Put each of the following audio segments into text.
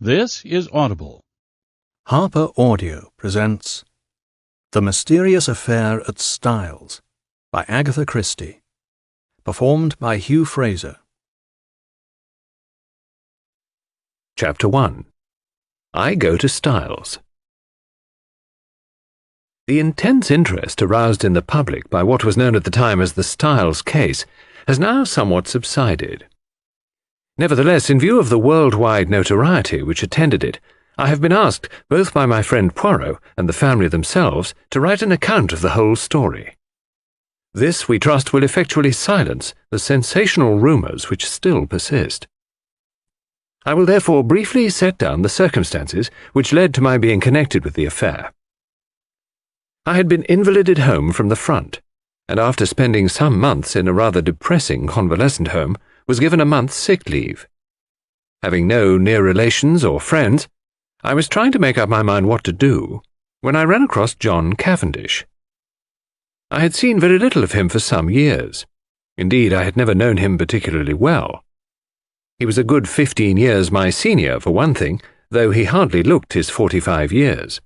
This is Audible. Harper Audio presents The Mysterious Affair at Styles by Agatha Christie, performed by Hugh Fraser. Chapter 1. I Go to Styles. The intense interest aroused in the public by what was known at the time as the Styles case has now somewhat subsided. Nevertheless, in view of the worldwide notoriety which attended it, I have been asked, both by my friend Poirot and the family themselves, to write an account of the whole story. This, we trust, will effectually silence the sensational rumours which still persist. I will therefore briefly set down the circumstances which led to my being connected with the affair. I had been invalided home from the front, and after spending some months in a rather depressing convalescent home, was given a month's sick leave. Having no near relations or friends, I was trying to make up my mind what to do when I ran across John Cavendish. I had seen very little of him for some years. Indeed, I had never known him particularly well. He was a good 15 years my senior, for one thing, though he hardly looked his 45 years.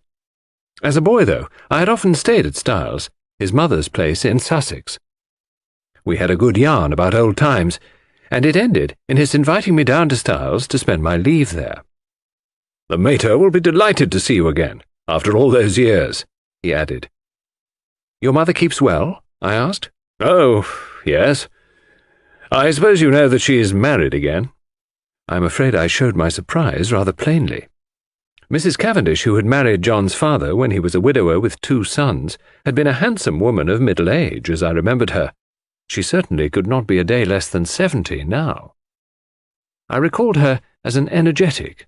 As a boy, though, I had often stayed at Styles, his mother's place in Sussex. We had a good yarn about old times, and it ended in his inviting me down to Styles to spend my leave there. "The mater will be delighted to see you again, after all those years," he added. "Your mother keeps well?" I asked. "Oh, yes. I suppose you know that she is married again." I am afraid I showed my surprise rather plainly. Mrs. Cavendish, who had married John's father when he was a widower with 2 sons, had been a handsome woman of middle age, as I remembered her. She certainly could not be a day less than 70 now. I recalled her as an energetic,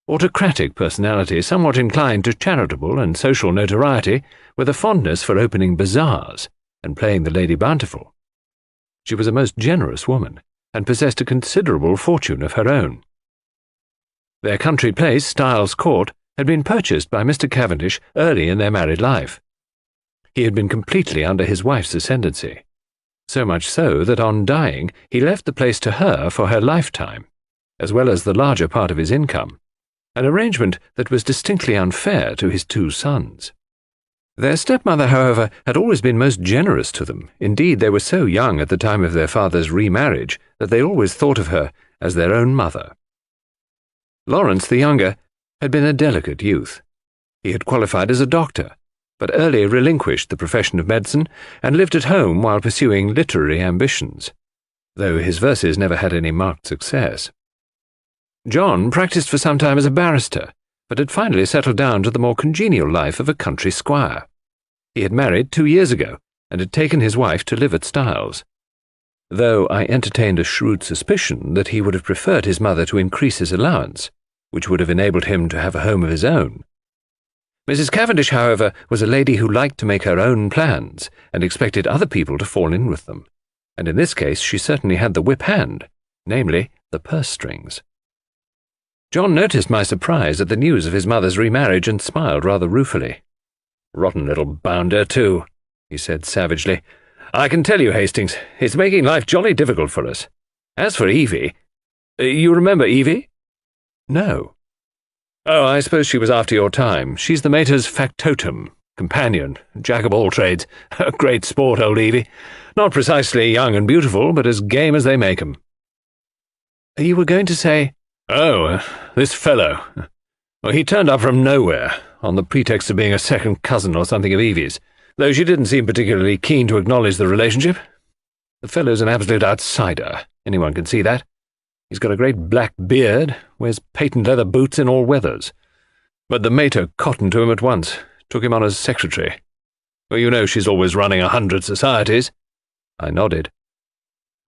autocratic personality, somewhat inclined to charitable and social notoriety, with a fondness for opening bazaars and playing the Lady Bountiful. She was a most generous woman, and possessed a considerable fortune of her own. Their country place, Styles Court, had been purchased by Mr. Cavendish early in their married life. He had been completely under his wife's ascendancy, so much so that on dying he left the place to her for her lifetime, as well as the larger part of his income, an arrangement that was distinctly unfair to his 2 sons. Their stepmother, however, had always been most generous to them. Indeed, they were so young at the time of their father's remarriage that they always thought of her as their own mother. Lawrence, the younger, had been a delicate youth. He had qualified as a doctor, but early relinquished the profession of medicine and lived at home while pursuing literary ambitions, though his verses never had any marked success. John practiced for some time as a barrister, but had finally settled down to the more congenial life of a country squire. He had married 2 years ago, and had taken his wife to live at Styles, though I entertained a shrewd suspicion that he would have preferred his mother to increase his allowance, which would have enabled him to have a home of his own. Mrs. Cavendish, however, was a lady who liked to make her own plans, and expected other people to fall in with them, and in this case she certainly had the whip hand, namely, the purse strings. John noticed my surprise at the news of his mother's remarriage and smiled rather ruefully. "Rotten little bounder, too," he said savagely. "I can tell you, Hastings, it's making life jolly difficult for us. As for Evie— you remember Evie?" "No." "Oh, I suppose she was after your time. She's the mater's factotum, companion, jack of all trades. A great sport, old Evie. Not precisely young and beautiful, but as game as they make 'em." "You were going to say—" "Oh, this fellow. Well, he turned up from nowhere, on the pretext of being a second cousin or something of Evie's, though she didn't seem particularly keen to acknowledge the relationship. The fellow's an absolute outsider. Anyone can see that. He's got a great black beard, wears patent leather boots in all weathers. But the mater cottoned to him at once, took him on as secretary. Well, you know she's always running 100 societies." I nodded.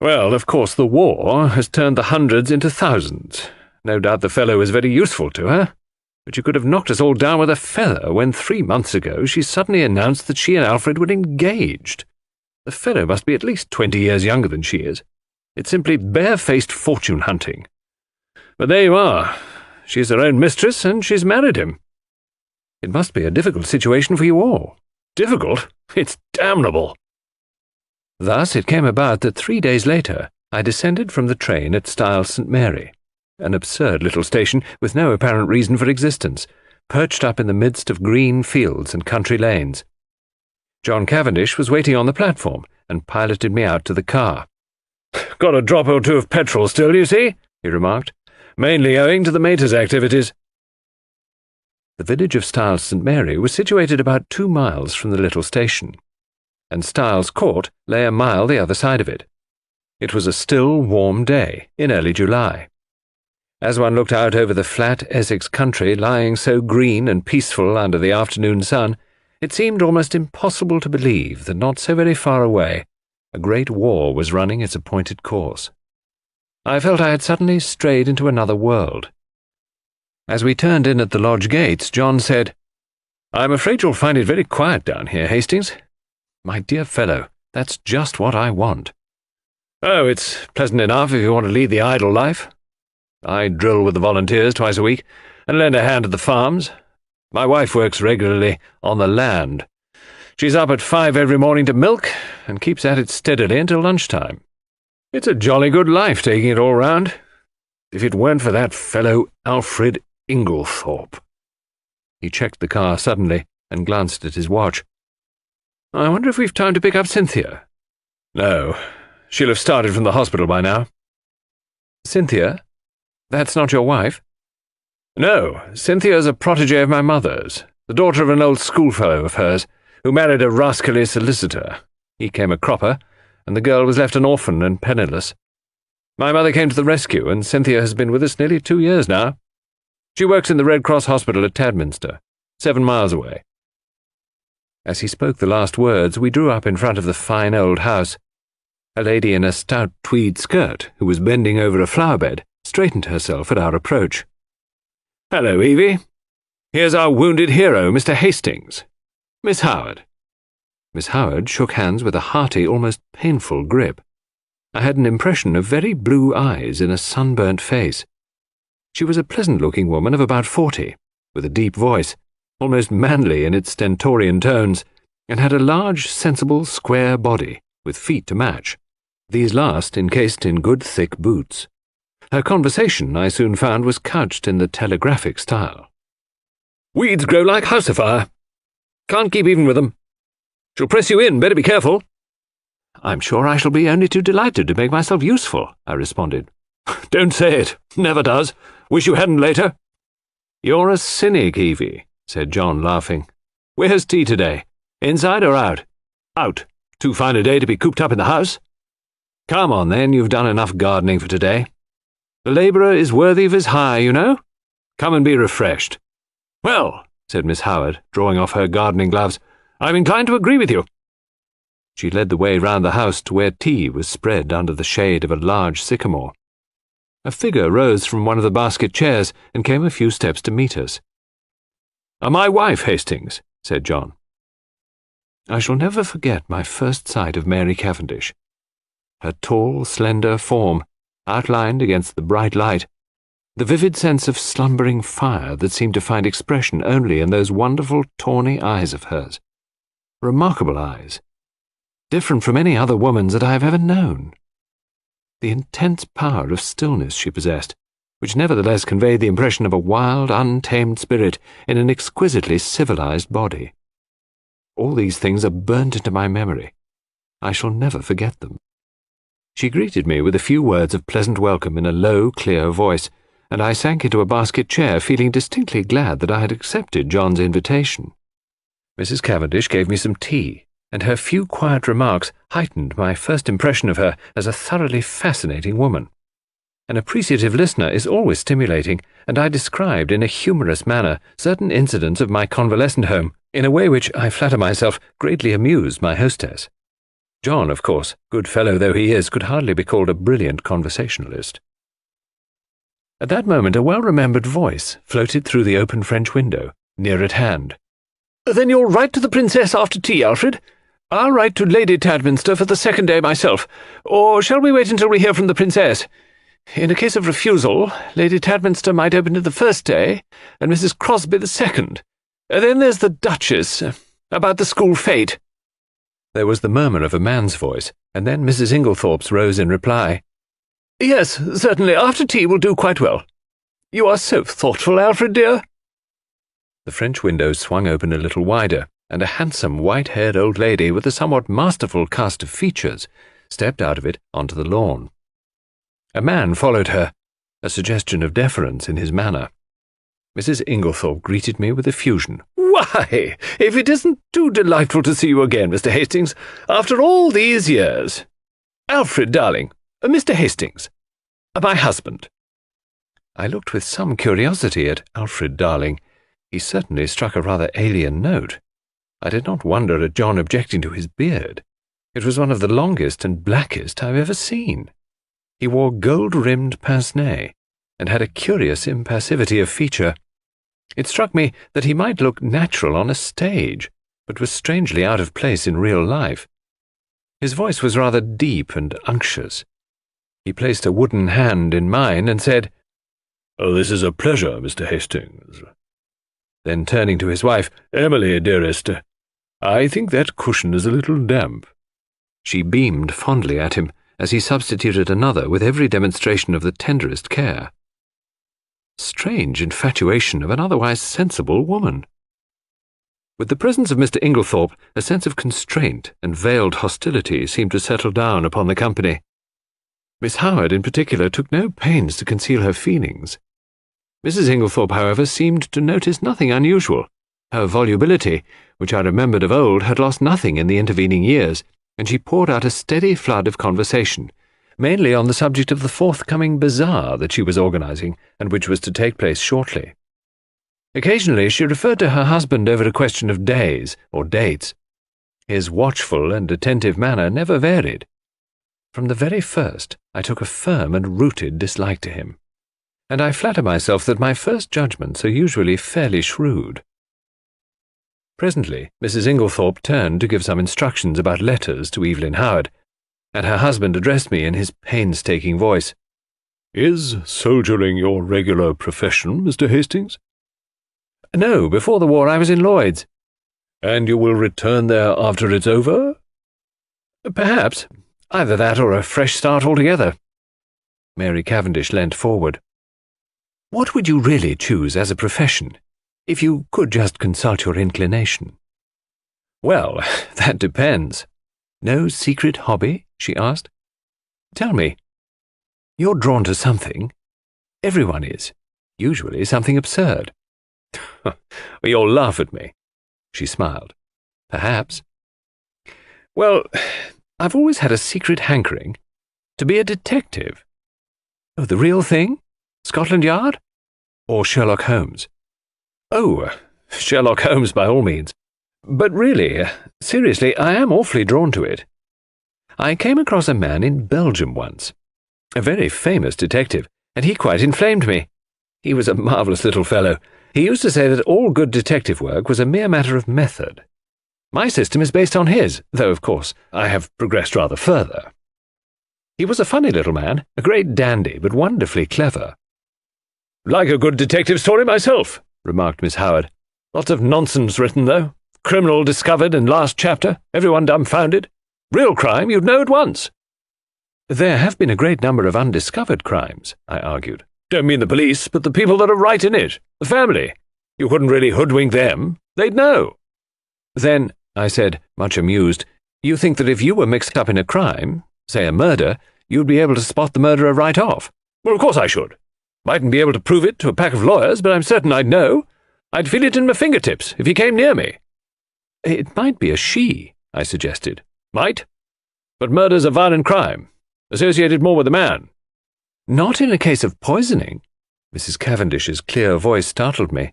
"Well, of course the war has turned the hundreds into thousands. No doubt the fellow was very useful to her, but you could have knocked us all down with a feather when 3 months ago she suddenly announced that she and Alfred were engaged. The fellow must be at least 20 years younger than she is. It's simply barefaced fortune-hunting. But there you are. She's her own mistress, and she's married him. It must be a difficult situation for you all." "Difficult? It's damnable." Thus it came about that 3 days later I descended from the train at Styles St. Mary, an absurd little station with no apparent reason for existence, perched up in the midst of green fields and country lanes. John Cavendish was waiting on the platform and piloted me out to the car. "Got a drop or two of petrol still, you see," he remarked, "mainly owing to the mater's activities." The village of Styles St. Mary was situated about 2 miles from the little station, and Styles Court lay a mile the other side of it. It was a still, warm day in early July. As one looked out over the flat Essex country lying so green and peaceful under the afternoon sun, it seemed almost impossible to believe that not so very far away a great war was running its appointed course. I felt I had suddenly strayed into another world. As we turned in at the lodge gates, John said, "I'm afraid you'll find it very quiet down here, Hastings." "My dear fellow, that's just what I want." "Oh, it's pleasant enough if you want to lead the idle life. I drill with the volunteers twice a week and lend a hand at the farms. My wife works regularly on the land. She's up at 5 every morning to milk and keeps at it steadily until lunchtime. It's a jolly good life taking it all round. If it weren't for that fellow Alfred Inglethorpe." He checked the car suddenly and glanced at his watch. "I wonder if we've time to pick up Cynthia." "No, she'll have started from the hospital by now." "Cynthia? That's not your wife?" "No, Cynthia's a protégée of my mother's, the daughter of an old schoolfellow of hers, who married a rascally solicitor. He came a cropper, and the girl was left an orphan and penniless. My mother came to the rescue, and Cynthia has been with us nearly 2 years now. She works in the Red Cross Hospital at Tadminster, 7 miles away." As he spoke the last words, we drew up in front of the fine old house. A lady in a stout tweed skirt, who was bending over a flower bed, straightened herself at our approach. "Hello, Evie. Here's our wounded hero, Mr. Hastings. Miss Howard." Miss Howard shook hands with a hearty, almost painful grip. I had an impression of very blue eyes in a sunburnt face. She was a pleasant-looking woman of about 40, with a deep voice, almost manly in its stentorian tones, and had a large, sensible, square body, with feet to match, these last encased in good thick boots. Her conversation, I soon found, was couched in the telegraphic style. "Weeds grow like housefire. Can't keep even with them. She'll press you in, better be careful." "I'm sure I shall be only too delighted to make myself useful," I responded. "Don't say it. Never does. Wish you hadn't later." "You're a cynic, Evie," said John, laughing. "Where's tea today? Inside or out?" "Out. Too fine a day to be cooped up in the house." "Come on, then. You've done enough gardening for today. The labourer is worthy of his hire, you know. Come and be refreshed." "Well," said Miss Howard, drawing off her gardening gloves, "I'm inclined to agree with you." She led the way round the house to where tea was spread under the shade of a large sycamore. A figure rose from one of the basket chairs and came a few steps to meet us. "My wife, Hastings," said John. I shall never forget my first sight of Mary Cavendish. Her tall, slender form, outlined against the bright light, the vivid sense of slumbering fire that seemed to find expression only in those wonderful tawny eyes of hers. Remarkable eyes, different from any other woman's that I have ever known. The intense power of stillness she possessed, which nevertheless conveyed the impression of a wild, untamed spirit in an exquisitely civilized body. All these things are burnt into my memory. I shall never forget them. She greeted me with a few words of pleasant welcome in a low, clear voice, and I sank into a basket chair, feeling distinctly glad that I had accepted John's invitation. Mrs. Cavendish gave me some tea, and her few quiet remarks heightened my first impression of her as a thoroughly fascinating woman. An appreciative listener is always stimulating, and I described in a humorous manner certain incidents of my convalescent home, in a way which, I flatter myself, greatly amused my hostess. John, of course, good fellow though he is, could hardly be called a brilliant conversationalist. At that moment a well-remembered voice floated through the open French window, near at hand. "Then you'll write to the Princess after tea, Alfred? I'll write to Lady Tadminster for the second day myself. Or shall we wait until we hear from the Princess? In a case of refusal, Lady Tadminster might open it the first day, and Mrs. Crosby the second. Then there's the Duchess, about the school fete." There was the murmur of a man's voice, and then Mrs. Inglethorpe's rose in reply. Yes, certainly. After tea will do quite well. You are so thoughtful, Alfred, dear. The French window swung open a little wider, and a handsome, white-haired old lady with a somewhat masterful cast of features stepped out of it onto the lawn. A man followed her, a suggestion of deference in his manner. Mrs. Inglethorpe greeted me with effusion. "Why, if it isn't too delightful to see you again, Mr. Hastings, after all these years. Alfred, darling, Mr. Hastings, my husband." I looked with some curiosity at Alfred, darling. He certainly struck a rather alien note. I did not wonder at John objecting to his beard. It was one of the longest and blackest I've ever seen. He wore gold-rimmed pince-nez, and had a curious impassivity of feature. It struck me that he might look natural on a stage, but was strangely out of place in real life. His voice was rather deep and unctuous. He placed a wooden hand in mine and said, "Oh, this is a pleasure, Mr. Hastings." Then turning to his wife, "Emily, dearest, I think that cushion is a little damp." She beamed fondly at him as he substituted another with every demonstration of the tenderest care. Strange infatuation of an otherwise sensible woman. With the presence of Mr. Inglethorpe, a sense of constraint and veiled hostility seemed to settle down upon the company. Miss Howard, in particular, took no pains to conceal her feelings. Mrs. Inglethorpe, however, seemed to notice nothing unusual. Her volubility, which I remembered of old, had lost nothing in the intervening years, and she poured out a steady flood of conversation, mainly on the subject of the forthcoming bazaar that she was organizing, and which was to take place shortly. Occasionally she referred to her husband over a question of days or dates. His watchful and attentive manner never varied. From the very first I took a firm and rooted dislike to him, and I flatter myself that my first judgments are usually fairly shrewd. Presently Mrs. Inglethorpe turned to give some instructions about letters to Evelyn Howard, and her husband addressed me in his painstaking voice. "Is soldiering your regular profession, Mr. Hastings?" "No, before the war I was in Lloyd's." "And you will return there after it's over?" "Perhaps. Either that or a fresh start altogether." Mary Cavendish leant forward. "What would you really choose as a profession, if you could just consult your inclination?" "Well, that depends." "No secret hobby?" she asked. "Tell me. You're drawn to something. Everyone is. Usually something absurd." "You'll laugh at me." She smiled. "Perhaps." "Well, I've always had a secret hankering to be a detective." "Oh, the real thing? Scotland Yard? Or Sherlock Holmes?" "Oh, Sherlock Holmes by all means. But really, seriously, I am awfully drawn to it. I came across a man in Belgium once, a very famous detective, and he quite inflamed me. He was a marvellous little fellow. He used to say that all good detective work was a mere matter of method. My system is based on his, though, of course, I have progressed rather further. He was a funny little man, a great dandy, but wonderfully clever." "Like a good detective story myself," remarked Miss Howard. "Lots of nonsense written, though. Criminal discovered in last chapter, everyone dumbfounded. Real crime, you'd know at once." "There have been a great number of undiscovered crimes," I argued. "Don't mean the police, but the people that are right in it, the family. You couldn't really hoodwink them. They'd know." "Then," I said, much amused, "you think that if you were mixed up in a crime, say a murder, you'd be able to spot the murderer right off?" "Well, of course I should. Mightn't be able to prove it to a pack of lawyers, but I'm certain I'd know. I'd feel it in my fingertips if he came near me." "It might be a she," I suggested. "Might. But murder's a violent crime, associated more with a man." "Not in a case of poisoning." Mrs. Cavendish's clear voice startled me.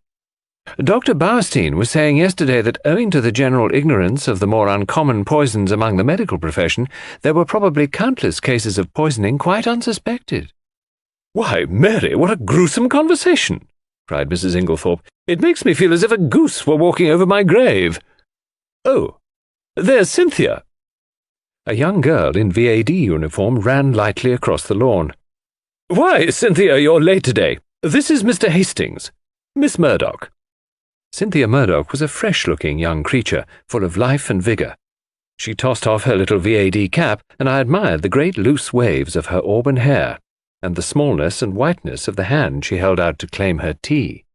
"Dr. Bauerstein was saying yesterday that owing to the general ignorance of the more uncommon poisons among the medical profession, there were probably countless cases of poisoning quite unsuspected." "Why, Mary, what a gruesome conversation!" cried Mrs. Inglethorpe. "It makes me feel as if a goose were walking over my grave. Oh, there's Cynthia." A young girl in VAD uniform ran lightly across the lawn. "Why, Cynthia, you're late today. This is Mr. Hastings. Miss Murdoch." Cynthia Murdoch was a fresh-looking young creature, full of life and vigour. She tossed off her little VAD cap, and I admired the great loose waves of her auburn hair, and the smallness and whiteness of the hand she held out to claim her tea.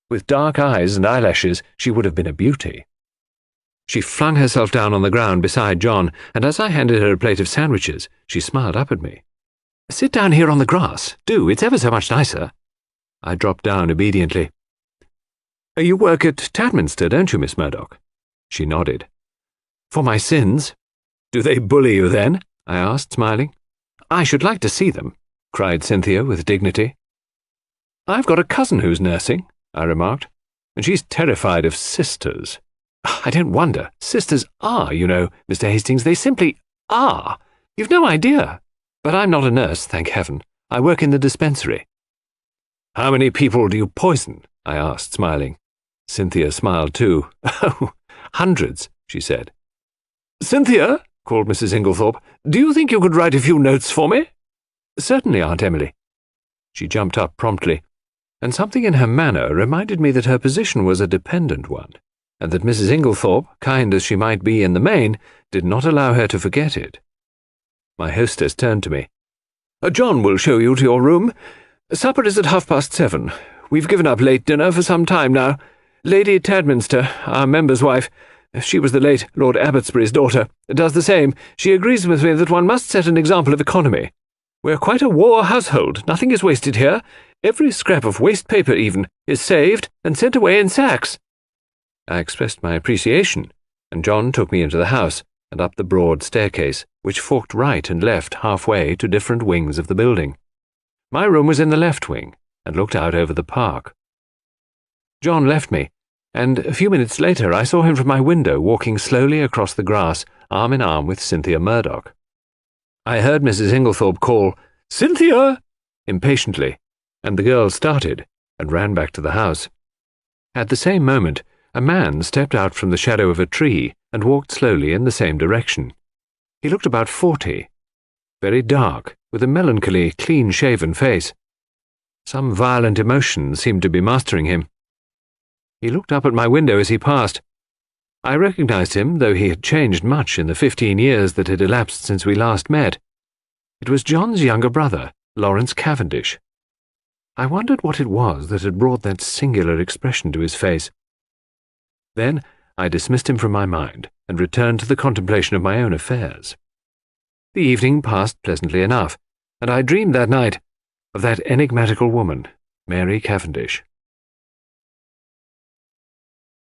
With dark eyes and eyelashes, she would have been a beauty. She flung herself down on the ground beside John, and as I handed her a plate of sandwiches, she smiled up at me. "Sit down here on the grass. Do, it's ever so much nicer." I dropped down obediently. "You work at Tadminster, don't you, Miss Murdoch?" She nodded. "For my sins?" "Do they bully you then?" I asked, smiling. "I should like to see them," cried Cynthia with dignity. "I've got a cousin who's nursing," I remarked, "and she's terrified of sisters. I don't wonder. Sisters are, you know, Mr. Hastings, they simply are. You've no idea. But I'm not a nurse, thank heaven. I work in the dispensary." "How many people do you poison?" I asked, smiling. Cynthia smiled too. "Oh, hundreds," she said. "Cynthia," called Mrs. Inglethorpe, "do you think you could write a few notes for me?" "Certainly, Aunt Emily." She jumped up promptly, and something in her manner reminded me that her position was a dependent one, and that Mrs. Inglethorpe, kind as she might be in the main, did not allow her to forget it. My hostess turned to me. "John will show you to your room. Supper is at 7:30. We've given up late dinner for some time now. Lady Tadminster, our member's wife, she was the late Lord Abbotsbury's daughter, does the same. She agrees with me that one must set an example of economy. We're quite a war household. Nothing is wasted here. Every scrap of waste paper, even, is saved and sent away in sacks." I expressed my appreciation, and John took me into the house and up the broad staircase, which forked right and left halfway to different wings of the building. My room was in the left wing, and looked out over the park. John left me, and a few minutes later I saw him from my window walking slowly across the grass, arm in arm with Cynthia Murdoch. I heard Mrs. Inglethorpe call, "Cynthia!" impatiently, and the girl started and ran back to the house. At the same moment, a man stepped out from the shadow of a tree and walked slowly in the same direction. He looked about 40, very dark, with a melancholy, clean-shaven face. Some violent emotion seemed to be mastering him. He looked up at my window as he passed. I recognized him, though he had changed much in the 15 years that had elapsed since we last met. It was John's younger brother, Lawrence Cavendish. I wondered what it was that had brought that singular expression to his face. Then I dismissed him from my mind and returned to the contemplation of my own affairs. The evening passed pleasantly enough, and I dreamed that night of that enigmatical woman, Mary Cavendish.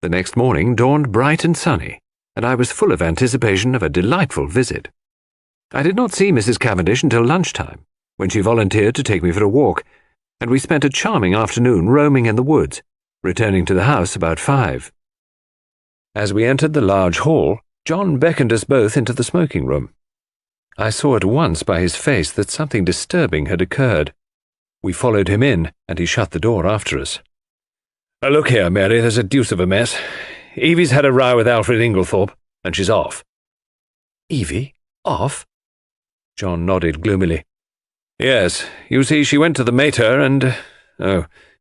The next morning dawned bright and sunny, and I was full of anticipation of a delightful visit. I did not see Mrs. Cavendish until lunchtime, when she volunteered to take me for a walk, and we spent a charming afternoon roaming in the woods, returning to the house about 5. As we entered the large hall, John beckoned us both into the smoking room. I saw at once by his face that something disturbing had occurred. We followed him in, and he shut the door after us. "Look here, Mary, there's a deuce of a mess. Evie's had a row with Alfred Inglethorpe, and she's off." "Evie? Off?" John nodded gloomily. "Yes, you see, she went to the mater and—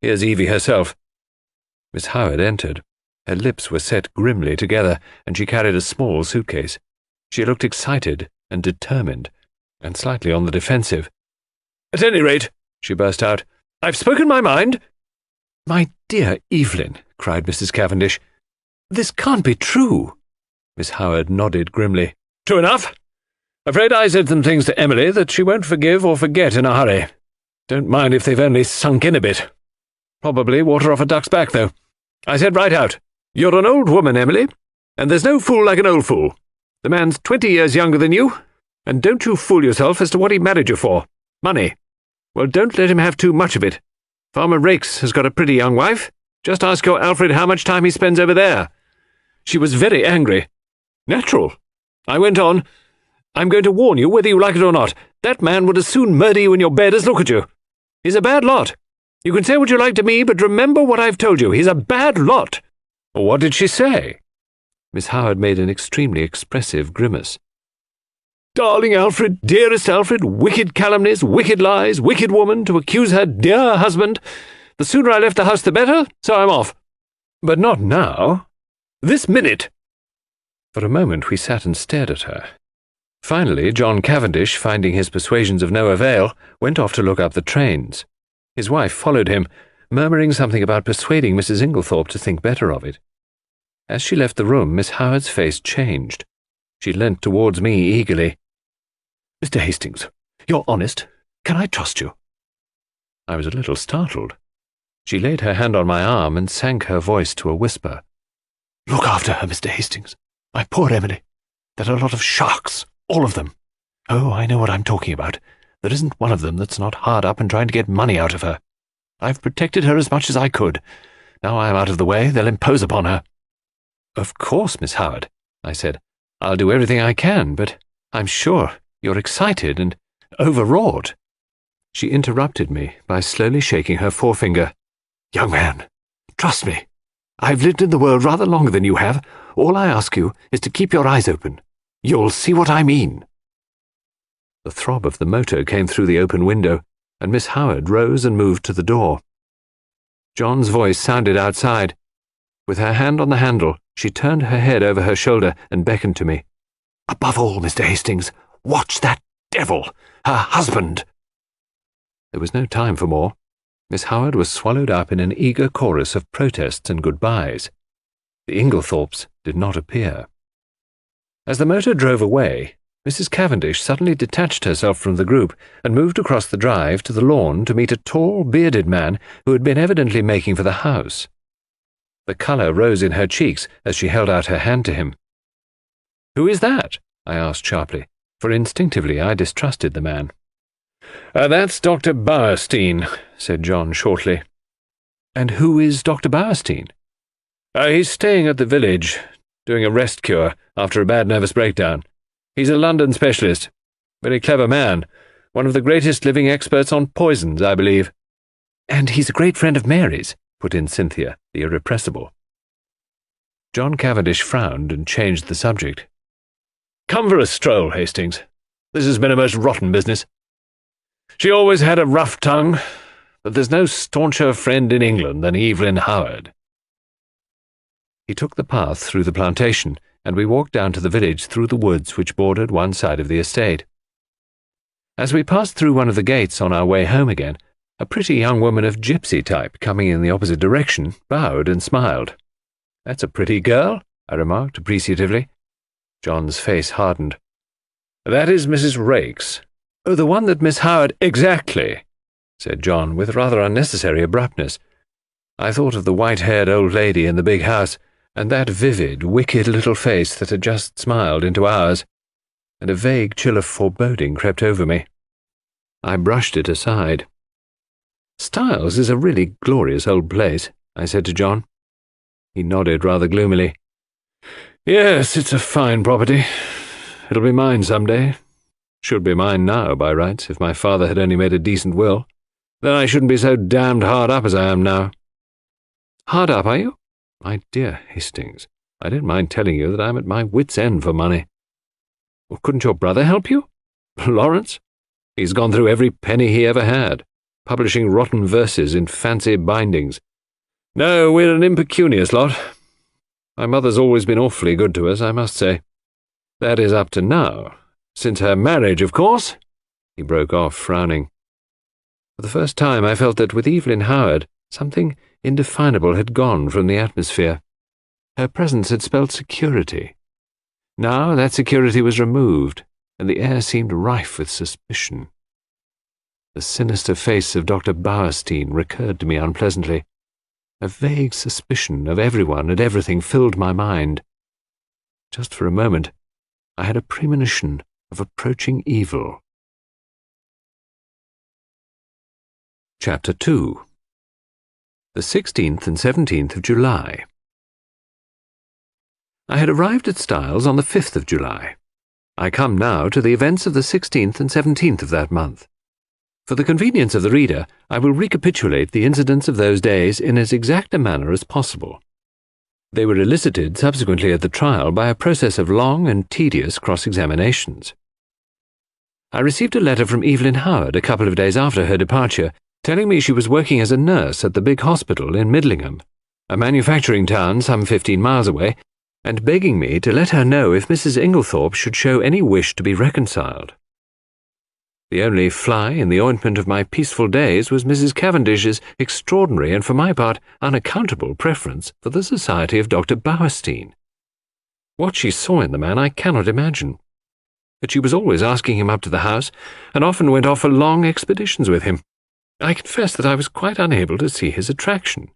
here's Evie herself." Miss Howard entered. Her lips were set grimly together, and she carried a small suitcase. She looked excited and determined, and slightly on the defensive. "At any rate," she burst out, "I've spoken my mind." "My dear Evelyn," cried Mrs. Cavendish, "this can't be true." Miss Howard nodded grimly. "True enough. Afraid I said some things to Emily that she won't forgive or forget in a hurry. Don't mind if they've only sunk in a bit. Probably water off a duck's back, though. I said right out, 'You're an old woman, Emily, and there's no fool like an old fool. The man's 20 years younger than you, and don't you fool yourself as to what he married you for. Money. Well, don't let him have too much of it. Farmer Rakes has got a pretty young wife. Just ask your Alfred how much time he spends over there.' She was very angry. Natural. I went on, 'I'm going to warn you whether you like it or not. That man would as soon murder you in your bed as look at you. He's a bad lot. You can say what you like to me, but remember what I've told you. He's a bad lot.'" "What did she say?" Miss Howard made an extremely expressive grimace. "Darling Alfred, dearest Alfred, wicked calumnies, wicked lies, wicked woman, to accuse her dear husband. The sooner I left the house the better, so I'm off." "But not now." "This minute." For a moment we sat and stared at her. Finally, John Cavendish, finding his persuasions of no avail, went off to look up the trains. His wife followed him, murmuring something about persuading Mrs. Inglethorpe to think better of it. As she left the room, Miss Howard's face changed. She leant towards me eagerly. "Mr. Hastings, you're honest. Can I trust you?" I was a little startled. She laid her hand on my arm and sank her voice to a whisper. "Look after her, Mr. Hastings. My poor Emily. They're a lot of sharks, all of them. Oh, I know what I'm talking about. There isn't one of them that's not hard up and trying to get money out of her. I've protected her as much as I could. Now I'm out of the way, they'll impose upon her." "Of course, Miss Howard," I said. "I'll do everything I can, but I'm sure you're excited and overwrought." She interrupted me by slowly shaking her forefinger. "Young man, trust me. I've lived in the world rather longer than you have. All I ask you is to keep your eyes open. You'll see what I mean." The throb of the motor came through the open window, and Miss Howard rose and moved to the door. John's voice sounded outside. With her hand on the handle, she turned her head over her shoulder and beckoned to me. "Above all, Mr. Hastings, watch that devil, her husband." There was no time for more. Miss Howard was swallowed up in an eager chorus of protests and goodbyes. The Inglethorpes did not appear. As the motor drove away, Mrs. Cavendish suddenly detached herself from the group and moved across the drive to the lawn to meet a tall, bearded man who had been evidently making for the house. The colour rose in her cheeks as she held out her hand to him. "Who is that?" I asked sharply, for instinctively I distrusted the man. "That's Dr. Bowerstein," said John shortly. "And who is Dr. Bowerstein?" He's staying at the village, doing a rest cure after a bad nervous breakdown. He's a London specialist. Very clever man. One of the greatest living experts on poisons, I believe." "And he's a great friend of Mary's," put in Cynthia, the irrepressible. John Cavendish frowned and changed the subject. "Come for a stroll, Hastings. This has been a most rotten business. She always had a rough tongue, but there's no stauncher friend in England than Evelyn Howard." He took the path through the plantation, and we walked down to the village through the woods which bordered one side of the estate. As we passed through one of the gates on our way home again, a pretty young woman of gypsy type, coming in the opposite direction, bowed and smiled. "That's a pretty girl," I remarked appreciatively. John's face hardened. "That is Mrs. Raikes." "Oh, the one that Miss Howard—" "Exactly," said John, with rather unnecessary abruptness. I thought of the white-haired old lady in the big house, and that vivid, wicked little face that had just smiled into ours, and a vague chill of foreboding crept over me. I brushed it aside. "Styles is a really glorious old place," I said to John. He nodded rather gloomily. "Yes, it's a fine property. It'll be mine some day. Should be mine now, by rights, if my father had only made a decent will. Then I shouldn't be so damned hard up as I am now." "Hard up, are you?" "My dear Hastings, I don't mind telling you that I'm at my wit's end for money." "Well, couldn't your brother help you?" "Lawrence? He's gone through every penny he ever had, publishing rotten verses in fancy bindings. No, we're an impecunious lot. My mother's always been awfully good to us, I must say. That is up to now. Since her marriage, of course." He broke off, frowning. For the first time I felt that with Evelyn Howard, something indefinable had gone from the atmosphere. Her presence had spelled security. Now that security was removed, and the air seemed rife with suspicion. The sinister face of Dr. Bowerstein recurred to me unpleasantly. A vague suspicion of everyone and everything filled my mind. Just for a moment, I had a premonition of approaching evil. Chapter 2. The 16th and 17th of July. I had arrived at Styles on the 5th of July. I come now to the events of the 16th and 17th of that month. For the convenience of the reader, I will recapitulate the incidents of those days in as exact a manner as possible. They were elicited subsequently at the trial by a process of long and tedious cross-examinations. I received a letter from Evelyn Howard a couple of days after her departure, telling me she was working as a nurse at the big hospital in Midlingham, a manufacturing town some 15 miles away, and begging me to let her know if Mrs. Inglethorpe should show any wish to be reconciled. The only fly in the ointment of my peaceful days was Mrs. Cavendish's extraordinary and, for my part, unaccountable preference for the society of Dr. Bauerstein. What she saw in the man I cannot imagine, but she was always asking him up to the house, and often went off for long expeditions with him. I confess that I was quite unable to see his attraction.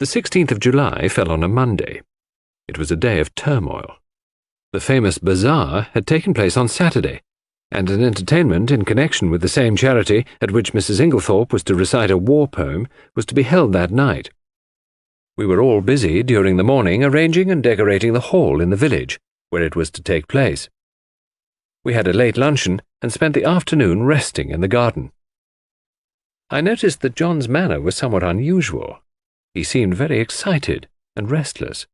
The 16th of July fell on a Monday. It was a day of turmoil. The famous bazaar had taken place on Saturday, and an entertainment in connection with the same charity at which Mrs. Inglethorpe was to recite a war poem was to be held that night. We were all busy during the morning arranging and decorating the hall in the village, where it was to take place. We had a late luncheon and spent the afternoon resting in the garden. I noticed that John's manner was somewhat unusual. He seemed very excited and restless.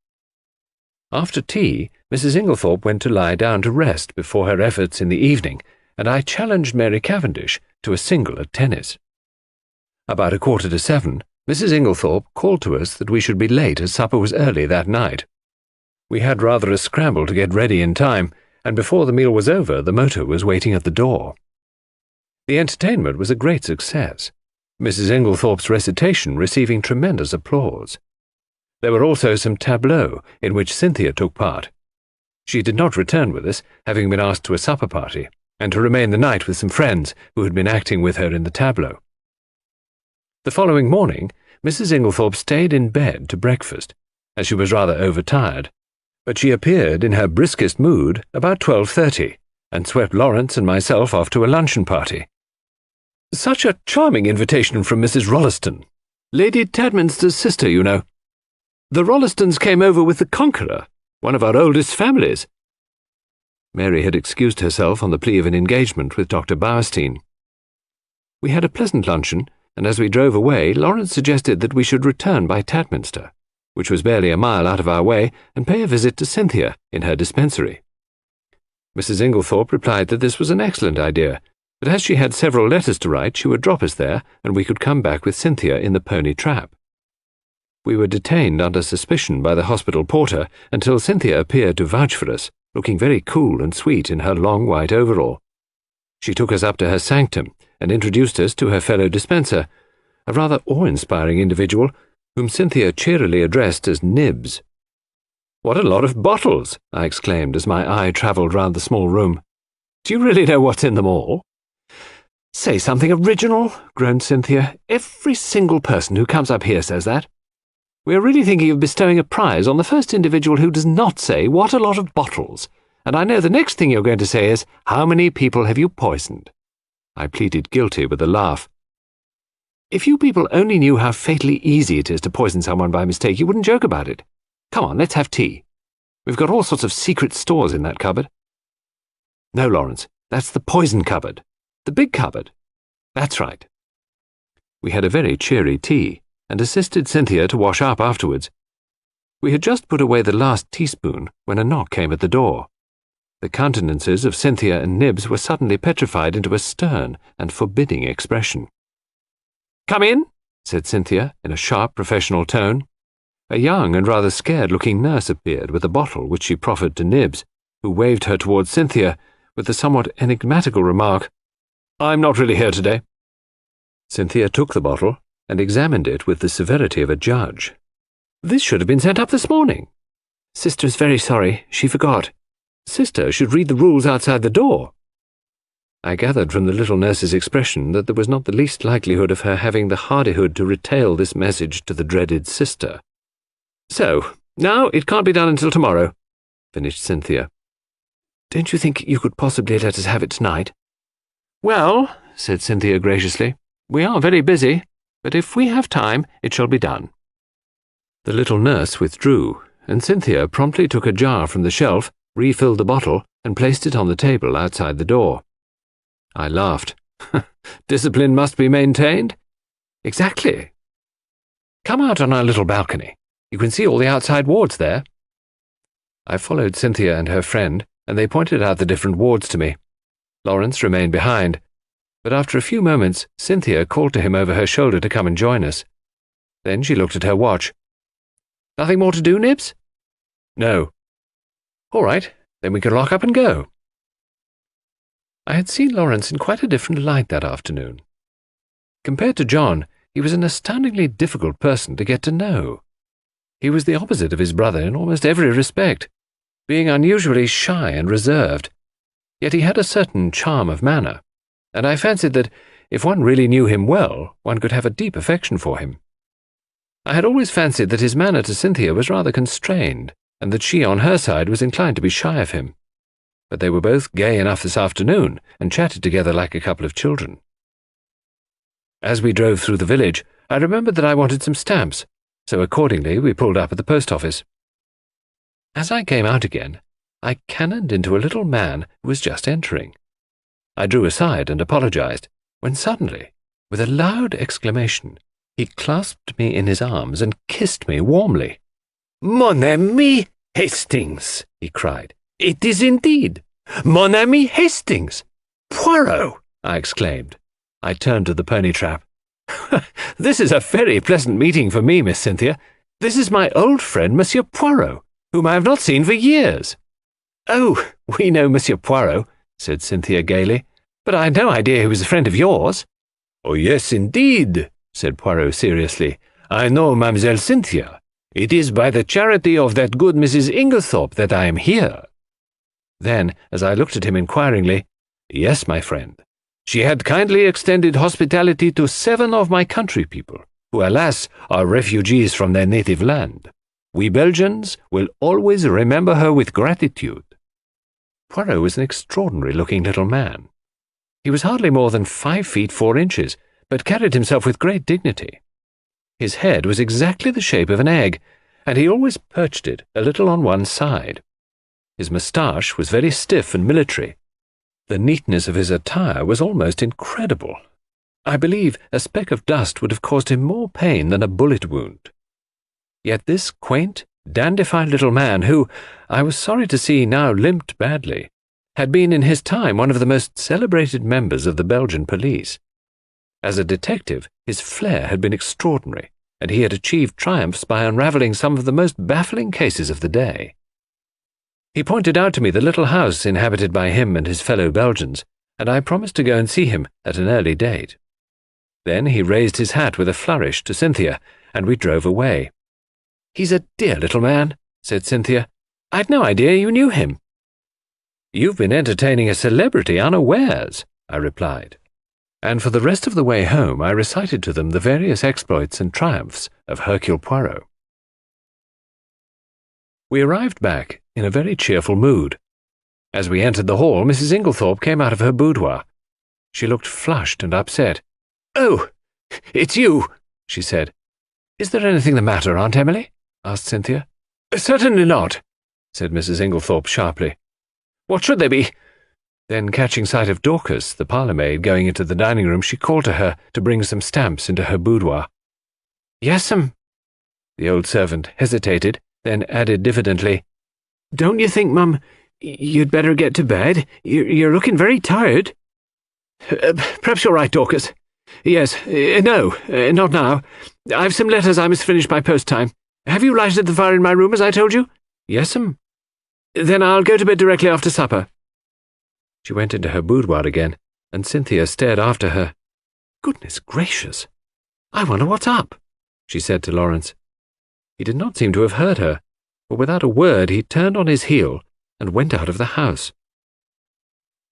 After tea, Mrs. Inglethorpe went to lie down to rest before her efforts in the evening, and I challenged Mary Cavendish to a single at tennis. About 6:45, Mrs. Inglethorpe called to us that we should be late as supper was early that night. We had rather a scramble to get ready in time, and before the meal was over the motor was waiting at the door. The entertainment was a great success, Mrs. Inglethorpe's recitation receiving tremendous applause. There were also some tableaux in which Cynthia took part. She did not return with us, having been asked to a supper party, and to remain the night with some friends who had been acting with her in the tableau. The following morning, Mrs. Inglethorpe stayed in bed to breakfast, as she was rather overtired, but she appeared in her briskest mood about 12:30, and swept Lawrence and myself off to a luncheon party. Such a charming invitation from Mrs. Rolleston, Lady Tadminster's sister, you know. The Rollestons came over with the Conqueror, one of our oldest families. Mary had excused herself on the plea of an engagement with Dr. Bauerstein. We had a pleasant luncheon, and as we drove away, Lawrence suggested that we should return by Tadminster, which was barely a mile out of our way, and pay a visit to Cynthia in her dispensary. Mrs. Inglethorpe replied that this was an excellent idea, but as she had several letters to write, she would drop us there, and we could come back with Cynthia in the pony trap. We were detained under suspicion by the hospital porter until Cynthia appeared to vouch for us, looking very cool and sweet in her long white overall. She took us up to her sanctum and introduced us to her fellow dispenser, a rather awe-inspiring individual whom Cynthia cheerily addressed as Nibs. "What a lot of bottles!" I exclaimed as my eye travelled round the small room. "Do you really know what's in them all?" "Say something original," groaned Cynthia. "Every single person who comes up here says that. We are really thinking of bestowing a prize on the first individual who does not say, 'What a lot of bottles,' and I know the next thing you're going to say is, 'How many people have you poisoned?'" I pleaded guilty with a laugh. "If you people only knew how fatally easy it is to poison someone by mistake, you wouldn't joke about it. Come on, let's have tea. We've got all sorts of secret stores in that cupboard." "No, Lawrence, that's the poison cupboard. The big cupboard." "That's right." We had a very cheery tea, and assisted Cynthia to wash up afterwards. We had just put away the last teaspoon when a knock came at the door. The countenances of Cynthia and Nibs were suddenly petrified into a stern and forbidding expression. "Come in," said Cynthia in a sharp professional tone. A young and rather scared-looking nurse appeared with a bottle which she proffered to Nibs, who waved her towards Cynthia with the somewhat enigmatical remark, "I'm not really here today." Cynthia took the bottle and examined it with the severity of a judge. "This should have been sent up this morning." "Sister's very sorry. She forgot. Sister should read the rules outside the door." I gathered from the little nurse's expression that there was not the least likelihood of her having the hardihood to retail this message to the dreaded sister. "So, now it can't be done until tomorrow," finished Cynthia. "Don't you think you could possibly let us have it tonight?" "Well," said Cynthia graciously, "we are very busy, but if we have time, it shall be done." The little nurse withdrew, and Cynthia promptly took a jar from the shelf, refilled the bottle, and placed it on the table outside the door. I laughed. "Discipline must be maintained." "Exactly. Come out on our little balcony. You can see all the outside wards there." I followed Cynthia and her friend, and they pointed out the different wards to me. Lawrence remained behind, but after a few moments Cynthia called to him over her shoulder to come and join us. Then she looked at her watch. "Nothing more to do, Nibs?" No. All right, then we can lock up and go. I had seen Lawrence in quite a different light that afternoon. Compared to John, he was an astoundingly difficult person to get to know. He was the opposite of his brother in almost every respect, being unusually shy and reserved. Yet he had a certain charm of manner, and I fancied that if one really knew him well, one could have a deep affection for him. I had always fancied that his manner to Cynthia was rather constrained, and that she on her side was inclined to be shy of him. But they were both gay enough this afternoon, and chatted together like a couple of children. As we drove through the village, I remembered that I wanted some stamps, so accordingly we pulled up at the post office. As I came out again, I cannoned into a little man who was just entering. I drew aside and apologized, when suddenly, with a loud exclamation, he clasped me in his arms and kissed me warmly. "Mon ami Hastings," he cried. "It is indeed. Mon ami Hastings." "Poirot!" I exclaimed. I turned to the pony trap. "This is a very pleasant meeting for me, Miss Cynthia. This is my old friend, Monsieur Poirot, whom I have not seen for years." "Oh, we know Monsieur Poirot," said Cynthia gaily, "but I had no idea he was a friend of yours." "Oh, yes, indeed," said Poirot seriously. "I know Mademoiselle Cynthia. It is by the charity of that good Mrs. Inglethorpe that I am here." Then, as I looked at him inquiringly, "Yes, my friend. She had kindly extended hospitality to 7 of my country people, who, alas, are refugees from their native land. We Belgians will always remember her with gratitude." Poirot was an extraordinary-looking little man. He was hardly more than 5 feet 4 inches, but carried himself with great dignity. His head was exactly the shape of an egg, and he always perched it a little on one side. His moustache was very stiff and military. The neatness of his attire was almost incredible. I believe a speck of dust would have caused him more pain than a bullet wound. Yet this quaint, dandified little man, who, I was sorry to see, now limped badly, had been in his time one of the most celebrated members of the Belgian police. As a detective, his flair had been extraordinary, and he had achieved triumphs by unravelling some of the most baffling cases of the day. He pointed out to me the little house inhabited by him and his fellow Belgians, and I promised to go and see him at an early date. Then he raised his hat with a flourish to Cynthia, and we drove away. "He's a dear little man," said Cynthia. "I'd no idea you knew him." "You've been entertaining a celebrity unawares," I replied. And for the rest of the way home I recited to them the various exploits and triumphs of Hercule Poirot. We arrived back in a very cheerful mood. As we entered the hall, Mrs. Inglethorpe came out of her boudoir. She looked flushed and upset. "Oh, it's you," she said. "Is there anything the matter, Aunt Emily?" asked Cynthia. "Certainly not," said Mrs. Inglethorpe sharply. "What should there be?" Then, catching sight of Dorcas, the parlour-maid, going into the dining-room, she called to her to bring some stamps into her boudoir. "Yes'm." The old servant hesitated, then added diffidently, "Don't you think, Mum, you'd better get to bed? You're looking very tired." "Perhaps you're right, Dorcas. Yes, no, not now. I've some letters I must finish by post-time. Have you lighted the fire in my room, as I told you?" "Yes'm." "Then I'll go to bed directly after supper." She went into her boudoir again, and Cynthia stared after her. "Goodness gracious! I wonder what's up," she said to Lawrence. He did not seem to have heard her, for without a word he turned on his heel and went out of the house.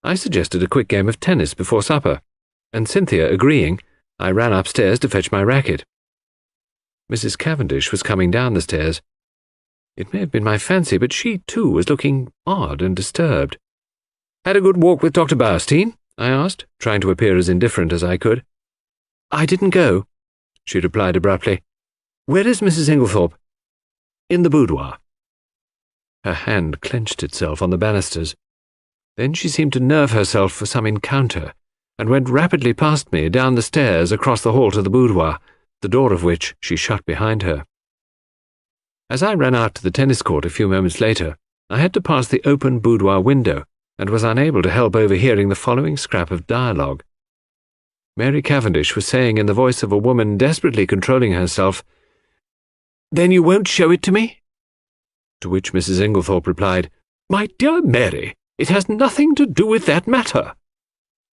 I suggested a quick game of tennis before supper, and Cynthia agreeing, I ran upstairs to fetch my racket. Mrs. Cavendish was coming down the stairs. It may have been my fancy, but she, too, was looking odd and disturbed. "Had a good walk with Dr. Bowerstein?" I asked, trying to appear as indifferent as I could. "I didn't go," she replied abruptly. "Where is Mrs. Inglethorpe?" "In the boudoir." Her hand clenched itself on the banisters. Then she seemed to nerve herself for some encounter, and went rapidly past me down the stairs across the hall to the boudoir, the door of which she shut behind her. As I ran out to the tennis court a few moments later, I had to pass the open boudoir window, and was unable to help overhearing the following scrap of dialogue. Mary Cavendish was saying in the voice of a woman desperately controlling herself, "Then you won't show it to me?" To which Mrs. Inglethorpe replied, "My dear Mary, it has nothing to do with that matter."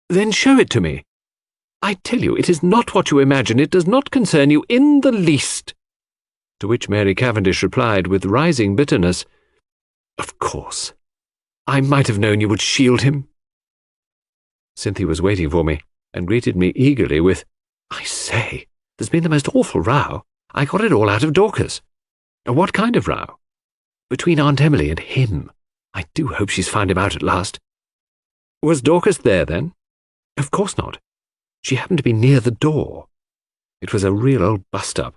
"Then show it to me." "I tell you, it is not what you imagine. It does not concern you in the least." To which Mary Cavendish replied with rising bitterness, "Of course. I might have known you would shield him." Cynthia was waiting for me, and greeted me eagerly with, "I say, there's been the most awful row. I got it all out of Dorcas." "What kind of row?" "Between Aunt Emily and him. I do hope she's found him out at last." "Was Dorcas there, then?" "Of course not. She happened to be near the door. It was a real old bust-up.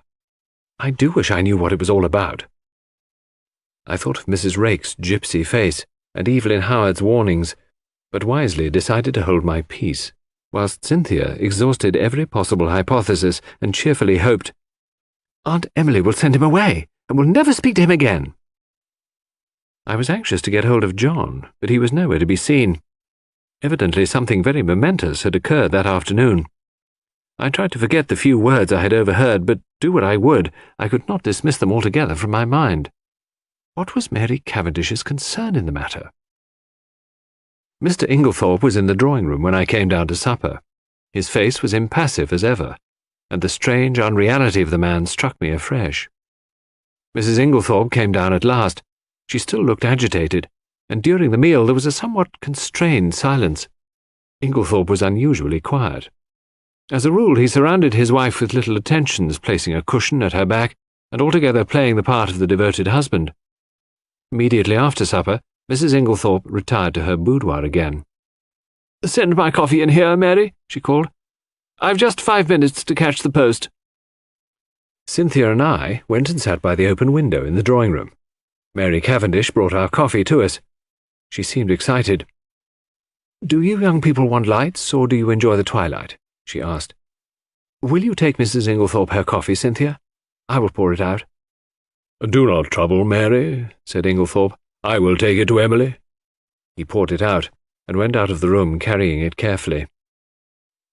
I do wish I knew what it was all about." I thought of Mrs. Rake's gypsy face and Evelyn Howard's warnings, but wisely decided to hold my peace, whilst Cynthia exhausted every possible hypothesis and cheerfully hoped, "Aunt Emily will send him away, and will never speak to him again." I was anxious to get hold of John, but he was nowhere to be seen. Evidently something very momentous had occurred that afternoon. I tried to forget the few words I had overheard, but do what I would, I could not dismiss them altogether from my mind. What was Mary Cavendish's concern in the matter? Mr. Inglethorpe was in the drawing-room when I came down to supper. His face was impassive as ever, and the strange unreality of the man struck me afresh. Mrs. Inglethorpe came down at last. She still looked agitated, and during the meal there was a somewhat constrained silence. Inglethorpe was unusually quiet. As a rule, he surrounded his wife with little attentions, placing a cushion at her back, and altogether playing the part of the devoted husband. Immediately after supper, Mrs. Inglethorpe retired to her boudoir again. "Send my coffee in here, Mary," she called. "I've just 5 minutes to catch the post." Cynthia and I went and sat by the open window in the drawing-room. Mary Cavendish brought our coffee to us. She seemed excited. "Do you young people want lights, or do you enjoy the twilight?" she asked. "Will you take Mrs. Inglethorpe her coffee, Cynthia? I will pour it out." "Do not trouble, Mary," said Inglethorpe. "I will take it to Emily." He poured it out, and went out of the room carrying it carefully.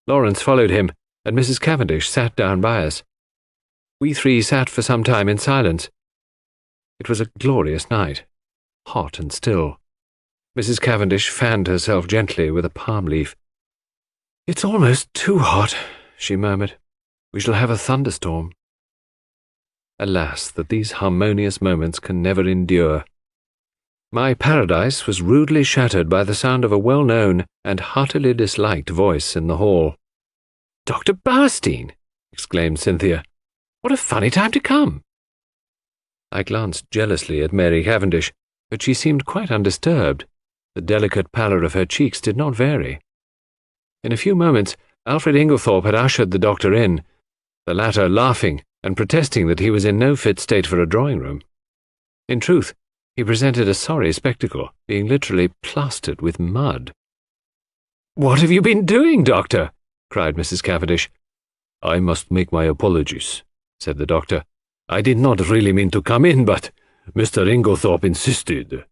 Lawrence followed him, and Mrs. Cavendish sat down by us. We three sat for some time in silence. It was a glorious night, hot and still. Mrs. Cavendish fanned herself gently with a palm leaf. "It's almost too hot," she murmured. "We shall have a thunderstorm." Alas, that these harmonious moments can never endure. My paradise was rudely shattered by the sound of a well-known and heartily disliked voice in the hall. "Dr. Bowerstein!" exclaimed Cynthia. "What a funny time to come!" I glanced jealously at Mary Cavendish, but she seemed quite undisturbed. The delicate pallor of her cheeks did not vary. In a few moments, Alfred Inglethorpe had ushered the doctor in, the latter laughing and protesting that he was in no fit state for a drawing-room. In truth, he presented a sorry spectacle, being literally plastered with mud. "What have you been doing, Doctor?" cried Mrs. Cavendish. "I must make my apologies," said the doctor. "I did not really mean to come in, but Mr. Inglethorpe insisted."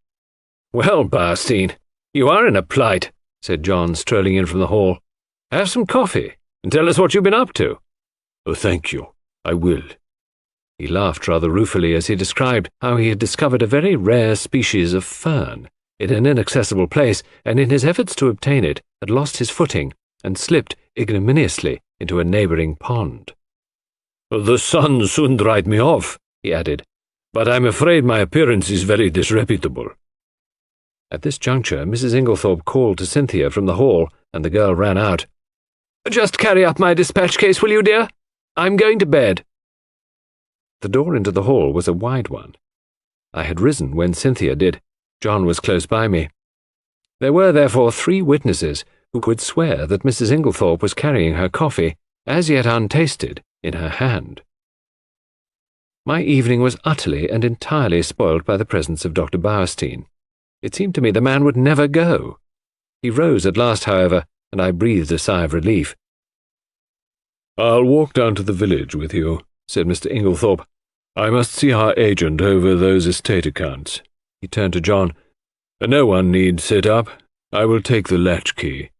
"Well, Bowerstein, you are in a plight," said John, strolling in from the hall. "Have some coffee, and tell us what you've been up to." "Oh, thank you. I will." He laughed rather ruefully as he described how he had discovered a very rare species of fern in an inaccessible place, and in his efforts to obtain it had lost his footing and slipped ignominiously into a neighbouring pond. "The sun soon dried me off," he added, "but I'm afraid my appearance is very disreputable." At this juncture, Mrs. Inglethorpe called to Cynthia from the hall, and the girl ran out. "Just carry up my dispatch case, will you, dear? I'm going to bed." The door into the hall was a wide one. I had risen when Cynthia did. John was close by me. There were therefore 3 witnesses who could swear that Mrs. Inglethorpe was carrying her coffee, as yet untasted, in her hand. My evening was utterly and entirely spoilt by the presence of Dr. Bowerstein. It seemed to me the man would never go. He rose at last, however, and I breathed a sigh of relief. "I'll walk down to the village with you," said Mr. Inglethorpe. "I must see our agent over those estate accounts." He turned to John. "No one need sit up. I will take the latchkey."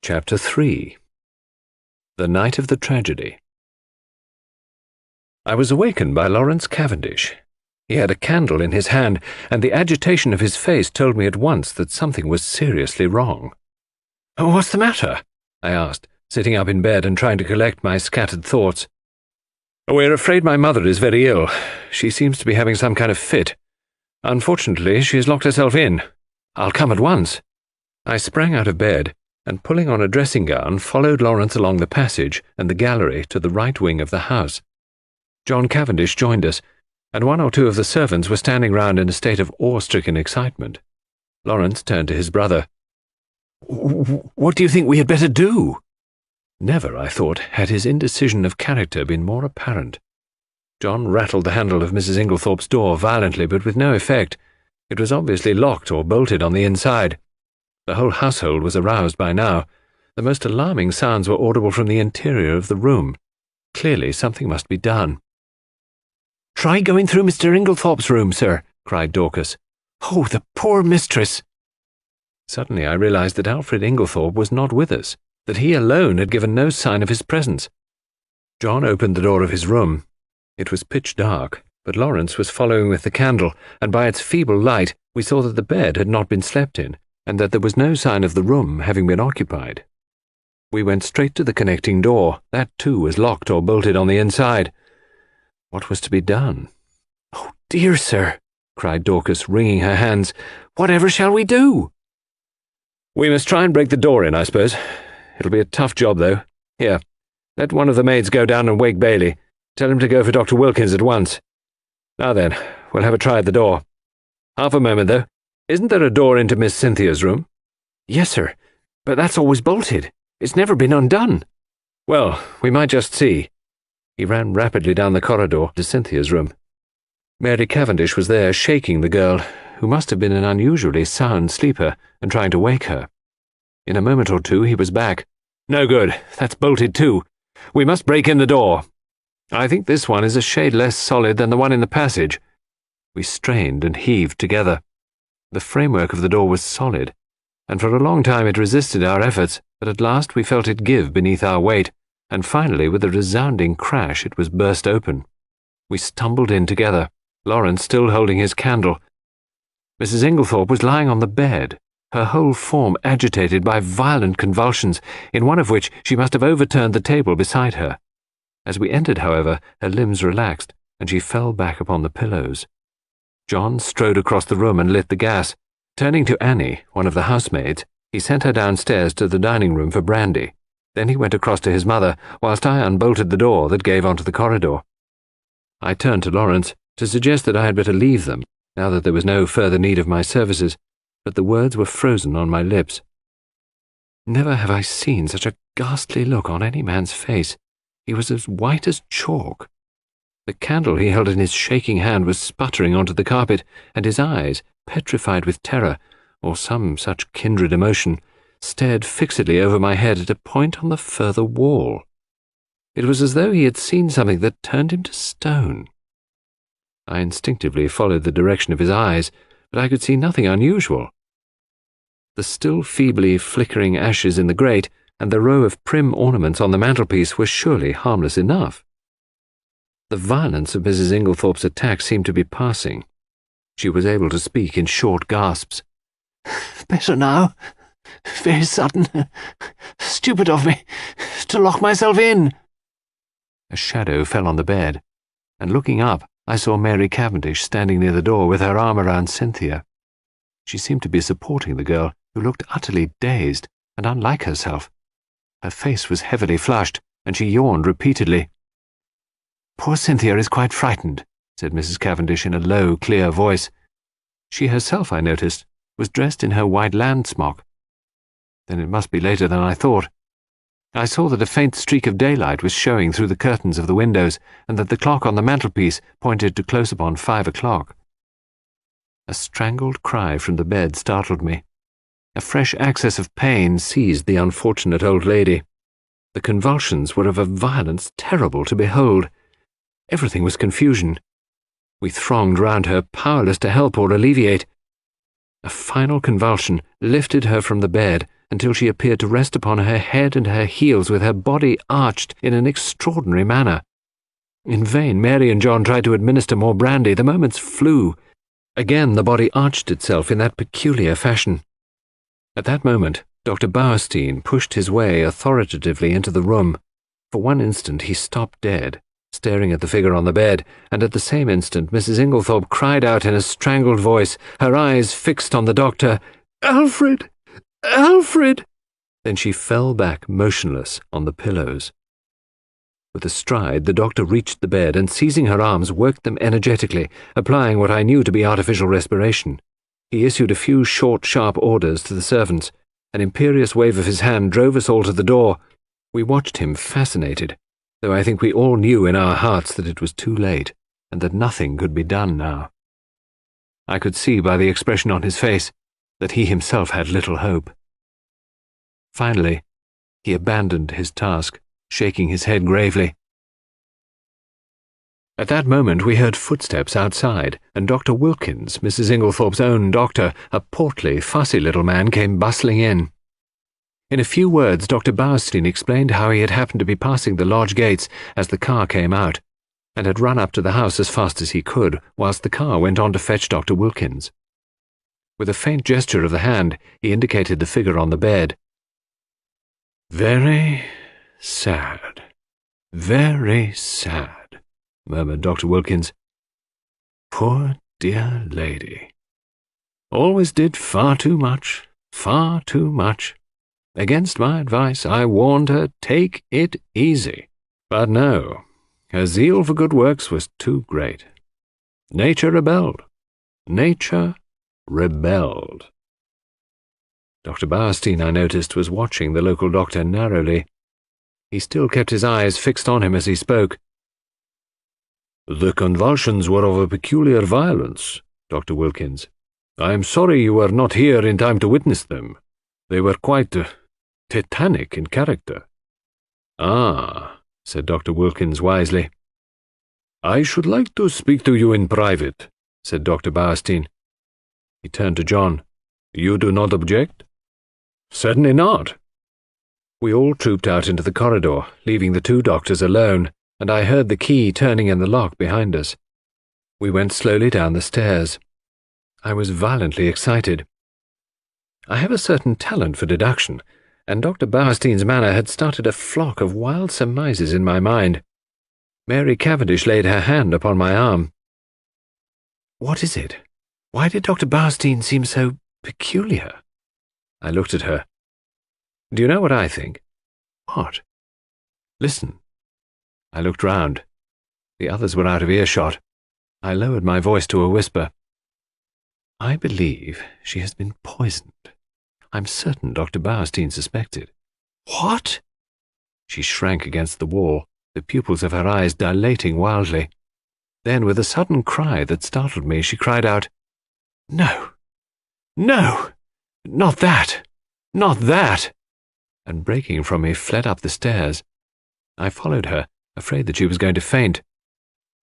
Chapter 3. The Night of the Tragedy. I was awakened by Lawrence Cavendish. He had a candle in his hand, and the agitation of his face told me at once that something was seriously wrong. "What's the matter?" I asked, sitting up in bed and trying to collect my scattered thoughts. "We're afraid my mother is very ill. She seems to be having some kind of fit. Unfortunately, she has locked herself in. I'll come at once." I sprang out of bed, and pulling on a dressing gown, followed Lawrence along the passage and the gallery to the right wing of the house. John Cavendish joined us, and one or two of the servants were standing round in a state of awe-stricken excitement. Lawrence turned to his brother. "What do you think we had better do?" Never, I thought, had his indecision of character been more apparent. John rattled the handle of Mrs. Inglethorpe's door violently, but with no effect. It was obviously locked or bolted on the inside. The whole household was aroused by now. The most alarming sounds were audible from the interior of the room. Clearly something must be done. "Try going through Mr. Inglethorpe's room, sir," cried Dorcas. "Oh, the poor mistress!" Suddenly I realized that Alfred Inglethorpe was not with us, that he alone had given no sign of his presence. John opened the door of his room. It was pitch dark, but Lawrence was following with the candle, and by its feeble light we saw that the bed had not been slept in, and that there was no sign of the room having been occupied. We went straight to the connecting door. That too was locked or bolted on the inside. What was to be done? "Oh dear, sir," cried Dorcas, wringing her hands. "Whatever shall we do?" "We must try and break the door in, I suppose. It'll be a tough job, though. Here, let one of the maids go down and wake Bailey. Tell him to go for Dr. Wilkins at once. Now then, we'll have a try at the door. Half a moment, though. Isn't there a door into Miss Cynthia's room?" "Yes, sir, but that's always bolted. It's never been undone." "Well, we might just see." He ran rapidly down the corridor to Cynthia's room. Mary Cavendish was there, shaking the girl, who must have been an unusually sound sleeper, and trying to wake her. In a moment or two he was back. "No good. That's bolted too. We must break in the door. I think this one is a shade less solid than the one in the passage." We strained and heaved together. The framework of the door was solid, and for a long time it resisted our efforts, but at last we felt it give beneath our weight, and finally, with a resounding crash, it was burst open. We stumbled in together, Lawrence still holding his candle. Mrs. Inglethorpe was lying on the bed, her whole form agitated by violent convulsions, in one of which she must have overturned the table beside her. As we entered, however, her limbs relaxed, and she fell back upon the pillows. John strode across the room and lit the gas. Turning to Annie, one of the housemaids, he sent her downstairs to the dining room for brandy. Then he went across to his mother, whilst I unbolted the door that gave onto the corridor. I turned to Lawrence to suggest that I had better leave them, now that there was no further need of my services, but the words were frozen on my lips. Never have I seen such a ghastly look on any man's face. He was as white as chalk. The candle he held in his shaking hand was sputtering onto the carpet, and his eyes, petrified with terror, or some such kindred emotion, stared fixedly over my head at a point on the further wall. It was as though he had seen something that turned him to stone. I instinctively followed the direction of his eyes, but I could see nothing unusual. The still feebly flickering ashes in the grate and the row of prim ornaments on the mantelpiece were surely harmless enough. The violence of Mrs. Inglethorpe's attack seemed to be passing. She was able to speak in short gasps. "Better now. Very sudden. Stupid of me to lock myself in." A shadow fell on the bed, and looking up, I saw Mary Cavendish standing near the door with her arm around Cynthia. She seemed to be supporting the girl, who looked utterly dazed and unlike herself. Her face was heavily flushed, and she yawned repeatedly. "Poor Cynthia is quite frightened," said Mrs. Cavendish in a low, clear voice. She herself, I noticed, was dressed in her white land smock. Then it must be later than I thought. I saw that a faint streak of daylight was showing through the curtains of the windows, and that the clock on the mantelpiece pointed to close upon 5 o'clock. A strangled cry from the bed startled me. A fresh access of pain seized the unfortunate old lady. The convulsions were of a violence terrible to behold. Everything was confusion. We thronged round her, powerless to help or alleviate. A final convulsion lifted her from the bed until she appeared to rest upon her head and her heels with her body arched in an extraordinary manner. In vain, Mary and John tried to administer more brandy. The moments flew. Again the body arched itself in that peculiar fashion. At that moment, Dr. Bowerstein pushed his way authoritatively into the room. For one instant he stopped dead, staring at the figure on the bed, and at the same instant Mrs. Inglethorpe cried out in a strangled voice, her eyes fixed on the doctor, "Alfred! Alfred!" Then she fell back motionless on the pillows. With a stride, the doctor reached the bed and, seizing her arms, worked them energetically, applying what I knew to be artificial respiration. He issued a few short, sharp orders to the servants. An imperious wave of his hand drove us all to the door. We watched him, fascinated, though I think we all knew in our hearts that it was too late, and that nothing could be done now. I could see by the expression on his face that he himself had little hope. Finally, he abandoned his task, shaking his head gravely. At that moment we heard footsteps outside, and Dr. Wilkins, Mrs. Inglethorpe's own doctor, a portly, fussy little man, came bustling in. In a few words, Dr. Bowerstein explained how he had happened to be passing the lodge gates as the car came out, and had run up to the house as fast as he could, whilst the car went on to fetch Dr. Wilkins. With a faint gesture of the hand, he indicated the figure on the bed. "Very sad, very sad," murmured Dr. Wilkins. "Poor dear lady. Always did far too much, far too much. Against my advice, I warned her, take it easy. But no, her zeal for good works was too great. Nature rebelled. Nature rebelled." Dr. Bowerstein, I noticed, was watching the local doctor narrowly. He still kept his eyes fixed on him as he spoke. "The convulsions were of a peculiar violence, Dr. Wilkins. I am sorry you were not here in time to witness them. They were quite titanic in character." "Ah," said Dr. Wilkins wisely. "I should like to speak to you in private," said Dr. Bowerstein. He turned to John. "You do not object?" "Certainly not." We all trooped out into the corridor, leaving the two doctors alone, and I heard the key turning in the lock behind us. We went slowly down the stairs. I was violently excited. I have a certain talent for deduction, and Dr. Bowerstein's manner had started a flock of wild surmises in my mind. Mary Cavendish laid her hand upon my arm. "What is it? Why did Dr. Bowerstein seem so peculiar?" I looked at her. "Do you know what I think?" "What?" "Listen." I looked round. The others were out of earshot. I lowered my voice to a whisper. "I believe she has been poisoned. I'm certain Dr. Bowerstein suspected." "What?" She shrank against the wall, the pupils of her eyes dilating wildly. Then, with a sudden cry that startled me, she cried out, "No! No! Not that! Not that!" and breaking from me, fled up the stairs. I followed her, afraid that she was going to faint.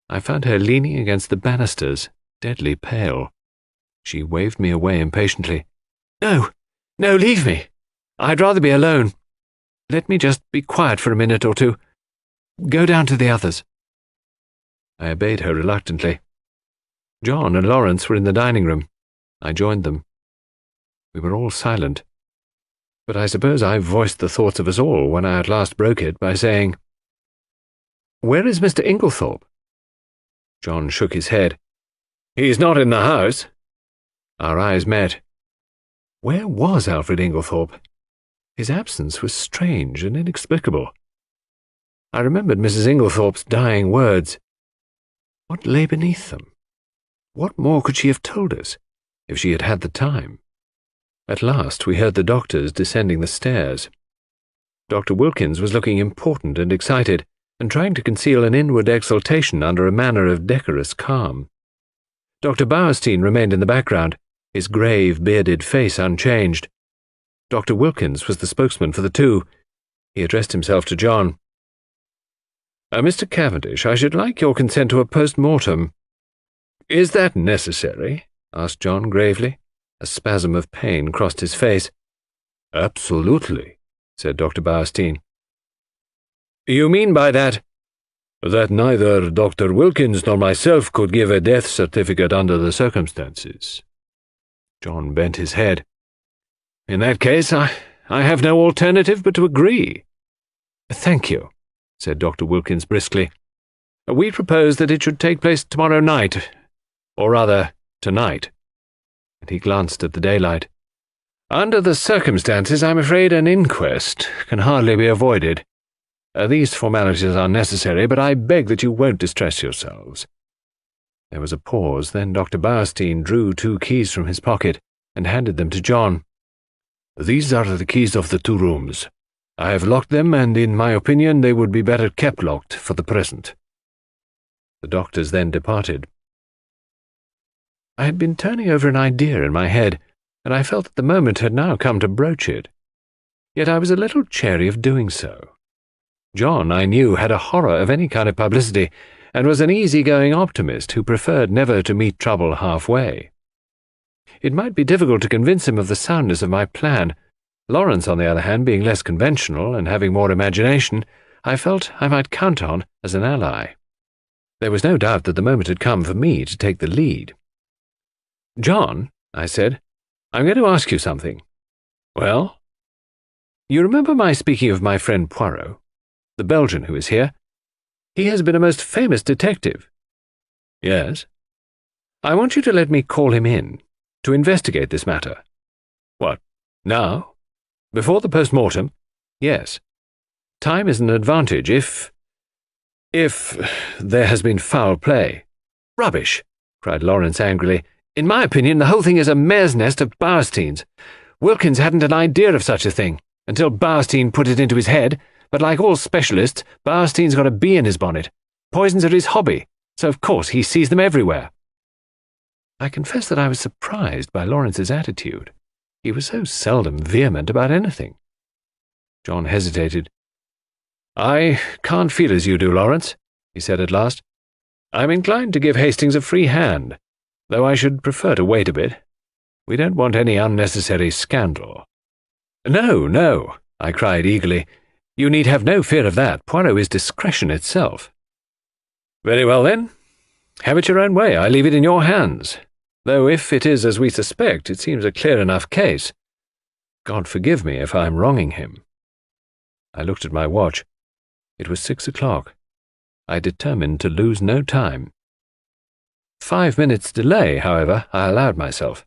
I found her leaning against the banisters, deadly pale. She waved me away impatiently. "No, no, leave me. I'd rather be alone. Let me just be quiet for a minute or two. Go down to the others." I obeyed her reluctantly. John and Lawrence were in the dining room. I joined them. We were all silent. But I suppose I voiced the thoughts of us all when I at last broke it by saying, "Where is Mr. Inglethorpe?" John shook his head. "He's not in the house." Our eyes met. Where was Alfred Inglethorpe? His absence was strange and inexplicable. I remembered Mrs. Inglethorpe's dying words. What lay beneath them? What more could she have told us, if she had had the time? At last we heard the doctors descending the stairs. Dr. Wilkins was looking important and excited, and trying to conceal an inward exultation under a manner of decorous calm. Dr. Bowerstein remained in the background, his grave, bearded face unchanged. Dr. Wilkins was the spokesman for the two. He addressed himself to John. "Mr. Cavendish, I should like your consent to a post-mortem." "Is that necessary?" asked John gravely. A spasm of pain crossed his face. "Absolutely," said Dr. Bowerstein. "You mean by that—" That neither Dr. Wilkins nor myself could give a death certificate under the circumstances. John bent his head. In that case, I have no alternative but to agree. Thank you, said Dr. Wilkins briskly. We propose that it should take place tomorrow night, or rather, tonight. And he glanced at the daylight. Under the circumstances, I'm afraid an inquest can hardly be avoided. These formalities are necessary, but I beg that you won't distress yourselves. There was a pause, then Dr. Bowerstein drew 2 keys from his pocket and handed them to John. These are the keys of the 2 rooms. I have locked them, and in my opinion they would be better kept locked for the present. The doctors then departed. I had been turning over an idea in my head, and I felt that the moment had now come to broach it. Yet I was a little chary of doing so. John, I knew, had a horror of any kind of publicity, and was an easy-going optimist who preferred never to meet trouble halfway. It might be difficult to convince him of the soundness of my plan. Lawrence, on the other hand, being less conventional and having more imagination, I felt I might count on as an ally. There was no doubt that the moment had come for me to take the lead. John, I said, I'm going to ask you something. Well? You remember my speaking of my friend Poirot, the Belgian who is here? He has been a most famous detective. Yes. I want you to let me call him in, to investigate this matter. What, now? Before the post-mortem? Yes. Time is an advantage if there has been foul play. Rubbish, cried Lawrence angrily. In my opinion, the whole thing is a mare's nest of Bowerstein's. Wilkins hadn't an idea of such a thing, until Bowerstein put it into his head, but like all specialists, Bowerstein's got a bee in his bonnet. Poisons are his hobby, so of course he sees them everywhere. I confess that I was surprised by Lawrence's attitude. He was so seldom vehement about anything. John hesitated. I can't feel as you do, Lawrence, he said at last. I'm inclined to give Hastings a free hand, though I should prefer to wait a bit. We don't want any unnecessary scandal. No, no, I cried eagerly. You need have no fear of that. Poirot is discretion itself. Very well, then. Have it your own way. I leave it in your hands. Though if it is as we suspect, it seems a clear enough case. God forgive me if I am wronging him. I looked at my watch. It was 6 o'clock. I determined to lose no time. 5 minutes' delay, however, I allowed myself.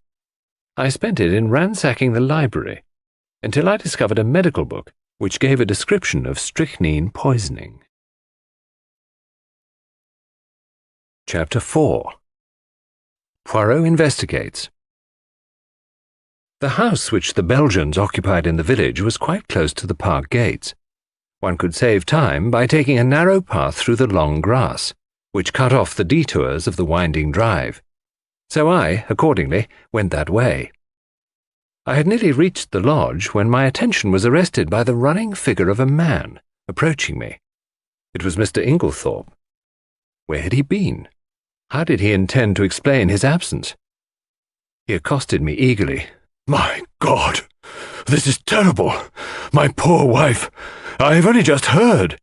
I spent it in ransacking the library, until I discovered a medical book which gave a description of strychnine poisoning. Chapter 4. Poirot Investigates. The house which the Belgians occupied in the village was quite close to the park gates. One could save time by taking a narrow path through the long grass, which cut off the detours of the winding drive. So I, accordingly, went that way. I had nearly reached the lodge when my attention was arrested by the running figure of a man approaching me. It was Mr. Inglethorpe. Where had he been? How did he intend to explain his absence? He accosted me eagerly. My God! This is terrible! My poor wife! I have only just heard!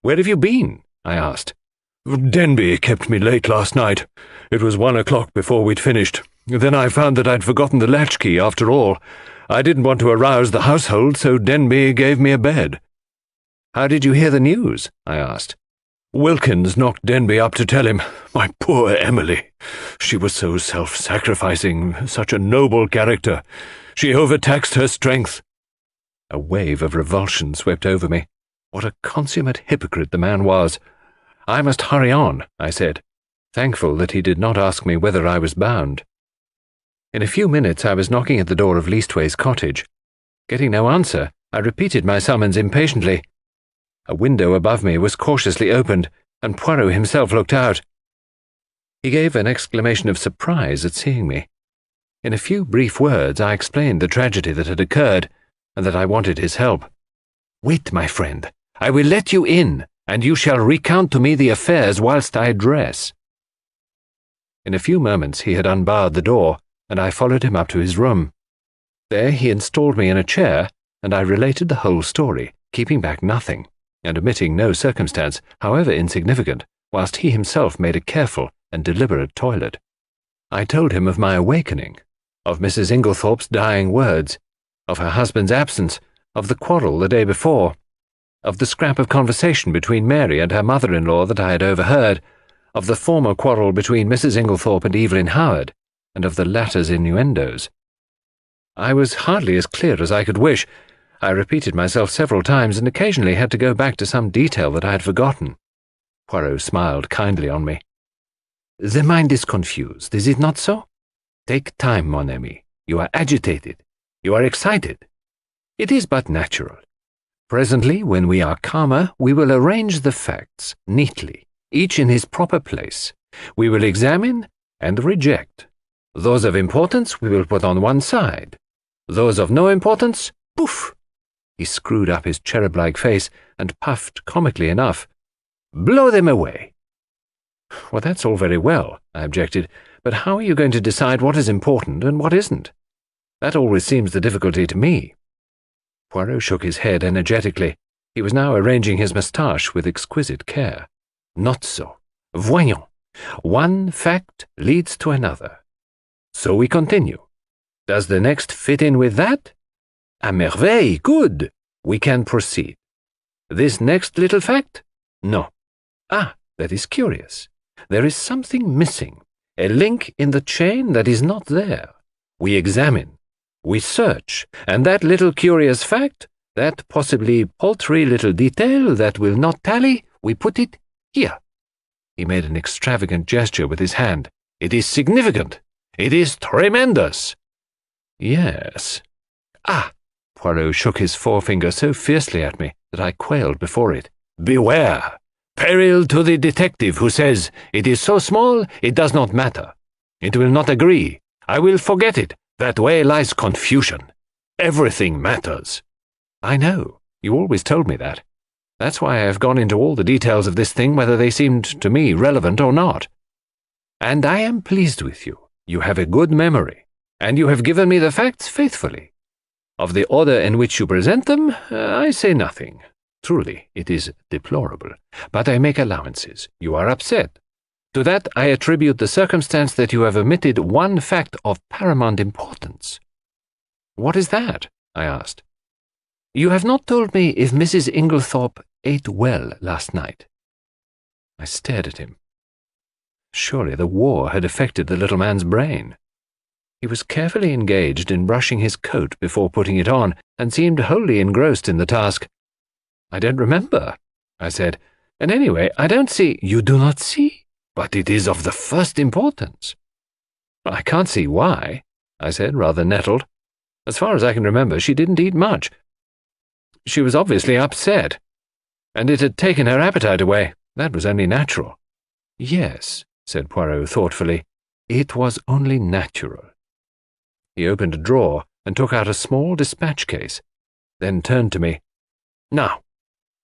Where have you been? I asked. Denby kept me late last night. It was 1 o'clock before we'd finished. Then I found that I'd forgotten the latchkey after all. I didn't want to arouse the household, so Denby gave me a bed. How did you hear the news? I asked. Wilkins knocked Denby up to tell him. My poor Emily. She was so self-sacrificing, such a noble character. She overtaxed her strength. A wave of revulsion swept over me. What a consummate hypocrite the man was. I must hurry on, I said, thankful that he did not ask me whether I was bound. In a few minutes I was knocking at the door of Leastway's cottage. Getting no answer, I repeated my summons impatiently. A window above me was cautiously opened, and Poirot himself looked out. He gave an exclamation of surprise at seeing me. In a few brief words I explained the tragedy that had occurred, and that I wanted his help. Wait, my friend, I will let you in, and you shall recount to me the affairs whilst I dress. In a few moments he had unbarred the door, and I followed him up to his room. There he installed me in a chair, and I related the whole story, keeping back nothing. and omitting no circumstance, however insignificant, whilst he himself made a careful and deliberate toilet. I told him of my awakening, of Mrs. Inglethorpe's dying words, of her husband's absence, of the quarrel the day before, of the scrap of conversation between Mary and her mother-in-law that I had overheard, of the former quarrel between Mrs. Inglethorpe and Evelyn Howard, and of the latter's innuendos. I was hardly as clear as I could wish. I repeated myself several times and occasionally had to go back to some detail that I had forgotten. Poirot smiled kindly on me. "The mind is confused, is it not so? Take time, mon ami. You are agitated. You are excited. It is but natural. Presently, when we are calmer, we will arrange the facts neatly, each in his proper place. We will examine and reject. Those of importance we will put on one side. Those of no importance, poof!" He screwed up his cherub-like face and puffed comically enough. "Blow them away." "Well, that's all very well," I objected, "but how are you going to decide what is important and what isn't? That always seems the difficulty to me." Poirot shook his head energetically. He was now arranging his moustache with exquisite care. "Not so. Voyons. One fact leads to another. So we continue. Does the next fit in with that? À merveille, good. We can proceed. This next little fact? No. Ah, that is curious. There is something missing, a link in the chain that is not there. We examine, we search, and that little curious fact, that possibly paltry little detail that will not tally, we put it here." He made an extravagant gesture with his hand. "It is significant. It is tremendous." "Yes." "Ah!" Poirot shook his forefinger so fiercely at me that I quailed before it. "Beware! Peril to the detective who says, it is so small, it does not matter. It will not agree. I will forget it. That way lies confusion. Everything matters." "I know. You always told me that. That's why I have gone into all the details of this thing, whether they seemed to me relevant or not. And I am pleased with you. You have a good memory, and you have given me the facts faithfully. Of the order in which you present them, I say nothing. Truly, it is deplorable, but I make allowances. You are upset. To that I attribute the circumstance that you have omitted one fact of paramount importance." "What is that?" I asked. "You have not told me if Mrs. Inglethorpe ate well last night." I stared at him. Surely the war had affected the little man's brain. He was carefully engaged in brushing his coat before putting it on, and seemed wholly engrossed in the task. "I don't remember," I said, "and anyway, I don't see—" "You do not see? But it is of the first importance." "I can't see why," I said, rather nettled. "As far as I can remember, she didn't eat much. She was obviously upset, and it had taken her appetite away. That was only natural." "Yes," said Poirot thoughtfully, "it was only natural." He opened a drawer and took out a small dispatch case, then turned to me. "Now,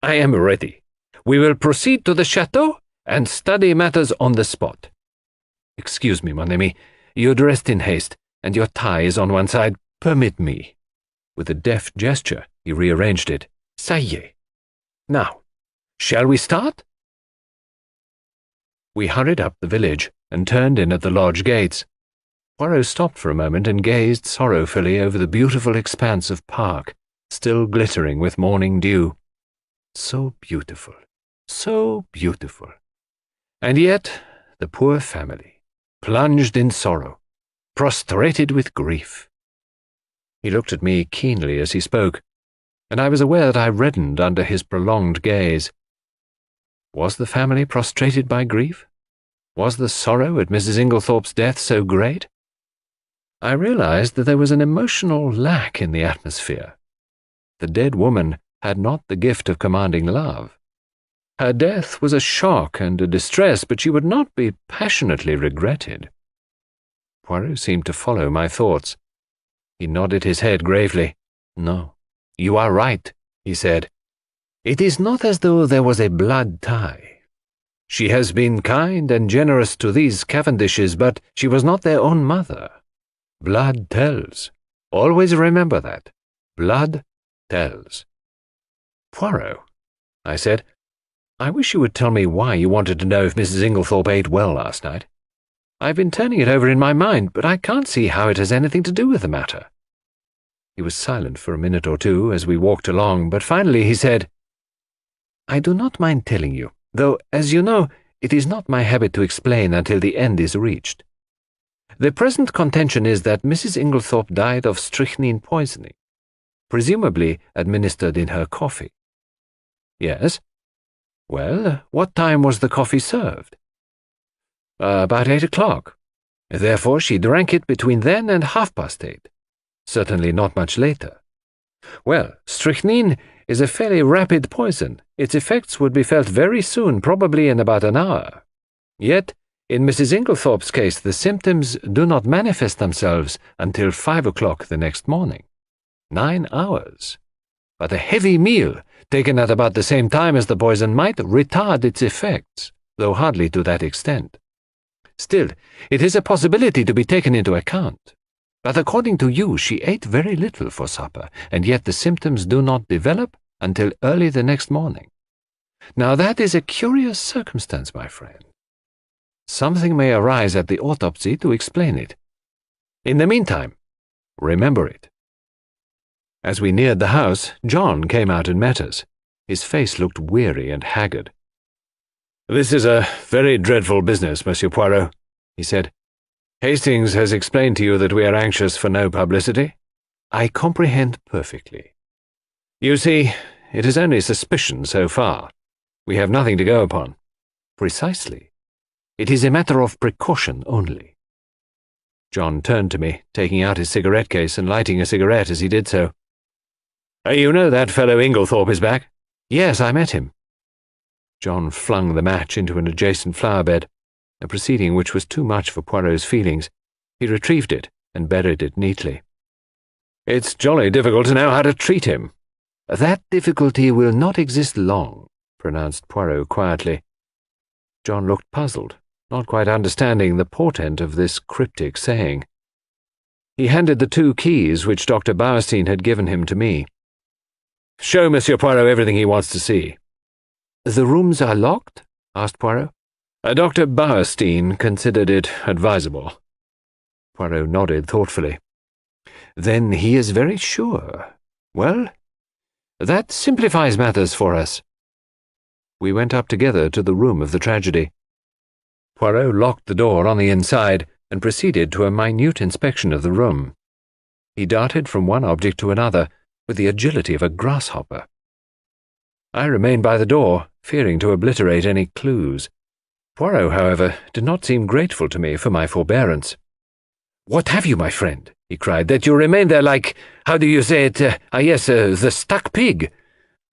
I am ready. We will proceed to the chateau and study matters on the spot. Excuse me, mon ami, you're dressed in haste, and your tie is on one side. Permit me." With a deft gesture, he rearranged it. "Ça y est. Now, shall we start?" We hurried up the village and turned in at the lodge gates. Poirot stopped for a moment and gazed sorrowfully over the beautiful expanse of park, still glittering with morning dew. So beautiful, so beautiful. And yet, the poor family, plunged in sorrow, prostrated with grief. He looked at me keenly as he spoke, and I was aware that I reddened under his prolonged gaze. Was the family prostrated by grief? Was the sorrow at Mrs. Inglethorpe's death so great? I realized that there was an emotional lack in the atmosphere. The dead woman had not the gift of commanding love. Her death was a shock and a distress, but she would not be passionately regretted. Poirot seemed to follow my thoughts. He nodded his head gravely. "No, you are right," he said. "It is not as though there was a blood tie. She has been kind and generous to these Cavendishes, but she was not their own mother. Blood tells. Always remember that. Blood tells." "Poirot, I said. "I wish you would tell me why you wanted to know if Mrs. Inglethorpe ate well last night. I've been turning it over in my mind, but I can't see how it has anything to do with the matter." He was silent for a minute or two as we walked along, but finally he said, "I do not mind telling you, though, as you know, it is not my habit to explain until the end is reached. The present contention is that Mrs. Inglethorpe died of strychnine poisoning, presumably administered in her coffee." "Yes." "Well, what time was the coffee served?" "About 8 o'clock. Therefore she drank it between then and 8:30. Certainly not much later. Well, strychnine is a fairly rapid poison. Its effects would be felt very soon, probably in about an hour. Yet, in Mrs. Inglethorpe's case, the symptoms do not manifest themselves until 5 o'clock the next morning. 9 hours. But a heavy meal, taken at about the same time as the poison, might retard its effects, though hardly to that extent. Still, it is a possibility to be taken into account. But according to you, she ate very little for supper, and yet the symptoms do not develop until early the next morning. Now that is a curious circumstance, my friend. Something may arise at the autopsy to explain it. In the meantime, remember it." As we neared the house, John came out and met us. His face looked weary and haggard. "This is a very dreadful business, Monsieur Poirot," he said. "Hastings has explained to you that we are anxious for no publicity?" "I comprehend perfectly." "You see, it is only suspicion so far. We have nothing to go upon." "Precisely. It is a matter of precaution only." John turned to me, taking out his cigarette case and lighting a cigarette as he did so. "You know that fellow Inglethorpe is back?" "Yes, I met him." John flung the match into an adjacent flower bed, a proceeding which was too much for Poirot's feelings. He retrieved it and buried it neatly. "It's jolly difficult to know how to treat him." "That difficulty will not exist long," pronounced Poirot quietly. John looked puzzled, not quite understanding the portent of this cryptic saying. He handed the 2 keys which Dr. Bowerstein had given him to me. "Show Monsieur Poirot everything he wants to see." "The rooms are locked?" asked Poirot. Dr. Bowerstein considered it advisable." Poirot nodded thoughtfully. "Then he is very sure. Well, that simplifies matters for us." We went up together to the room of the tragedy. Poirot locked the door on the inside and proceeded to a minute inspection of the room. He darted from one object to another with the agility of a grasshopper. I remained by the door, fearing to obliterate any clues. Poirot, however, did not seem grateful to me for my forbearance. "What have you, my friend?" he cried, "that you remain there like, how do you say it, the stuck pig?"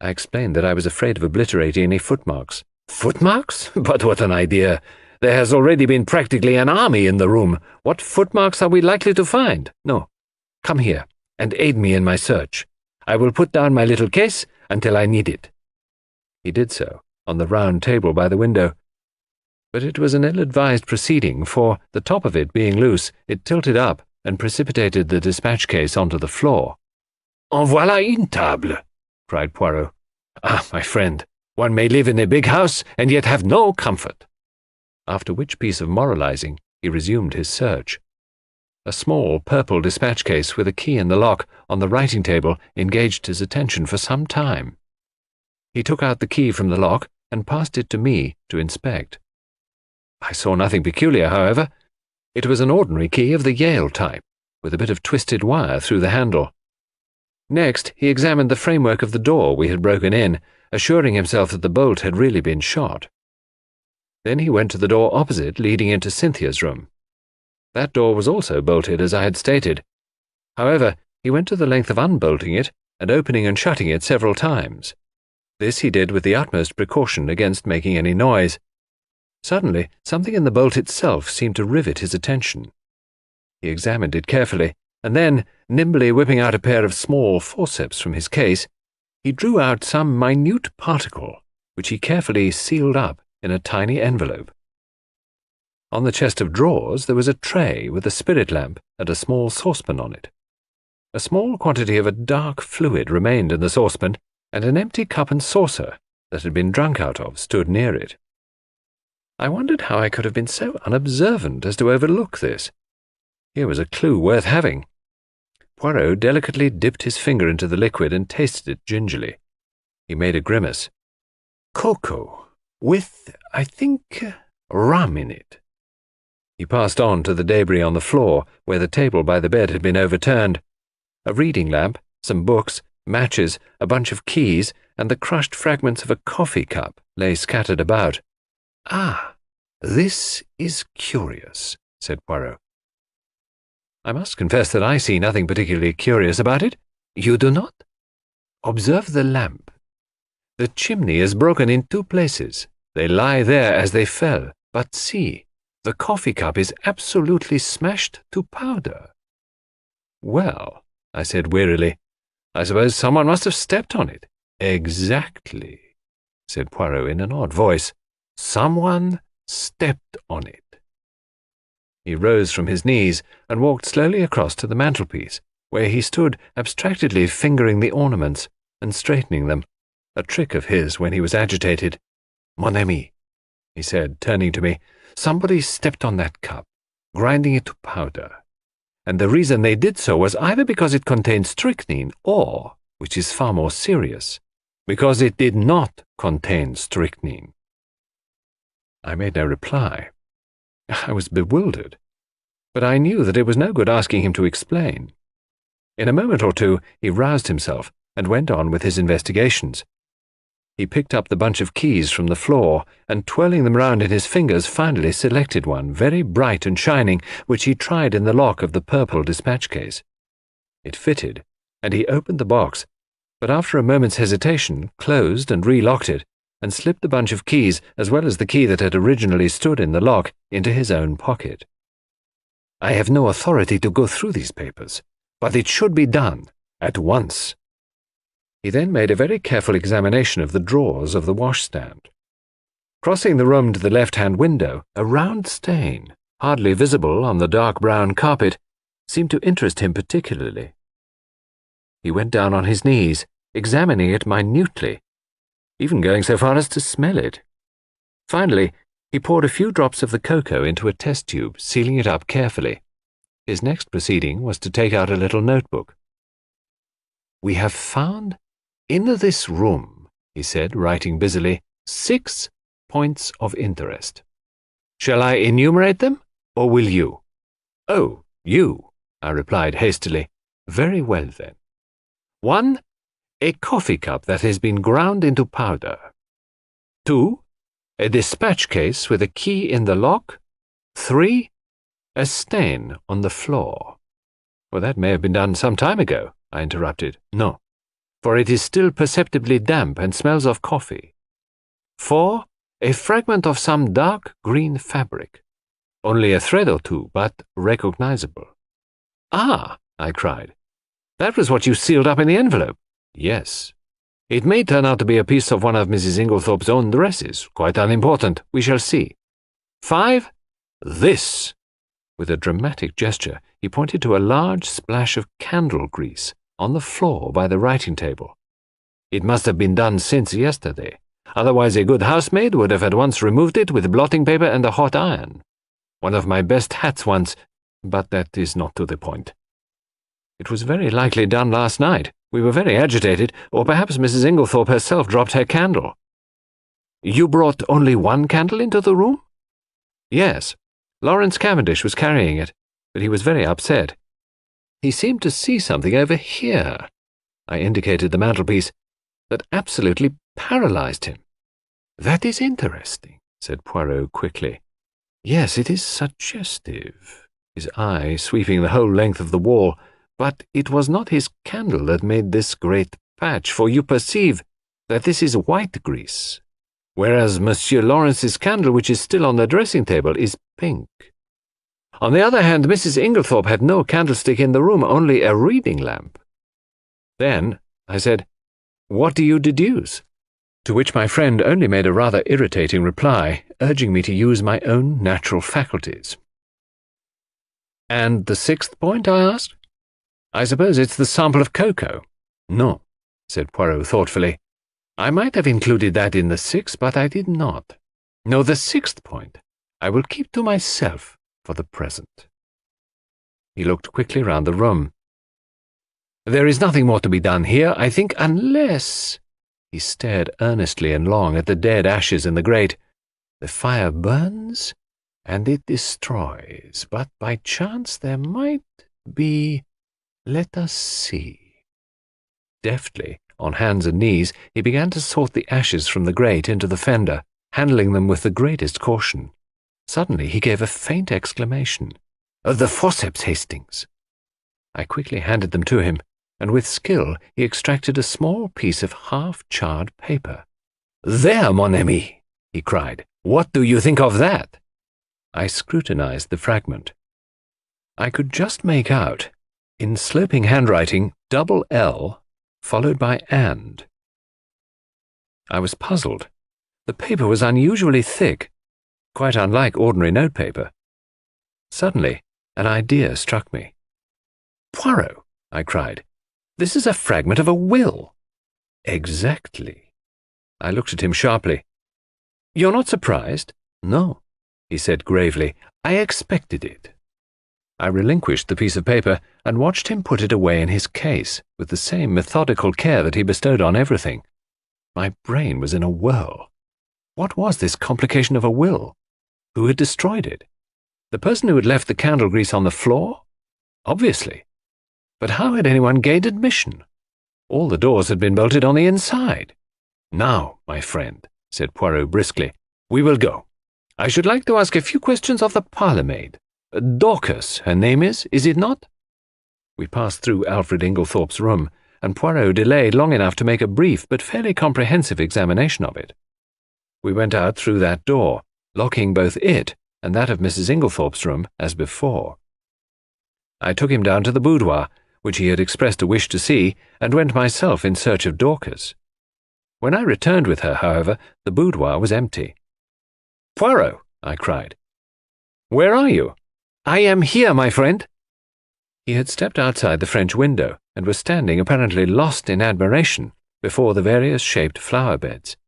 I explained that I was afraid of obliterating any footmarks. "Footmarks? But what an idea! There has already been practically an army in the room. What footmarks are we likely to find? No. Come here, and aid me in my search. I will put down my little case until I need it." He did so, on the round table by the window. But it was an ill-advised proceeding, for, the top of it being loose, it tilted up and precipitated the dispatch case onto the floor. "En voilà une table!" cried Poirot. "Ah, my friend, one may live in a big house and yet have no comfort." After which piece of moralizing, he resumed his search. A small purple dispatch case with a key in the lock on the writing table engaged his attention for some time. He took out the key from the lock and passed it to me to inspect. I saw nothing peculiar, however. It was an ordinary key of the Yale type, with a bit of twisted wire through the handle. Next, he examined the framework of the door we had broken in, assuring himself that the bolt had really been shot. Then he went to the door opposite, leading into Cynthia's room. That door was also bolted, as I had stated. However, he went to the length of unbolting it and opening and shutting it several times. This he did with the utmost precaution against making any noise. Suddenly, something in the bolt itself seemed to rivet his attention. He examined it carefully, and then, nimbly whipping out a pair of small forceps from his case, he drew out some minute particle, which he carefully sealed up in a tiny envelope. On the chest of drawers there was a tray with a spirit lamp and a small saucepan on it. A small quantity of a dark fluid remained in the saucepan, and an empty cup and saucer, that had been drunk out of stood near it. I wondered how I could have been so unobservant as to overlook this. Here was a clue worth having. Poirot delicately dipped his finger into the liquid and tasted it gingerly. He made a grimace. Cocoa, with, I think, rum in it. He passed on to the debris on the floor, where the table by the bed had been overturned. A reading lamp, some books, matches, a bunch of keys, and the crushed fragments of a coffee cup lay scattered about. Ah, this is curious, said Poirot. I must confess that I see nothing particularly curious about it. You do not? Observe the lamp. The chimney is broken in 2 places. They lie there as they fell, but see, the coffee cup is absolutely smashed to powder. Well, I said wearily, I suppose someone must have stepped on it. Exactly, said Poirot in an odd voice. Someone stepped on it. He rose from his knees and walked slowly across to the mantelpiece, where he stood abstractedly fingering the ornaments and straightening them, a trick of his when he was agitated. Mon ami, he said, turning to me, somebody stepped on that cup, grinding it to powder, and the reason they did so was either because it contained strychnine or, which is far more serious, because it did not contain strychnine. I made no reply. I was bewildered, but I knew that it was no good asking him to explain. In a moment or two he roused himself and went on with his investigations. He picked up the bunch of keys from the floor and, twirling them round in his fingers, finally selected one, very bright and shining, which he tried in the lock of the purple dispatch case. It fitted, and he opened the box, but after a moment's hesitation closed and relocked it, and slipped the bunch of keys, as well as the key that had originally stood in the lock, into his own pocket. I have no authority to go through these papers, but it should be done, at once. He then made a very careful examination of the drawers of the washstand. Crossing the room to the left-hand window, a round stain, hardly visible on the dark brown carpet, seemed to interest him particularly. He went down on his knees, examining it minutely, even going so far as to smell it. Finally, he poured a few drops of the cocoa into a test tube, sealing it up carefully. His next proceeding was to take out a little notebook. We have found in this room, he said, writing busily, 6 points of interest. Shall I enumerate them, or will you? Oh, you, I replied hastily. Very well, then. 1. A coffee cup that has been ground into powder. 2. A dispatch case with a key in the lock. 3. A stain on the floor. Well, that may have been done some time ago, I interrupted. No, for it is still perceptibly damp and smells of coffee. 4. A fragment of some dark green fabric. Only a thread or two, but recognizable. Ah, I cried. That was what you sealed up in the envelope. Yes. It may turn out to be a piece of one of Mrs. Inglethorpe's own dresses, quite unimportant. We shall see. 5. This. With a dramatic gesture, he pointed to a large splash of candle grease on the floor by the writing table. It must have been done since yesterday. Otherwise a good housemaid would have at once removed it with blotting paper and a hot iron. One of my best hats once, but that is not to the point. It was very likely done last night. We were very agitated, or perhaps Mrs. Inglethorpe herself dropped her candle. You brought only 1 candle into the room? Yes. Lawrence Cavendish was carrying it, but he was very upset. He seemed to see something over here, I indicated the mantelpiece, that absolutely paralyzed him. That is interesting, said Poirot quickly. Yes, it is suggestive, his eye sweeping the whole length of the wall, but it was not his candle that made this great patch, for you perceive that this is white grease, whereas Monsieur Lawrence's candle, which is still on the dressing-table, is pink. On the other hand, Mrs. Inglethorpe had no candlestick in the room, only a reading lamp. Then, I said, what do you deduce? To which my friend only made a rather irritating reply, urging me to use my own natural faculties. And the 6th point, I asked? I suppose it's the sample of cocoa. No, said Poirot thoughtfully. I might have included that in the sixth, but I did not. No, the sixth point I will keep to myself for the present." He looked quickly round the room. "There is nothing more to be done here, I think, unless—" He stared earnestly and long at the dead ashes in the grate. "The fire burns, and it destroys, but by chance there might be— let us see." Deftly, on hands and knees, he began to sort the ashes from the grate into the fender, handling them with the greatest caution. Suddenly he gave a faint exclamation. "The forceps, Hastings!" I quickly handed them to him, and with skill he extracted a small piece of half-charred paper. "There, mon ami!" he cried. "What do you think of that?" I scrutinized the fragment. I could just make out, in sloping handwriting, double L followed by and. I was puzzled. The paper was unusually thick, quite unlike ordinary notepaper. Suddenly, an idea struck me. "Poirot," I cried, "this is a fragment of a will." "Exactly." I looked at him sharply. "You're not surprised?" "No," he said gravely. "I expected it." I relinquished the piece of paper and watched him put it away in his case with the same methodical care that he bestowed on everything. My brain was in a whirl. What was this complication of a will? Who had destroyed it? The person who had left the candle grease on the floor? Obviously. But how had anyone gained admission? All the doors had been bolted on the inside. "Now, my friend," said Poirot briskly, "we will go. I should like to ask a few questions of the parlour-maid. Dorcas, her name is it not?" We passed through Alfred Inglethorpe's room, and Poirot delayed long enough to make a brief but fairly comprehensive examination of it. We went out through that door, locking both it and that of Mrs. Inglethorpe's room as before. I took him down to the boudoir, which he had expressed a wish to see, and went myself in search of Dorcas. When I returned with her, however, the boudoir was empty. "Poirot," I cried. "Where are you?" "I am here, my friend." He had stepped outside the French window and was standing, apparently lost in admiration, before the various-shaped flower beds.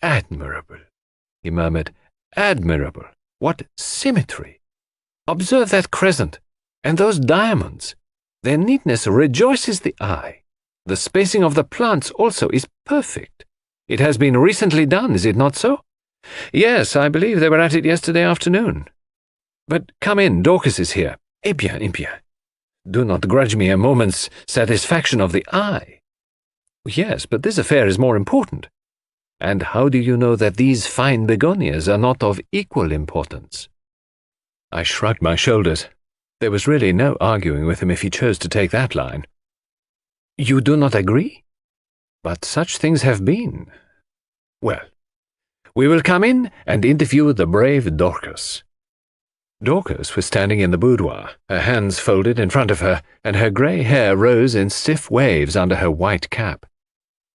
"Admirable," he murmured. "Admirable. What symmetry! Observe that crescent, and those diamonds. Their neatness rejoices the eye. The spacing of the plants also is perfect. It has been recently done, is it not so?" "Yes, I believe they were at it yesterday afternoon. But come in, Dorcas is here. Eh bien, eh bien. Do not grudge me a moment's satisfaction of the eye." "Yes, but this affair is more important." "And how do you know that these fine begonias are not of equal importance?" I shrugged my shoulders. There was really no arguing with him if he chose to take that line. "You do not agree? But such things have been. Well, we will come in and interview the brave Dorcas." Dorcas was standing in the boudoir, her hands folded in front of her, and her grey hair rose in stiff waves under her white cap.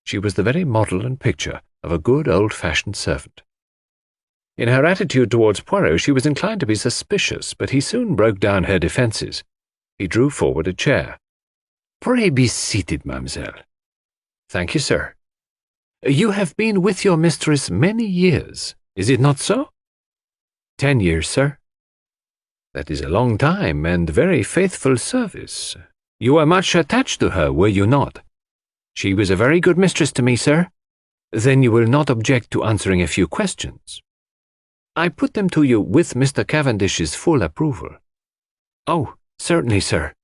She was the very model and picture of a good old-fashioned servant. In her attitude towards Poirot she was inclined to be suspicious, but he soon broke down her defences. He drew forward a chair. "Pray be seated, mademoiselle." "Thank you, sir." "You have been with your mistress many years, is it not so?" 10 years, sir." "That is a long time, and very faithful service. You were much attached to her, were you not?" "She was a very good mistress to me, sir." "Then you will not object to answering a few questions?" "I put them to you with Mr. Cavendish's full approval." "Oh, certainly, sir."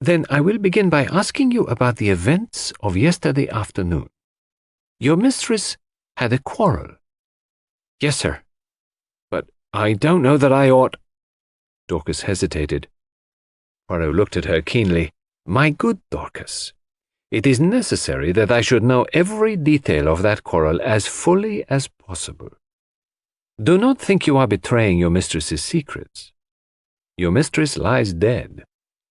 "Then I will begin by asking you about the events of yesterday afternoon. Your mistress had a quarrel." "Yes, sir." "But I don't know that I ought—" Dorcas hesitated. Poirot looked at her keenly. "My good Dorcas, it is necessary that I should know every detail of that quarrel as fully as possible. Do not think you are betraying your mistress's secrets. Your mistress lies dead,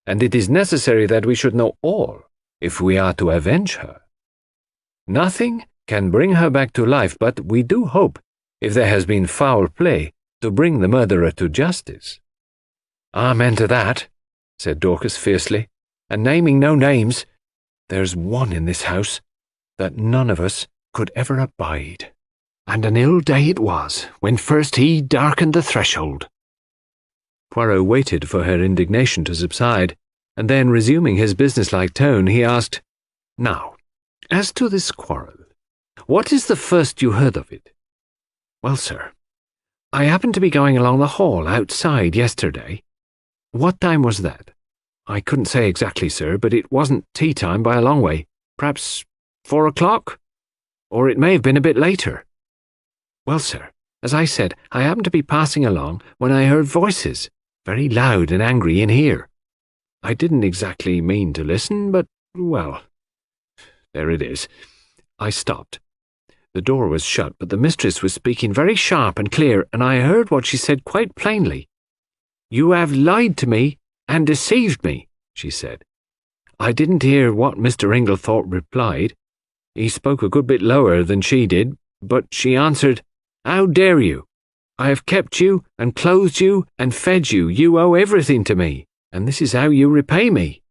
and it is necessary that we should know all if we are to avenge her. Nothing can bring her back to life, but we do hope, if there has been foul play, to bring the murderer to justice." "Amen to that," said Dorcas fiercely, "and naming no names. There's one in this house, that none of us could ever abide. And an ill day it was, when first he darkened the threshold. Poirot waited for her indignation to subside, and then, resuming his businesslike tone, he asked, "Now, as to this quarrel, what is the first you heard of it?" "Well, sir, I happened to be going along the hall outside yesterday." "What time was that?" "I couldn't say exactly, sir, but it wasn't tea time by a long way. Perhaps 4 o'clock? Or it may have been a bit later." "Well, sir, as I said, I happened to be passing along when I heard voices, very loud and angry in here. I didn't exactly mean to listen, but, well, there it is." I stopped. The door was shut, but the mistress was speaking very sharp and clear, and I heard what she said quite plainly. "You have lied to me and deceived me," she said. I didn't hear what Mr. Inglethorpe replied. He spoke a good bit lower than she did, but she answered, "How dare you? I have kept you and clothed you and fed you. You owe everything to me, and this is how you repay me,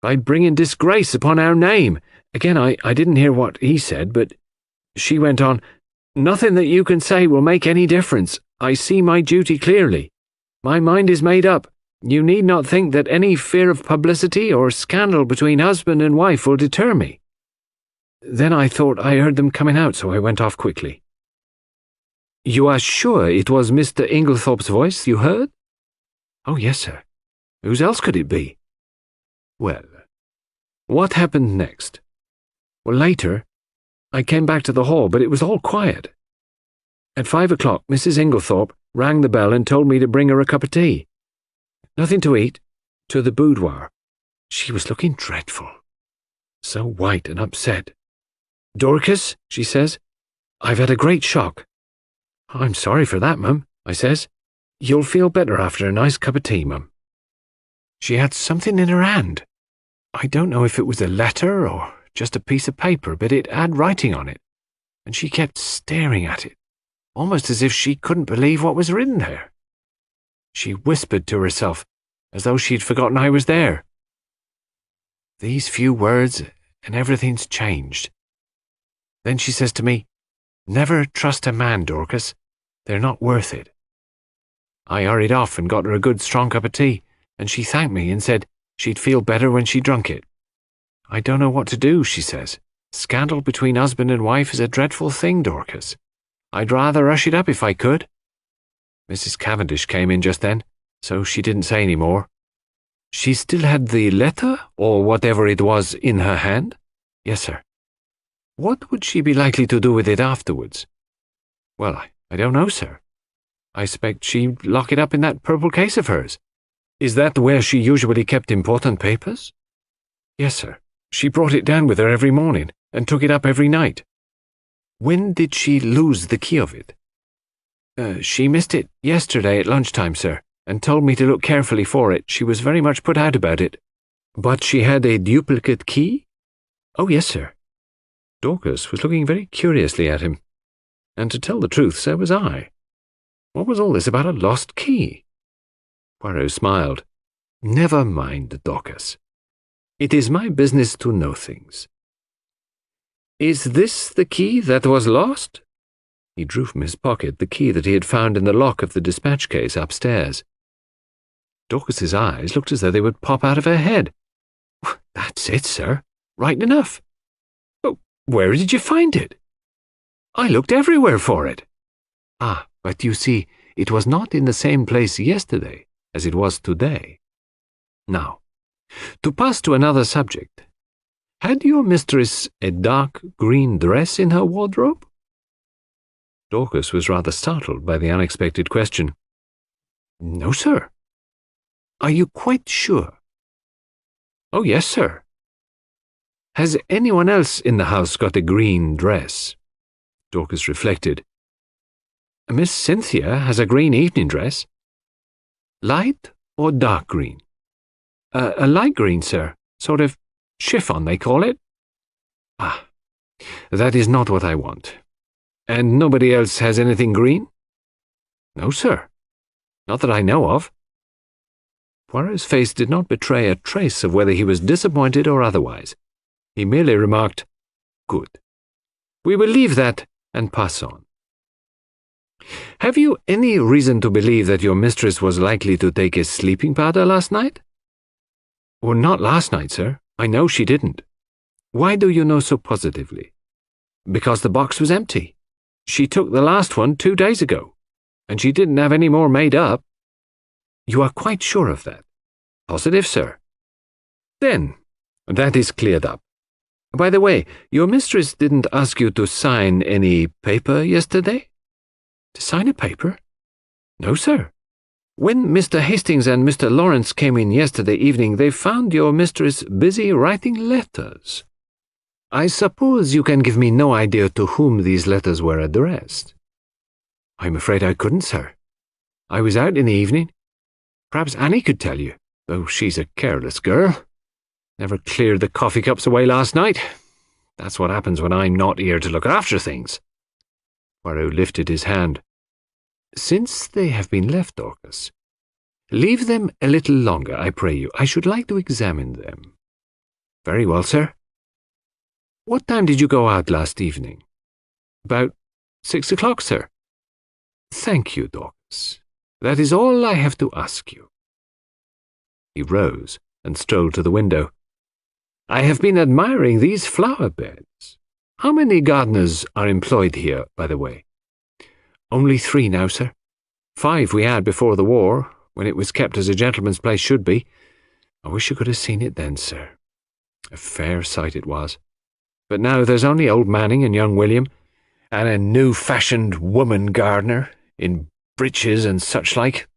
by bringing disgrace upon our name." Again, I didn't hear what he said, but she went on, "Nothing that you can say will make any difference. I see my duty clearly. My mind is made up. You need not think that any fear of publicity or scandal between husband and wife will deter me." Then I thought I heard them coming out, so I went off quickly. "You are sure it was Mr. Inglethorpe's voice you heard?" "Oh, yes, sir. Whose else could it be?" "Well, what happened next?" "Well, later, I came back to the hall, but it was all quiet. At 5 o'clock, Mrs. Inglethorpe rang the bell and told me to bring her a cup of tea. Nothing to eat, to the boudoir. She was looking dreadful, so white and upset. 'Dorcas,' she says, 'I've had a great shock.' 'I'm sorry for that, mum,' I says. 'You'll feel better after a nice cup of tea, mum.' She had something in her hand. I don't know if it was a letter or just a piece of paper, but it had writing on it, and she kept staring at it, almost as if she couldn't believe what was written there. She whispered to herself, as though she'd forgotten I was there. These few words, and everything's changed. Then she says to me, 'Never trust a man, Dorcas. They're not worth it.' I hurried off and got her a good strong cup of tea, and she thanked me and said she'd feel better when she drunk it. 'I don't know what to do,' she says. 'Scandal between husband and wife is a dreadful thing, Dorcas. I'd rather hush it up if I could.' Mrs. Cavendish came in just then, so she didn't say any more. She still had the letter, or whatever it was, in her hand?" "Yes, sir." "What would she be likely to do with it afterwards?" "Well, I don't know, sir. I expect she'd lock it up in that purple case of hers." "Is that where she usually kept important papers?" "Yes, sir. She brought it down with her every morning, and took it up every night." "When did she lose the key of it?" She missed it yesterday at lunchtime, sir, and told me to look carefully for it. She was very much put out about it." "But she had a duplicate key?" "Oh, yes, sir." Dorcas was looking very curiously at him, and to tell the truth, so was I. What was all this about a lost key? Poirot smiled. "Never mind, Dorcas. It is my business to know things. Is this the key that was lost?" He drew from his pocket the key that he had found in the lock of the dispatch case upstairs. Dorcas's eyes looked as though they would pop out of her head. "That's it, sir. Right enough. But where did you find it?" "I looked everywhere for it." "Ah, but you see, it was not in the same place yesterday as it was today. Now, to pass to another subject, had your mistress a dark green dress in her wardrobe?" Dorcas was rather startled by the unexpected question. "No, sir." "Are you quite sure?" "Oh, yes, sir." "Has anyone else in the house got a green dress?" Dorcas reflected. "Miss Cynthia has a green evening dress." "Light or dark green?" A light green, sir. Sort of chiffon, they call it." "Ah, that is not what I want. And nobody else has anything green?" "No, sir. Not that I know of." Poirot's face did not betray a trace of whether he was disappointed or otherwise. He merely remarked, "Good. We will leave that and pass on. Have you any reason to believe that your mistress was likely to take a sleeping powder last night? Well, not last night, sir. I know she didn't. Why do you know so positively? Because the box was empty. She took the last one 2 days ago, and she didn't have any more made up. You are quite sure of that? Positive, sir. Then, that is cleared up. By the way, your mistress didn't ask you to sign any paper yesterday? To sign a paper? No, sir. When Mr. Hastings and Mr. Lawrence came in yesterday evening, they found your mistress busy writing letters. I suppose you can give me no idea to whom these letters were addressed. I'm afraid I couldn't, sir. I was out in the evening. Perhaps Annie could tell you, though she's a careless girl. Never cleared the coffee cups away last night. That's what happens when I'm not here to look after things. Poirot lifted his hand. Since they have been left, Dorcas, leave them a little longer, I pray you. I should like to examine them. Very well, sir. What time did you go out last evening? About 6 o'clock, sir. Thank you, Dorcas. That is all I have to ask you. He rose and strolled to the window. I have been admiring these flower beds. How many gardeners are employed here, by the way? Only 3 now, sir. 5 we had before the war, when it was kept as a gentleman's place should be. I wish you could have seen it then, sir. A fair sight it was. But now there's only old Manning and young William, and a new-fashioned woman gardener, in breeches and such like.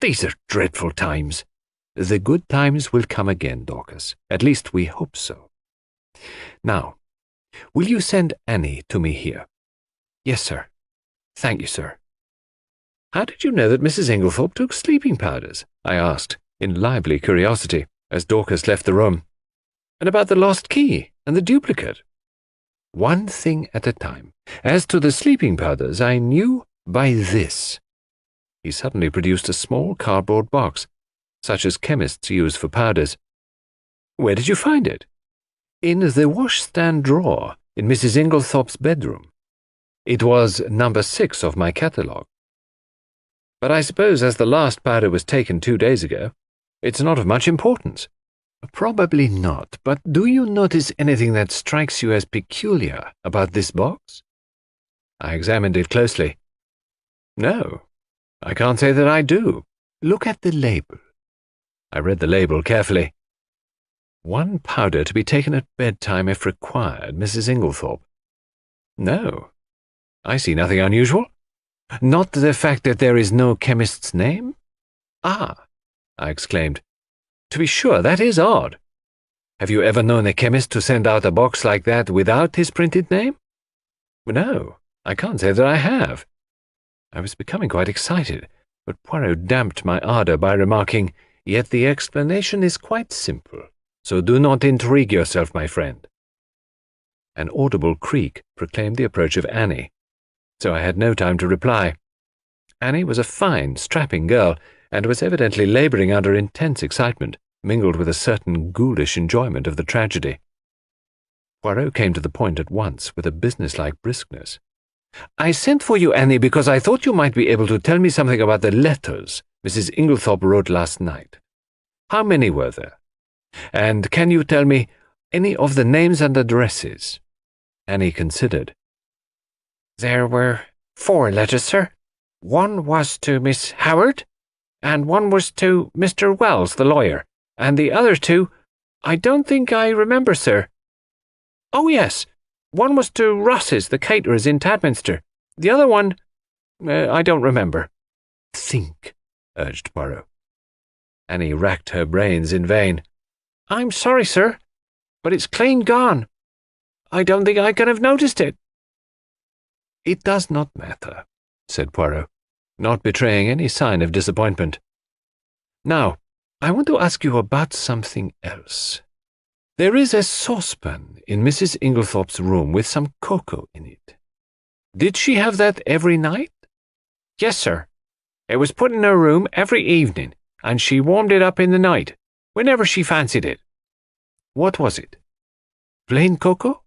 These are dreadful times. The good times will come again, Dorcas. At least we hope so. Now, will you send Annie to me here? Yes, sir. Thank you, sir. How did you know that Mrs. Inglethorpe took sleeping powders? I asked, in lively curiosity, as Dorcas left the room. And about the lost key and the duplicate? One thing at a time. As to the sleeping powders, I knew by this. He suddenly produced a small cardboard box, such as chemists use for powders. Where did you find it? In the washstand drawer in Mrs. Inglethorpe's bedroom. It was number 6 of my catalogue. But I suppose as the last powder was taken 2 days ago, it's not of much importance. Probably not, but do you notice anything that strikes you as peculiar about this box? I examined it closely. No, I can't say that I do. Look at the label. I read the label carefully. 1 powder to be taken at bedtime if required, Mrs. Inglethorpe. No, I see nothing unusual. Not the fact that there is no chemist's name? Ah, I exclaimed. To be sure, that is odd. Have you ever known a chemist to send out a box like that without his printed name? No, I can't say that I have. I was becoming quite excited, but Poirot damped my ardour by remarking, Yet the explanation is quite simple, so do not intrigue yourself, my friend. An audible creak proclaimed the approach of Annie, so I had no time to reply. Annie was a fine, strapping girl, and was evidently labouring under intense excitement, mingled with a certain ghoulish enjoyment of the tragedy. Poirot came to the point at once with a businesslike briskness. I sent for you, Annie, because I thought you might be able to tell me something about the letters Mrs. Inglethorpe wrote last night. How many were there? And can you tell me any of the names and addresses? Annie considered. There were 4 letters, sir. 1 was to Miss Howard, and 1 was to Mr. Wells, the lawyer, and the other 2, I don't think I remember, sir. Oh, yes, 1 was to Ross's, the caterers in Tadminster. The other one, I don't remember. Think, urged Poirot. Annie racked her brains in vain. I'm sorry, sir, but it's clean gone. I don't think I can have noticed it. It does not matter, said Poirot, not betraying any sign of disappointment. Now, I want to ask you about something else. There is a saucepan in Mrs. Inglethorpe's room with some cocoa in it. Did she have that every night? Yes, sir. It was put in her room every evening, and she warmed it up in the night, whenever she fancied it. What was it? Plain cocoa?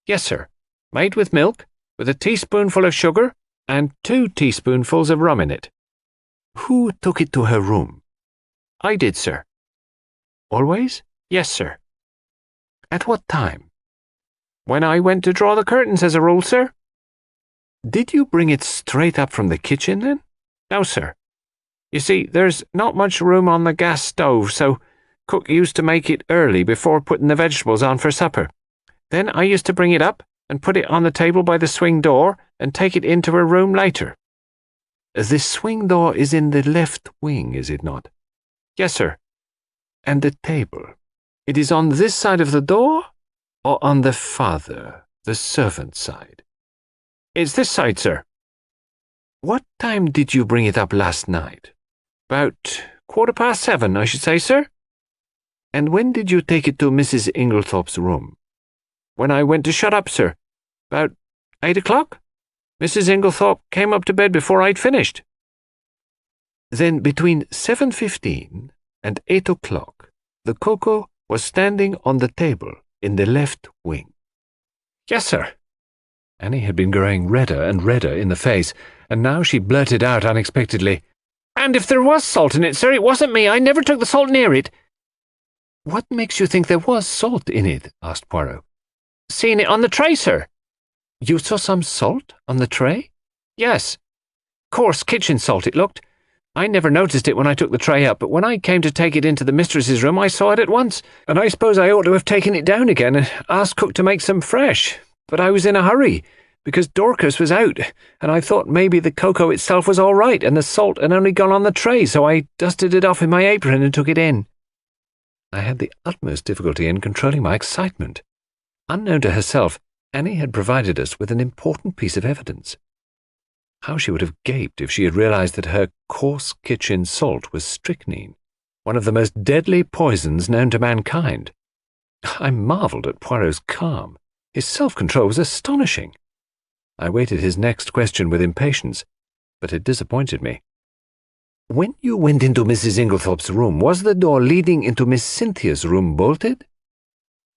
Yes, sir. Made with milk, with a teaspoonful of sugar, and 2 teaspoonfuls of rum in it. Who took it to her room? I did, sir. Always? Yes, sir. At what time? When I went to draw the curtains, as a rule, sir. Did you bring it straight up from the kitchen, then? No, sir. You see, there's not much room on the gas stove, so cook used to make it early before putting the vegetables on for supper. Then I used to bring it up and put it on the table by the swing door and take it into her room later. The swing door is in the left wing, is it not? Yes, sir. And the table, it is on this side of the door or on the farther, the servant's side? It's this side, sir. What time did you bring it up last night? About 7:15, I should say, sir. And when did you take it to Mrs. Inglethorpe's room? When I went to shut up, sir. About 8 o'clock. Mrs. Inglethorpe came up to bed before I'd finished. Then between 7:15 and 8 o'clock, the cocoa was standing on the table in the left wing. Yes, sir. Annie had been growing redder and redder in the face, and now she blurted out unexpectedly, "And if there was salt in it, sir, it wasn't me. I never took the salt near it." "What makes you think there was salt in it?" asked Poirot. "Seen it on the tray, sir." "You saw some salt on the tray?" "Yes. Coarse kitchen salt it looked. I never noticed it when I took the tray up, but when I came to take it into the mistress's room I saw it at once, and I suppose I ought to have taken it down again and asked cook to make some fresh, but I was in a hurry, because Dorcas was out, and I thought maybe the cocoa itself was all right and the salt had only gone on the tray, so I dusted it off in my apron and took it in." I had the utmost difficulty in controlling my excitement. Unknown to herself, Annie had provided us with an important piece of evidence. How she would have gaped if she had realized that her coarse kitchen salt was strychnine, one of the most deadly poisons known to mankind. I marvelled at Poirot's calm. His self-control was astonishing. I waited his next question with impatience, but it disappointed me. "When you went into Mrs. Inglethorpe's room, was the door leading into Miss Cynthia's room bolted?"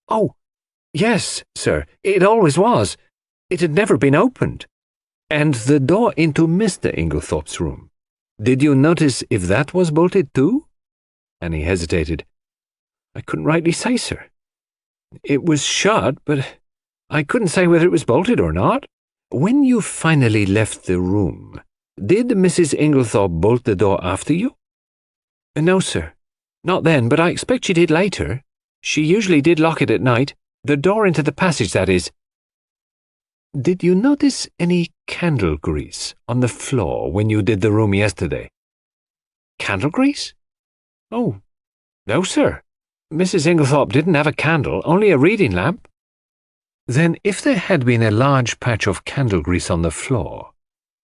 "Oh, yes, sir, it always was. It had never been opened." "And the door into Mr. Inglethorpe's room, did you notice if that was bolted too?" Annie hesitated. "I couldn't rightly say, sir. It was shut, but I couldn't say whether it was bolted or not." "When you finally left the room, did Mrs. Inglethorpe bolt the door after you?" "No, sir. Not then, but I expect she did later. She usually did lock it at night. The door into the passage, that is." "Did you notice any candle grease on the floor when you did the room yesterday?" "Candle grease? Oh, no, sir. Mrs. Inglethorpe didn't have a candle, only a reading lamp." "Then if there had been a large patch of candle grease on the floor,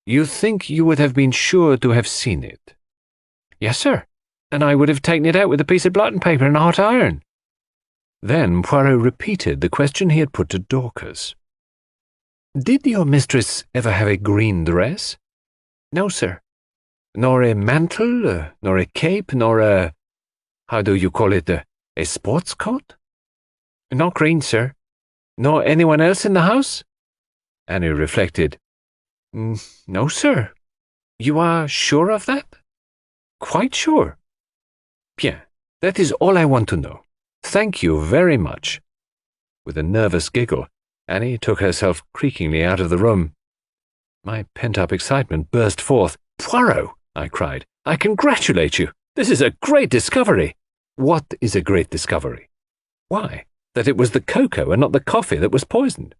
you think you would have been sure to have seen it?" "Yes, sir, and I would have taken it out with a piece of blotting paper and a hot iron." Then Poirot repeated the question he had put to Dorcas. "Did your mistress ever have a green dress?" "No, sir." "Nor a mantle, nor a cape, nor a, how do you call it, a sports coat?" "Not green, sir." "Nor anyone else in the house?" Annie reflected. "No, sir." "You are sure of that?" "Quite sure." "Bien, that is all I want to know. Thank you very much." With a nervous giggle, Annie took herself creakingly out of the room. My pent-up excitement burst forth. "Poirot," I cried, "I congratulate you. This is a great discovery." "What is a great discovery?" "Why, that it was the cocoa and not the coffee that was poisoned.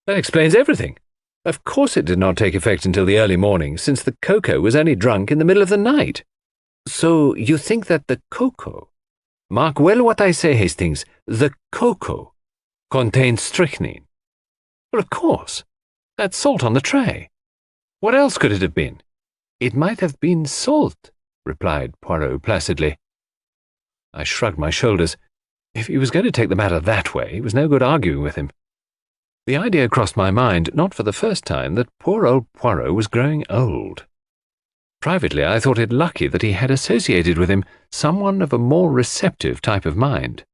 That explains everything. Of course it did not take effect until the early morning, since the cocoa was only drunk in the middle of the night." "So you think that the cocoa—" "Mark well what I say, Hastings. The cocoa contained strychnine." "Well, of course. That salt on the tray. What else could it have been?" "It might have been salt," replied Poirot placidly. I shrugged my shoulders. If he was going to take the matter that way, it was no good arguing with him. The idea crossed my mind, not for the first time, that poor old Poirot was growing old. Privately, I thought it lucky that he had associated with him someone of a more receptive type of mind.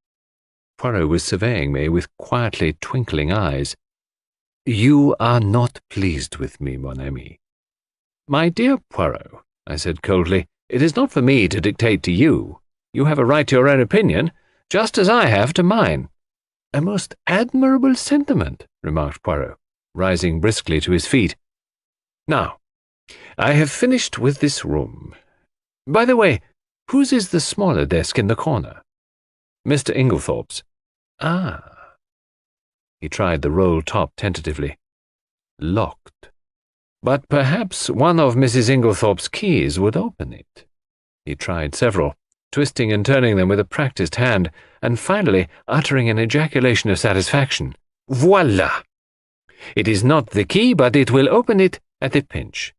Poirot was surveying me with quietly twinkling eyes. You are not pleased with me, mon ami. My dear Poirot, I said coldly, it is not for me to dictate to you. You have a right to your own opinion, just as I have to mine. A most admirable sentiment, remarked Poirot, rising briskly to his feet. Now, I have finished with this room. By the way, whose is the smaller desk in the corner? Mr. Inglethorpe's. Ah. He tried the roll top tentatively. Locked. But perhaps one of Mrs. Inglethorpe's keys would open it. He tried several, twisting and turning them with a practised hand, and finally uttering an ejaculation of satisfaction. Voila! It is not the key, but it will open it at a pinch.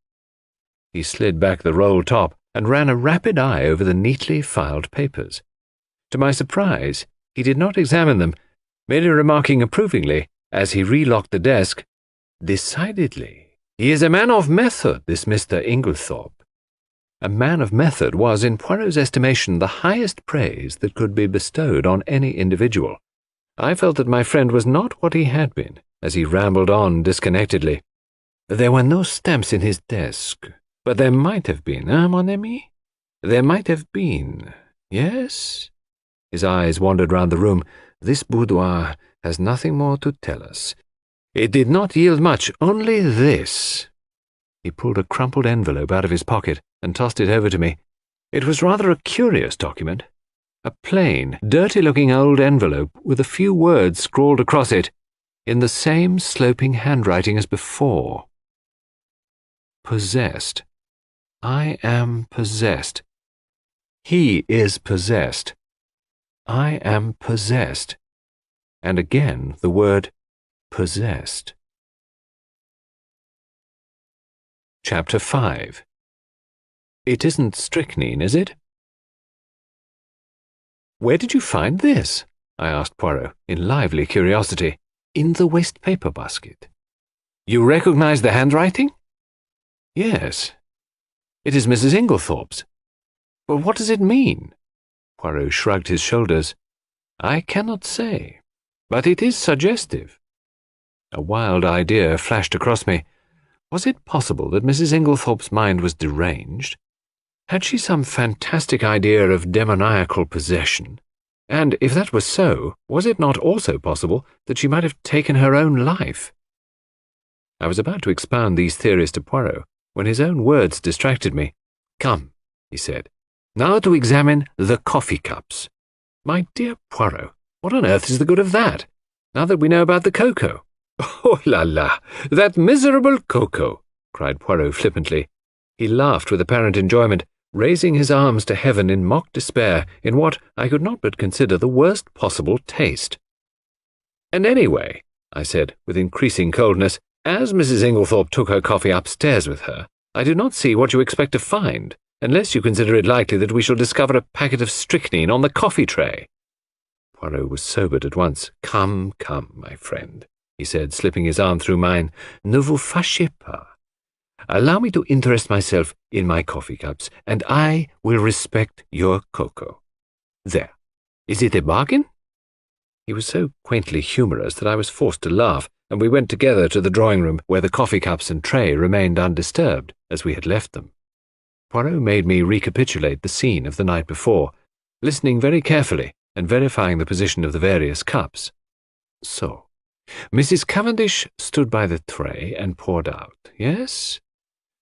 He slid back the roll top and ran a rapid eye over the neatly filed papers. To my surprise, he did not examine them, merely remarking approvingly, as he relocked the desk, Decidedly, he is a man of method, this Mr. Inglethorpe. A man of method was, in Poirot's estimation, the highest praise that could be bestowed on any individual. I felt that my friend was not what he had been, as he rambled on disconnectedly. There were no stamps in his desk, but there might have been, mon ami? There might have been, yes? His eyes wandered round the room. This boudoir has nothing more to tell us. It did not yield much, only this. He pulled a crumpled envelope out of his pocket and tossed it over to me. It was rather a curious document. A plain, dirty-looking old envelope with a few words scrawled across it, in the same sloping handwriting as before. Possessed. I am possessed. He is possessed. I am possessed. And again the word possessed. Chapter 5. It isn't strychnine, is it? Where did you find this? I asked Poirot, in lively curiosity. In the waste paper basket. You recognize the handwriting? Yes. It is Mrs. Inglethorpe's. But what does it mean? Poirot shrugged his shoulders. I cannot say, but it is suggestive. A wild idea flashed across me. Was it possible that Mrs. Inglethorpe's mind was deranged? Had she some fantastic idea of demoniacal possession? And if that was so, was it not also possible that she might have taken her own life? I was about to expound these theories to Poirot when his own words distracted me. Come, he said, now to examine the coffee cups. My dear Poirot, what on earth is the good of that, now that we know about the cocoa? Oh la la, that miserable cocoa, cried Poirot flippantly. He laughed with apparent enjoyment, raising his arms to heaven in mock despair in what I could not but consider the worst possible taste. And anyway, I said with increasing coldness, as Mrs. Inglethorpe took her coffee upstairs with her, I do not see what you expect to find, unless you consider it likely that we shall discover a packet of strychnine on the coffee tray. Poirot was sobered at once. Come, come, my friend, he said, slipping his arm through mine. Ne vous fâchez pas. Allow me to interest myself in my coffee cups, and I will respect your cocoa. There. Is it a bargain? He was so quaintly humorous that I was forced to laugh, and we went together to the drawing-room where the coffee cups and tray remained undisturbed, as we had left them. Poirot made me recapitulate the scene of the night before, listening very carefully and verifying the position of the various cups. So, Mrs. Cavendish stood by the tray and poured out, yes?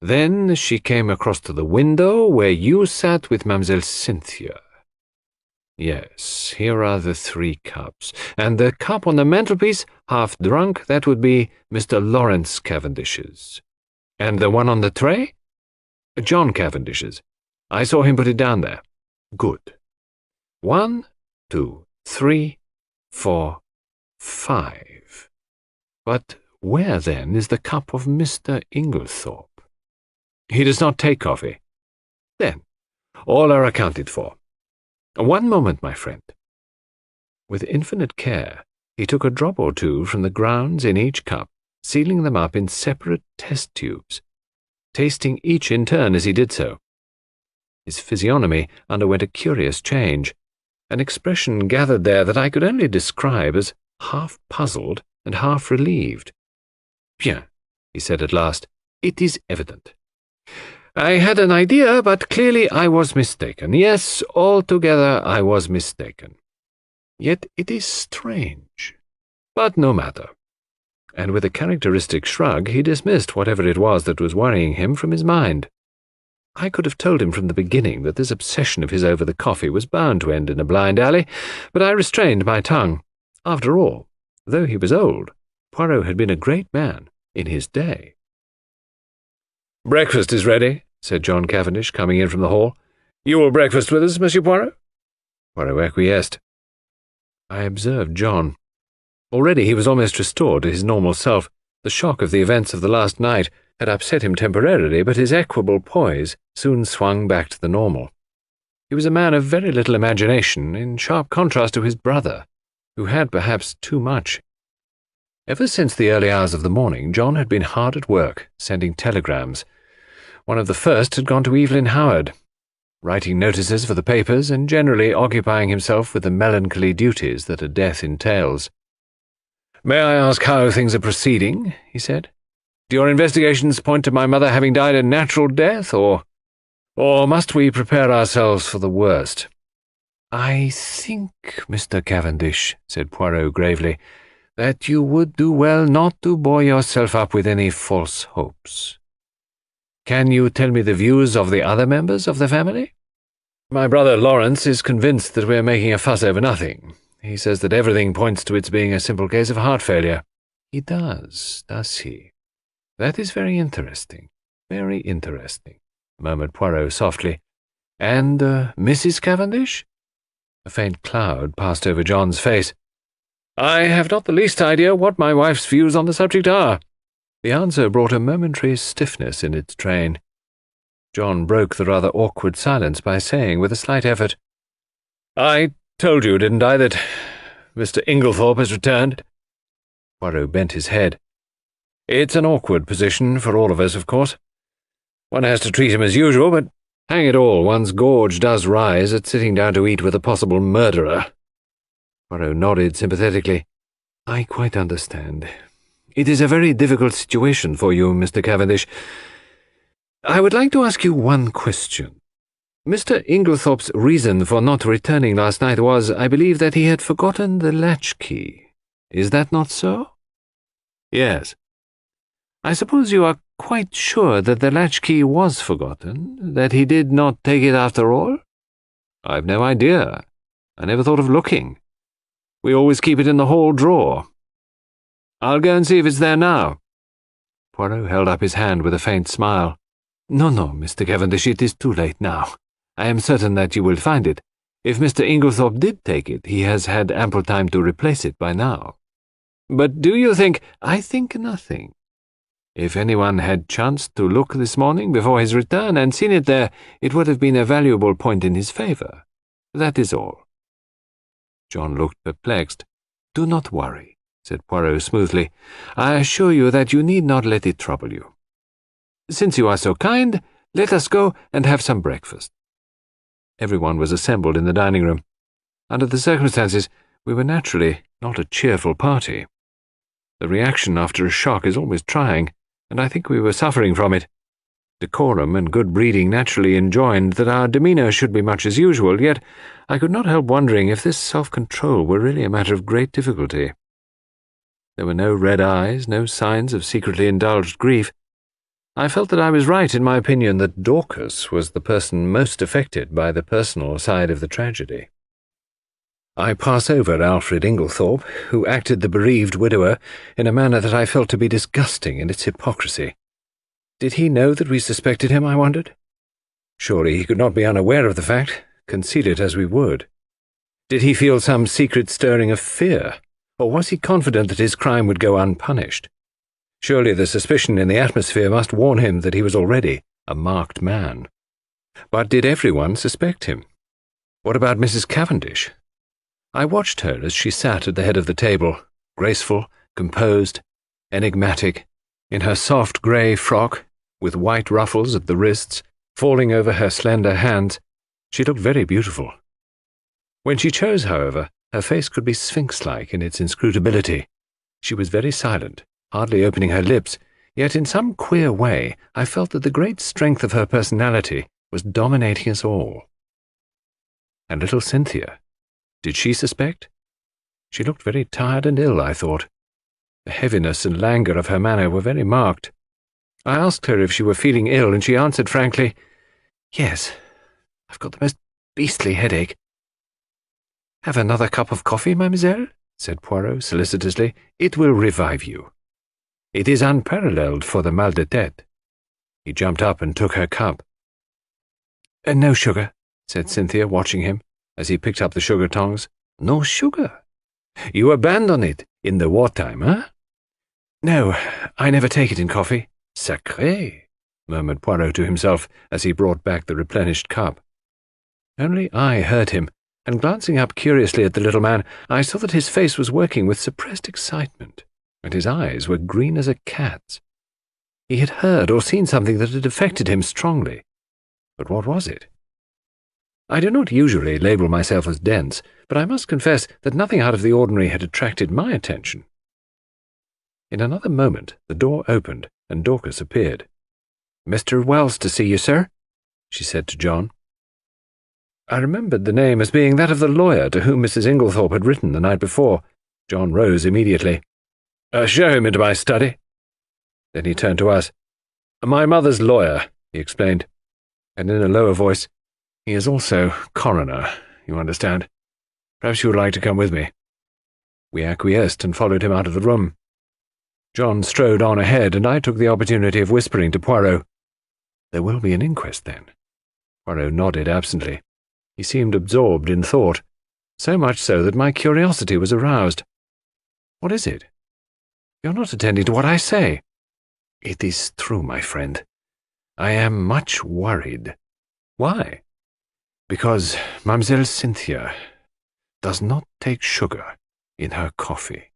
Then she came across to the window where you sat with Mademoiselle Cynthia. Yes, here are the 3 cups, and the cup on the mantelpiece, half drunk, that would be Mr. Lawrence Cavendish's. And the one on the tray? John Cavendish's. I saw him put it down there. Good. 1, 2, 3, 4, 5. But where, then, is the cup of Mr. Inglethorpe? He does not take coffee. Then, all are accounted for. 1 moment, my friend. With infinite care, he took a drop or two from the grounds in each cup, sealing them up in separate test tubes, tasting each in turn as he did so. His physiognomy underwent a curious change, an expression gathered there that I could only describe as half puzzled and half relieved. Bien, he said at last. It is evident. I had an idea, but clearly I was mistaken. Yes, altogether I was mistaken. Yet it is strange. But no matter. And with a characteristic shrug, he dismissed whatever it was that was worrying him from his mind. I could have told him from the beginning that this obsession of his over the coffee was bound to end in a blind alley, but I restrained my tongue. After all, though he was old, Poirot had been a great man in his day. "Breakfast is ready," said John Cavendish, coming in from the hall. "You will breakfast with us, Monsieur Poirot?" Poirot acquiesced. I observed John. Already he was almost restored to his normal self. The shock of the events of the last night had upset him temporarily, but his equable poise soon swung back to the normal. He was a man of very little imagination, in sharp contrast to his brother, who had perhaps too much. Ever since the early hours of the morning, John had been hard at work, sending telegrams. One of the first had gone to Evelyn Howard, writing notices for the papers and generally occupying himself with the melancholy duties that a death entails. "May I ask how things are proceeding?" he said. "Do your investigations point to my mother having died a natural death, or must we prepare ourselves for the worst?" "I think, Mr. Cavendish," said Poirot gravely, "that you would do well not to buoy yourself up with any false hopes. Can you tell me the views of the other members of the family?" "My brother Lawrence is convinced that we are making a fuss over nothing. He says that everything points to its being a simple case of heart failure." "He does he? That is very interesting, murmured Poirot softly. "And Mrs. Cavendish?" A faint cloud passed over John's face. "I have not the least idea what my wife's views on the subject are." The answer brought a momentary stiffness in its train. John broke the rather awkward silence by saying, with a slight effort, "I told you, didn't I, that Mr. Inglethorpe has returned?" Poirot bent his head. "It's an awkward position for all of us, of course. One has to treat him as usual, but hang it all, one's gorge does rise at sitting down to eat with a possible murderer." Poirot nodded sympathetically. "I quite understand. It is a very difficult situation for you, Mr. Cavendish. I would like to ask you one question. Mr. Inglethorpe's reason for not returning last night was, I believe, that he had forgotten the latchkey. Is that not so?" "Yes." "I suppose you are quite sure that the latchkey was forgotten, that he did not take it after all?" "I've no idea. I never thought of looking. We always keep it in the hall drawer. I'll go and see if it's there now." Poirot held up his hand with a faint smile. No, Mr. Cavendish, it is too late now. I am certain that you will find it. If Mr. Inglethorpe did take it, he has had ample time to replace it by now. But do you think—" "I think nothing. If anyone had chanced to look this morning before his return and seen it there, it would have been a valuable point in his favour. That is all." John looked perplexed. "Do not worry," said Poirot smoothly. "I assure you that you need not let it trouble you. Since you are so kind, let us go and have some breakfast." Everyone was assembled in the dining room. Under the circumstances, we were naturally not a cheerful party. The reaction after a shock is always trying, and I think we were suffering from it. Decorum and good breeding naturally enjoined that our demeanour should be much as usual, yet I could not help wondering if this self-control were really a matter of great difficulty. There were no red eyes, no signs of secretly indulged grief. I felt that I was right in my opinion that Dorcas was the person most affected by the personal side of the tragedy. I pass over Alfred Inglethorpe, who acted the bereaved widower in a manner that I felt to be disgusting in its hypocrisy. Did he know that we suspected him, I wondered? Surely he could not be unaware of the fact, conceal it as we would. Did he feel some secret stirring of fear, or was he confident that his crime would go unpunished? Surely the suspicion in the atmosphere must warn him that he was already a marked man. But did everyone suspect him? What about Mrs. Cavendish? I watched her as she sat at the head of the table, graceful, composed, enigmatic, in her soft grey frock, with white ruffles at the wrists, falling over her slender hands. She looked very beautiful. When she chose, however, her face could be sphinx-like in its inscrutability. She was very silent, hardly opening her lips, yet in some queer way I felt that the great strength of her personality was dominating us all. And little Cynthia, did she suspect? She looked very tired and ill, I thought. The heaviness and languor of her manner were very marked. I asked her if she were feeling ill, and she answered frankly, "Yes, I've got the most beastly headache." "Have another cup of coffee, mademoiselle?" said Poirot solicitously. "It will revive you. It is unparalleled for the mal de tête." He jumped up and took her cup. "No sugar," said Cynthia, watching him, as he picked up the sugar tongs. "No sugar? You abandon it in the wartime, eh?" "No, I never take it in coffee." "Sacré," murmured Poirot to himself as he brought back the replenished cup. Only I heard him, and glancing up curiously at the little man, I saw that his face was working with suppressed excitement, and his eyes were green as a cat's. He had heard or seen something that had affected him strongly. But what was it? I do not usually label myself as dense, but I must confess that nothing out of the ordinary had attracted my attention. In another moment the door opened, and Dorcas appeared. "Mr. Wells to see you, sir," she said to John. I remembered the name as being that of the lawyer to whom Mrs. Inglethorpe had written the night before. John rose immediately. "Show him into my study." Then he turned to us. "My mother's lawyer," he explained, and in a lower voice, "He is also coroner, you understand. Perhaps you would like to come with me." We acquiesced and followed him out of the room. John strode on ahead, and I took the opportunity of whispering to Poirot, "There will be an inquest, then?" Poirot nodded absently. He seemed absorbed in thought, so much so that my curiosity was aroused. "What is it? You're not attending to what I say." "It is true, my friend. I am much worried." "Why?" "Because Mademoiselle Cynthia does not take sugar in her coffee."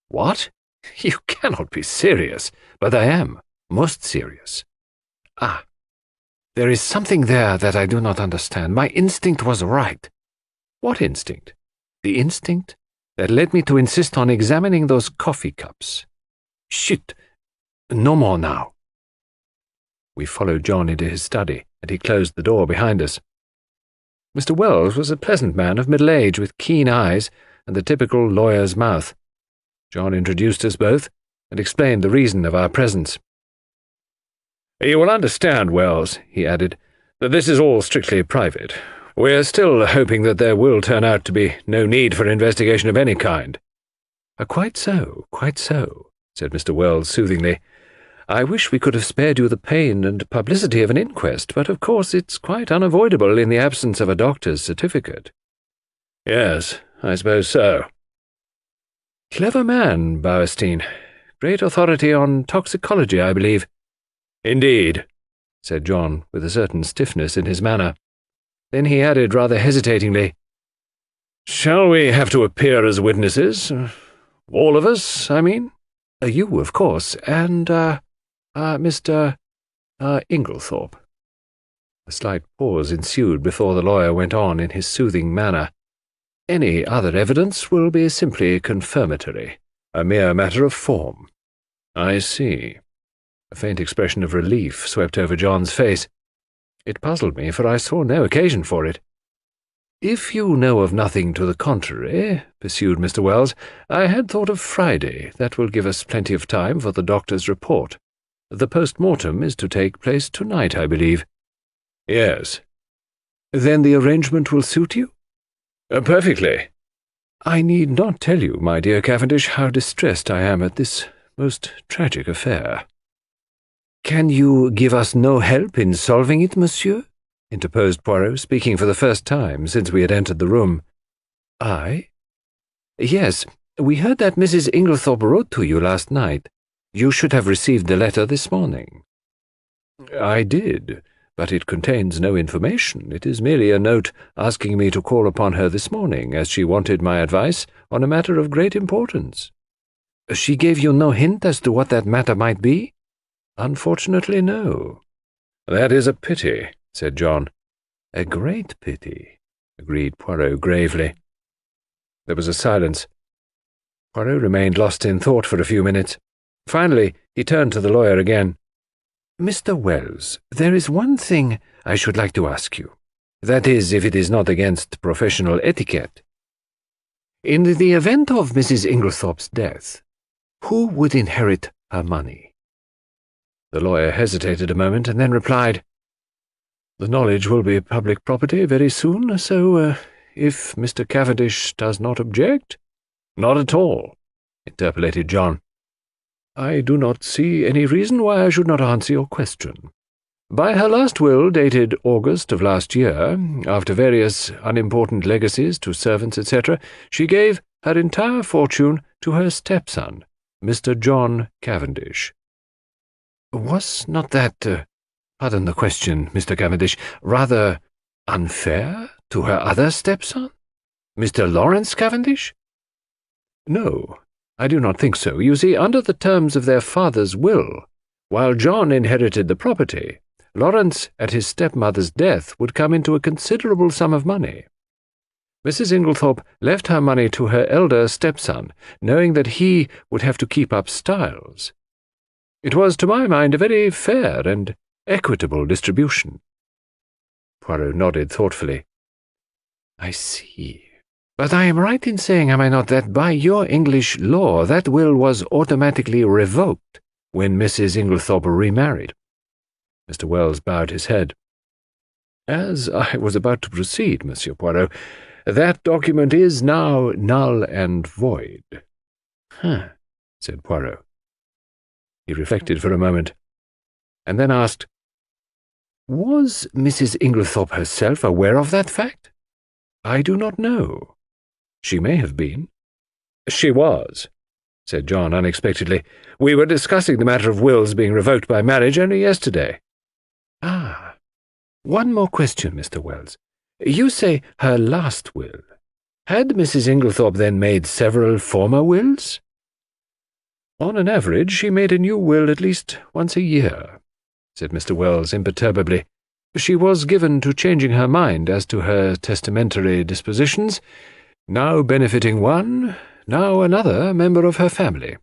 "What? You cannot be serious." "But I am, most serious." "Ah, there is something there that I do not understand. My instinct was right." "What instinct?" "The instinct that led me to insist on examining those coffee cups. Chut! No more now." We followed John into his study, and he closed the door behind us. Mr. Wells was a pleasant man of middle age, with keen eyes and the typical lawyer's mouth. John introduced us both, and explained the reason of our presence. "You will understand, Wells," he added, "that this is all strictly private. We are still hoping that there will turn out to be no need for investigation of any kind." Quite so, said Mr. Wells soothingly. "I wish we could have spared you the pain and publicity of an inquest, but of course it's quite unavoidable in the absence of a doctor's certificate." "Yes, I suppose so." "Clever man, Bauerstein. Great authority on toxicology, I believe." "Indeed," said John, with a certain stiffness in his manner. Then he added rather hesitatingly, "Shall we have to appear as witnesses? All of us, I mean?" "You, of course, and, Mr. Inglethorpe." A slight pause ensued before the lawyer went on in his soothing manner. "Any other evidence will be simply confirmatory, a mere matter of form." "I see." A faint expression of relief swept over John's face. It puzzled me, for I saw no occasion for it. "If you know of nothing to the contrary," pursued Mr. Wells, "I had thought of Friday. That will give us plenty of time for the doctor's report. The post-mortem is to take place tonight, I believe." "Yes." "Then the arrangement will suit you?" "Perfectly." "I need not tell you, my dear Cavendish, how distressed I am at this most tragic affair." "Can you give us no help in solving it, monsieur?" interposed Poirot, speaking for the first time since we had entered the room. "I?" "Yes, we heard that Mrs. Inglethorpe wrote to you last night. You should have received the letter this morning." "I did, but it contains no information. It is merely a note asking me to call upon her this morning, as she wanted my advice on a matter of great importance." "She gave you no hint as to what that matter might be?" "Unfortunately, no." "That is a pity," said John. "A great pity," agreed Poirot gravely. There was a silence. Poirot remained lost in thought for a few minutes. Finally, he turned to the lawyer again. "Mr. Wells, there is one thing I should like to ask you. That is, if it is not against professional etiquette. In the event of Mrs. Inglethorpe's death, who would inherit her money?" The lawyer hesitated a moment and then replied, "The knowledge will be public property very soon, so, if Mr. Cavendish does not object—" "Not at all," interpolated John. "I do not see any reason why I should not answer your question. By her last will, dated August of last year, after various unimportant legacies to servants, etc., she gave her entire fortune to her stepson, Mr. John Cavendish. Was not that, pardon the question, Mr. Cavendish, rather unfair to her other stepson, Mr. Lawrence Cavendish?" "No, I do not think so. You see, under the terms of their father's will, while John inherited the property, Lawrence, at his stepmother's death, would come into a considerable sum of money. Mrs. Inglethorpe left her money to her elder stepson, knowing that he would have to keep up Styles. It was, to my mind, a very fair and equitable distribution." Poirot nodded thoughtfully. "I see. But I am right in saying, am I not, that by your English law that will was automatically revoked when Mrs. Inglethorpe remarried?" Mr. Wells bowed his head. "As I was about to proceed, Monsieur Poirot, that document is now null and void." "Huh," said Poirot. He reflected for a moment, and then asked, "Was Mrs. Inglethorpe herself aware of that fact?" "I do not know. She may have been." "She was," said John unexpectedly. "We were discussing the matter of wills being revoked by marriage only yesterday." "Ah. One more question, Mr. Wells. You say her last will. Had Mrs. Inglethorpe then made several former wills?" "On an average, she made a new will at least once a year," said Mr. Wells imperturbably. "She was given to changing her mind as to her testamentary dispositions, now benefiting one, now another member of her family."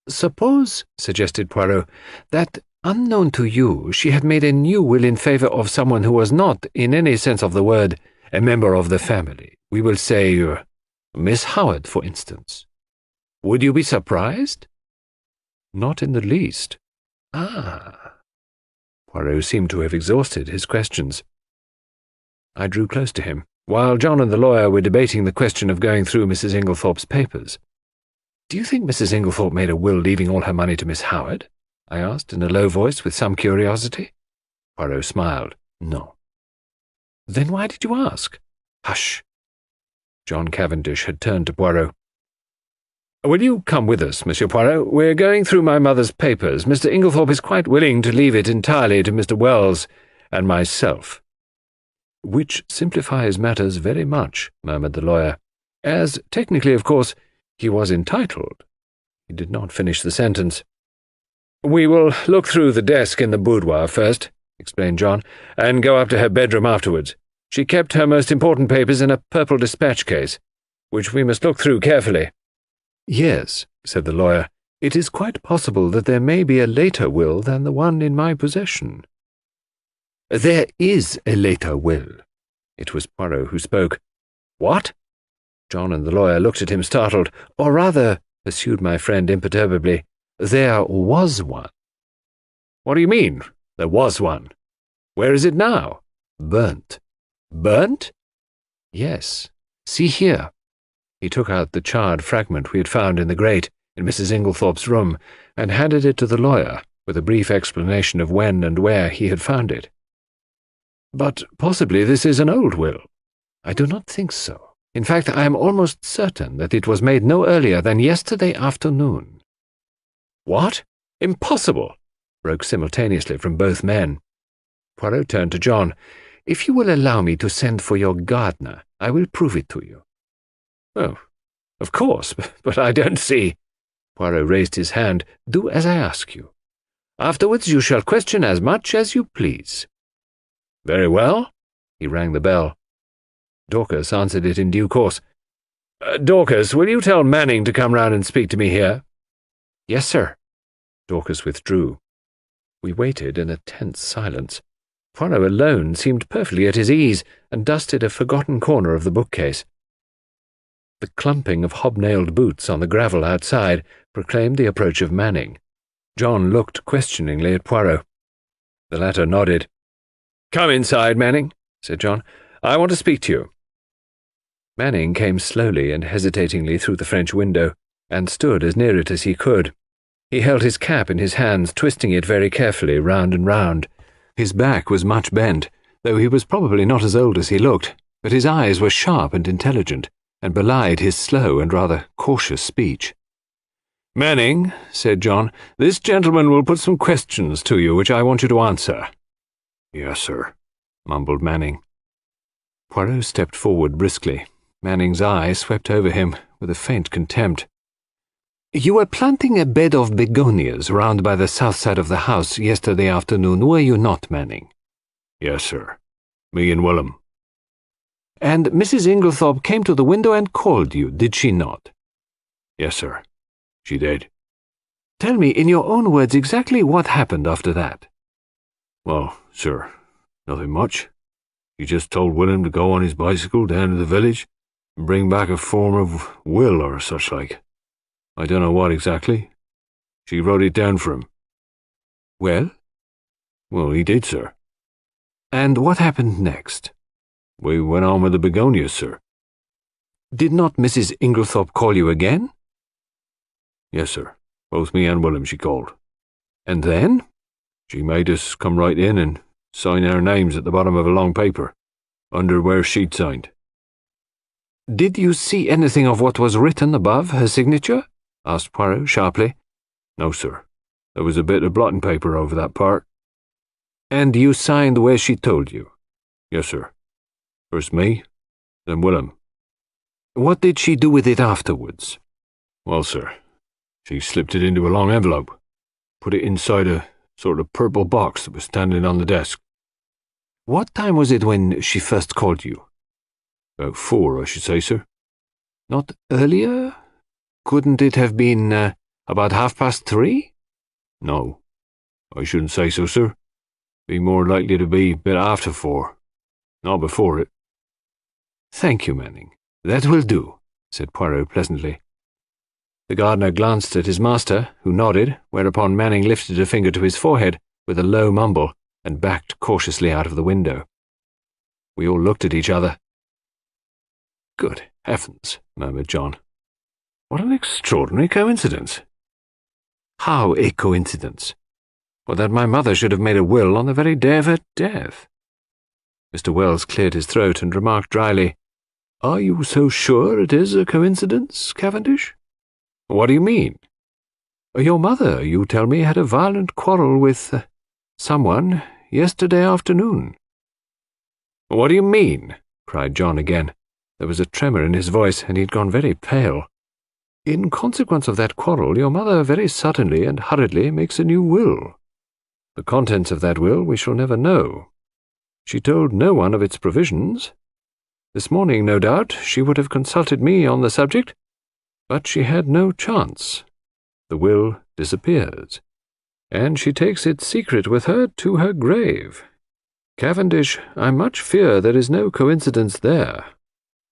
"Suppose," suggested Poirot, "that, unknown to you, she had made a new will in favour of someone who was not, in any sense of the word, a member of the family. We will say, Miss Howard, for instance. Would you be surprised?" "Not in the least." "Ah." Poirot seemed to have exhausted his questions. I drew close to him, while John and the lawyer were debating the question of going through Mrs. Inglethorpe's papers. "Do you think Mrs. Inglethorpe made a will leaving all her money to Miss Howard?" I asked in a low voice with some curiosity. Poirot smiled. "No." "Then why did you ask?" "Hush." John Cavendish had turned to Poirot. "Will you come with us, Monsieur Poirot? We're going through my mother's papers. Mr. Inglethorpe is quite willing to leave it entirely to Mr. Wells and myself." "Which simplifies matters very much," murmured the lawyer, "as, technically, of course, he was entitled." He did not finish the sentence. "We will look through the desk in the boudoir first," explained John, "and go up to her bedroom afterwards. She kept her most important papers in a purple dispatch case, which we must look through carefully." "Yes," said the lawyer, "it is quite possible that there may be a later will than the one in my possession." "There is a later will." It was Poirot who spoke. "What?" John and the lawyer looked at him startled. "Or rather," pursued my friend imperturbably, "there was one." "What do you mean, there was one? Where is it now?" "Burnt." "Burnt?" "Yes. See here." He took out the charred fragment we had found in the grate in Mrs. Inglethorpe's room and handed it to the lawyer, with a brief explanation of when and where he had found it. "But possibly this is an old will." "I do not think so. In fact, I am almost certain that it was made no earlier than yesterday afternoon." "What? Impossible!" broke simultaneously from both men. Poirot turned to John. "If you will allow me to send for your gardener, I will prove it to you." "Oh, of course, but I don't see—" Poirot raised his hand. "Do as I ask you. Afterwards you shall question as much as you please." "Very well." He rang the bell. Dorcas answered it in due course. "Dorcas, will you tell Manning to come round and speak to me here?" "Yes, sir." Dorcas withdrew. We waited in a tense silence. Poirot alone seemed perfectly at his ease, and dusted a forgotten corner of the bookcase. The clumping of hobnailed boots on the gravel outside proclaimed the approach of Manning. John looked questioningly at Poirot. The latter nodded. "Come inside, Manning," said John. "I want to speak to you." Manning came slowly and hesitatingly through the French window, and stood as near it as he could. He held his cap in his hands, twisting it very carefully round and round. His back was much bent, though he was probably not as old as he looked, but his eyes were sharp and intelligent, and belied his slow and rather cautious speech. "Manning," said John, "this gentleman will put some questions to you which I want you to answer." "Yes, sir," mumbled Manning. Poirot stepped forward briskly. Manning's eye swept over him with a faint contempt. "You were planting a bed of begonias round by the south side of the house yesterday afternoon, were you not, Manning?" "Yes, sir. Me and Willem." "And Mrs. Inglethorpe came to the window and called you, did she not?" "Yes, sir. She did." "Tell me in your own words exactly what happened after that." "Well, sir, nothing much. He just told Willem to go on his bicycle down to the village and bring back a form of will or such like. I don't know what exactly. She wrote it down for him." "Well?" "Well, he did, sir." "And what happened next?" "We went on with the begonias, sir." "Did not Mrs. Inglethorpe call you again?" "Yes, sir. Both me and Willem she called." "And then?" "She made us come right in and sign our names at the bottom of a long paper, under where she'd signed." "Did you see anything of what was written above her signature?" asked Poirot sharply. "No, sir. There was a bit of blotting paper over that part." "And you signed where she told you?" "Yes, sir. First me, then Willem." "What did she do with it afterwards?" "Well, sir, she slipped it into a long envelope, put it inside a sort of purple box that was standing on the desk." "What time was it when she first called you?" "About 4, I should say, sir." "Not earlier? Couldn't it have been about 3:30? "No, I shouldn't say so, sir. Be more likely to be a bit after 4, not before it." "Thank you, Manning. That will do," said Poirot pleasantly. The gardener glanced at his master, who nodded, whereupon Manning lifted a finger to his forehead with a low mumble and backed cautiously out of the window. We all looked at each other. "Good heavens," murmured John. "What an extraordinary coincidence." "How a coincidence?" "Well, that my mother should have made a will on the very day of her death." Mr. Wells cleared his throat and remarked dryly, "Are you so sure it is a coincidence, Cavendish?" "What do you mean?" "Your mother, you tell me, had a violent quarrel with someone yesterday afternoon." "What do you mean?" cried John again. There was a tremor in his voice, and he had gone very pale. "In consequence of that quarrel, your mother very suddenly and hurriedly makes a new will. The contents of that will we shall never know. She told no one of its provisions. This morning, no doubt, she would have consulted me on the subject, but she had no chance. The will disappears, and she takes its secret with her to her grave. Cavendish, I much fear there is no coincidence there.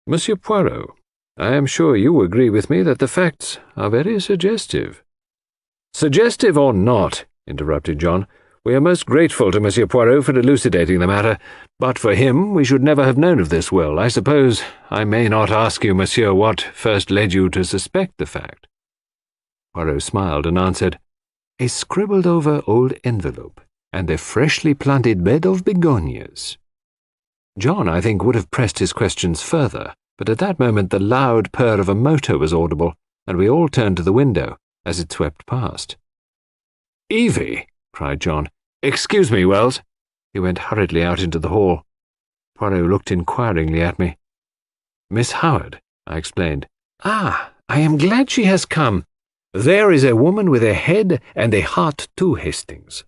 Monsieur Poirot, I am sure you agree with me that the facts are very suggestive." "Suggestive or not," interrupted John, "we are most grateful to Monsieur Poirot for elucidating the matter. But for him, we should never have known of this will. I suppose I may not ask you, monsieur, what first led you to suspect the fact?" Poirot smiled and answered, "A scribbled-over old envelope and a freshly planted bed of begonias." John, I think, would have pressed his questions further, but at that moment the loud purr of a motor was audible, and we all turned to the window as it swept past. "Evie!" cried John. "Excuse me, Wells." He went hurriedly out into the hall. Poirot looked inquiringly at me. "Miss Howard," I explained. "Ah, I am glad she has come. There is a woman with a head and a heart too, Hastings,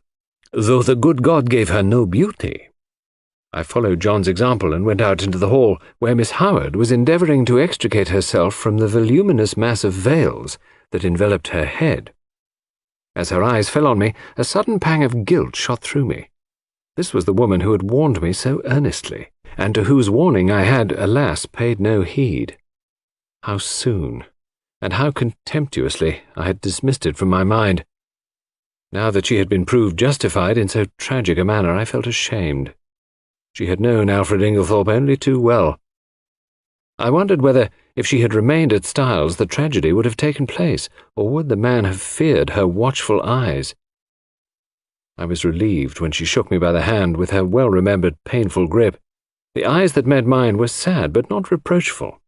though the good God gave her no beauty." I followed John's example and went out into the hall, where Miss Howard was endeavouring to extricate herself from the voluminous mass of veils that enveloped her head. As her eyes fell on me, a sudden pang of guilt shot through me. This was the woman who had warned me so earnestly, and to whose warning I had, alas, paid no heed. How soon, and how contemptuously, I had dismissed it from my mind. Now that she had been proved justified in so tragic a manner, I felt ashamed. She had known Alfred Inglethorpe only too well. I wondered whether, if she had remained at Styles, the tragedy would have taken place, or would the man have feared her watchful eyes. I was relieved when she shook me by the hand with her well-remembered painful grip. The eyes that met mine were sad but not reproachful.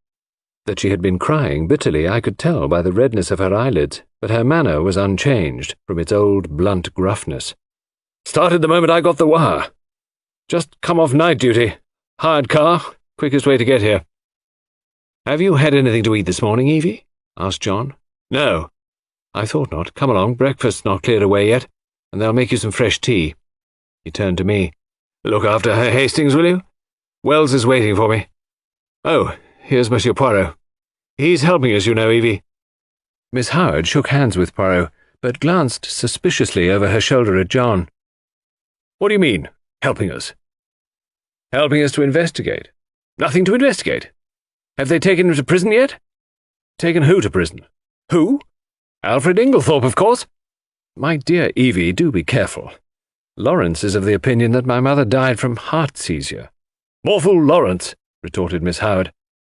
That she had been crying bitterly I could tell by the redness of her eyelids, but her manner was unchanged from its old blunt gruffness. "Started the moment I got the wire. Just come off night duty. Hired car, quickest way to get here." "Have you had anything to eat this morning, Evie?" asked John. "No." "I thought not. Come along, breakfast's not cleared away yet, and they'll make you some fresh tea." He turned to me. "Look after her, Hastings, will you? Wells is waiting for me. Oh, here's Monsieur Poirot. He's helping us, you know, Evie." Miss Howard shook hands with Poirot, but glanced suspiciously over her shoulder at John. "What do you mean, helping us?" "Helping us to investigate." "Nothing to investigate. Have they taken him to prison yet?" "Taken who to prison?" "Who? Alfred Inglethorpe, of course." "My dear Evie, do be careful. Lawrence is of the opinion that my mother died from heart seizure." "Morphle Lawrence," retorted Miss Howard.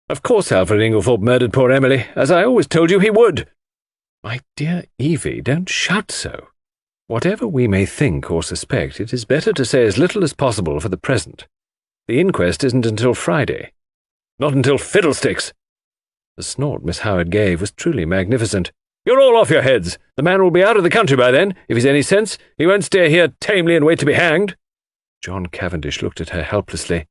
"Of course Alfred Inglethorpe murdered poor Emily, as I always told you he would." "My dear Evie, don't shout so. Whatever we may think or suspect, it is better to say as little as possible for the present. The inquest isn't until Friday." "Not until fiddlesticks." The snort Miss Howard gave was truly magnificent. "You're all off your heads. The man will be out of the country by then. If he's any sense, he won't stay here tamely and wait to be hanged." John Cavendish looked at her helplessly.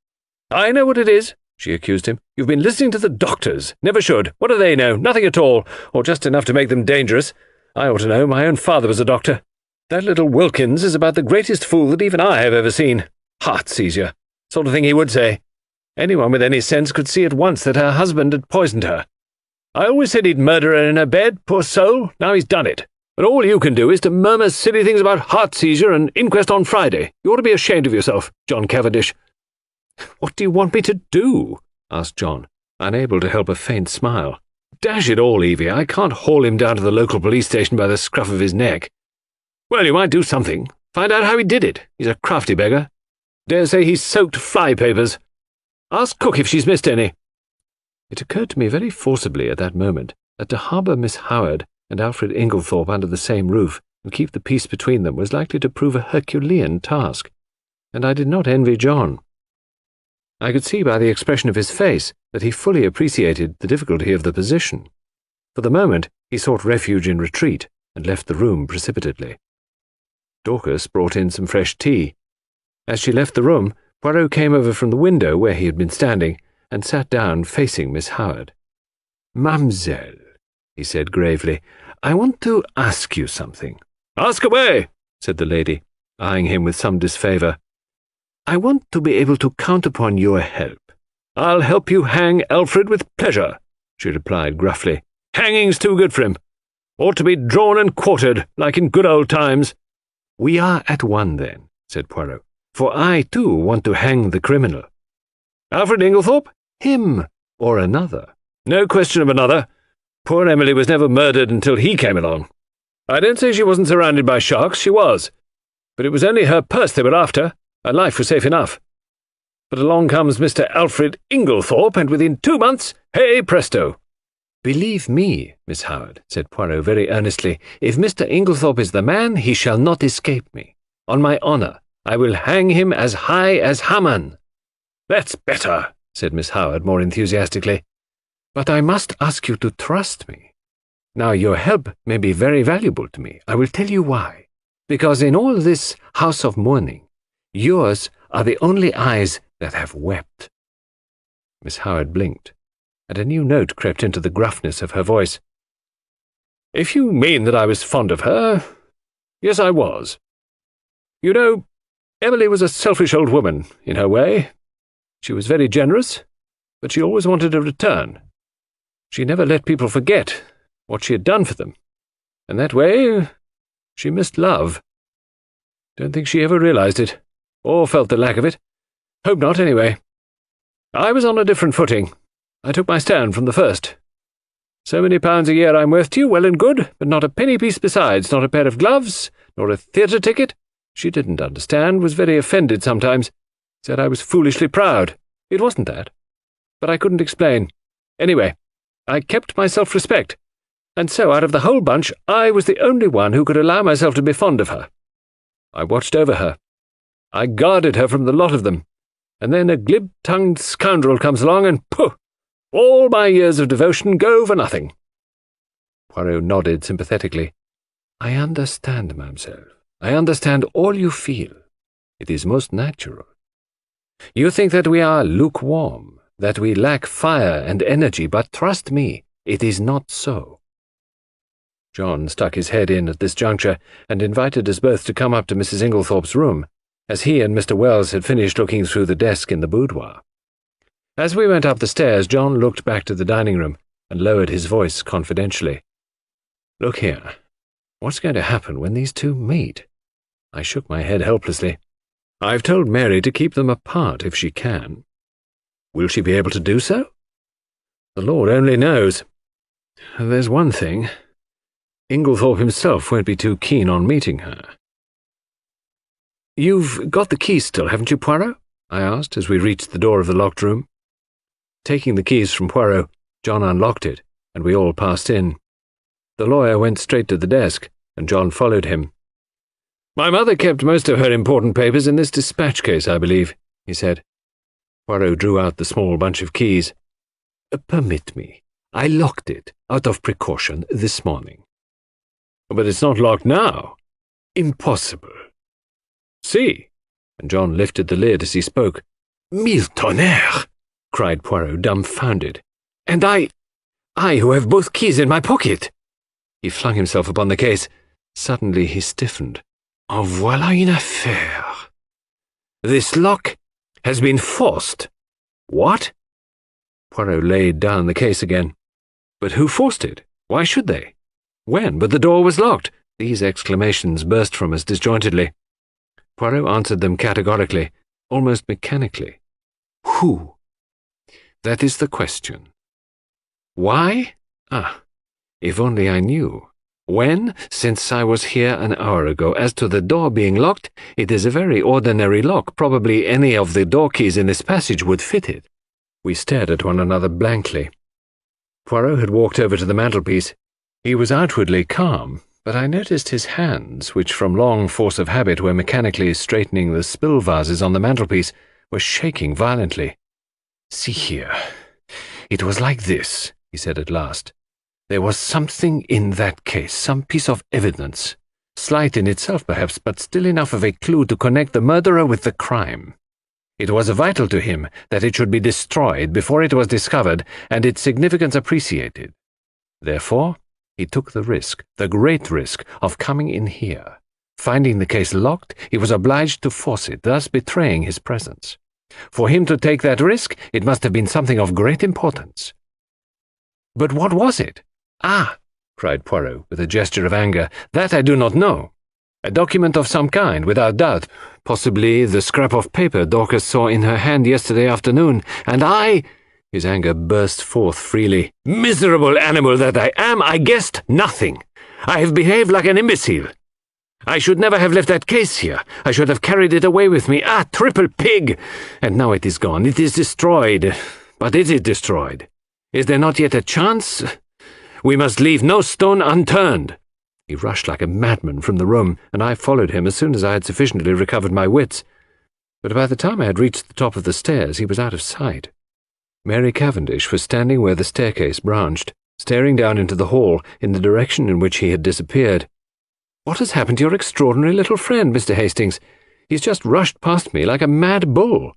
"I know what it is," she accused him. "You've been listening to the doctors. Never should. What do they know? Nothing at all, or just enough to make them dangerous. I ought to know. My own father was a doctor. That little Wilkins is about the greatest fool that even I have ever seen. Heart seizure. Sort of thing he would say. Anyone with any sense could see at once that her husband had poisoned her. I always said he'd murder her in her bed, poor soul. Now he's done it. But all you can do is to murmur silly things about heart seizure and inquest on Friday. You ought to be ashamed of yourself, John Cavendish." "What do you want me to do?" asked John, unable to help a faint smile. "Dash it all, Evie, I can't haul him down to the local police station by the scruff of his neck." "Well, you might do something. Find out how he did it. He's a crafty beggar. Dare say he's soaked fly papers. Ask Cook if she's missed any." It occurred to me very forcibly at that moment that to harbour Miss Howard and Alfred Inglethorpe under the same roof and keep the peace between them was likely to prove a Herculean task, and I did not envy John. I could see by the expression of his face that he fully appreciated the difficulty of the position. For the moment he sought refuge in retreat and left the room precipitately. Dorcas brought in some fresh tea. As she left the room, Poirot came over from the window where he had been standing and sat down facing Miss Howard. "Mademoiselle," he said gravely, "I want to ask you something." "Ask away," said the lady, eyeing him with some disfavour. "I want to be able to count upon your help." "I'll help you hang Alfred with pleasure," she replied gruffly. "Hanging's too good for him. Ought to be drawn and quartered, like in good old times." "We are at one, then," said Poirot, "for I, too, want to hang the criminal." "Alfred Inglethorpe?" "Him or another." "No question of another. Poor Emily was never murdered until he came along. I don't say she wasn't surrounded by sharks, she was. But it was only her purse they were after. Her life was safe enough. But along comes Mr. Alfred Inglethorpe, and within 2 months, hey presto." "Believe me, Miss Howard," said Poirot very earnestly, "if Mr. Inglethorpe is the man, he shall not escape me. On my honour, I will hang him as high as Haman." "That's better," said Miss Howard more enthusiastically. "But I must ask you to trust me. Now, your help may be very valuable to me. I will tell you why. Because in all this house of mourning, yours are the only eyes that have wept." Miss Howard blinked, and a new note crept into the gruffness of her voice. "If you mean that I was fond of her, yes, I was. You know, Emily was a selfish old woman, in her way. She was very generous, but she always wanted a return. She never let people forget what she had done for them, and that way She missed love. Don't think she ever realized it, or felt the lack of it. Hope not, anyway. I was on a different footing. I took my stand from the first. So many pounds a year I'm worth to you, well and good, but not a penny piece besides, not a pair of gloves, nor a theatre ticket. She didn't understand, was very offended sometimes, said I was foolishly proud. It wasn't that. But I couldn't explain. Anyway, I kept my self-respect, and so out of the whole bunch I was the only one who could allow myself to be fond of her. I watched over her. I guarded her from the lot of them, and then a glib-tongued scoundrel comes along and pooh! All my years of devotion go for nothing. Poirot nodded sympathetically. I understand, mademoiselle. I understand all you feel. It is most natural. You think that we are lukewarm, that we lack fire and energy, but trust me, it is not so. John stuck his head in at this juncture and invited us both to come up to Mrs. Inglethorpe's room, as he and Mr. Wells had finished looking through the desk in the boudoir. As we went up the stairs, John looked back to the dining room and lowered his voice confidentially. Look here. What's going to happen when these two meet? I shook my head helplessly. I've told Mary to keep them apart if she can. Will she be able to do so? The Lord only knows. There's one thing. Inglethorpe himself won't be too keen on meeting her. You've got the keys still, haven't you, Poirot? I asked as we reached the door of the locked room. Taking the keys from Poirot, John unlocked it, and we all passed in. The lawyer went straight to the desk, and John followed him. My mother kept most of her important papers in this dispatch case, I believe, he said. Poirot drew out the small bunch of keys. Permit me. I locked it, out of precaution, this morning. But it's not locked now. Impossible. See, and John lifted the lid as he spoke. Mille tonnerres! Cried Poirot, dumbfounded. And I who have both keys in my pocket! He flung himself upon the case. Suddenly he stiffened. En voilà une affaire. This lock has been forced. What? Poirot laid down the case again. But who forced it? Why should they? When? But the door was locked. These exclamations burst from us disjointedly. Poirot answered them categorically, almost mechanically. Who? That is the question. Why? If only I knew. When? Since I was here an hour ago. As to the door being locked, it is a very ordinary lock. Probably any of the door keys in this passage would fit it. We stared at one another blankly. Poirot had walked over to the mantelpiece. He was outwardly calm, but I noticed his hands, which from long force of habit were mechanically straightening the spill vases on the mantelpiece, were shaking violently. See here. It was like this, he said at last. There was something in that case, some piece of evidence, slight in itself perhaps, but still enough of a clue to connect the murderer with the crime. It was vital to him that it should be destroyed before it was discovered and its significance appreciated. Therefore, he took the risk, the great risk, of coming in here. Finding the case locked, he was obliged to force it, thus betraying his presence. For him to take that risk, it must have been something of great importance. But what was it? Cried Poirot, with a gesture of anger, that I do not know. A document of some kind, without doubt. Possibly the scrap of paper Dorcas saw in her hand yesterday afternoon, and I— His anger burst forth freely. Miserable animal that I am, I guessed nothing. I have behaved like an imbecile. I should never have left that case here. I should have carried it away with me. Triple pig! And now it is gone. It is destroyed. But is it destroyed? Is there not yet a chance? We must leave no stone unturned. He rushed like a madman from the room, and I followed him as soon as I had sufficiently recovered my wits. But by the time I had reached the top of the stairs, he was out of sight. Mary Cavendish was standing where the staircase branched, staring down into the hall in the direction in which he had disappeared. What has happened to your extraordinary little friend, Mr. Hastings? He's just rushed past me like a mad bull.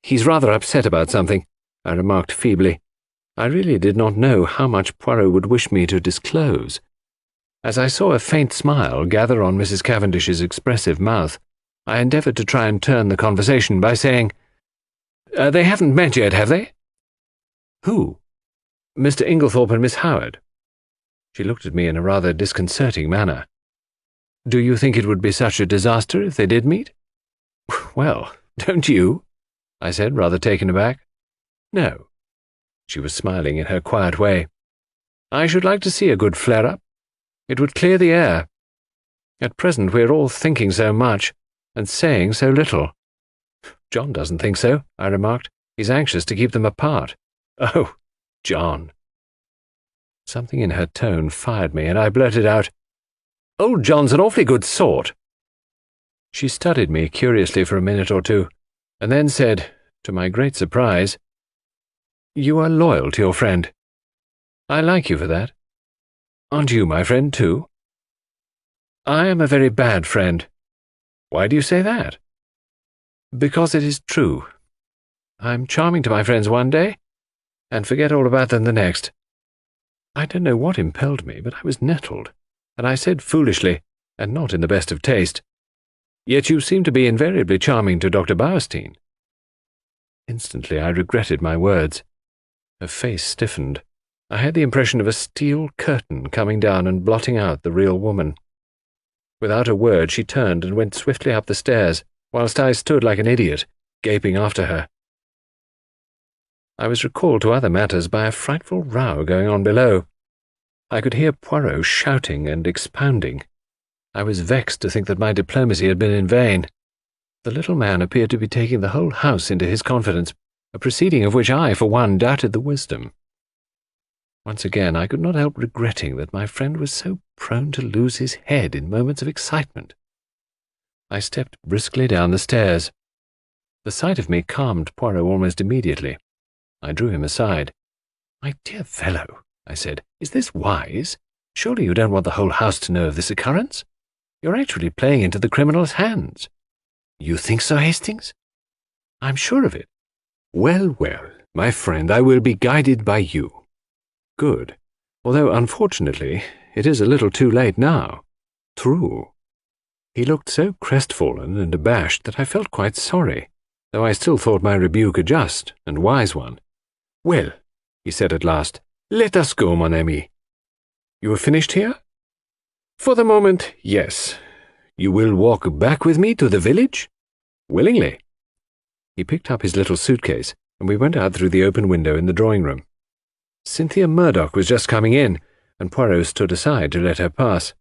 He's rather upset about something, I remarked feebly. I really did not know how much Poirot would wish me to disclose. As I saw a faint smile gather on Mrs. Cavendish's expressive mouth, I endeavoured to try and turn the conversation by saying, They haven't met yet, have they? Who? Mr. Inglethorpe and Miss Howard. She looked at me in a rather disconcerting manner. Do you think it would be such a disaster if they did meet? Well, don't you? I said, rather taken aback. No. She was smiling in her quiet way. I should like to see a good flare-up. It would clear the air. At present we're all thinking so much, and saying so little. John doesn't think so, I remarked. He's anxious to keep them apart. Oh, John. Something in her tone fired me, and I blurted out, Old John's an awfully good sort. She studied me curiously for a minute or two, and then said, to my great surprise, You are loyal to your friend. I like you for that. Aren't you my friend, too? I am a very bad friend. Why do you say that? Because it is true. I'm charming to my friends one day, and forget all about them the next. I don't know what impelled me, but I was nettled, and I said foolishly, and not in the best of taste, Yet you seem to be invariably charming to Dr. Bowerstein. Instantly I regretted my words. Her face stiffened. I had the impression of a steel curtain coming down and blotting out the real woman. Without a word she turned and went swiftly up the stairs, whilst I stood like an idiot, gaping after her. I was recalled to other matters by a frightful row going on below. I could hear Poirot shouting and expounding. I was vexed to think that my diplomacy had been in vain. The little man appeared to be taking the whole house into his confidence, a proceeding of which I, for one, doubted the wisdom. Once again I could not help regretting that my friend was so prone to lose his head in moments of excitement. I stepped briskly down the stairs. The sight of me calmed Poirot almost immediately. I drew him aside. "My dear fellow," I said, "is this wise? Surely you don't want the whole house to know of this occurrence? You're actually playing into the criminal's hands." "You think so, Hastings?" "I'm sure of it." "Well, well, my friend, I will be guided by you." "Good. Although, unfortunately, it is a little too late now." "True." He looked so crestfallen and abashed that I felt quite sorry, though I still thought my rebuke a just and wise one. "Well," he said at last, "let us go, mon ami." "You have finished here?" "For the moment, yes. You will walk back with me to the village?" "Willingly." He picked up his little suitcase, and we went out through the open window in the drawing-room. Cynthia Murdoch was just coming in, and Poirot stood aside to let her pass.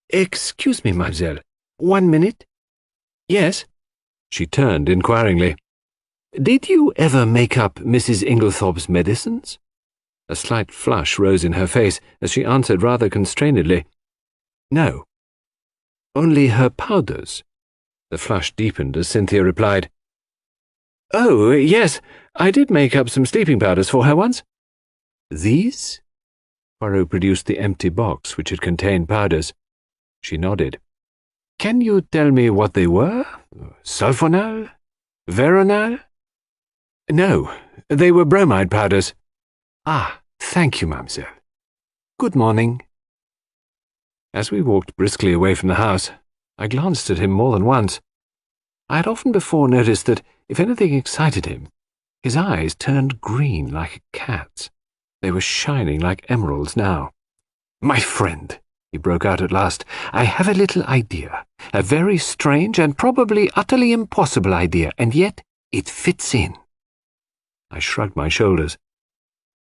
"Excuse me, mademoiselle. 1 minute?" "Yes." She turned inquiringly. "Did you ever make up Mrs. Inglethorpe's medicines?" A slight flush rose in her face as she answered rather constrainedly, "No." "Only her powders?" The flush deepened as Cynthia replied, "Oh, yes, I did make up some sleeping powders for her once." "These?" Poirot produced the empty box which had contained powders. She nodded. "Can you tell me what they were? Sulfonal? Veronal?" "No, they were bromide powders." "Ah, thank you, mademoiselle. Good morning." As we walked briskly away from the house, I glanced at him more than once. I had often before noticed that, if anything excited him, his eyes turned green like a cat's. They were shining like emeralds now. "My friend," he broke out at last, "I have a little idea, a very strange and probably utterly impossible idea, and yet it fits in." I shrugged my shoulders.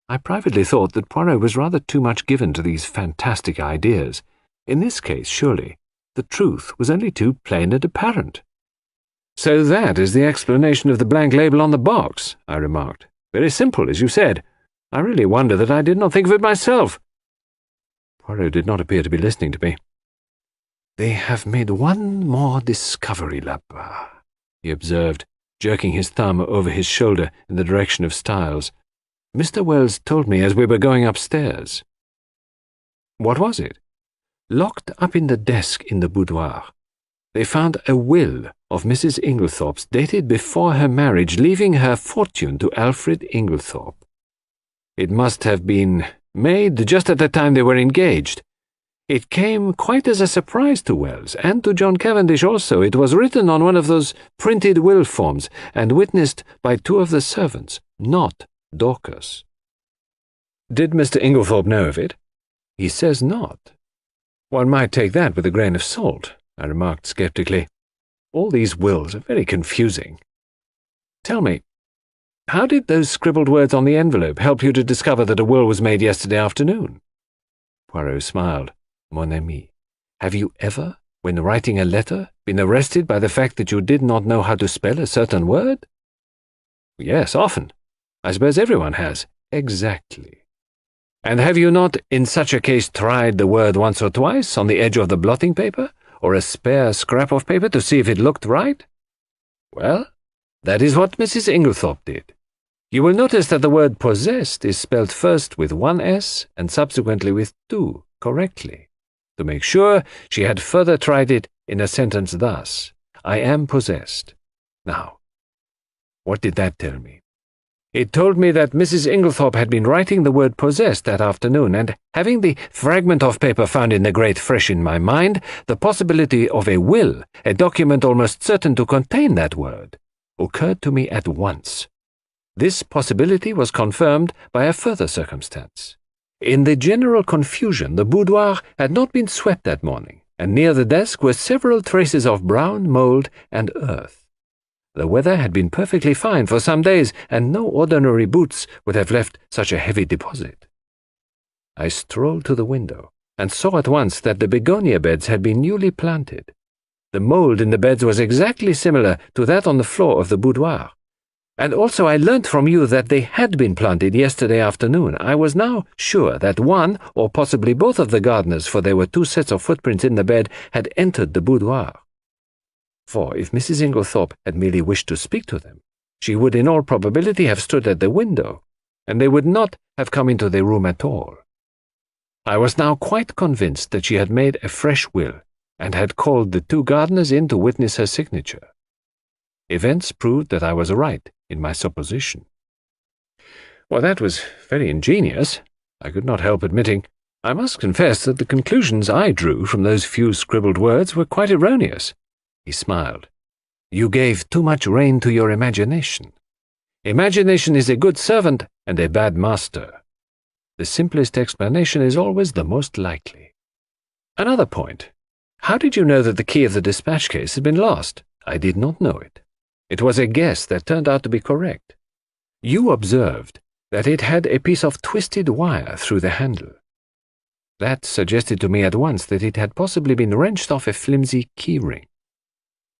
I privately thought that Poirot was rather too much given to these fantastic ideas. In this case, surely, the truth was only too plain and apparent. "So that is the explanation of the blank label on the box," I remarked. "Very simple, as you said. I really wonder that I did not think of it myself." Poirot did not appear to be listening to me. "They have made one more discovery là-bas," he observed, jerking his thumb over his shoulder in the direction of Styles. "Mr. Wells told me as we were going upstairs." "What was it?" "Locked up in the desk in the boudoir. They found a will of Mrs. Inglethorpe's dated before her marriage, leaving her fortune to Alfred Inglethorpe. It must have been made just at the time they were engaged. It came quite as a surprise to Wells, and to John Cavendish also. It was written on one of those printed will forms, and witnessed by 2 of the servants, not Dorcas." "Did Mr. Inglethorpe know of it?" "He says not." One might take that with a grain of salt, I remarked sceptically. All these wills are very confusing. Tell me, how did those scribbled words on the envelope help you to discover that a will was made yesterday afternoon? Poirot smiled. Mon ami, have you ever, when writing a letter, been arrested by the fact that you did not know how to spell a certain word? Yes, often. I suppose everyone has. Exactly. And have you not, in such a case, tried the word once or twice on the edge of the blotting paper, or a spare scrap of paper to see if it looked right? Well, that is what Mrs. Inglethorpe did. You will notice that the word possessed is spelled first with one S and subsequently with two, correctly. To make sure, she had further tried it in a sentence thus, I am possessed. Now, what did that tell me? It told me that Mrs. Inglethorpe had been writing the word possessed that afternoon, and having the fragment of paper found in the grate fresh in my mind, the possibility of a will, a document almost certain to contain that word, occurred to me at once. This possibility was confirmed by a further circumstance. In the general confusion, the boudoir had not been swept that morning, and near the desk were several traces of brown mould and earth. The weather had been perfectly fine for some days, and no ordinary boots would have left such a heavy deposit. I strolled to the window, and saw at once that the begonia beds had been newly planted. The mould in the beds was exactly similar to that on the floor of the boudoir. And also I learnt from you that they had been planted yesterday afternoon. I was now sure that one, or possibly both of the gardeners, for there were two sets of footprints in the bed, had entered the boudoir. For if Mrs. Inglethorpe had merely wished to speak to them, she would in all probability have stood at the window, and they would not have come into the room at all. I was now quite convinced that she had made a fresh will, and had called the two gardeners in to witness her signature. Events proved that I was right in my supposition. Well, that was very ingenious, I could not help admitting. I must confess that the conclusions I drew from those few scribbled words were quite erroneous. He smiled. You gave too much rein to your imagination. Imagination is a good servant and a bad master. The simplest explanation is always the most likely. Another point. How did you know that the key of the dispatch case had been lost? I did not know it. It was a guess that turned out to be correct. You observed that it had a piece of twisted wire through the handle. That suggested to me at once that it had possibly been wrenched off a flimsy key ring.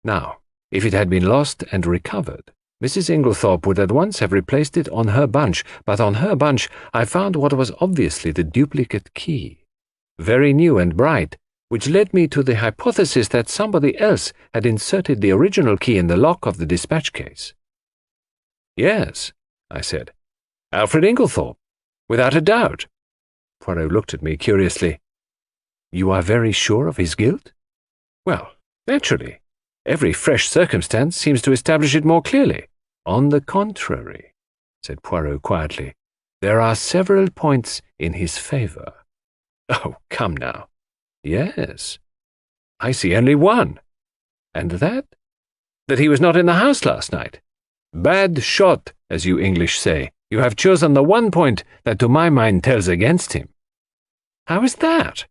Now, if it had been lost and recovered, Mrs. Inglethorpe would at once have replaced it on her bunch, but on her bunch I found what was obviously the duplicate key, very new and bright, which led me to the hypothesis that somebody else had inserted the original key in the lock of the dispatch case. Yes, I said. Alfred Inglethorpe, without a doubt. Poirot looked at me curiously. You are very sure of his guilt? Well, naturally. Every fresh circumstance seems to establish it more clearly. On the contrary, said Poirot quietly, there are several points in his favour. Oh, come now. Yes. I see only one. And that? That he was not in the house last night. Bad shot, as you English say. You have chosen the one point that to my mind tells against him. How is that?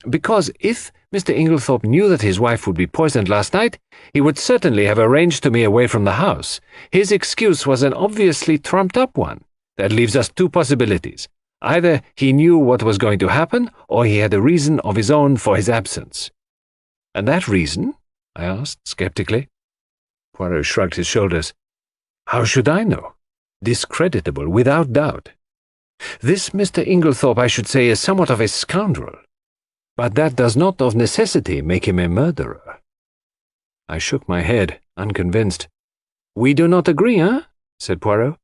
Because if Mr. Inglethorpe knew that his wife would be poisoned last night, he would certainly have arranged to me away from the house. His excuse was an obviously trumped-up one. That leaves us two possibilities. Either he knew what was going to happen, or he had a reason of his own for his absence. And that reason? I asked sceptically. Poirot shrugged his shoulders. How should I know? Discreditable, without doubt. This Mr. Inglethorpe, I should say, is somewhat of a scoundrel. But that does not of necessity make him a murderer. I shook my head, unconvinced. We do not agree, eh? Said Poirot.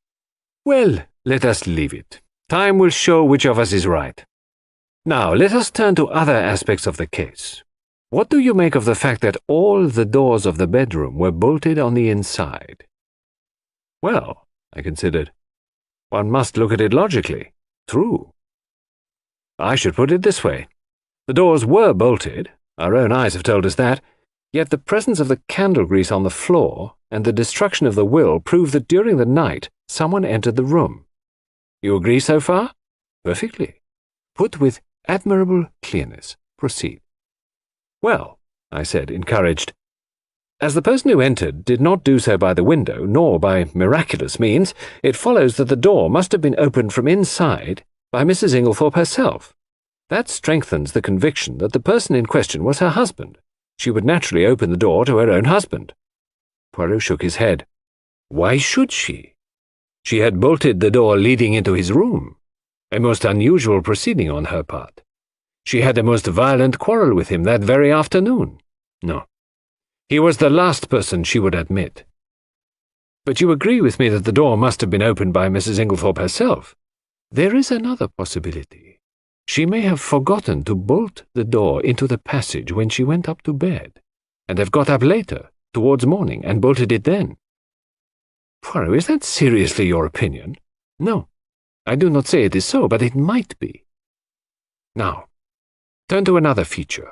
Well, let us leave it. Time will show which of us is right. Now, let us turn to other aspects of the case. What do you make of the fact that all the doors of the bedroom were bolted on the inside? Well, I considered, one must look at it logically. True. I should put it this way. The doors were bolted, our own eyes have told us that, yet the presence of the candle grease on the floor and the destruction of the will prove that during the night someone entered the room. You agree so far? Perfectly. Put with admirable clearness. proceed." "Well," I said, encouraged, "as the person who entered did not do so by the window, nor by miraculous means, it follows that the door must have been opened from inside by Mrs. Inglethorpe herself. That strengthens the conviction that the person in question was her husband. She would naturally open the door to her own husband." Poirot shook his head. "Why should she? She had bolted the door leading into his room, a most unusual proceeding on her part. She had a most violent quarrel with him that very afternoon. No, he was the last person she would admit. But you agree with me that the door must have been opened by Mrs. Inglethorpe herself. There is another possibility. She may have forgotten to bolt the door into the passage when she went up to bed, and have got up later, towards morning, and bolted it then." "Poirot, is that seriously your opinion?" "No, I do not say it is so, but it might be. Now, turn to another feature.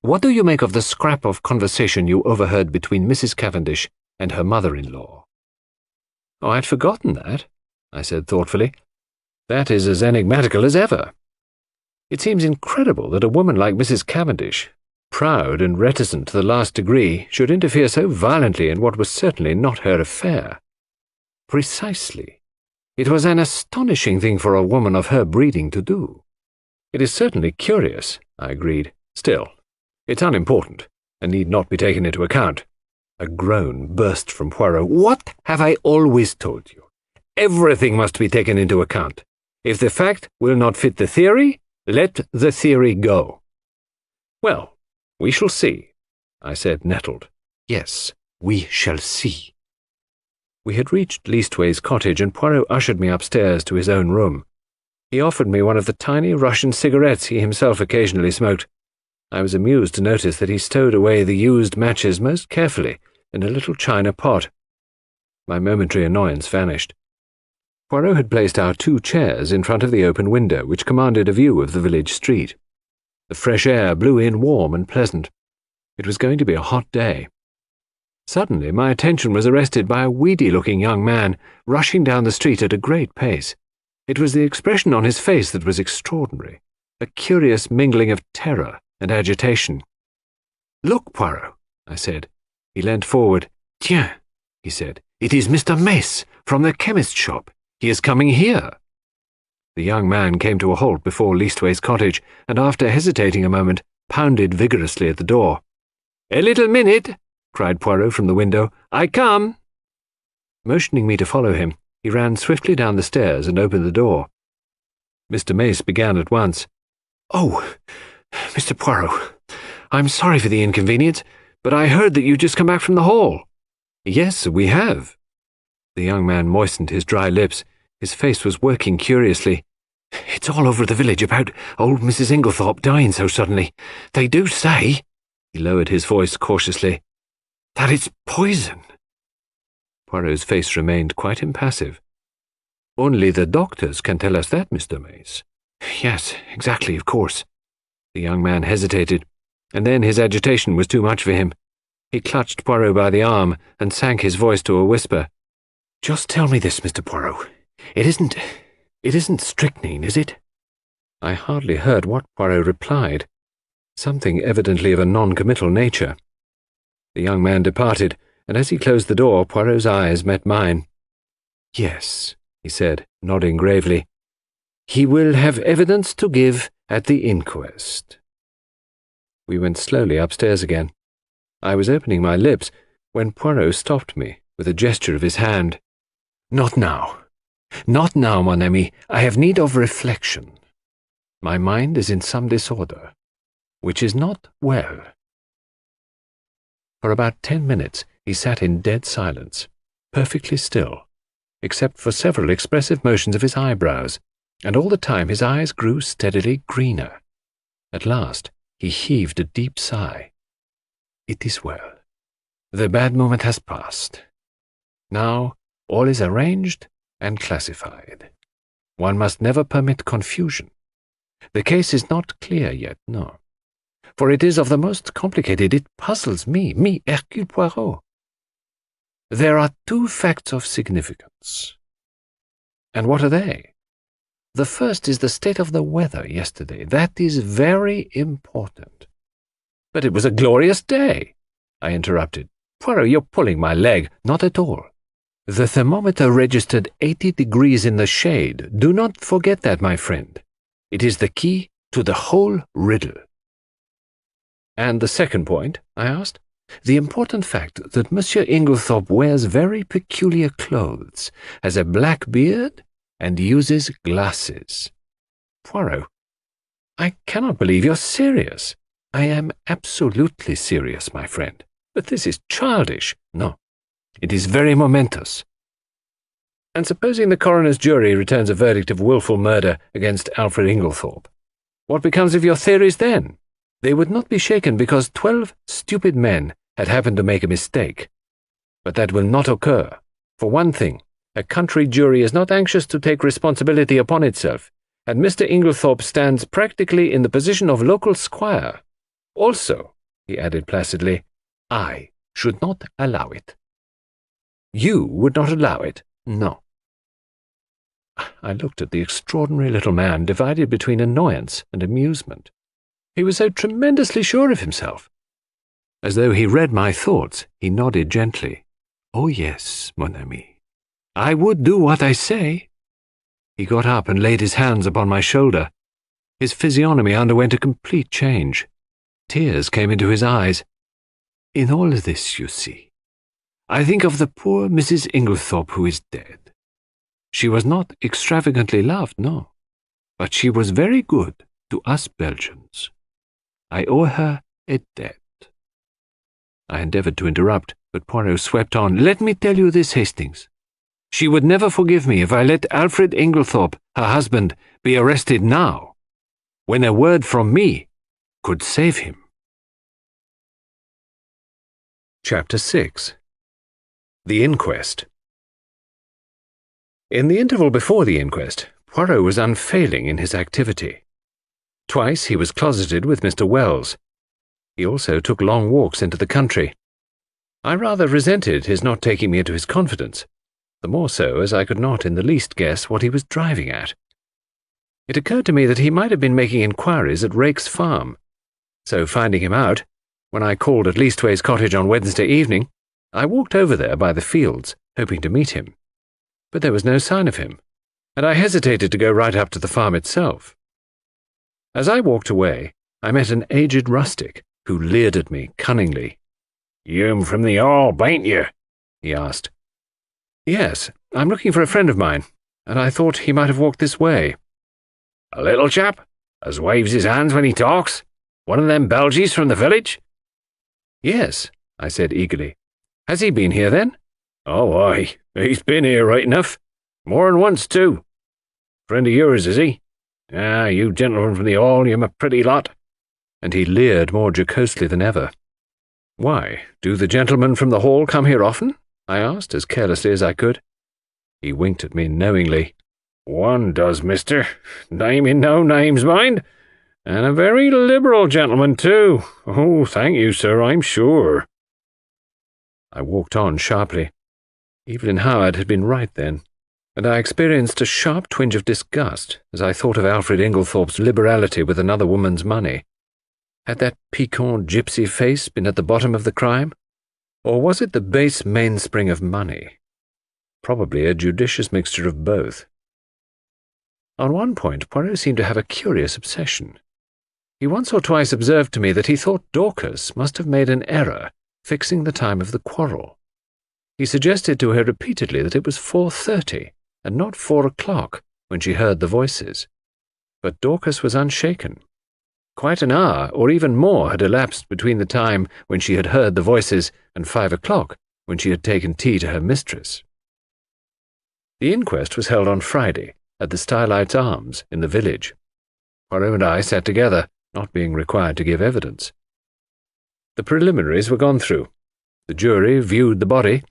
What do you make of the scrap of conversation you overheard between Mrs. Cavendish and her mother-in-law?" "Oh, I'd forgotten that," I said thoughtfully. "That is as enigmatical as ever. It seems incredible that a woman like Mrs. Cavendish, proud and reticent to the last degree, should interfere so violently in what was certainly not her affair." "Precisely. It was an astonishing thing for a woman of her breeding to do." "It is certainly curious," I agreed. "Still, it's unimportant, and need not be taken into account." A groan burst from Poirot. "What have I always told you? Everything must be taken into account. If the fact will not fit the theory, let the theory go." "Well, we shall see," I said, nettled. "Yes, we shall see." We had reached Leastway's cottage, and Poirot ushered me upstairs to his own room. He offered me one of the tiny Russian cigarettes he himself occasionally smoked. I was amused to notice that he stowed away the used matches most carefully in a little china pot. My momentary annoyance vanished. Poirot had placed our 2 chairs in front of the open window, which commanded a view of the village street. The fresh air blew in warm and pleasant. It was going to be a hot day. Suddenly my attention was arrested by a weedy-looking young man rushing down the street at a great pace. It was the expression on his face that was extraordinary, a curious mingling of terror and agitation. "Look, Poirot," I said. He leant forward. "Tiens," he said, "it is Mr. Mace from the chemist's shop. He is coming here." The young man came to a halt before Leastway's cottage, and after hesitating a moment, pounded vigorously at the door. "A little minute," cried Poirot from the window. "I come." Motioning me to follow him, he ran swiftly down the stairs and opened the door. Mr. Mace began at once. "Oh, Mr. Poirot, I'm sorry for the inconvenience, but I heard that you'd just come back from the hall." "Yes, we have." The young man moistened his dry lips. His face was working curiously. "It's all over the village about old Mrs. Inglethorpe dying so suddenly. They do say," he lowered his voice cautiously, "that it's poison." Poirot's face remained quite impassive. "Only the doctors can tell us that, Mr. Mace." "Yes, exactly, of course." The young man hesitated, and then his agitation was too much for him. He clutched Poirot by the arm and sank his voice to a whisper. "Just tell me this, Mr. Poirot. It isn't strychnine, is it?" I hardly heard what Poirot replied. Something evidently of a non-committal nature. The young man departed, and as he closed the door, Poirot's eyes met mine. "Yes," he said, nodding gravely. "He will have evidence to give at the inquest." We went slowly upstairs again. I was opening my lips when Poirot stopped me with a gesture of his hand. "Not now. Not now, mon ami. I have need of reflection. My mind is in some disorder, which is not well." For about 10 minutes he sat in dead silence, perfectly still, except for several expressive motions of his eyebrows, and all the time his eyes grew steadily greener. At last he heaved a deep sigh. "It is well. The bad moment has passed. Now all is arranged and classified. One must never permit confusion. The case is not clear yet, no. For it is of the most complicated. It puzzles me, Hercule Poirot. There are 2 facts of significance. And what are they? The first is the state of the weather yesterday. That is very important." "But it was a glorious day," I interrupted. "Poirot, you're pulling my leg." "Not at all. The thermometer registered 80 degrees in the shade. Do not forget that, my friend. It is the key to the whole riddle." "And the second point?" I asked. "The important fact that Monsieur Inglethorpe wears very peculiar clothes, has a black beard, and uses glasses." "Poirot, I cannot believe you're serious." "I am absolutely serious, my friend. But this is childish." "No, it is very momentous." "And supposing the coroner's jury returns a verdict of wilful murder against Alfred Inglethorpe, what becomes of your theories then?" "They would not be shaken because 12 stupid men had happened to make a mistake. But that will not occur. For one thing, a country jury is not anxious to take responsibility upon itself, and Mr. Inglethorpe stands practically in the position of local squire. Also," he added placidly, "I should not allow it." "You would not allow it?" "No." I looked at the extraordinary little man, divided between annoyance and amusement. He was so tremendously sure of himself. As though he read my thoughts, he nodded gently. "Oh yes, mon ami. I would do what I say." He got up and laid his hands upon my shoulder. His physiognomy underwent a complete change. Tears came into his eyes. "In all this, you see, I think of the poor Mrs. Inglethorpe who is dead. She was not extravagantly loved, no, but she was very good to us Belgians. I owe her a debt." I endeavoured to interrupt, but Poirot swept on. "Let me tell you this, Hastings. She would never forgive me if I let Alfred Inglethorpe, her husband, be arrested now, when a word from me could save him." Chapter 6. The Inquest. In the interval before the inquest, Poirot was unfailing in his activity. Twice he was closeted with Mr. Wells. He also took long walks into the country. I rather resented his not taking me into his confidence, the more so as I could not in the least guess what he was driving at. It occurred to me that he might have been making inquiries at Rake's farm, so finding him out, when I called at Leastway's cottage on Wednesday evening, I walked over there by the fields, hoping to meet him. But there was no sign of him, and I hesitated to go right up to the farm itself. As I walked away, I met an aged rustic, who leered at me cunningly. "You'm from the Hall, bain't you?" he asked. "Yes, I'm looking for a friend of mine, and I thought he might have walked this way." "A little chap, as waves his hands when he talks? One of them Belgies from the village?" "Yes," I said eagerly. "Has he been here, then?" "Oh, aye, he's been here right enough. More'n once, too. Friend of yours, is he? Ah, you gentlemen from the Hall, you're a pretty lot." And he leered more jocosely than ever. "Why, do the gentlemen from the Hall come here often?" I asked, as carelessly as I could. He winked at me knowingly. "One does, mister. Naming no names, mind. And a very liberal gentleman, too. Oh, thank you, sir, I'm sure." I walked on sharply. Evelyn Howard had been right then, and I experienced a sharp twinge of disgust as I thought of Alfred Inglethorpe's liberality with another woman's money. Had that piquant gypsy face been at the bottom of the crime? Or was it the base mainspring of money? Probably a judicious mixture of both. On one point, Poirot seemed to have a curious obsession. He once or twice observed to me that he thought Dorcas must have made an error fixing the time of the quarrel. He suggested to her repeatedly that it was 4:30 and not 4 o'clock when she heard the voices. But Dorcas was unshaken. Quite an hour, or even more, had elapsed between the time when she had heard the voices and 5 o'clock when she had taken tea to her mistress. The inquest was held on Friday at the Stylites Arms in the village. Poirot and I sat together, not being required to give evidence. The preliminaries were gone through. The jury viewed the body,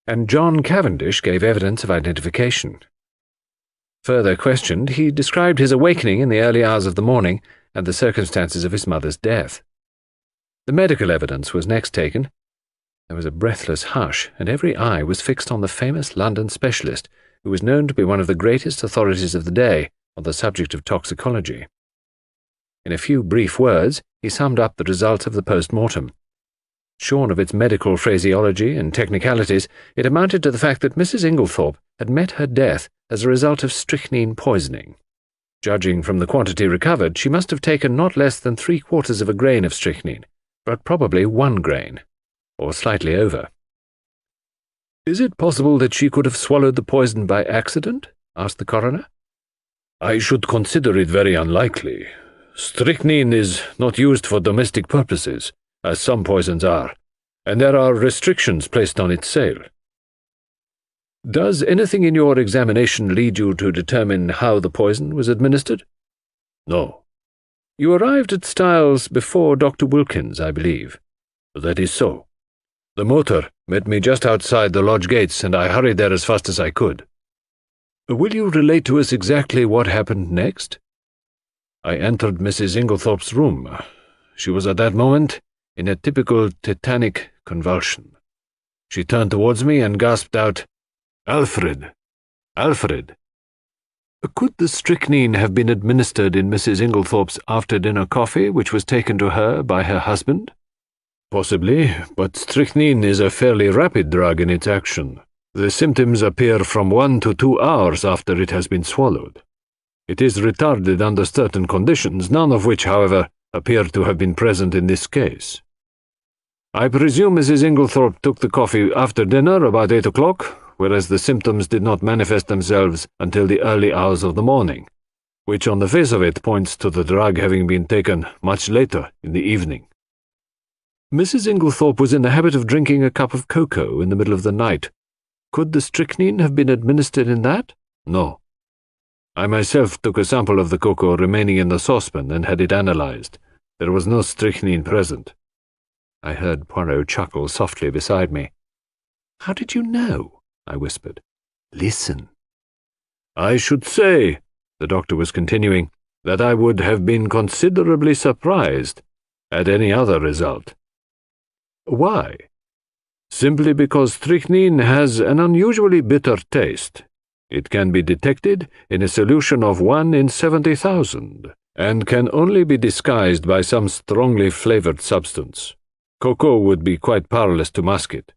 and John Cavendish gave evidence of identification. Further questioned, he described his awakening in the early hours of the morning and the circumstances of his mother's death. The medical evidence was next taken. There was a breathless hush, and every eye was fixed on the famous London specialist, who was known to be one of the greatest authorities of the day on the subject of toxicology. In a few brief words, he summed up the results of the post-mortem. Shorn of its medical phraseology and technicalities, it amounted to the fact that Mrs. Inglethorpe had met her death as a result of strychnine poisoning. Judging from the quantity recovered, she must have taken not less than 3/4 of a grain of strychnine, but probably 1 grain, or slightly over. "Is it possible that she could have swallowed the poison by accident?" asked the coroner. "I should consider it very unlikely. Strychnine is not used for domestic purposes, as some poisons are, and there are restrictions placed on its sale." "Does anything in your examination lead you to determine how the poison was administered?" "No." "You arrived at Styles before Dr. Wilkins, I believe." "That is so. The motor met me just outside the lodge gates, and I hurried there as fast as I could." "Will you relate to us exactly what happened next?" "I entered Mrs. Inglethorpe's room. She was at that moment in a typical tetanic convulsion. She turned towards me and gasped out, 'Alfred! Alfred!' Could the strychnine have been administered in Mrs. Inglethorpe's after-dinner coffee, which was taken to her by her husband?" "Possibly, but strychnine is a fairly rapid drug in its action. The symptoms appear from 1 to 2 hours after it has been swallowed. It is retarded under certain conditions, none of which, however, appear to have been present in this case. I presume Mrs. Inglethorpe took the coffee after dinner about 8 o'clock, whereas the symptoms did not manifest themselves until the early hours of the morning, which on the face of it points to the drug having been taken much later in the evening. Mrs. Inglethorpe was in the habit of drinking a cup of cocoa in the middle of the night. Could the strychnine have been administered in that? No. I myself took a sample of the cocoa remaining in the saucepan and had it analyzed. There was no strychnine present." I heard Poirot chuckle softly beside me. "How did you know?" I whispered. "Listen." "I should say," the doctor was continuing, "that I would have been considerably surprised at any other result." "Why?" "Simply because strychnine has an unusually bitter taste. It can be detected in a solution of 1 in 70,000, and can only be disguised by some strongly flavored substance. Cocoa would be quite powerless to mask it."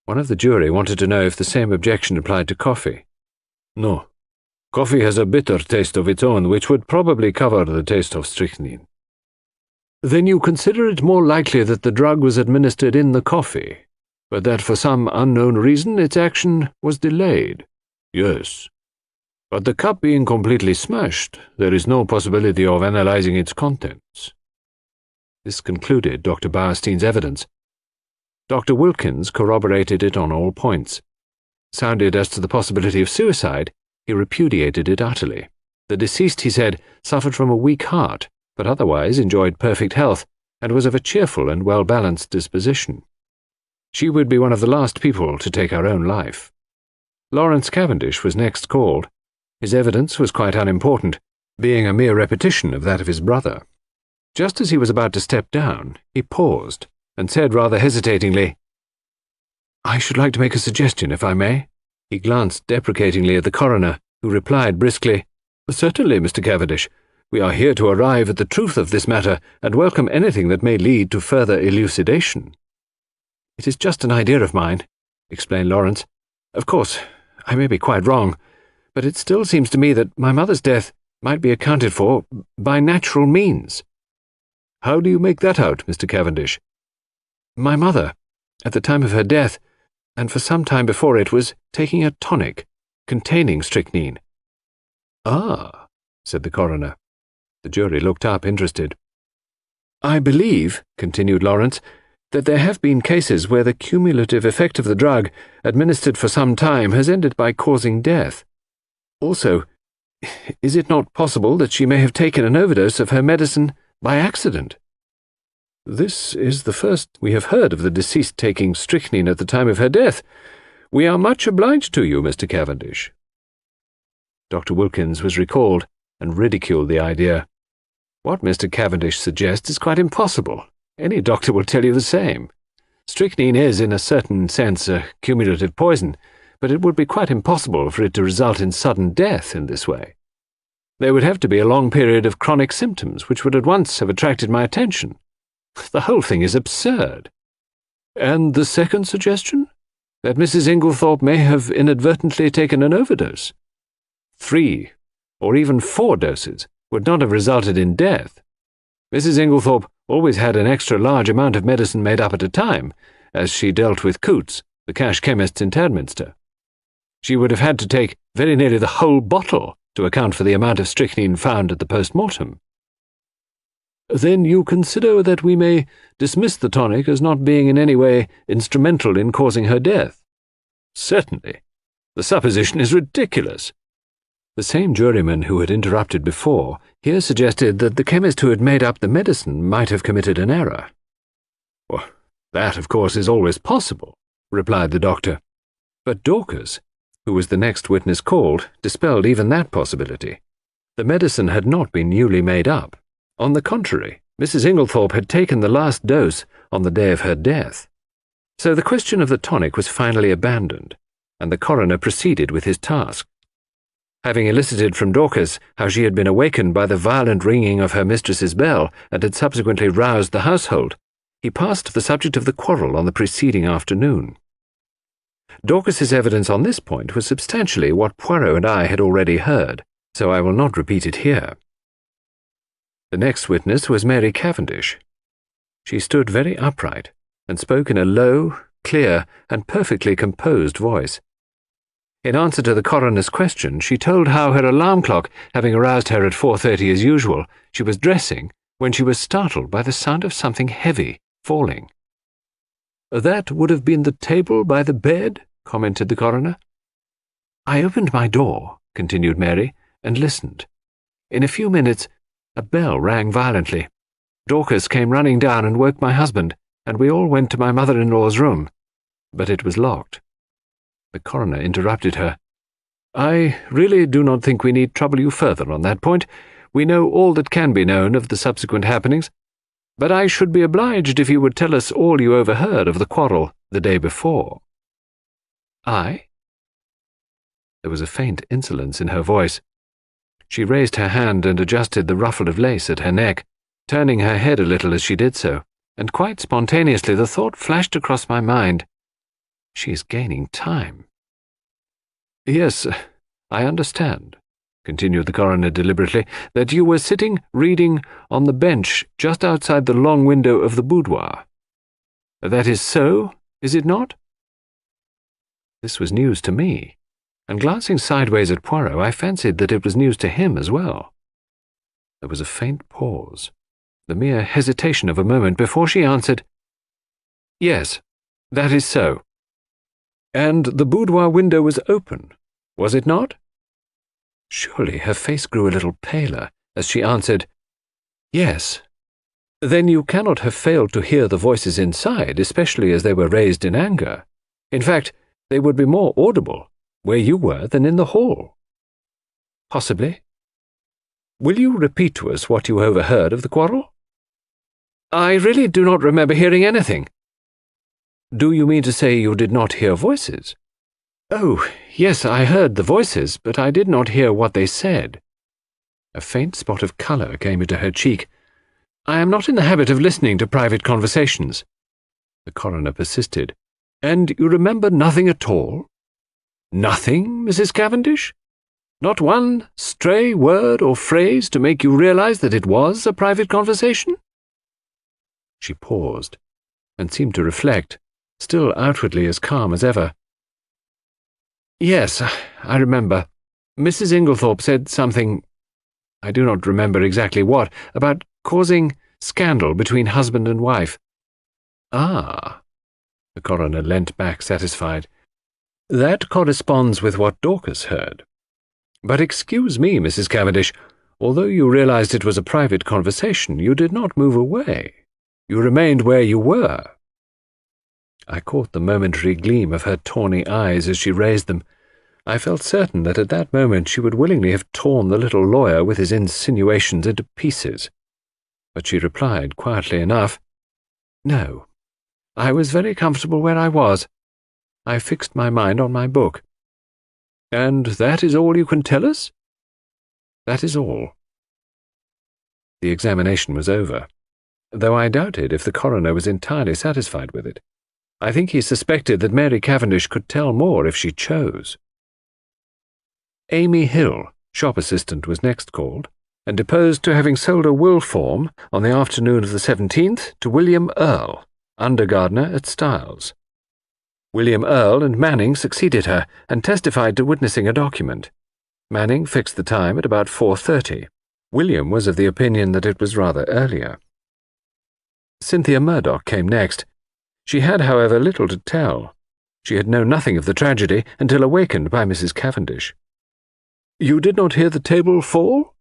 One of the jury wanted to know if the same objection applied to coffee. "No. Coffee has a bitter taste of its own, which would probably cover the taste of strychnine." "Then you consider it more likely that the drug was administered in the coffee, but that for some unknown reason its action was delayed?" "Yes. But the cup being completely smashed, there is no possibility of analyzing its contents." This concluded Dr. Bowerstein's evidence. Dr. Wilkins corroborated it on all points. Sounded as to the possibility of suicide, he repudiated it utterly. The deceased, he said, suffered from a weak heart, but otherwise enjoyed perfect health, and was of a cheerful and well-balanced disposition. She would be one of the last people to take her own life. Lawrence Cavendish was next called. His evidence was quite unimportant, being a mere repetition of that of his brother. Just as he was about to step down, he paused, and said rather hesitatingly, "I should like to make a suggestion, if I may." He glanced deprecatingly at the coroner, who replied briskly, "Certainly, Mr. Cavendish. We are here to arrive at the truth of this matter, and welcome anything that may lead to further elucidation." "It is just an idea of mine," explained Lawrence. "Of course, I may be quite wrong, but it still seems to me that my mother's death might be accounted for by natural means." "How do you make that out, Mr. Cavendish?" "My mother, at the time of her death, and for some time before it, was taking a tonic containing strychnine." "Ah," said the coroner. The jury looked up, interested. "I believe," continued Lawrence, "that there have been cases where the cumulative effect of the drug, administered for some time, has ended by causing death. Also, is it not possible that she may have taken an overdose of her medicine by accident?" "This is the first we have heard of the deceased taking strychnine at the time of her death. We are much obliged to you, Mr. Cavendish." Dr. Wilkins was recalled, and ridiculed the idea. "What Mr. Cavendish suggests is quite impossible. Any doctor will tell you the same. Strychnine is, in a certain sense, a cumulative poison, but it would be quite impossible for it to result in sudden death in this way. There would have to be a long period of chronic symptoms, which would at once have attracted my attention. The whole thing is absurd. And the second suggestion? That Mrs. Inglethorpe may have inadvertently taken an overdose. 3 or even 4 doses would not have resulted in death. Mrs. Inglethorpe always had an extra large amount of medicine made up at a time, as she dealt with Coots, the cash chemist in Tadminster. She would have had to take very nearly the whole bottle to account for the amount of strychnine found at the post-mortem. Then you consider that we may dismiss the tonic as not being in any way instrumental in causing her death? Certainly. The supposition is ridiculous. The same juryman who had interrupted before here suggested that the chemist who had made up the medicine might have committed an error. Well, that, of course, is always possible, replied the doctor. But Dorcas, who was the next witness called, dispelled even that possibility. The medicine had not been newly made up. On the contrary, Mrs. Inglethorpe had taken the last dose on the day of her death. So the question of the tonic was finally abandoned, and the coroner proceeded with his task. Having elicited from Dorcas how she had been awakened by the violent ringing of her mistress's bell and had subsequently roused the household, he passed to the subject of the quarrel on the preceding afternoon. Dorcas's evidence on this point was substantially what Poirot and I had already heard, so I will not repeat it here. The next witness was Mary Cavendish. She stood very upright and spoke in a low, clear, and perfectly composed voice. In answer to the coroner's question, she told how her alarm clock, having aroused her at 4:30 as usual, she was dressing when she was startled by the sound of something heavy falling. "That would have been the table by the bed," commented the coroner. "I opened my door," continued Mary, "and listened. In a few minutes, a bell rang violently. Dorcas came running down and woke my husband, and we all went to my mother-in-law's room, but it was locked." The coroner interrupted her. "I really do not think we need trouble you further on that point. We know all that can be known of the subsequent happenings, but I should be obliged if you would tell us all you overheard of the quarrel the day before." "I?" There was a faint insolence in her voice. She raised her hand and adjusted the ruffle of lace at her neck, turning her head a little as she did so, and quite spontaneously the thought flashed across my mind, "She is gaining time." "Yes, I understand," continued the coroner deliberately, "that you were sitting reading on the bench just outside the long window of the boudoir. That is so, is it not?" This was news to me, and glancing sideways at Poirot, I fancied that it was news to him as well. There was a faint pause, the mere hesitation of a moment before she answered, "Yes, that is so." "And the boudoir window was open, was it not?" Surely her face grew a little paler as she answered, "Yes." "Then you cannot have failed to hear the voices inside, especially as they were raised in anger. In fact, they would be more audible where you were than in the hall." "Possibly." "Will you repeat to us what you overheard of the quarrel?" "I really do not remember hearing anything." "Do you mean to say you did not hear voices?" "Oh, yes, I heard the voices, but I did not hear what they said." A faint spot of colour came into her cheek. "I am not in the habit of listening to private conversations." The coroner persisted. "And you remember nothing at all?" "Nothing, Mrs. Cavendish? Not one stray word or phrase to make you realize that it was a private conversation?" She paused, and seemed to reflect, still outwardly as calm as ever. "Yes, I remember. Mrs. Inglethorpe said something, I do not remember exactly what, about causing scandal between husband and wife." "Ah." The coroner leant back satisfied. "That corresponds with what Dorcas heard. But excuse me, Mrs. Cavendish, although you realized it was a private conversation, you did not move away. You remained where you were." I caught the momentary gleam of her tawny eyes as she raised them. I felt certain that at that moment she would willingly have torn the little lawyer with his insinuations into pieces. But she replied quietly enough, "No, I was very comfortable where I was. I fixed my mind on my book." "And that is all you can tell us?" That is all." The examination was over, though I doubted if the coroner was entirely satisfied with it. I think he suspected that Mary Cavendish could tell more if she chose. Amy Hill, shop assistant, was next called, and deposed to having sold a will form on the afternoon of the 17th to William Earl, under gardener at Styles. William Earl and Manning succeeded her and testified to witnessing a document. Manning fixed the time at about 4:30. William was of the opinion that it was rather earlier. Cynthia Murdoch came next. She had, however, little to tell. She had known nothing of the tragedy until awakened by Mrs. Cavendish. "You did not hear the table fall?"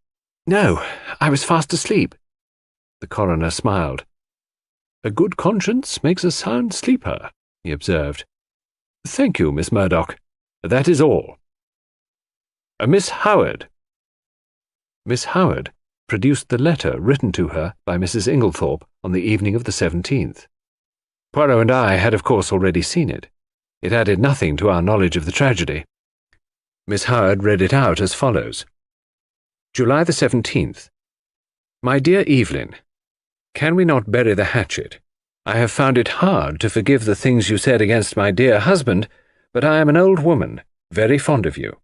"No, I was fast asleep." The coroner smiled. "A good conscience makes a sound sleeper," he observed. "Thank you, Miss Murdoch. That is all. Miss Howard." Miss Howard produced the letter written to her by Mrs. Inglethorpe on the evening of the 17th. Poirot and I had of course already seen it. It added nothing to our knowledge of the tragedy. Miss Howard read it out as follows. July the 17th. My dear Evelyn, can we not bury the hatchet? I have found it hard to forgive the things you said against my dear husband, but I am an old woman, very fond of you.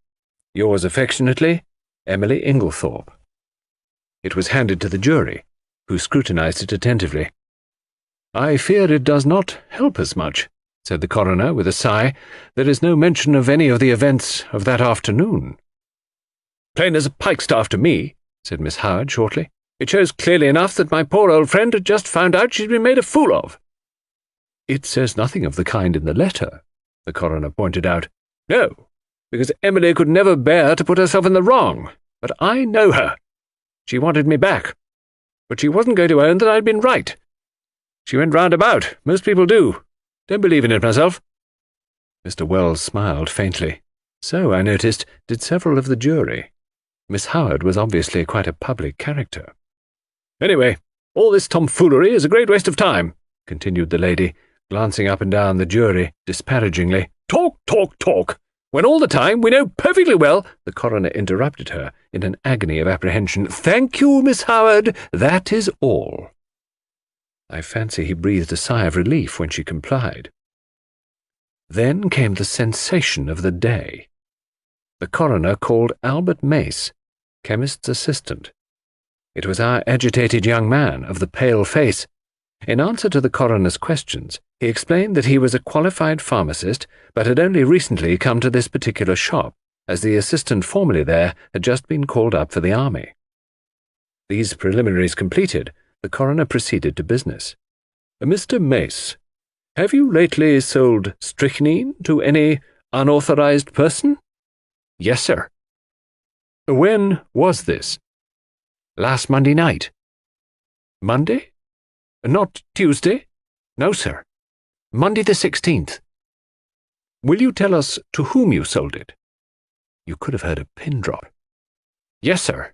Yours affectionately, Emily Inglethorpe. It was handed to the jury, who scrutinized it attentively. "I fear it does not help us much," said the coroner with a sigh. "There is no mention of any of the events of that afternoon." "Plain as a pikestaff to me," said Miss Howard shortly. "It shows clearly enough that my poor old friend had just found out she'd been made a fool of." "It says nothing of the kind in the letter," the coroner pointed out. "No, because Emily could never bear to put herself in the wrong. But I know her. She wanted me back, but she wasn't going to own that I'd been right. She went round about. Most people do. Don't believe in it myself." Mr. Wells smiled faintly. So, I noticed, did several of the jury. Miss Howard was obviously quite a public character. "Anyway, all this tomfoolery is a great waste of time," continued the lady, glancing up and down the jury disparagingly. "Talk, talk, talk, when all the time we know perfectly well—" The coroner interrupted her in an agony of apprehension. "Thank you, Miss Howard, that is all." I fancy he breathed a sigh of relief when she complied. Then came the sensation of the day. The coroner called Albert Mace, chemist's assistant. It was our agitated young man of the pale face. In answer to the coroner's questions, he explained that he was a qualified pharmacist, but had only recently come to this particular shop, as the assistant formerly there had just been called up for the army. These preliminaries completed, the coroner proceeded to business. "Mr. Mace, have you lately sold strychnine to any unauthorized person?" "Yes, sir." "When was this?" "Last Monday night." "Monday? Not Tuesday?" "No, sir. Monday the 16th. "Will you tell us to whom you sold it?" You could have heard a pin drop. "Yes, sir.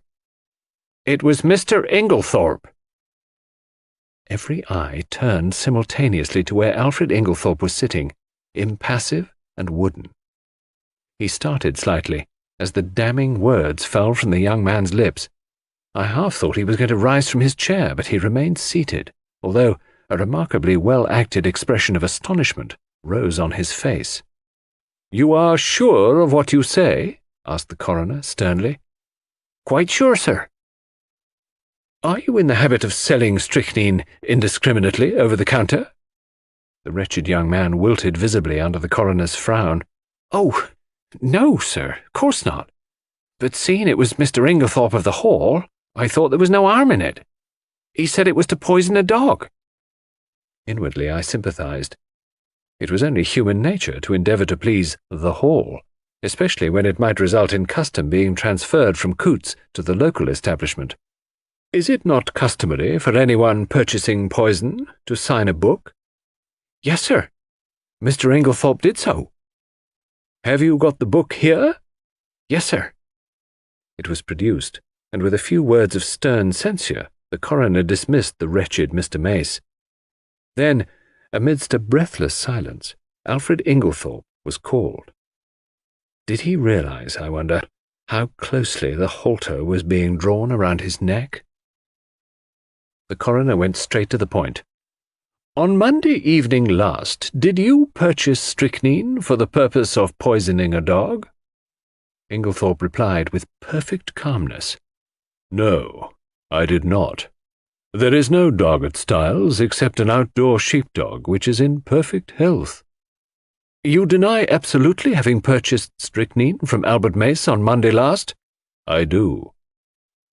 It was Mr. Inglethorpe." Every eye turned simultaneously to where Alfred Inglethorpe was sitting, impassive and wooden. He started slightly as the damning words fell from the young man's lips. I half thought he was going to rise from his chair, but he remained seated, although a remarkably well-acted expression of astonishment rose on his face. "You are sure of what you say?" asked the coroner sternly. "Quite sure, sir." "Are you in the habit of selling strychnine indiscriminately over the counter?" The wretched young man wilted visibly under the coroner's frown. "Oh, no, sir, of course not. But seeing it was Mr. Inglethorpe of the Hall, I thought there was no harm in it. He said it was to poison a dog." Inwardly I sympathized. It was only human nature to endeavour to please the Hall, especially when it might result in custom being transferred from Coots to the local establishment. "Is it not customary for anyone purchasing poison to sign a book?" "Yes, sir. Mr. Inglethorpe did so." "Have you got the book here?" "Yes, sir." It was produced, and with a few words of stern censure, the coroner dismissed the wretched Mr. Mace. Then, amidst a breathless silence, Alfred Inglethorpe was called. Did he realize, I wonder, how closely the halter was being drawn around his neck. The coroner went straight to the point. "On Monday evening last, did you purchase strychnine for the purpose of poisoning a dog?" Inglethorpe replied with perfect calmness. "No, I did not. There is no dog at Styles except an outdoor sheepdog which is in perfect health." "You deny absolutely having purchased strychnine from Albert Mace on Monday last?" "I do."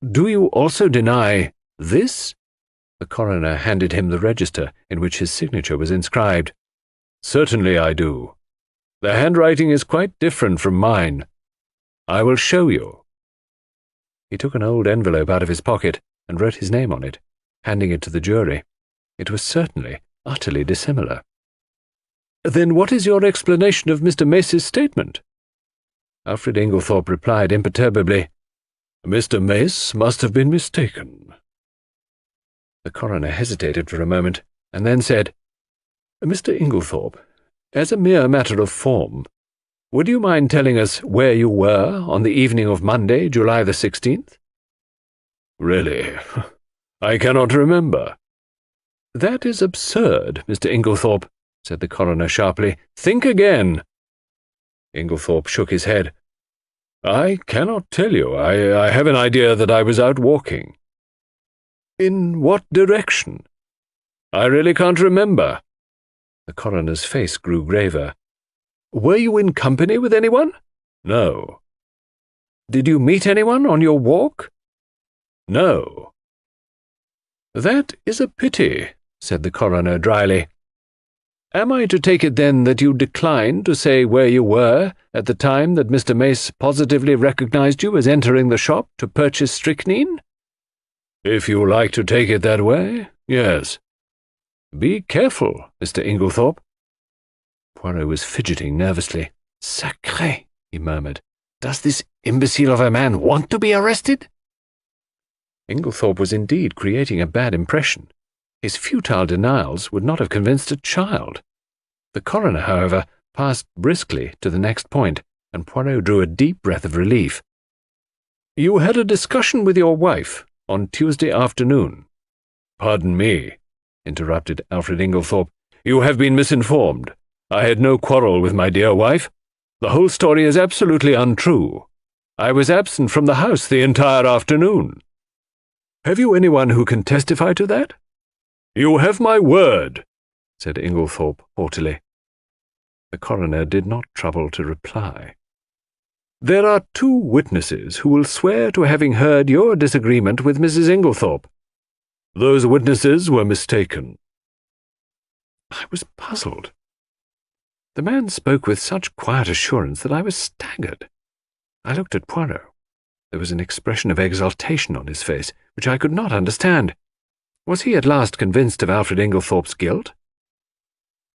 "Do you also deny this?" The coroner handed him the register in which his signature was inscribed. "Certainly I do. The handwriting is quite different from mine. I will show you." He took an old envelope out of his pocket and wrote his name on it, handing it to the jury. It was certainly utterly dissimilar. "Then what is your explanation of Mr. Mace's statement?" Alfred Inglethorpe replied imperturbably, "Mr. Mace must have been mistaken." The coroner hesitated for a moment, and then said, "Mr. Inglethorpe, as a mere matter of form, would you mind telling us where you were on the evening of Monday, July the 16th? "Really, I cannot remember." "That is absurd, Mr. Inglethorpe," said the coroner sharply. "Think again." Inglethorpe shook his head. "I cannot tell you. I have an idea that I was out walking." "In what direction?" "I really can't remember." The coroner's face grew graver. "Were you in company with anyone?" "No." "Did you meet anyone on your walk?" "No." "That is a pity," said the coroner dryly. "Am I to take it then that you declined to say where you were at the time that Mr. Mace positively recognized you as entering the shop to purchase strychnine?" "If you like to take it that way, yes." "Be careful, Mr. Inglethorpe." Poirot was fidgeting nervously. "Sacré," he murmured. "Does this imbecile of a man want to be arrested?" Inglethorpe was indeed creating a bad impression. His futile denials would not have convinced a child. The coroner, however, passed briskly to the next point, and Poirot drew a deep breath of relief. "You had a discussion with your wife on Tuesday afternoon." "Pardon me," interrupted Alfred Inglethorpe. "You have been misinformed. I had no quarrel with my dear wife. The whole story is absolutely untrue. I was absent from the house the entire afternoon." "Have you anyone who can testify to that?" "You have my word," said Inglethorpe haughtily. The coroner did not trouble to reply. "There are 2 witnesses who will swear to having heard your disagreement with Mrs. Inglethorpe. Those witnesses were mistaken." I was puzzled. The man spoke with such quiet assurance that I was staggered. I looked at Poirot. There was an expression of exultation on his face, which I could not understand. Was he at last convinced of Alfred Inglethorpe's guilt?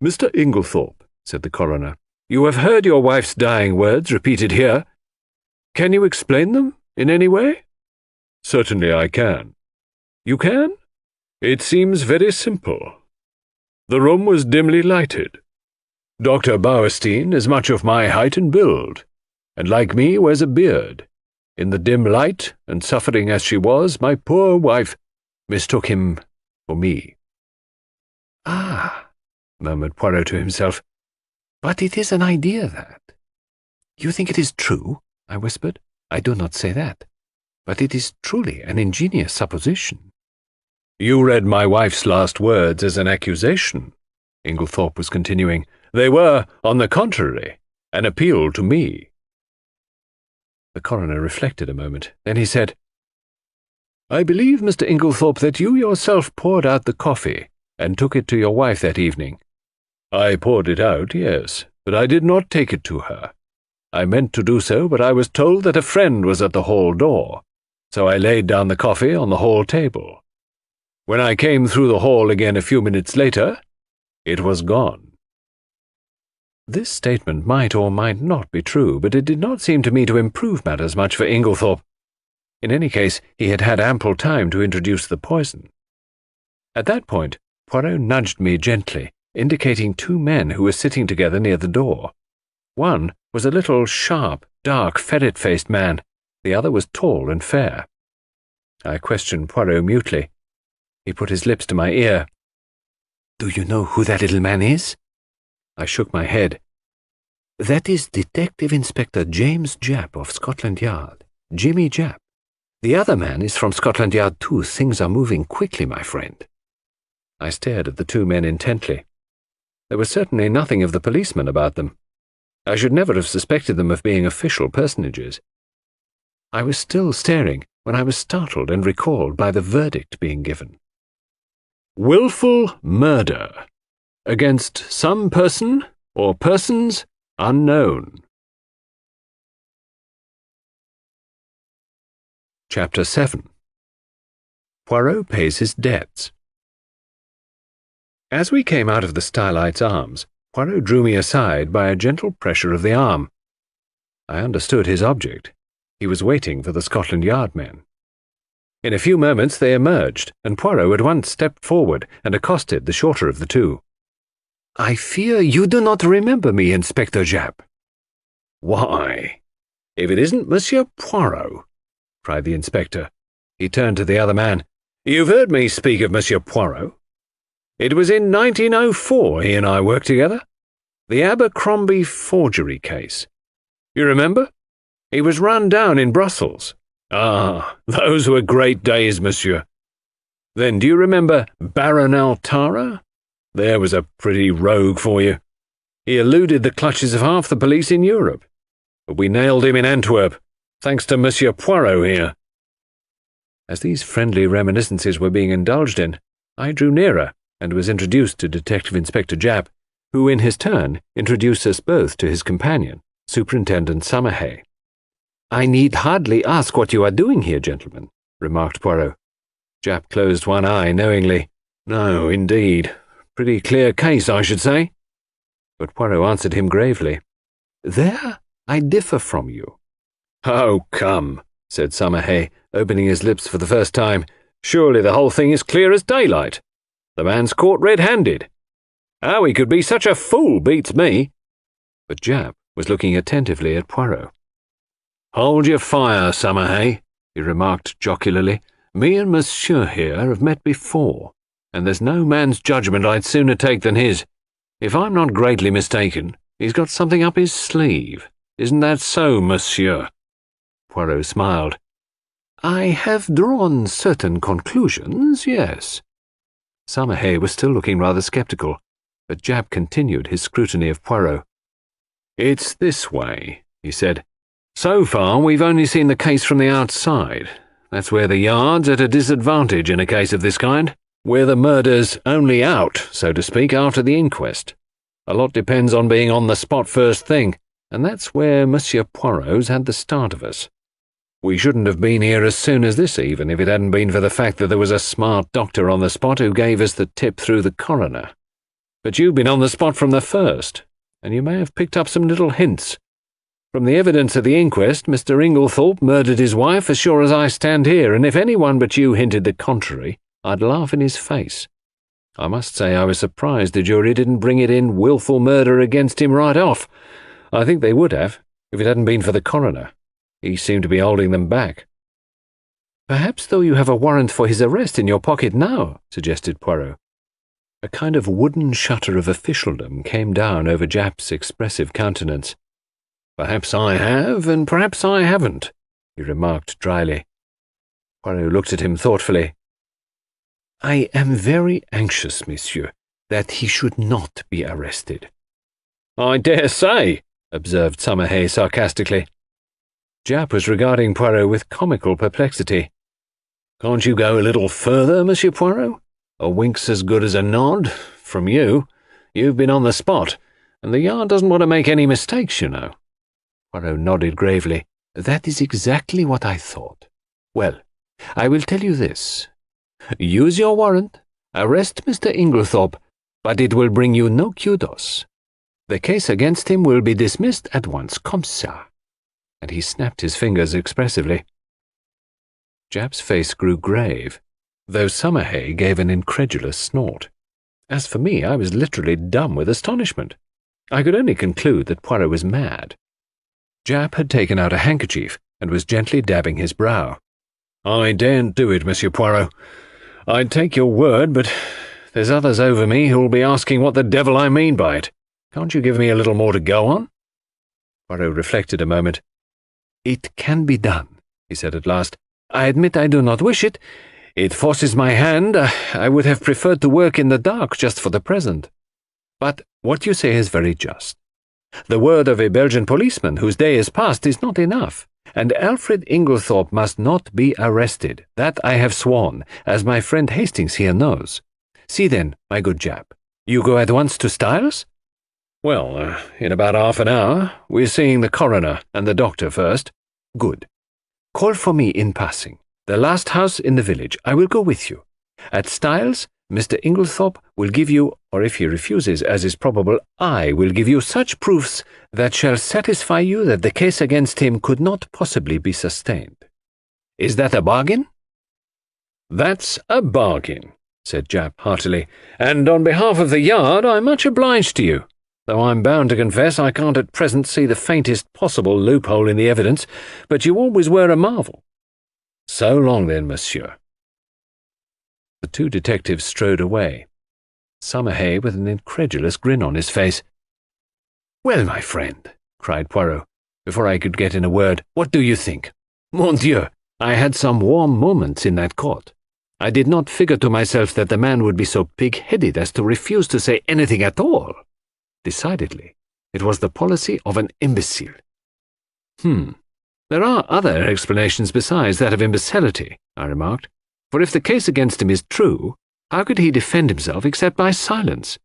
"Mr. Inglethorpe," said the coroner, "you have heard your wife's dying words repeated here. Can you explain them in any way?" "Certainly I can." "You can?" "It seems very simple. The room was dimly lighted. Dr. Bauerstein is much of my height and build, and like me wears a beard. In the dim light, and suffering as she was, my poor wife mistook him for me." "Ah," murmured Poirot to himself, "but it is an idea that—" "You think it is true?" I whispered. "I do not say that, but it is truly an ingenious supposition." "You read my wife's last words as an accusation," Inglethorpe was continuing. "They were, on the contrary, an appeal to me." The coroner reflected a moment. Then he said, "I believe, Mr. Inglethorpe, that you yourself poured out the coffee and took it to your wife that evening." "I poured it out, yes, but I did not take it to her. I meant to do so, but I was told that a friend was at the hall door, so I laid down the coffee on the hall table. When I came through the hall again a few minutes later, it was gone." This statement might or might not be true, but it did not seem to me to improve matters much for Inglethorpe. In any case, he had had ample time to introduce the poison. At that point, Poirot nudged me gently, indicating 2 men who were sitting together near the door. One was a little, sharp, dark, ferret-faced man, The other was tall and fair. I questioned Poirot mutely. He put his lips to my ear. "Do you know who that little man is?" I shook my head. "That is Detective Inspector James Japp of Scotland Yard, Jimmy Japp. The other man is from Scotland Yard too. Things are moving quickly, my friend." I stared at the two men intently. There was certainly nothing of the policeman about them. I should never have suspected them of being official personages. I was still staring when I was startled and recalled by the verdict being given. "Willful murder against some person or persons unknown." Chapter 7. Poirot pays his debts. As we came out of the Stylites Arms, Poirot drew me aside by a gentle pressure of the arm. I understood his object. He was waiting for the Scotland Yard men. In a few moments they emerged, and Poirot at once stepped forward and accosted the shorter of the two. "I fear you do not remember me, Inspector Japp." "Why, if it isn't Monsieur Poirot," cried the inspector. He turned to the other man. "You've heard me speak of Monsieur Poirot. It was in 1904 he and I worked together. The Abercrombie forgery case. You remember? He was run down in Brussels. Ah, those were great days, monsieur. Then do you remember Baron Altara? There was a pretty rogue for you. He eluded the clutches of half the police in Europe. But we nailed him in Antwerp, thanks to Monsieur Poirot here." As these friendly reminiscences were being indulged in, I drew nearer and was introduced to Detective Inspector Japp, who in his turn introduced us both to his companion, Superintendent Summerhay. "I need hardly ask what you are doing here, gentlemen," remarked Poirot. Japp closed one eye knowingly. "No, indeed. Pretty clear case, I should say." But Poirot answered him gravely. "There I differ from you." "Oh, come," said Summerhay, opening his lips for the first time. "Surely the whole thing is clear as daylight. The man's caught red-handed. How he could be such a fool beats me." But Japp was looking attentively at Poirot. "Hold your fire, Summerhay," he remarked jocularly. "Me and Monsieur here have met before, and there's no man's judgment I'd sooner take than his. If I'm not greatly mistaken, he's got something up his sleeve. Isn't that so, Monsieur?" Poirot smiled. "I have drawn certain conclusions, yes." Summerhay was still looking rather sceptical, but Japp continued his scrutiny of Poirot. "It's this way," he said. "So far, we've only seen the case from the outside. That's where the Yard's at a disadvantage in a case of this kind, where the murder's only out, so to speak, after the inquest. A lot depends on being on the spot first thing, and that's where Monsieur Poirot's had the start of us. We shouldn't have been here as soon as this even if it hadn't been for the fact that there was a smart doctor on the spot who gave us the tip through the coroner. But you've been on the spot from the first, and you may have picked up some little hints. From the evidence at the inquest, Mr. Inglethorpe murdered his wife as sure as I stand here, and if anyone but you hinted the contrary, I'd laugh in his face. I must say I was surprised the jury didn't bring it in willful murder against him right off. I think they would have, if it hadn't been for the coroner. He seemed to be holding them back." "Perhaps, though, you have a warrant for his arrest in your pocket now," suggested Poirot. A kind of wooden shutter of officialdom came down over Japp's expressive countenance. "Perhaps I have, and perhaps I haven't," he remarked dryly. Poirot looked at him thoughtfully. "I am very anxious, monsieur, that he should not be arrested." "I dare say," observed Summerhay sarcastically. Japp was regarding Poirot with comical perplexity. "Can't you go a little further, Monsieur Poirot? A wink's as good as a nod. From you. You've been on the spot, and the Yard doesn't want to make any mistakes, you know." Poirot nodded gravely. "That is exactly what I thought. Well, I will tell you this. Use your warrant, arrest Mr. Inglethorpe, but it will bring you no kudos. The case against him will be dismissed at once, comme ça." And he snapped his fingers expressively. Japp's face grew grave, though Summerhay gave an incredulous snort. As for me, I was literally dumb with astonishment. I could only conclude that Poirot was mad. Japp had taken out a handkerchief and was gently dabbing his brow. "I daren't do it, Monsieur Poirot. I'd take your word, but there's others over me who'll be asking what the devil I mean by it. Can't you give me a little more to go on?" Poirot reflected a moment. "It can be done," he said at last. "I admit I do not wish it. It forces my hand. I would have preferred to work in the dark just for the present. But what you say is very just. The word of a Belgian policeman whose day is past is not enough, and Alfred Inglethorpe must not be arrested. That I have sworn, as my friend Hastings here knows. See then, my good chap, you go at once to Styles?" "Well, in about half an hour. We're seeing the coroner and the doctor first." "Good. Call for me in passing. The last house in the village. I will go with you. At Styles, Mr. Inglethorpe will give you, or if he refuses, as is probable, I will give you such proofs that shall satisfy you that the case against him could not possibly be sustained. Is that a bargain?" "That's a bargain," said Japp heartily, "and on behalf of the Yard I'm much obliged to you, though I'm bound to confess I can't at present see the faintest possible loophole in the evidence, but you always were a marvel. So long then, monsieur." The two detectives strode away, Summerhay with an incredulous grin on his face. "Well, my friend," cried Poirot, before I could get in a word, "what do you think? Mon Dieu, I had some warm moments in that court. I did not figure to myself that the man would be so pig-headed as to refuse to say anything at all. Decidedly, it was the policy of an imbecile." "There are other explanations besides that of imbecility," I remarked. "For if the case against him is true, how could he defend himself except by silence?"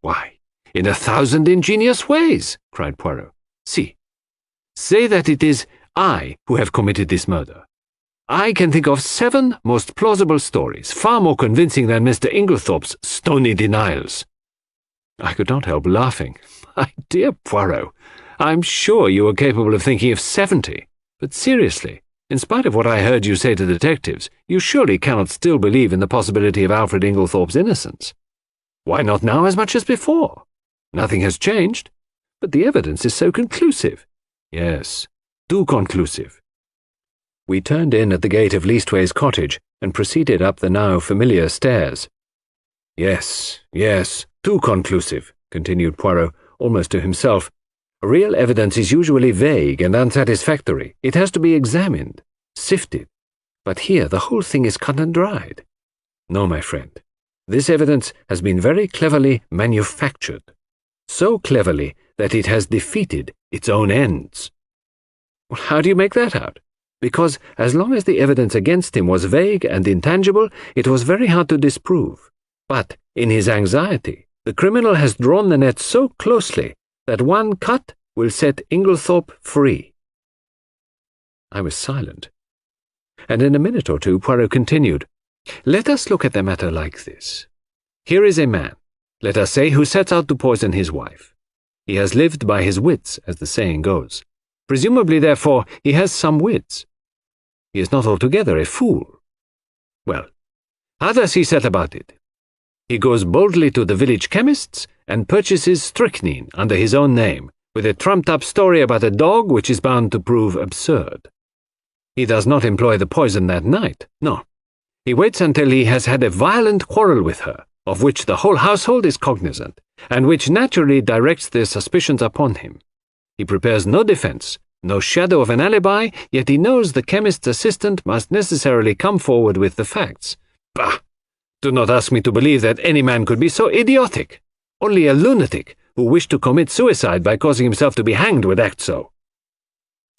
"Why, in 1,000 ingenious ways," cried Poirot. "See, say that it is I who have committed this murder. I can think of 7 most plausible stories, far more convincing than Mr. Inglethorpe's stony denials." I could not help laughing. "My dear Poirot, I'm sure you are capable of thinking of 70, but seriously, in spite of what I heard you say to the detectives, you surely cannot still believe in the possibility of Alfred Inglethorpe's innocence. Why not now as much as before? Nothing has changed, but the evidence is so conclusive." "Yes, too conclusive." We turned in at the gate of Leastway's cottage and proceeded up the now familiar stairs. Yes, too conclusive," continued Poirot, almost to himself. "Real evidence is usually vague and unsatisfactory. It has to be examined, sifted. But here the whole thing is cut and dried. No, my friend, this evidence has been very cleverly manufactured. So cleverly that it has defeated its own ends." "Well, how do you make that out?" "Because as long as the evidence against him was vague and intangible, it was very hard to disprove. But in his anxiety, the criminal has drawn the net so closely that one cut will set Inglethorpe free." I was silent, and in a minute or two Poirot continued, "Let us look at the matter like this. Here is a man, let us say, who sets out to poison his wife. He has lived by his wits, as the saying goes. Presumably, therefore, he has some wits. He is not altogether a fool. Well, how does he set about it? He goes boldly to the village chemist's and purchases strychnine under his own name, with a trumped-up story about a dog which is bound to prove absurd. He does not employ the poison that night, no. He waits until he has had a violent quarrel with her, of which the whole household is cognizant, and which naturally directs their suspicions upon him. He prepares no defense, no shadow of an alibi, yet he knows the chemist's assistant must necessarily come forward with the facts. Bah! Do not ask me to believe that any man could be so idiotic. Only a lunatic who wished to commit suicide by causing himself to be hanged would act so."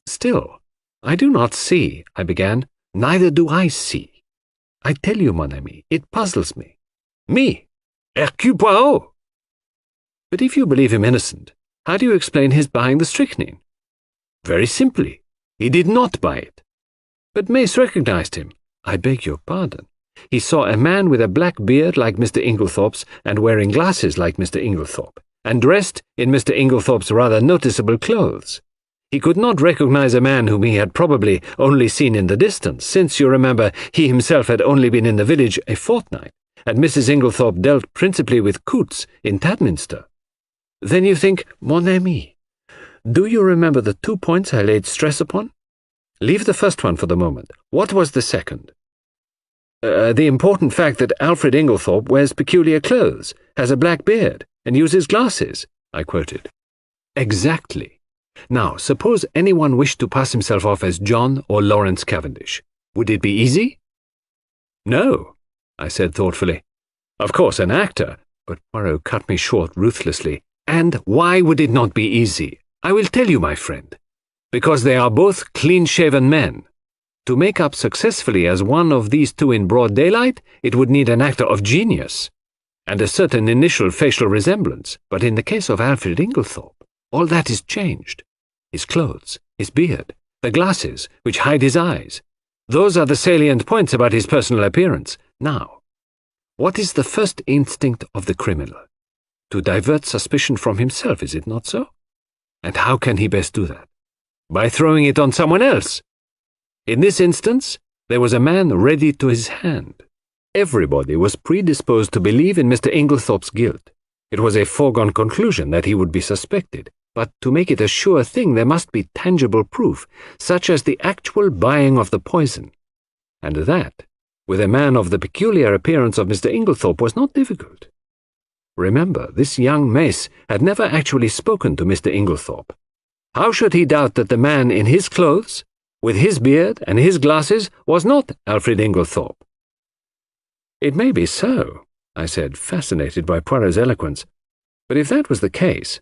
"Still, I do not see," I began. "Neither do I see. I tell you, mon ami, it puzzles me." "Me? Hercule Poirot!" "But if you believe him innocent, how do you explain his buying the strychnine?" "Very simply. He did not buy it." "But Mace recognized him." "I beg your pardon. He saw a man with a black beard like Mr. Inglethorpe's and wearing glasses like Mr. Inglethorpe, and dressed in Mr. Inglethorpe's rather noticeable clothes. He could not recognize a man whom he had probably only seen in the distance, since, you remember, he himself had only been in the village a fortnight, and Mrs. Inglethorpe dealt principally with Coots in Tadminster. Then you think, mon ami, do you remember the 2 points I laid stress upon? Leave the first one for the moment. What was the second? The important fact that Alfred Inglethorpe wears peculiar clothes, has a black beard, and uses glasses, I quoted. Exactly. Now, suppose anyone wished to pass himself off as John or Lawrence Cavendish. Would it be easy? No, I said thoughtfully. Of course, an actor, but Poirot cut me short ruthlessly. And why would it not be easy? I will tell you, my friend. Because they are both clean-shaven men. To make up successfully as one of these two in broad daylight, it would need an actor of genius, and a certain initial facial resemblance. But in the case of Alfred Inglethorpe, all that is changed. His clothes, his beard, the glasses which hide his eyes. Those are the salient points about his personal appearance. Now, what is the first instinct of the criminal? To divert suspicion from himself, is it not so? And how can he best do that? By throwing it on someone else. In this instance, there was a man ready to his hand. Everybody was predisposed to believe in Mr. Inglethorpe's guilt. It was a foregone conclusion that he would be suspected, but to make it a sure thing there must be tangible proof, such as the actual buying of the poison. And that, with a man of the peculiar appearance of Mr. Inglethorpe, was not difficult. Remember, this young Mace had never actually spoken to Mr. Inglethorpe. How should he doubt that the man in his clothes, with his beard and his glasses, was not Alfred Inglethorpe? It may be so, I said, fascinated by Poirot's eloquence. But if that was the case,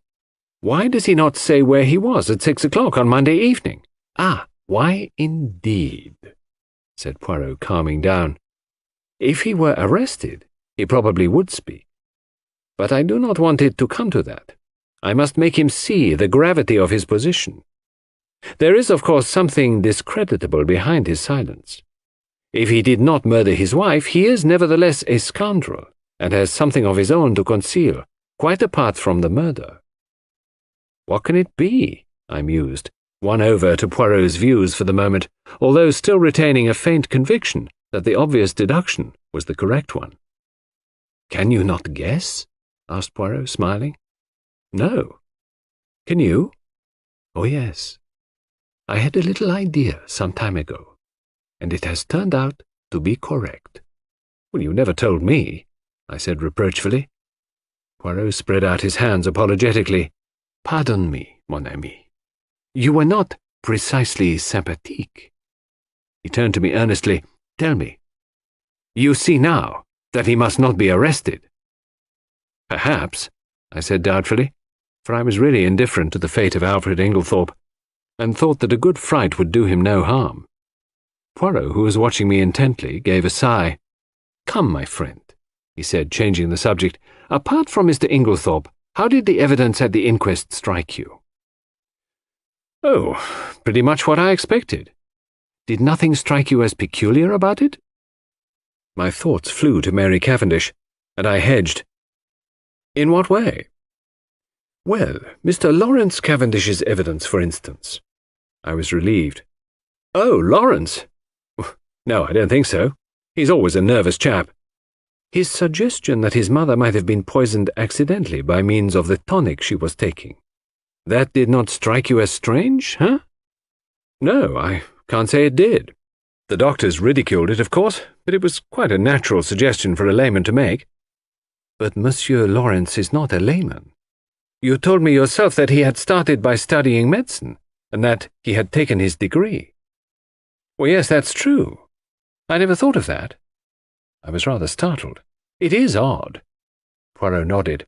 why does he not say where he was at 6 o'clock on Monday evening? Ah, why indeed, said Poirot, calming down. If he were arrested, he probably would speak. But I do not want it to come to that. I must make him see the gravity of his position. There is, of course, something discreditable behind his silence. If he did not murder his wife, he is nevertheless a scoundrel, and has something of his own to conceal, quite apart from the murder. What can it be? I mused, won over to Poirot's views for the moment, although still retaining a faint conviction that the obvious deduction was the correct one. Can you not guess? Asked Poirot, smiling. No. Can you? Oh, yes. I had a little idea some time ago, and it has turned out to be correct. Well, you never told me, I said reproachfully. Poirot spread out his hands apologetically. Pardon me, mon ami. You were not precisely sympathique. He turned to me earnestly. Tell me. You see now that he must not be arrested. Perhaps, I said doubtfully, for I was really indifferent to the fate of Alfred Inglethorpe, and thought that a good fright would do him no harm. Poirot, who was watching me intently, gave a sigh. Come, my friend, he said, changing the subject. Apart from Mr. Inglethorpe, how did the evidence at the inquest strike you? Oh, pretty much what I expected. Did nothing strike you as peculiar about it? My thoughts flew to Mary Cavendish, and I hedged. In what way? Well, Mr. Lawrence Cavendish's evidence, for instance. I was relieved. Oh, Lawrence? No, I don't think so. He's always a nervous chap. His suggestion that his mother might have been poisoned accidentally by means of the tonic she was taking. That did not strike you as strange, huh? No, I can't say it did. The doctors ridiculed it, of course, but it was quite a natural suggestion for a layman to make. But Monsieur Lawrence is not a layman. You told me yourself that he had started by studying medicine, and that he had taken his degree. Well, yes, that's true. I never thought of that. I was rather startled. It is odd. Poirot nodded.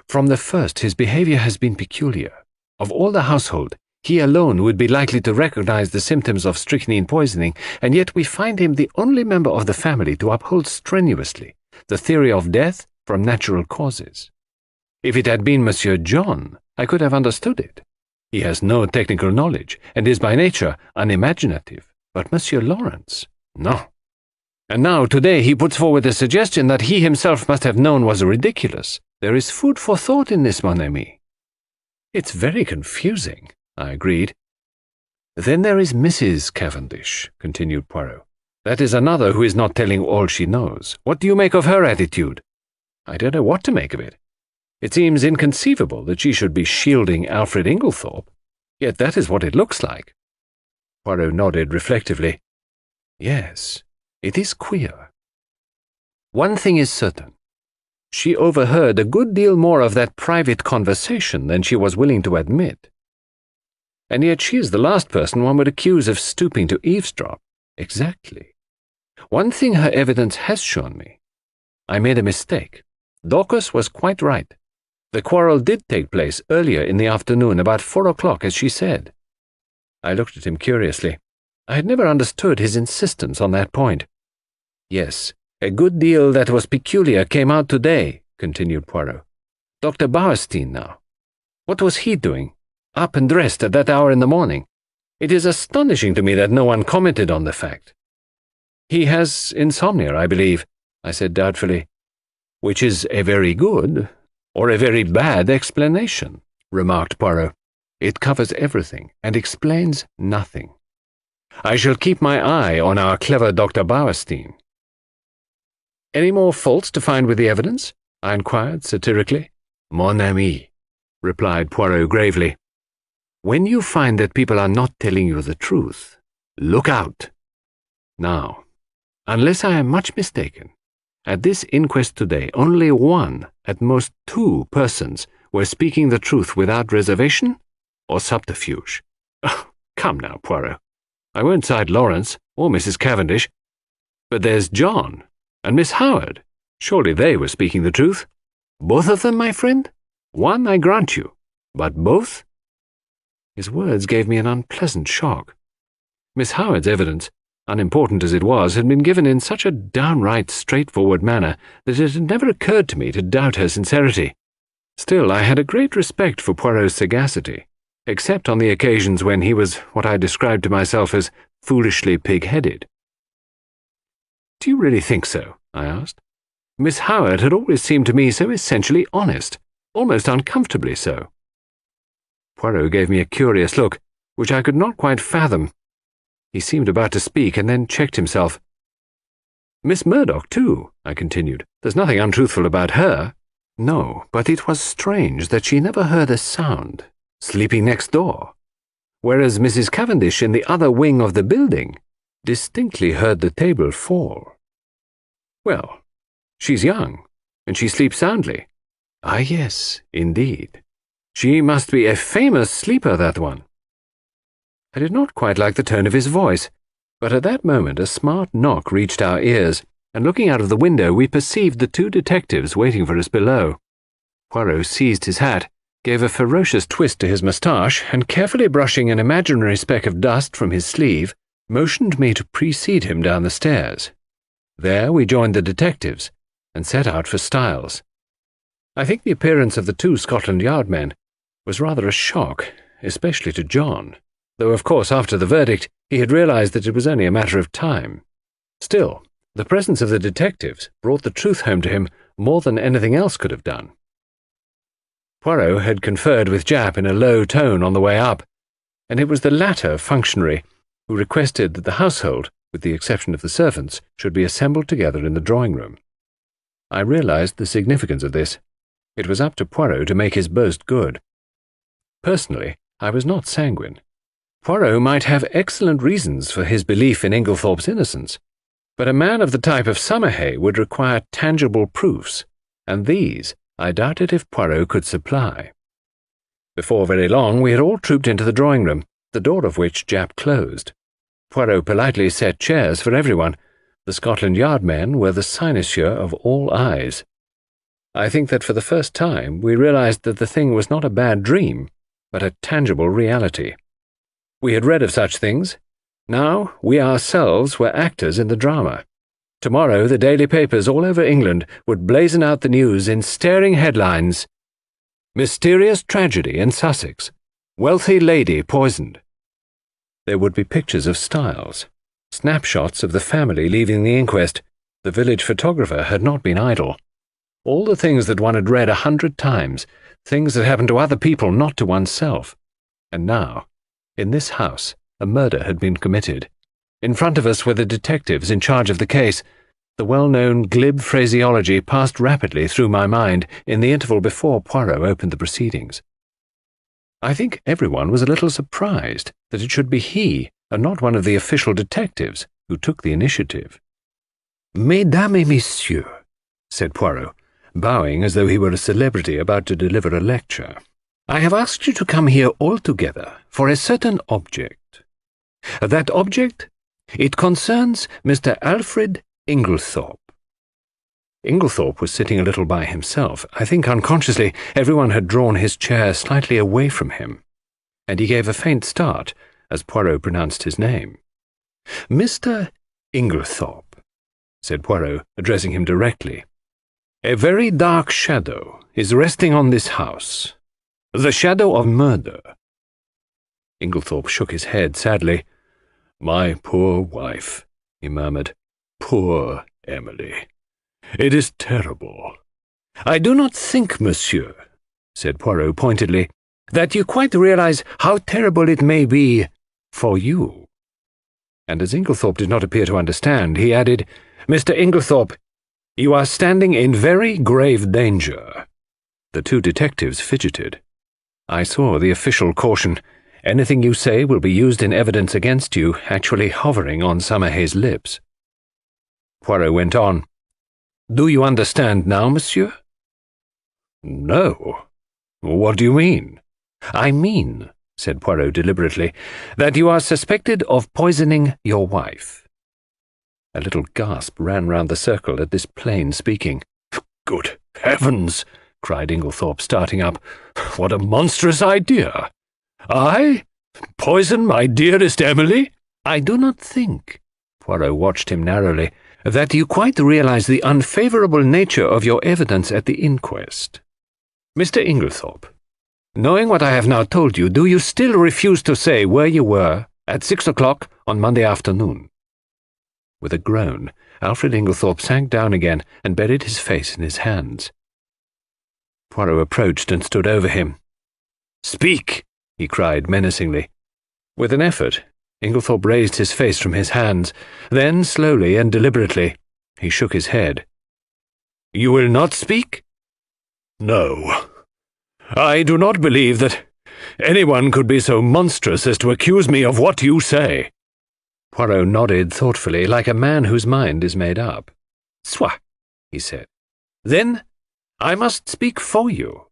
From the first, his behavior has been peculiar. Of all the household, he alone would be likely to recognize the symptoms of strychnine poisoning, and yet we find him the only member of the family to uphold strenuously the theory of death from natural causes. If it had been Monsieur John, I could have understood it. He has no technical knowledge, and is by nature unimaginative. But Monsieur Lawrence, no. And now, today, he puts forward a suggestion that he himself must have known was ridiculous. There is food for thought in this, mon ami. It's very confusing, I agreed. Then there is Mrs. Cavendish, continued Poirot. That is another who is not telling all she knows. What do you make of her attitude? I don't know what to make of it. It seems inconceivable that she should be shielding Alfred Inglethorpe, yet that is what it looks like. Poirot nodded reflectively. Yes, it is queer. One thing is certain. She overheard a good deal more of that private conversation than she was willing to admit. And yet she is the last person one would accuse of stooping to eavesdrop. Exactly. One thing her evidence has shown me. I made a mistake. Dorcas was quite right. The quarrel did take place earlier in the afternoon, about 4 o'clock, as she said. I looked at him curiously. I had never understood his insistence on that point. Yes, a good deal that was peculiar came out today, continued Poirot. Dr. Bauerstein now. What was he doing, up and dressed at that hour in the morning? It is astonishing to me that no one commented on the fact. He has insomnia, I believe, I said doubtfully. Which is a very good, or a very bad explanation, remarked Poirot. It covers everything and explains nothing. I shall keep my eye on our clever Dr. Bauerstein. Any more faults to find with the evidence? I inquired satirically. Mon ami, replied Poirot gravely. When you find that people are not telling you the truth, look out. Now, unless I am much mistaken, at this inquest today only one, at most 2 persons were speaking the truth without reservation or subterfuge. Oh, come now, Poirot. I won't cite Lawrence or Mrs. Cavendish, but there's John and Miss Howard. Surely they were speaking the truth. Both of them, my friend? One, I grant you, but both? His words gave me an unpleasant shock. Miss Howard's evidence, unimportant as it was, had been given in such a downright straightforward manner that it had never occurred to me to doubt her sincerity. Still, I had a great respect for Poirot's sagacity, except on the occasions when he was what I described to myself as foolishly pig-headed. Do you really think so? I asked. Miss Howard had always seemed to me so essentially honest, almost uncomfortably so. Poirot gave me a curious look, which I could not quite fathom. He seemed about to speak, and then checked himself. Miss Murdoch, too, I continued. There's nothing untruthful about her. No, but it was strange that she never heard a sound, sleeping next door, whereas Mrs. Cavendish in the other wing of the building distinctly heard the table fall. Well, she's young, and she sleeps soundly. Ah, yes, indeed. She must be a famous sleeper, that one. I did not quite like the tone of his voice, but at that moment a smart knock reached our ears, and looking out of the window we perceived the 2 detectives waiting for us below. Poirot seized his hat, gave a ferocious twist to his moustache, and carefully brushing an imaginary speck of dust from his sleeve, motioned me to precede him down the stairs. There we joined the detectives, and set out for Styles. I think the appearance of the 2 Scotland Yard men was rather a shock, especially to John, though of course after the verdict he had realized that it was only a matter of time. Still, the presence of the detectives brought the truth home to him more than anything else could have done. Poirot had conferred with Japp in a low tone on the way up, and it was the latter functionary who requested that the household, with the exception of the servants, should be assembled together in the drawing-room. I realized the significance of this. It was up to Poirot to make his boast good. Personally, I was not sanguine. Poirot might have excellent reasons for his belief in Inglethorpe's innocence, but a man of the type of Summerhay would require tangible proofs, and these I doubted if Poirot could supply. Before very long we had all trooped into the drawing-room, the door of which Japp closed. Poirot politely set chairs for everyone. The Scotland Yard men were the cynosure of all eyes. I think that for the first time we realized that the thing was not a bad dream, but a tangible reality. We had read of such things. Now we ourselves were actors in the drama. Tomorrow the daily papers all over England would blazon out the news in staring headlines. Mysterious tragedy in Sussex. Wealthy lady poisoned. There would be pictures of Styles, snapshots of the family leaving the inquest. The village photographer had not been idle. All the things that one had read 100 times, things that happened to other people, not to oneself. And now, in this house, a murder had been committed. In front of us were the detectives in charge of the case. The well-known glib phraseology passed rapidly through my mind in the interval before Poirot opened the proceedings. I think everyone was a little surprised that it should be he, and not one of the official detectives who took the initiative. "Mesdames et messieurs," said Poirot, bowing as though he were a celebrity about to deliver a lecture, "I have asked you to come here all together for a certain object. That object, it concerns Mr. Alfred Inglethorpe." Inglethorpe was sitting a little by himself. I think unconsciously everyone had drawn his chair slightly away from him, and he gave a faint start as Poirot pronounced his name. "Mr. Inglethorpe," said Poirot, addressing him directly, "a very dark shadow is resting on this house, the shadow of murder." Inglethorpe shook his head sadly. "My poor wife," he murmured. "Poor Emily. It is terrible." "I do not think, monsieur," said Poirot pointedly, "that you quite realize how terrible it may be for you." And as Inglethorpe did not appear to understand, he added, "Mr. Inglethorpe, you are standing in very grave danger." The two detectives fidgeted. I saw the official caution, "Anything you say will be used in evidence against you," actually hovering on Summerhay's lips. Poirot went on, "Do you understand now, monsieur?" "No. What do you mean?" "I mean," said Poirot deliberately, "that you are suspected of poisoning your wife." A little gasp ran round the circle at this plain speaking. "Good heavens!" cried Inglethorpe, starting up. "What a monstrous idea! I poison my dearest Emily?" "I do not think," Poirot watched him narrowly, "that you quite realize the unfavourable nature of your evidence at the inquest. Mr. Inglethorpe, knowing what I have now told you, do you still refuse to say where you were at 6 o'clock on Monday afternoon?" With a groan, Alfred Inglethorpe sank down again and buried his face in his hands. Poirot approached and stood over him. "Speak!" he cried menacingly. With an effort, Inglethorpe raised his face from his hands. Then, slowly and deliberately, he shook his head. "You will not speak?" "No. I do not believe that anyone could be so monstrous as to accuse me of what you say." Poirot nodded thoughtfully, like a man whose mind is made up. "Soit," he said. "Then I must speak for you."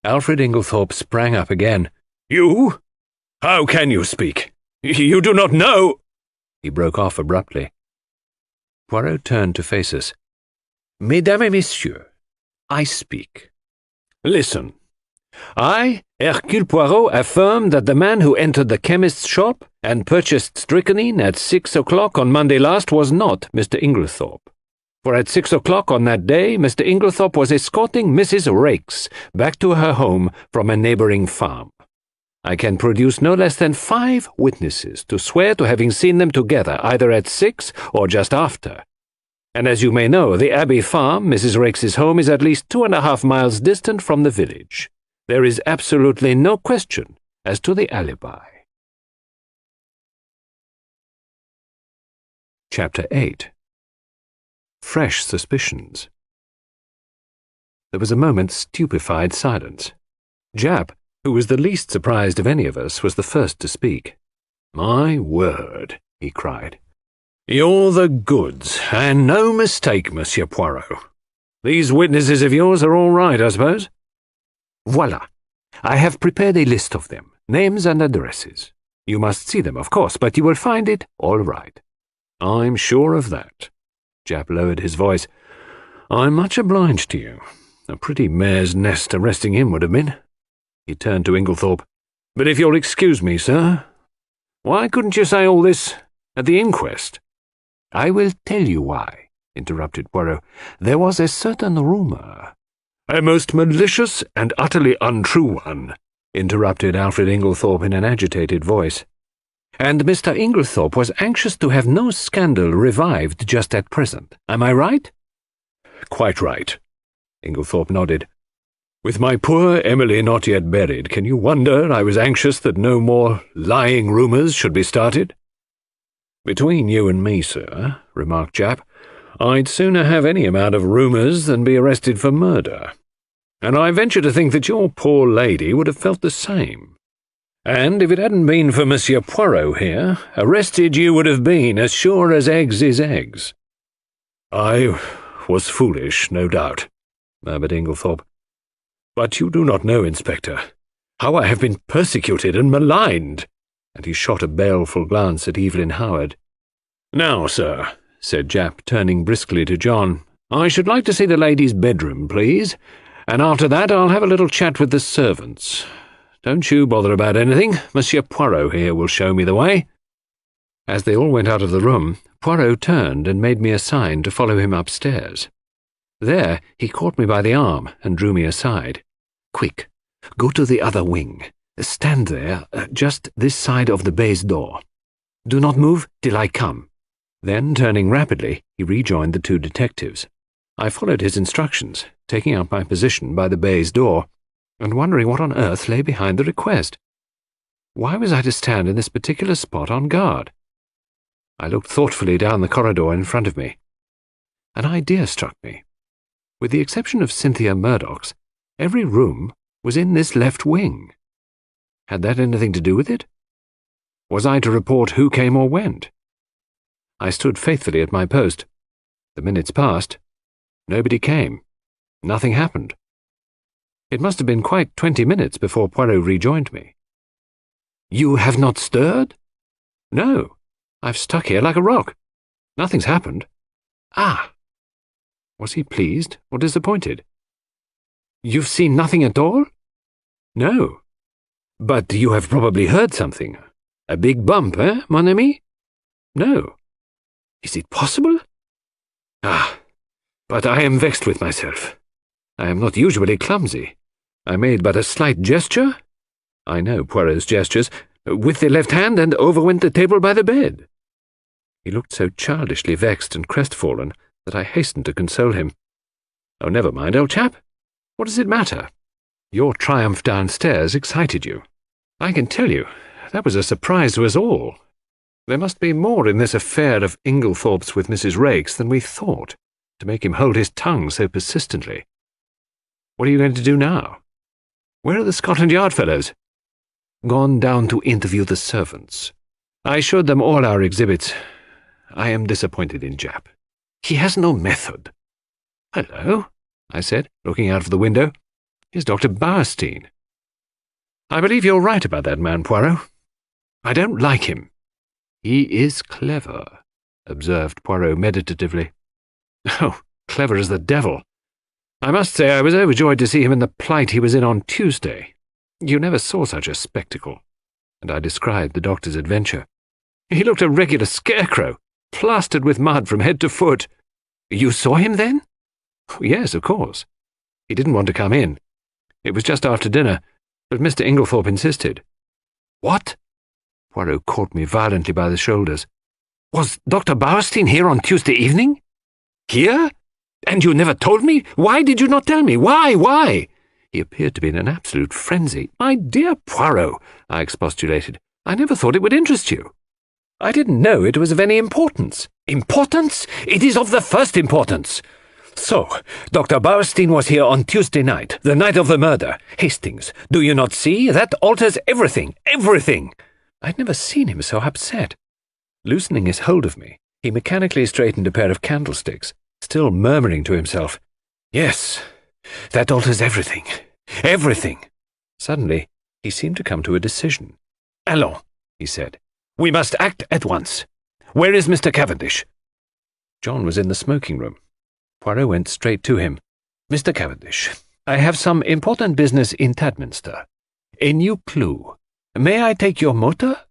Alfred Inglethorpe sprang up again. "You? How can you speak? You do not know—" He broke off abruptly. Poirot turned to face us. "Mesdames et messieurs, I speak. Listen. I, Hercule Poirot, affirm that the man who entered the chemist's shop and purchased strychnine at 6 o'clock on Monday last was not Mr. Inglethorpe. For at 6 o'clock on that day, Mr. Inglethorpe was escorting Mrs. Raikes back to her home from a neighbouring farm. I can produce no less than 5 witnesses to swear to having seen them together either at 6 or just after. And as you may know, the Abbey Farm, Mrs. Raikes's home, is at least 2.5 miles distant from the village. There is absolutely no question as to the alibi." Chapter 8. Fresh suspicions. There was a moment's stupefied silence. Japp, who was the least surprised of any of us, was the first to speak. "My word," he cried. "You're the goods, and no mistake, Monsieur Poirot. These witnesses of yours are all right, I suppose?" "Voilà. I have prepared a list of them, names and addresses. You must see them, of course, but you will find it all right." "I'm sure of that." Japp lowered his voice. "I'm much obliged to you. A pretty mare's nest arresting him would have been." He turned to Inglethorpe. "But if you'll excuse me, sir, why couldn't you say all this at the inquest?" "I will tell you why," interrupted Poirot. "There was a certain rumour—" "A most malicious and utterly untrue one," interrupted Alfred Inglethorpe in an agitated voice. "And Mr. Inglethorpe was anxious to have no scandal revived just at present. Am I right?" "Quite right." Inglethorpe nodded. "With my poor Emily not yet buried, can you wonder I was anxious that no more lying rumours should be started?" "Between you and me, sir," remarked Japp, "I'd sooner have any amount of rumours than be arrested for murder. And I venture to think that your poor lady would have felt the same. And if it hadn't been for Monsieur Poirot here, arrested you would have been, as sure as eggs is eggs." "I was foolish, no doubt," murmured Inglethorpe. "But you do not know, Inspector, how I have been persecuted and maligned," and he shot a baleful glance at Evelyn Howard. "Now, sir," said Japp, turning briskly to John, "I should like to see the lady's bedroom, please, and after that I'll have a little chat with the servants. Don't you bother about anything. Monsieur Poirot here will show me the way." As they all went out of the room, Poirot turned and made me a sign to follow him upstairs. There he caught me by the arm and drew me aside. "Quick, go to the other wing. Stand there, just this side of the baize door. Do not move till I come." Then, turning rapidly, he rejoined the two detectives. I followed his instructions, taking up my position by the baize door, and wondering what on earth lay behind the request. Why was I to stand in this particular spot on guard? I looked thoughtfully down the corridor in front of me. An idea struck me. With the exception of Cynthia Murdoch's, every room was in this left wing. Had that anything to do with it? Was I to report who came or went? I stood faithfully at my post. The minutes passed. Nobody came. Nothing happened. It must have been quite 20 minutes before Poirot rejoined me. "You have not stirred?" "No. I've stuck here like a rock. Nothing's happened." "Ah!" Was he pleased or disappointed? "You've seen nothing at all?" "No." "But you have probably heard something. A big bump, eh, mon ami?" "No." "Is it possible?" "Ah, but I am vexed with myself. I am not usually clumsy. I made but a slight gesture. I know Poirot's gestures, with the left hand, and over went the table by the bed." He looked so childishly vexed and crestfallen that I hastened to console him. "Oh, never mind, old chap. What does it matter? Your triumph downstairs excited you. I can tell you, that was a surprise to us all. There must be more in this affair of Inglethorpe's with Mrs. Raikes than we thought, to make him hold his tongue so persistently. What are you going to do now? Where are the Scotland Yard fellows?" "Gone down to interview the servants. I showed them all our exhibits. I am disappointed in Japp. He has no method." "Hello," I said, looking out of the window. "Here's Dr. Bowerstein." "I believe you're right about that man, Poirot. I don't like him." "He is clever," observed Poirot meditatively. "Oh, clever as the devil. I must say I was overjoyed to see him in the plight he was in on Tuesday. You never saw such a spectacle." And I described the doctor's adventure. "He looked a regular scarecrow, plastered with mud from head to foot." "You saw him then?" "Yes, of course. He didn't want to come in. It was just after dinner, but Mr. Inglethorpe insisted." "What?" Poirot caught me violently by the shoulders. "Was Dr. Bowerstein here on Tuesday evening?" "Here? And you never told me? Why did you not tell me? Why? He appeared to be in an absolute frenzy. "My dear Poirot," I expostulated, "I never thought it would interest you." "I didn't know it was of any importance." "Importance? It is of the first importance. So, Dr. Bowerstein was here on Tuesday night, the night of the murder. Hastings, do you not see? That alters everything, everything." I'd never seen him so upset. Loosening his hold of me, he mechanically straightened a pair of candlesticks, still murmuring to himself, "Yes, that alters everything, everything." Suddenly, he seemed to come to a decision. "Allons," he said. "We must act at once. Where is Mr. Cavendish?" John was in the smoking room. Poirot went straight to him. "Mr. Cavendish, I have some important business in Tadminster. A new clue. May I take your motor?"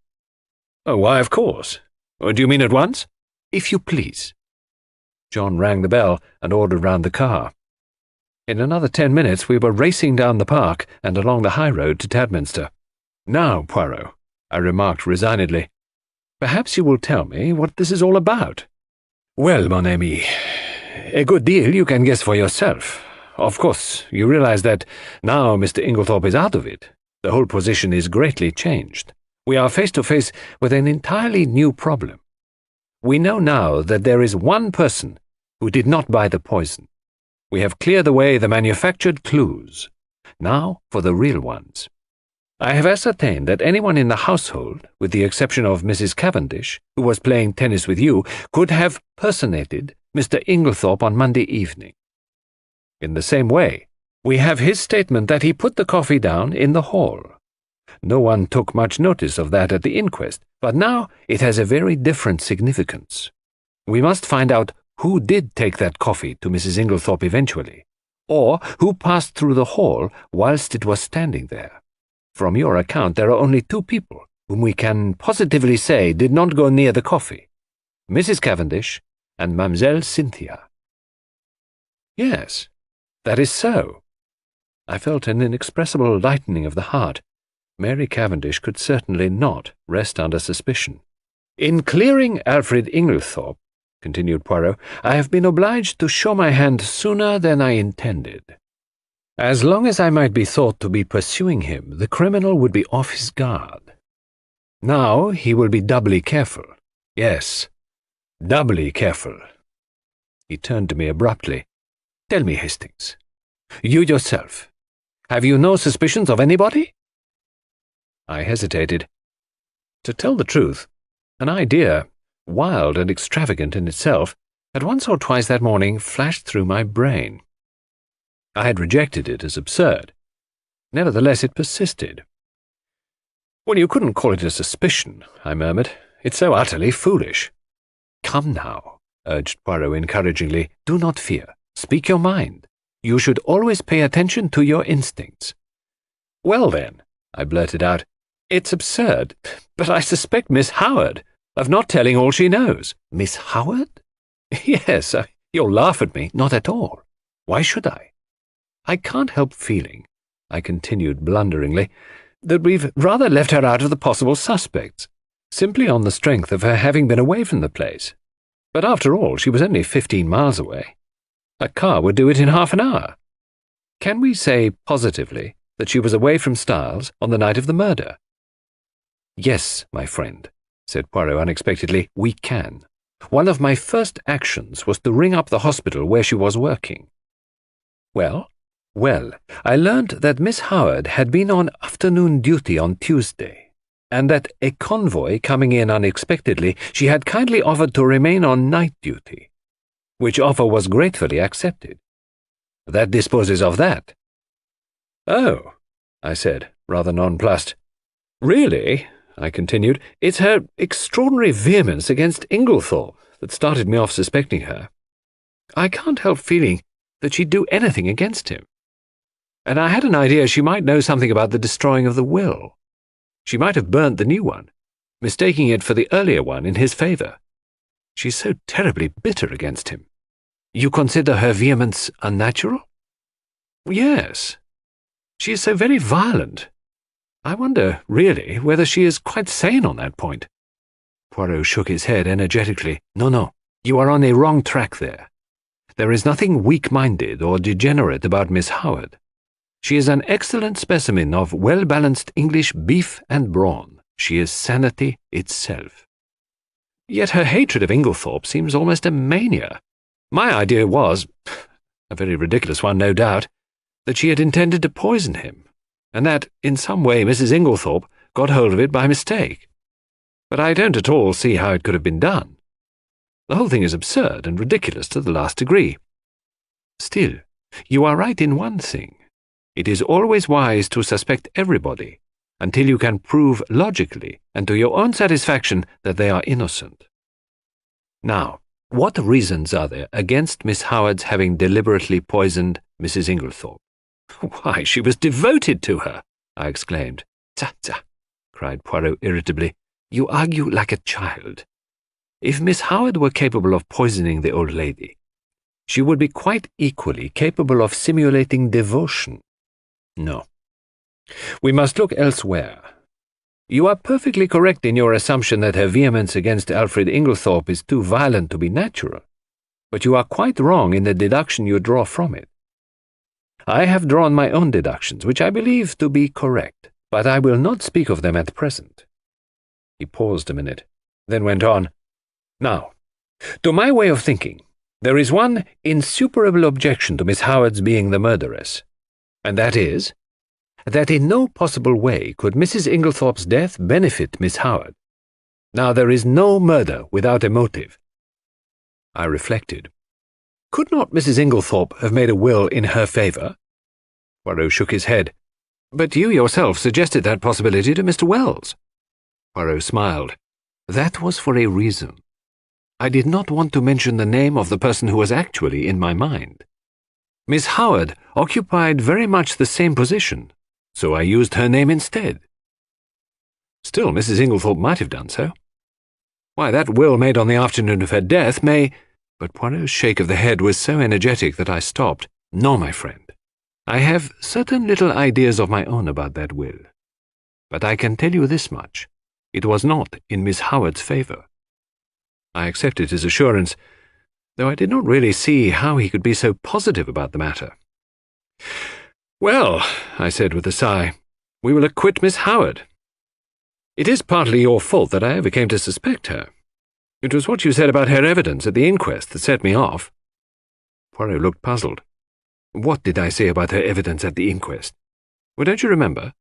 "Oh, why, of course. Do you mean at once?" "If you please." John rang the bell and ordered round the car. In another 10 minutes we were racing down the park and along the high road to Tadminster. "Now, Poirot," I remarked resignedly, "perhaps you will tell me what this is all about." "Well, mon ami, a good deal you can guess for yourself. Of course, you realize that now Mr. Inglethorpe is out of it, the whole position is greatly changed. We are face to face with an entirely new problem. We know now that there is one person who did not buy the poison. We have cleared away the manufactured clues. Now for the real ones. I have ascertained that anyone in the household, with the exception of Mrs. Cavendish, who was playing tennis with you, could have personated Mr. Inglethorpe on Monday evening. In the same way, we have his statement that he put the coffee down in the hall. No one took much notice of that at the inquest, but now it has a very different significance. We must find out who did take that coffee to Mrs. Inglethorpe eventually, or who passed through the hall whilst it was standing there. From your account, there are only two people whom we can positively say did not go near the coffee, Mrs. Cavendish and Mademoiselle Cynthia. Yes, that is so. I felt an inexpressible lightening of the heart. Mary Cavendish could certainly not rest under suspicion. In clearing Alfred Inglethorpe, continued Poirot, I have been obliged to show my hand sooner than I intended. As long as I might be thought to be pursuing him, the criminal would be off his guard. Now he will be doubly careful. Yes, doubly careful. He turned to me abruptly. Tell me, Hastings, you yourself, have you no suspicions of anybody? I hesitated. To tell the truth, an idea, wild and extravagant in itself, had once or twice that morning flashed through my brain. I had rejected it as absurd. Nevertheless, it persisted. Well, you couldn't call it a suspicion, I murmured. It's so utterly foolish. Come now, urged Poirot encouragingly. Do not fear. Speak your mind. You should always pay attention to your instincts. Well, then, I blurted out, it's absurd, but I suspect Miss Howard of not telling all she knows. Miss Howard? Yes, you'll laugh at me. Not at all. Why should I? I can't help feeling, I continued blunderingly, that we've rather left her out of the possible suspects, simply on the strength of her having been away from the place. But after all, she was only 15 miles away. A car would do it in half an hour. Can we say positively that she was away from Styles on the night of the murder? Yes, my friend, said Poirot unexpectedly, we can. One of my first actions was to ring up the hospital where she was working. Well, I learned that Miss Howard had been on afternoon duty on Tuesday, and that a convoy coming in unexpectedly, she had kindly offered to remain on night duty, which offer was gratefully accepted. That disposes of that. Oh, I said, rather nonplussed. Really, I continued, it's her extraordinary vehemence against Inglethorpe that started me off suspecting her. I can't help feeling that she'd do anything against him. And I had an idea she might know something about the destroying of the will. She might have burnt the new one, mistaking it for the earlier one in his favour. She's so terribly bitter against him. You consider her vehemence unnatural? Yes. She is so very violent. I wonder, really, whether she is quite sane on that point. Poirot shook his head energetically. No, you are on a wrong track there. There is nothing weak-minded or degenerate about Miss Howard. She is an excellent specimen of well-balanced English beef and brawn. She is sanity itself. Yet her hatred of Inglethorpe seems almost a mania. My idea was, a very ridiculous one no doubt, that she had intended to poison him, and that, in some way, Mrs. Inglethorpe got hold of it by mistake. But I don't at all see how it could have been done. The whole thing is absurd and ridiculous to the last degree. Still, you are right in one thing. It is always wise to suspect everybody until you can prove logically and to your own satisfaction that they are innocent. Now, what reasons are there against Miss Howard's having deliberately poisoned Mrs. Inglethorpe? Why, she was devoted to her, I exclaimed. Ta, cried Poirot irritably. You argue like a child. If Miss Howard were capable of poisoning the old lady, she would be quite equally capable of simulating devotion. No. We must look elsewhere. You are perfectly correct in your assumption that her vehemence against Alfred Inglethorpe is too violent to be natural, but you are quite wrong in the deduction you draw from it. I have drawn my own deductions, which I believe to be correct, but I will not speak of them at present. He paused a minute, then went on. Now, to my way of thinking, there is one insuperable objection to Miss Howard's being the murderess, and that is, that in no possible way could Mrs. Inglethorpe's death benefit Miss Howard. Now, there is no murder without a motive. I reflected. Could not Mrs. Inglethorpe have made a will in her favour? Poirot shook his head. But you yourself suggested that possibility to Mr. Wells. Poirot smiled. That was for a reason. I did not want to mention the name of the person who was actually in my mind. Miss Howard occupied very much the same position, so I used her name instead. Still, Mrs. Inglethorpe might have done so. Why, that will made on the afternoon of her death may— But Poirot's shake of the head was so energetic that I stopped. No, my friend. I have certain little ideas of my own about that will. But I can tell you this much. It was not in Miss Howard's favour. I accepted his assurance, though I did not really see how he could be so positive about the matter. Well, I said with a sigh, we will acquit Miss Howard. It is partly your fault that I ever came to suspect her. It was what you said about her evidence at the inquest that set me off. Poirot looked puzzled. What did I say about her evidence at the inquest? Well, don't you remember?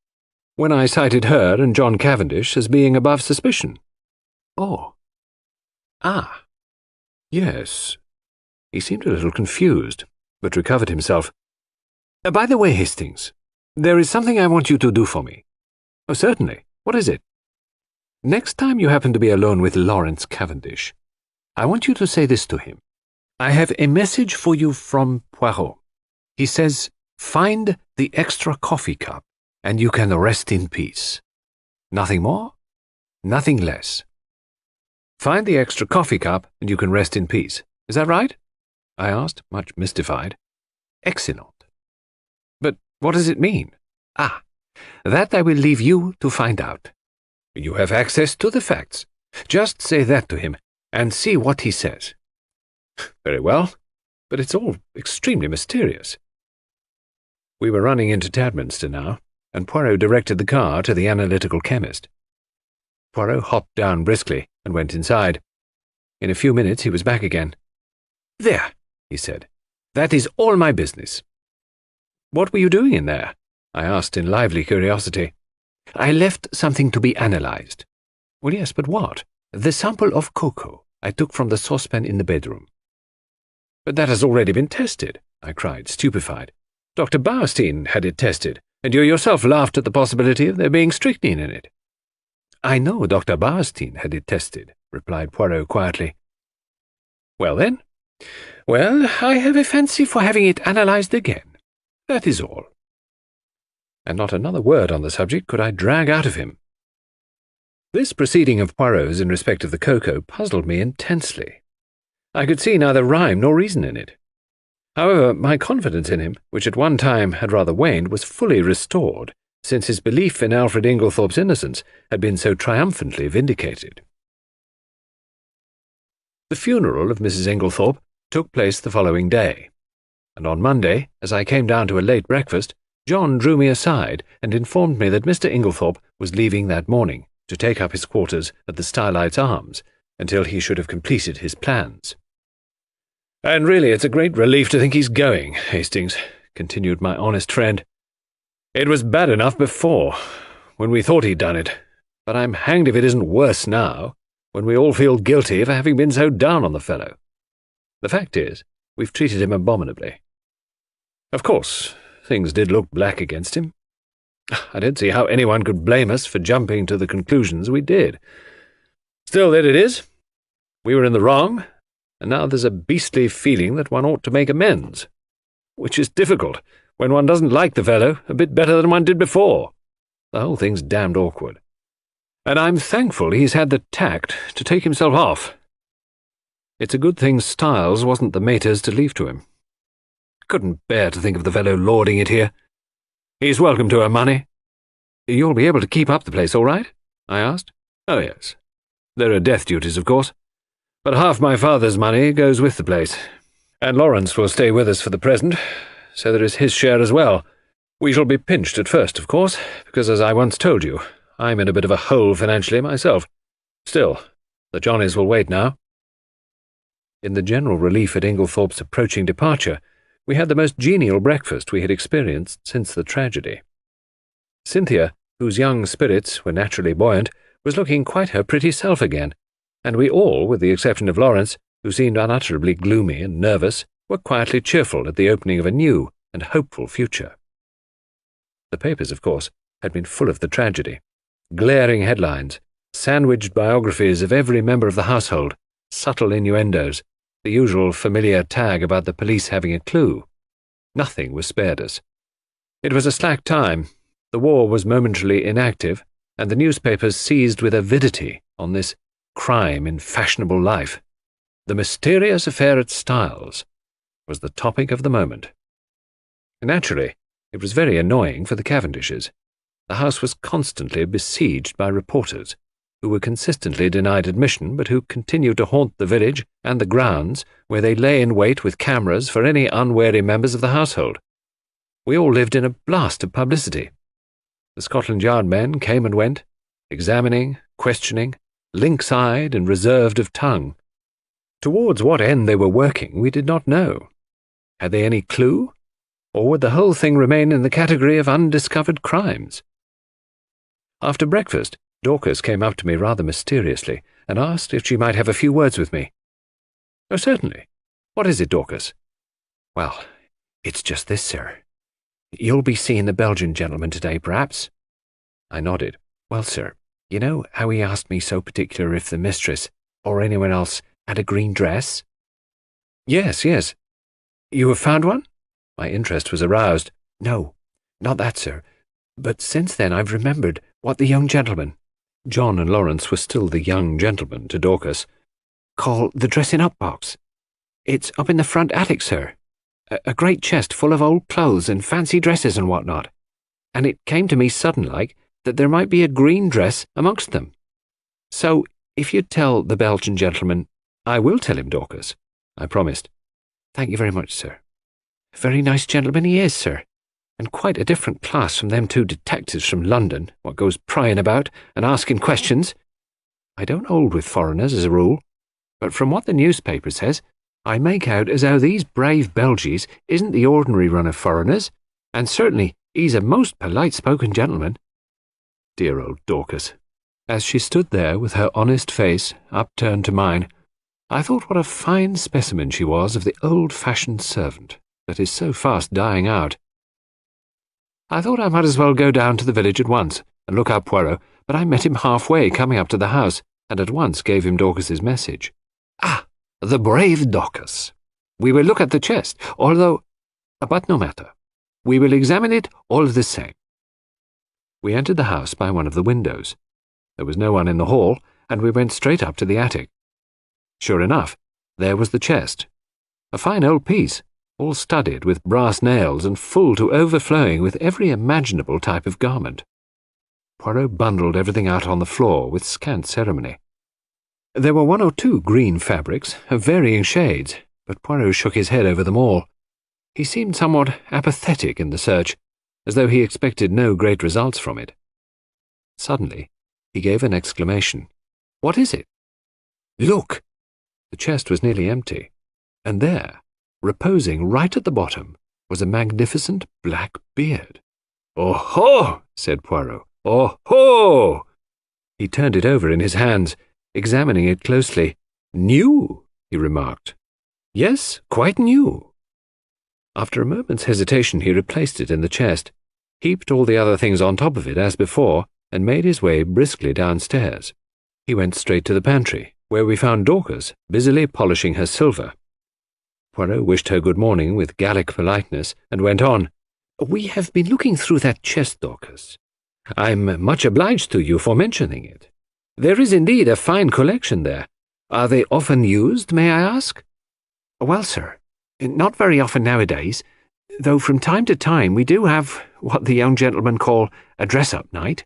When I cited her and John Cavendish as being above suspicion. Oh. Ah. Yes. He seemed a little confused, but recovered himself. By the way, Hastings, there is something I want you to do for me. Oh, certainly. What is it? Next time you happen to be alone with Lawrence Cavendish, I want you to say this to him. I have a message for you from Poirot. He says, find the extra coffee cup, and you can rest in peace. Nothing more, nothing less. Find the extra coffee cup, and you can rest in peace. Is that right? I asked, much mystified. Excellent. But what does it mean? Ah, that I will leave you to find out. You have access to the facts. Just say that to him, and see what he says. Very well, but it's all extremely mysterious. We were running into Tadminster now, and Poirot directed the car to the analytical chemist. Poirot hopped down briskly and went inside. In a few minutes he was back again. There, he said. That is all my business. What were you doing in there? I asked in lively curiosity. I left something to be analysed. Well, yes, but what? The sample of cocoa I took from the saucepan in the bedroom. But that has already been tested, I cried, stupefied. Dr. Bowerstein had it tested, and you yourself laughed at the possibility of there being strychnine in it. I know Dr. Bowerstein had it tested, replied Poirot quietly. Well, then? Well, I have a fancy for having it analysed again. That is all. And not another word on the subject could I drag out of him. This proceeding of Poirot's in respect of the cocoa puzzled me intensely. I could see neither rhyme nor reason in it. However, my confidence in him, which at one time had rather waned, was fully restored, since his belief in Alfred Inglethorpe's innocence had been so triumphantly vindicated. The funeral of Mrs. Inglethorpe took place the following day, and on Monday, as I came down to a late breakfast, John drew me aside and informed me that Mr. Inglethorpe was leaving that morning to take up his quarters at the Starlights Arms until he should have completed his plans. And really it's a great relief to think he's going, Hastings, continued my honest friend. It was bad enough before, when we thought he'd done it, but I'm hanged if it isn't worse now, when we all feel guilty for having been so down on the fellow. The fact is, we've treated him abominably. Of course, things did look black against him. I don't see how anyone could blame us for jumping to the conclusions we did. Still, there it is. We were in the wrong, and now there's a beastly feeling that one ought to make amends, which is difficult when one doesn't like the fellow a bit better than one did before. The whole thing's damned awkward. And I'm thankful he's had the tact to take himself off. It's a good thing Styles wasn't the mater's to leave to him. Couldn't bear to think of the fellow lording it here. He's welcome to her money. You'll be able to keep up the place all right? I asked. Oh, yes. There are death duties, of course. But half my father's money goes with the place. And Lawrence will stay with us for the present, so there is his share as well. We shall be pinched at first, of course, because, as I once told you, I'm in a bit of a hole financially myself. Still, the Johnnies will wait now. In the general relief at Inglethorpe's approaching departure, we had the most genial breakfast we had experienced since the tragedy. Cynthia, whose young spirits were naturally buoyant, was looking quite her pretty self again, and we all, with the exception of Lawrence, who seemed unutterably gloomy and nervous, were quietly cheerful at the opening of a new and hopeful future. The papers, of course, had been full of the tragedy. Glaring headlines, sandwiched biographies of every member of the household, subtle innuendos, the usual familiar tag about the police having a clue. Nothing was spared us. It was a slack time. The war was momentarily inactive, and the newspapers seized with avidity on this crime in fashionable life. The mysterious affair at Styles was the topic of the moment. Naturally, it was very annoying for the Cavendishes. The house was constantly besieged by reporters, who were consistently denied admission but who continued to haunt the village and the grounds, where they lay in wait with cameras for any unwary members of the household. We all lived in a blast of publicity. The Scotland Yard men came and went, examining, questioning, lynx-eyed and reserved of tongue. Towards what end they were working we did not know. Had they any clue? Or would the whole thing remain in the category of undiscovered crimes? After breakfast, Dorcas came up to me rather mysteriously and asked if she might have a few words with me. "Oh, certainly. What is it, Dorcas?" "Well, it's just this, sir. You'll be seeing the Belgian gentleman today, perhaps?" I nodded. "Well, sir, you know how he asked me so particular if the mistress, or anyone else, had a green dress?" Yes. You have found one?" My interest was aroused. "No, not that, sir. But since then I've remembered what the young gentleman," John and Lawrence were still the young gentleman to Dorcas, "call the dressing-up box. It's up in the front attic, sir. A great chest full of old clothes and fancy dresses and what-not. And it came to me sudden-like that there might be a green dress amongst them. So, if you'd tell the Belgian gentleman—" "I will tell him, Dorcas," I promised. "Thank you very much, sir. Very nice gentleman he is, sir, and quite a different class from them two detectives from London, what goes prying about and asking questions. I don't hold with foreigners as a rule, but from what the newspaper says, I make out as how these brave Belgies isn't the ordinary run of foreigners, and certainly he's a most polite-spoken gentleman." Dear old Dorcas. As she stood there with her honest face upturned to mine, I thought what a fine specimen she was of the old-fashioned servant that is so fast dying out. I thought I might as well go down to the village at once and look up Poirot, but I met him halfway coming up to the house, and at once gave him Dorcas's message. "Ah, the brave Dorcas! We will look at the chest, although— but no matter. We will examine it all the same." We entered the house by one of the windows. There was no one in the hall, and we went straight up to the attic. Sure enough, there was the chest. A fine old piece, all studded with brass nails and full to overflowing with every imaginable type of garment. Poirot bundled everything out on the floor with scant ceremony. There were one or two green fabrics of varying shades, but Poirot shook his head over them all. He seemed somewhat apathetic in the search, as though he expected no great results from it. Suddenly, he gave an exclamation. "What is it?" "Look!" The chest was nearly empty, and there, reposing right at the bottom, was a magnificent black beard. "Oh-ho!" said Poirot. "Oh-ho!" He turned it over in his hands, examining it closely. "New," he remarked. "Yes, quite new." After a moment's hesitation he replaced it in the chest, heaped all the other things on top of it as before, and made his way briskly downstairs. He went straight to the pantry, where we found Dorcas busily polishing her silver. Poirot wished her good morning with Gallic politeness, and went on. "We have been looking through that chest, Dorcas. I'm much obliged to you for mentioning it. There is indeed a fine collection there. Are they often used, may I ask?" "Well, sir, not very often nowadays, though from time to time we do have what the young gentlemen call a dress-up night.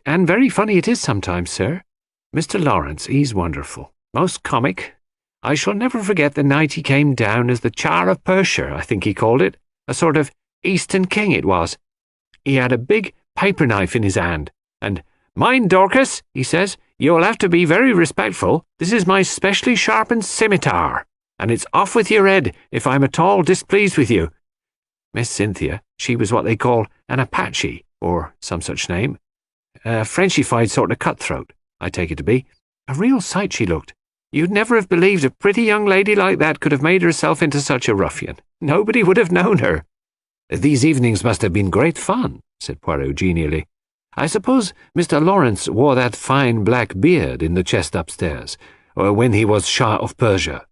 And very funny it is sometimes, sir. Mr. Lawrence, he's wonderful, most comic. I shall never forget the night he came down as the Tsar of Persia, I think he called it, a sort of Eastern king it was. He had a big paper knife in his hand, and, 'Mind, Dorcas,' he says, 'you'll have to be very respectful. This is my specially sharpened scimitar, and it's off with your head if I'm at all displeased with you.' Miss Cynthia, she was what they call an Apache, or some such name. A Frenchified sort of cutthroat, I take it to be. A real sight she looked. You'd never have believed a pretty young lady like that could have made herself into such a ruffian. Nobody would have known her. These evenings must have been great fun, said Poirot genially. I suppose Mr. Lawrence wore that fine black beard in the chest upstairs, or when he was Shah of Persia.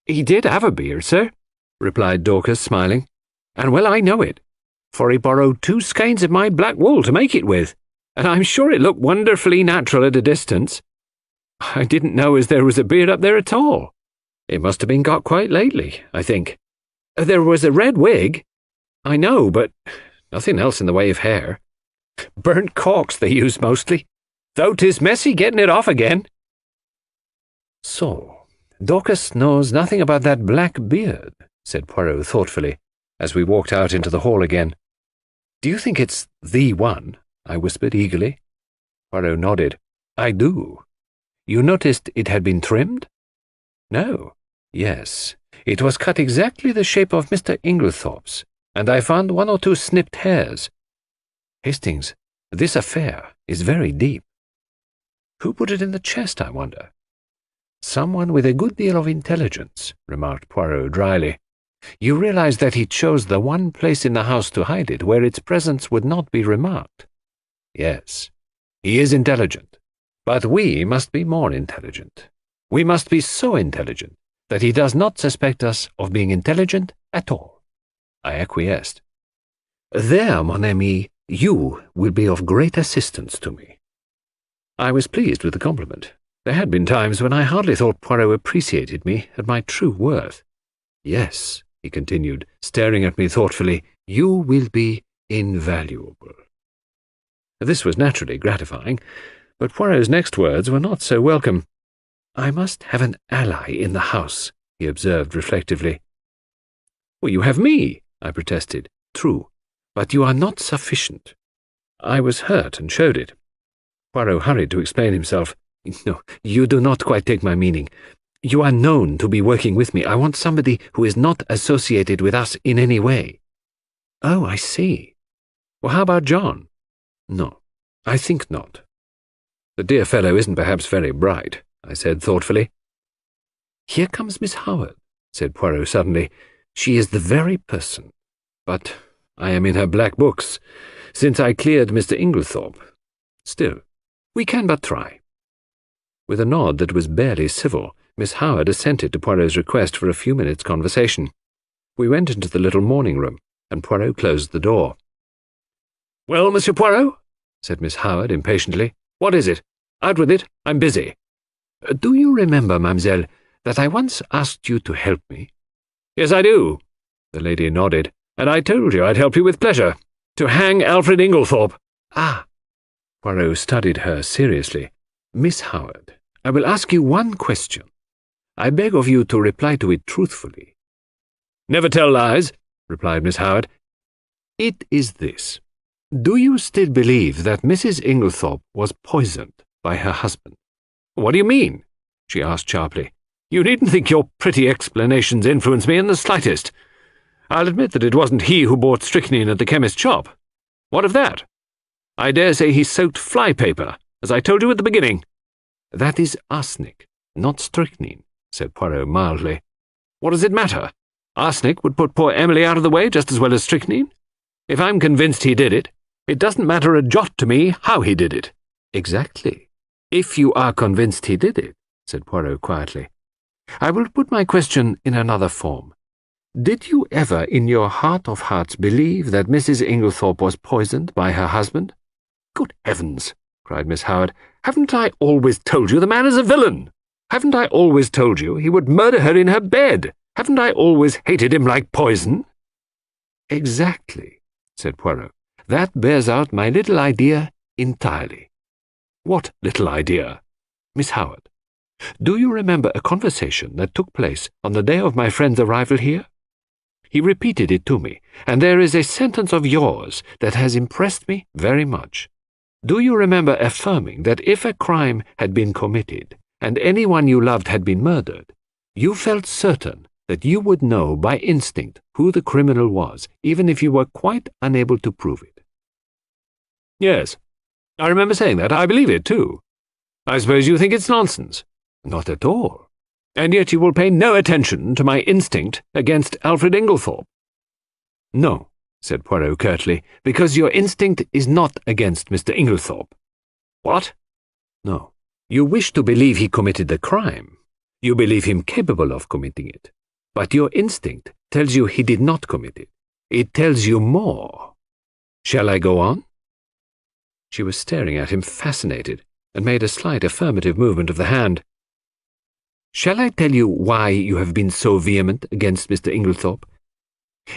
He did have a beard, sir, replied Dorcas, smiling, and well I know it, for he borrowed 2 skeins of my black wool to make it with, and I'm sure it looked wonderfully natural at a distance. I didn't know as there was a beard up there at all. It must have been got quite lately, I think. There was a red wig, I know, but nothing else in the way of hair. Burnt corks they used mostly, though 'tis messy getting it off again. So, Dorcas knows nothing about that black beard, said Poirot thoughtfully, as we walked out into the hall again. Do you think it's the one? I whispered eagerly. Poirot nodded. I do. You noticed it had been trimmed? No. Yes, it was cut exactly the shape of Mr. Inglethorpe's, and I found 1 or 2 snipped hairs. Hastings, this affair is very deep. Who put it in the chest, I wonder? Someone with a good deal of intelligence, remarked Poirot dryly. You realize that he chose the one place in the house to hide it where its presence would not be remarked. Yes, he is intelligent, but we must be more intelligent. We must be so intelligent that he does not suspect us of being intelligent at all. I acquiesced. There, mon ami, you will be of great assistance to me. I was pleased with the compliment. There had been times when I hardly thought Poirot appreciated me at my true worth. Yes, he continued, staring at me thoughtfully, you will be invaluable. This was naturally gratifying, but Poirot's next words were not so welcome. I must have an ally in the house, he observed reflectively. Well, you have me, I protested. True, but you are not sufficient. I was hurt and showed it. Poirot hurried to explain himself. No, you do not quite take my meaning. You are known to be working with me. I want somebody who is not associated with us in any way. Oh, I see. Well, how about John? No, I think not. The dear fellow isn't perhaps very bright, I said thoughtfully. Here comes Miss Howard, said Poirot suddenly. She is the very person. But I am in her black books, since I cleared Mr. Inglethorpe. Still, we can but try. With a nod that was barely civil, Miss Howard assented to Poirot's request for a few minutes' conversation. We went into the little morning room, and Poirot closed the door. Well, Monsieur Poirot, said Miss Howard impatiently, what is it? Out with it, I'm busy. Do you remember, mademoiselle, that I once asked you to help me? Yes, I do, the lady nodded, and I told you I'd help you with pleasure. To hang Alfred Inglethorpe. Ah. Poirot studied her seriously. Miss Howard, I will ask you one question. I beg of you to reply to it truthfully. Never tell lies, replied Miss Howard. It is this. Do you still believe that Mrs. Inglethorpe was poisoned by her husband? What do you mean? She asked sharply. You needn't think your pretty explanations influence me in the slightest. I'll admit that it wasn't he who bought strychnine at the chemist's shop. What of that? I dare say he soaked flypaper, as I told you at the beginning. That is arsenic, not strychnine, said Poirot mildly. What does it matter? Arsenic would put poor Emily out of the way just as well as strychnine. If I'm convinced he did it, it doesn't matter a jot to me how he did it. Exactly. If you are convinced he did it, said Poirot quietly. I will put my question in another form. Did you ever in your heart of hearts believe that Mrs. Inglethorpe was poisoned by her husband? Good heavens, cried Miss Howard. Haven't I always told you the man is a villain? Haven't I always told you he would murder her in her bed? Haven't I always hated him like poison? Exactly, said Poirot. That bears out my little idea entirely. What little idea? Miss Howard, do you remember a conversation that took place on the day of my friend's arrival here? He repeated it to me, and there is a sentence of yours that has impressed me very much. Do you remember affirming that if a crime had been committed, and anyone you loved had been murdered, you felt certain that you would know by instinct who the criminal was, even if you were quite unable to prove it? Yes, I remember saying that. I believe it, too. I suppose you think it's nonsense. Not at all. And yet you will pay no attention to my instinct against Alfred Inglethorpe. No, said Poirot curtly, because your instinct is not against Mr. Inglethorpe. What? No. You wish to believe he committed the crime. You believe him capable of committing it. But your instinct tells you he did not commit it. It tells you more. Shall I go on? She was staring at him, fascinated, and made a slight affirmative movement of the hand. Shall I tell you why you have been so vehement against Mr. Inglethorpe?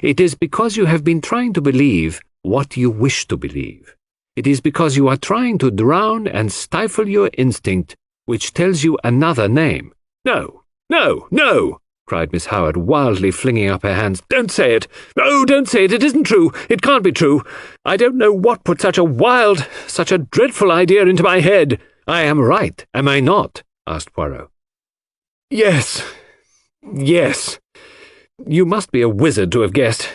It is because you have been trying to believe what you wish to believe. It is because you are trying to drown and stifle your instinct, which tells you another name. No, no, no, cried Miss Howard, wildly flinging up her hands. Don't say it. Oh, don't say it. It isn't true. It can't be true. I don't know what put such a wild, such a dreadful idea into my head. I am right, am I not? Asked Poirot. Yes, yes. You must be a wizard to have guessed.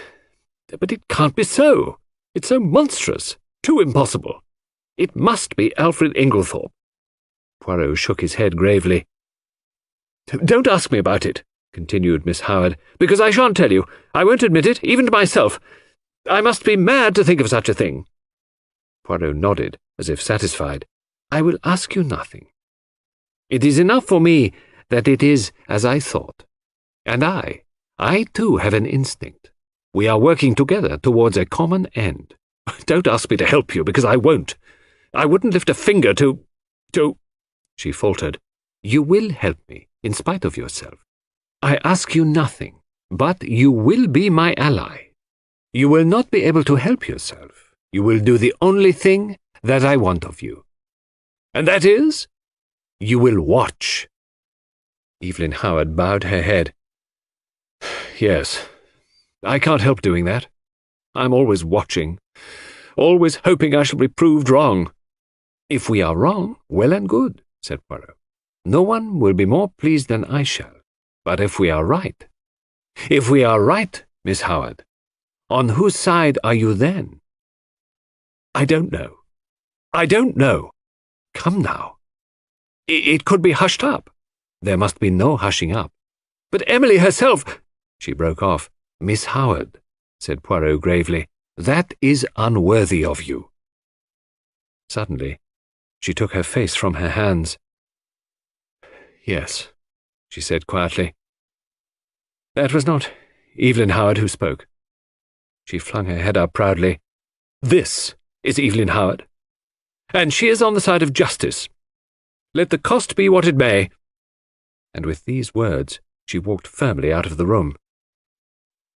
But it can't be so. It's so monstrous, too impossible. It must be Alfred Inglethorpe. Poirot shook his head gravely. Don't ask me about it, continued Miss Howard, because I shan't tell you. I won't admit it, even to myself. I must be mad to think of such a thing. Poirot nodded, as if satisfied. I will ask you nothing. It is enough for me that it is as I thought. And I too have an instinct. We are working together towards a common end. Don't ask me to help you, because I won't. I wouldn't lift a finger to... She faltered. You will help me, in spite of yourself. I ask you nothing, but you will be my ally. You will not be able to help yourself. You will do the only thing that I want of you. And that is, you will watch. Evelyn Howard bowed her head. Yes, I can't help doing that. I'm always watching, always hoping I shall be proved wrong. If we are wrong, well and good, said Poirot. No one will be more pleased than I shall. But if we are right, Miss Howard, on whose side are you then? I don't know. I don't know. Come now. It could be hushed up. There must be no hushing up. But Emily herself... She broke off. Miss Howard, said Poirot gravely, that is unworthy of you. Suddenly, she took her face from her hands. Yes, she said quietly. That was not Evelyn Howard who spoke. She flung her head up proudly. This is Evelyn Howard, and she is on the side of justice. Let the cost be what it may. And with these words, she walked firmly out of the room.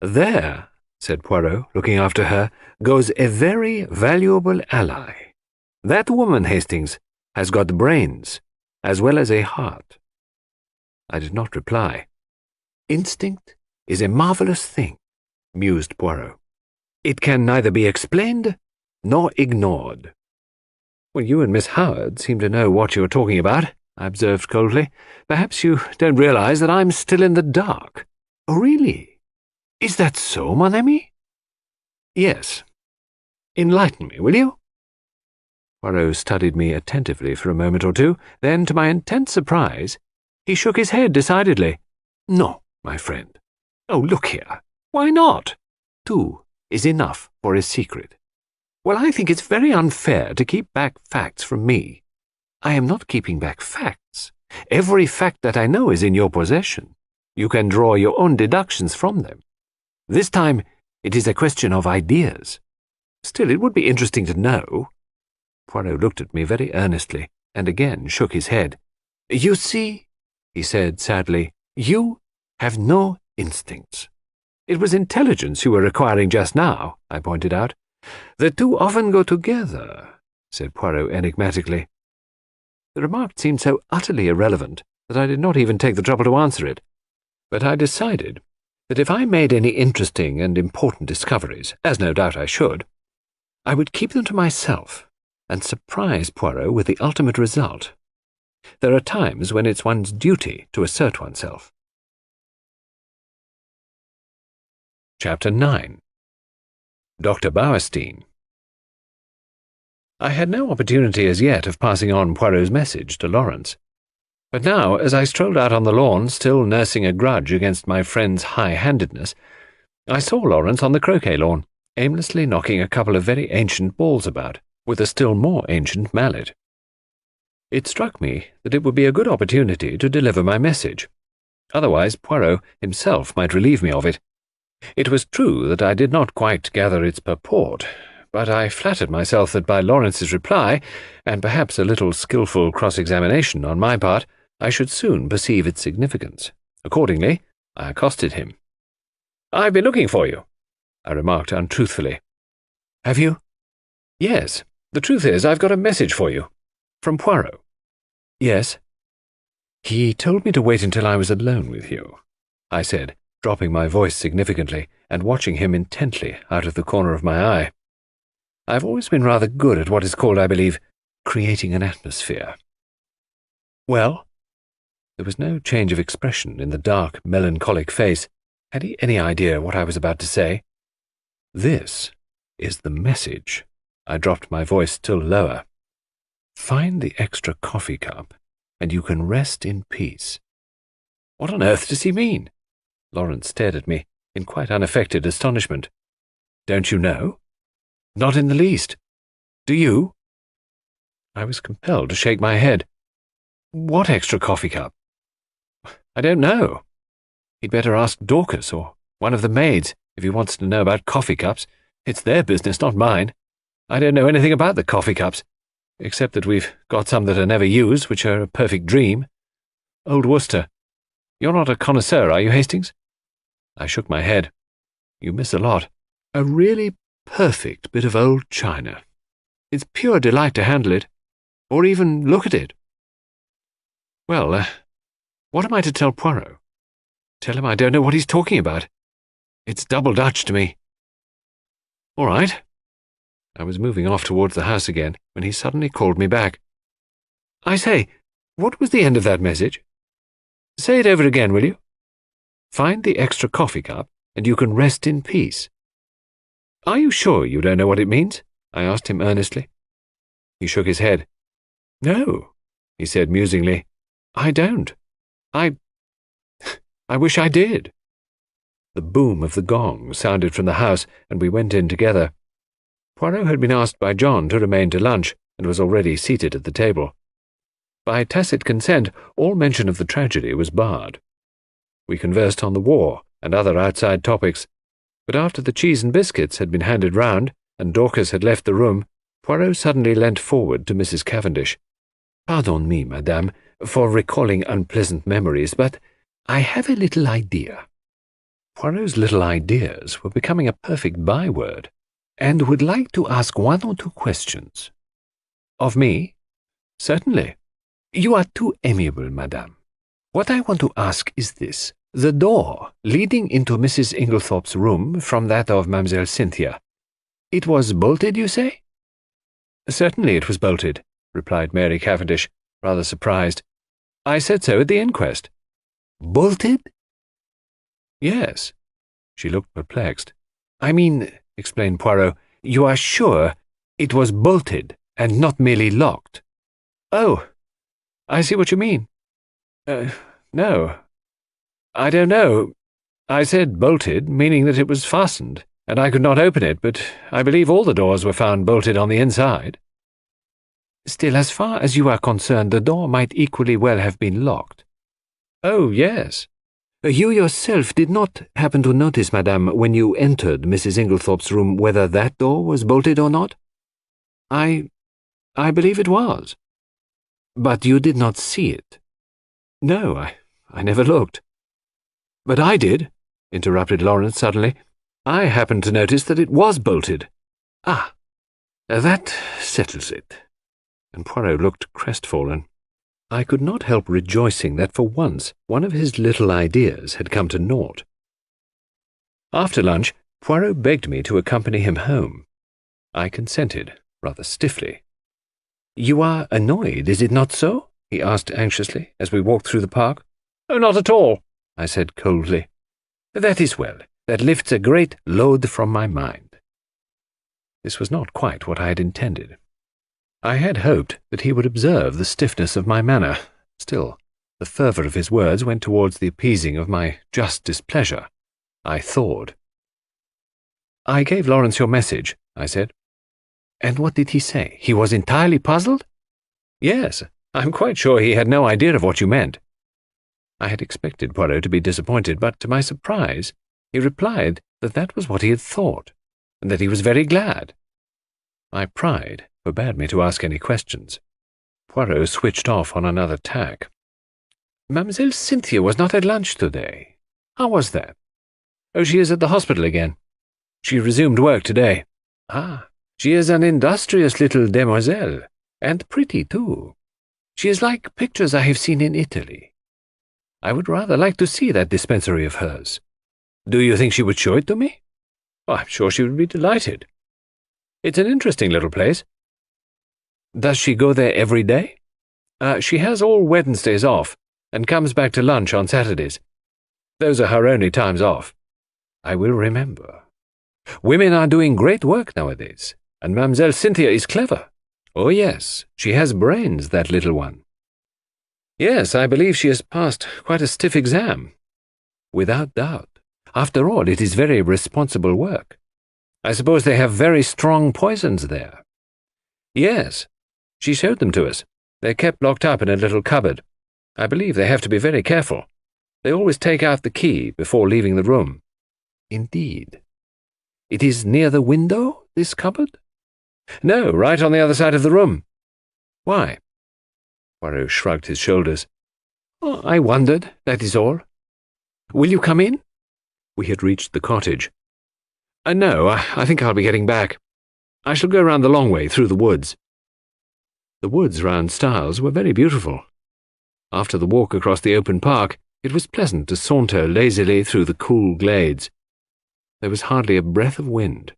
There, said Poirot, looking after her, goes a very valuable ally. That woman, Hastings, has got brains, as well as a heart. I did not reply. Instinct is a marvellous thing, mused Poirot. It can neither be explained nor ignored. Well, you and Miss Howard seem to know what you are talking about, I observed coldly. Perhaps you don't realize that I'm still in the dark. Oh, really? Is that so, mon ami? Yes. Enlighten me, will you? Poirot studied me attentively for a moment or two. Then, to my intense surprise, he shook his head decidedly. No, my friend. Oh, look here. Why not? 2 is enough for a secret. Well, I think it's very unfair to keep back facts from me. I am not keeping back facts. Every fact that I know is in your possession. You can draw your own deductions from them. This time, it is a question of ideas. Still, it would be interesting to know. Poirot looked at me very earnestly, and again shook his head. You see, he said sadly, you have no instincts. It was intelligence you were requiring just now, I pointed out. The two often go together, said Poirot enigmatically. The remark seemed so utterly irrelevant that I did not even take the trouble to answer it. But I decided that if I made any interesting and important discoveries, as no doubt I should, I would keep them to myself and surprise Poirot with the ultimate result. There are times when it's one's duty to assert oneself. Chapter 9. Dr. Bauerstein. I had no opportunity as yet of passing on Poirot's message to Lawrence. But now, as I strolled out on the lawn, still nursing a grudge against my friend's high-handedness, I saw Lawrence on the croquet lawn, aimlessly knocking a couple of very ancient balls about, with a still more ancient mallet. It struck me that it would be a good opportunity to deliver my message. Otherwise, Poirot himself might relieve me of it. It was true that I did not quite gather its purport, but I flattered myself that by Lawrence's reply, and perhaps a little skilful cross-examination on my part, I should soon perceive its significance. Accordingly, I accosted him. "I've been looking for you," I remarked untruthfully. "Have you?" "Yes. The truth is, I've got a message for you. From Poirot." "Yes." "He told me to wait until I was alone with you," I said, dropping my voice significantly and watching him intently out of the corner of my eye. I've always been rather good at what is called, I believe, creating an atmosphere. "Well?" There was no change of expression in the dark, melancholic face. Had he any idea what I was about to say? "This is the message." I dropped my voice still lower. "Find the extra coffee cup, and you can rest in peace." "What on earth does he mean?" Lawrence stared at me in quite unaffected astonishment. "Don't you know?" "Not in the least. Do you?" I was compelled to shake my head. "What extra coffee cup?" "I don't know. He'd better ask Dorcas or one of the maids if he wants to know about coffee cups. It's their business, not mine. I don't know anything about the coffee cups, except that we've got some that are never used, which are a perfect dream. Old Worcester. You're not a connoisseur, are you, Hastings?" I shook my head. "You miss a lot. A really perfect bit of old china. It's pure delight to handle it, or even look at it." "Well, what am I to tell Poirot? Tell him I don't know what he's talking about. It's double Dutch to me." "All right." I was moving off towards the house again when he suddenly called me back. "I say, what was the end of that message? Say it over again, will you? Find the extra coffee cup, and you can rest in peace." "Are you sure you don't know what it means?" I asked him earnestly. He shook his head. "No," he said musingly. "I don't. I wish I did." The boom of the gong sounded from the house, and we went in together. Poirot had been asked by John to remain to lunch, and was already seated at the table. By tacit consent, all mention of the tragedy was barred. We conversed on the war and other outside topics, but after the cheese and biscuits had been handed round, and Dorcas had left the room, Poirot suddenly leant forward to Mrs. Cavendish. "Pardon me, madame, for recalling unpleasant memories, but I have a little idea." Poirot's little ideas were becoming a perfect byword, "and would like to ask one or two questions." "Of me?" "Certainly." "You are too amiable, madame. What I want to ask is this. The door leading into Mrs. Inglethorpe's room from that of Mademoiselle Cynthia, it was bolted, you say?" "Certainly it was bolted," replied Mary Cavendish, rather surprised. "I said so at the inquest." "Bolted?" "Yes." She looked perplexed. "I mean," explained Poirot, "you are sure it was bolted and not merely locked?" "Oh, I see what you mean. No. I don't know. I said bolted, meaning that it was fastened, and I could not open it, but I believe all the doors were found bolted on the inside." "Still, as far as you are concerned, the door might equally well have been locked." "Oh, yes." "You yourself did not happen to notice, madame, when you entered Mrs. Inglethorpe's room, whether that door was bolted or not?" I believe it was." "But you did not see it?" "No, I never looked." "But I did," interrupted Lawrence suddenly. "I happened to notice that it was bolted." "Ah, that settles it." And Poirot looked crestfallen. I could not help rejoicing that for once one of his little ideas had come to naught. After lunch, Poirot begged me to accompany him home. I consented, rather stiffly. "You are annoyed, is it not so?" he asked anxiously as we walked through the park. "Oh, not at all," I said coldly. "That is well. That lifts a great load from my mind." This was not quite what I had intended. I had hoped that he would observe the stiffness of my manner. Still, the fervour of his words went towards the appeasing of my just displeasure. I thawed. "I gave Lawrence your message," I said. "And what did he say? He was entirely puzzled?" "Yes, I'm quite sure he had no idea of what you meant." I had expected Poirot to be disappointed, but to my surprise, he replied that that was what he had thought, and that he was very glad. My pride forbade me to ask any questions. Poirot switched off on another tack. "Mademoiselle Cynthia was not at lunch today. How was that?" "Oh, she is at the hospital again. She resumed work today." "Ah, she is an industrious little demoiselle, and pretty too. She is like pictures I have seen in Italy. I would rather like to see that dispensary of hers. Do you think she would show it to me?" "Oh, I'm sure she would be delighted. It's an interesting little place." "Does she go there every day?" She has all Wednesdays off, and comes back to lunch on Saturdays. Those are her only times off." "I will remember. Women are doing great work nowadays, and Mademoiselle Cynthia is clever. Oh yes, she has brains, that little one." "Yes, I believe she has passed quite a stiff exam." "Without doubt. After all, it is very responsible work. I suppose they have very strong poisons there." "Yes, she showed them to us. They're kept locked up in a little cupboard. I believe they have to be very careful. They always take out the key before leaving the room." "Indeed. It is near the window, this cupboard?" "No, right on the other side of the room." "Why?" Poirot shrugged his shoulders. "Oh, I wondered, that is all. Will you come in?" We had reached the cottage. No, I think I'll be getting back. I shall go round the long way through the woods." The woods round Styles were very beautiful. After the walk across the open park, it was pleasant to saunter lazily through the cool glades. There was hardly a breath of wind.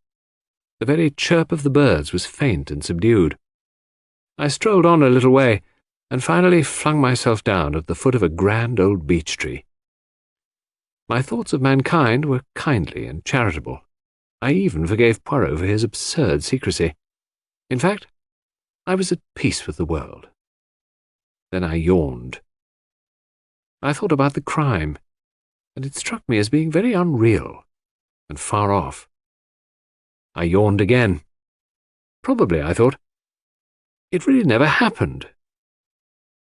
The very chirp of the birds was faint and subdued. I strolled on a little way, and finally flung myself down at the foot of a grand old beech tree. My thoughts of mankind were kindly and charitable. I even forgave Poirot for his absurd secrecy. In fact, I was at peace with the world. Then I yawned. I thought about the crime, and it struck me as being very unreal and far off. I yawned again. Probably, I thought, it really never happened.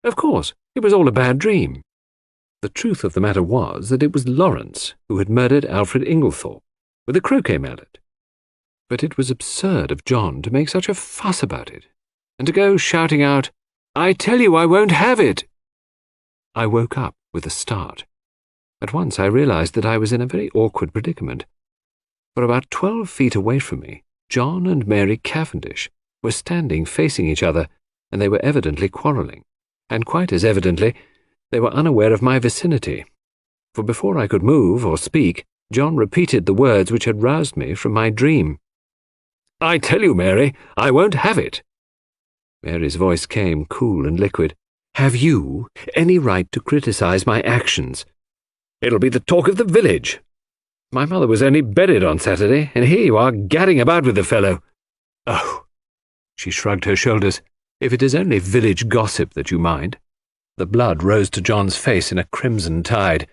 Of course, it was all a bad dream. The truth of the matter was that it was Lawrence who had murdered Alfred Inglethorpe with a croquet mallet. But it was absurd of John to make such a fuss about it, and to go shouting out, "I tell you I won't have it!" I woke up with a start. At once I realized that I was in a very awkward predicament. For about 12 feet away from me, John and Mary Cavendish were standing facing each other, and they were evidently quarrelling, and quite as evidently they were unaware of my vicinity, for before I could move or speak, John repeated the words which had roused me from my dream. "I tell you, Mary, I won't have it." Mary's voice came cool and liquid. "Have you any right to criticize my actions?" "It'll be the talk of the village. My mother was only buried on Saturday, and here you are gadding about with the fellow." "Oh," she shrugged her shoulders, "if it is only village gossip that you mind." The blood rose to John's face in a crimson tide.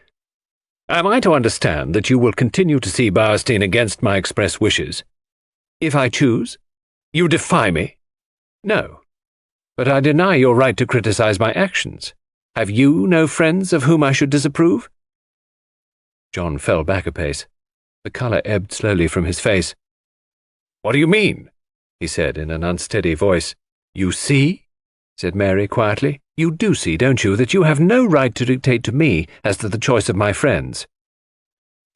"Am I to understand that you will continue to see Bowerstein against my express wishes?" "If I choose." "You defy me?" "No, but I deny your right to criticize my actions. Have you no friends of whom I should disapprove?" John fell back a pace. The colour ebbed slowly from his face. "What do you mean?" he said in an unsteady voice. "You see," said Mary quietly. "You do see, don't you, that you have no right to dictate to me as to the choice of my friends?"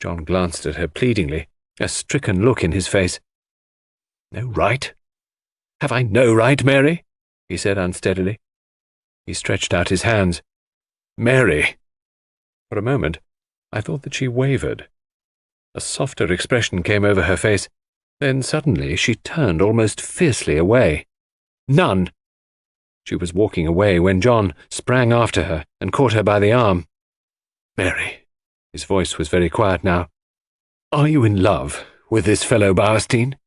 John glanced at her pleadingly, a stricken look in his face. "No right? Have I no right, Mary?" he said unsteadily. He stretched out his hands. "Mary!" For a moment, I thought that she wavered. A softer expression came over her face. Then suddenly she turned almost fiercely away. "None!" She was walking away when John sprang after her and caught her by the arm. "Mary," his voice was very quiet now, "are you in love with this fellow Bowerstein?"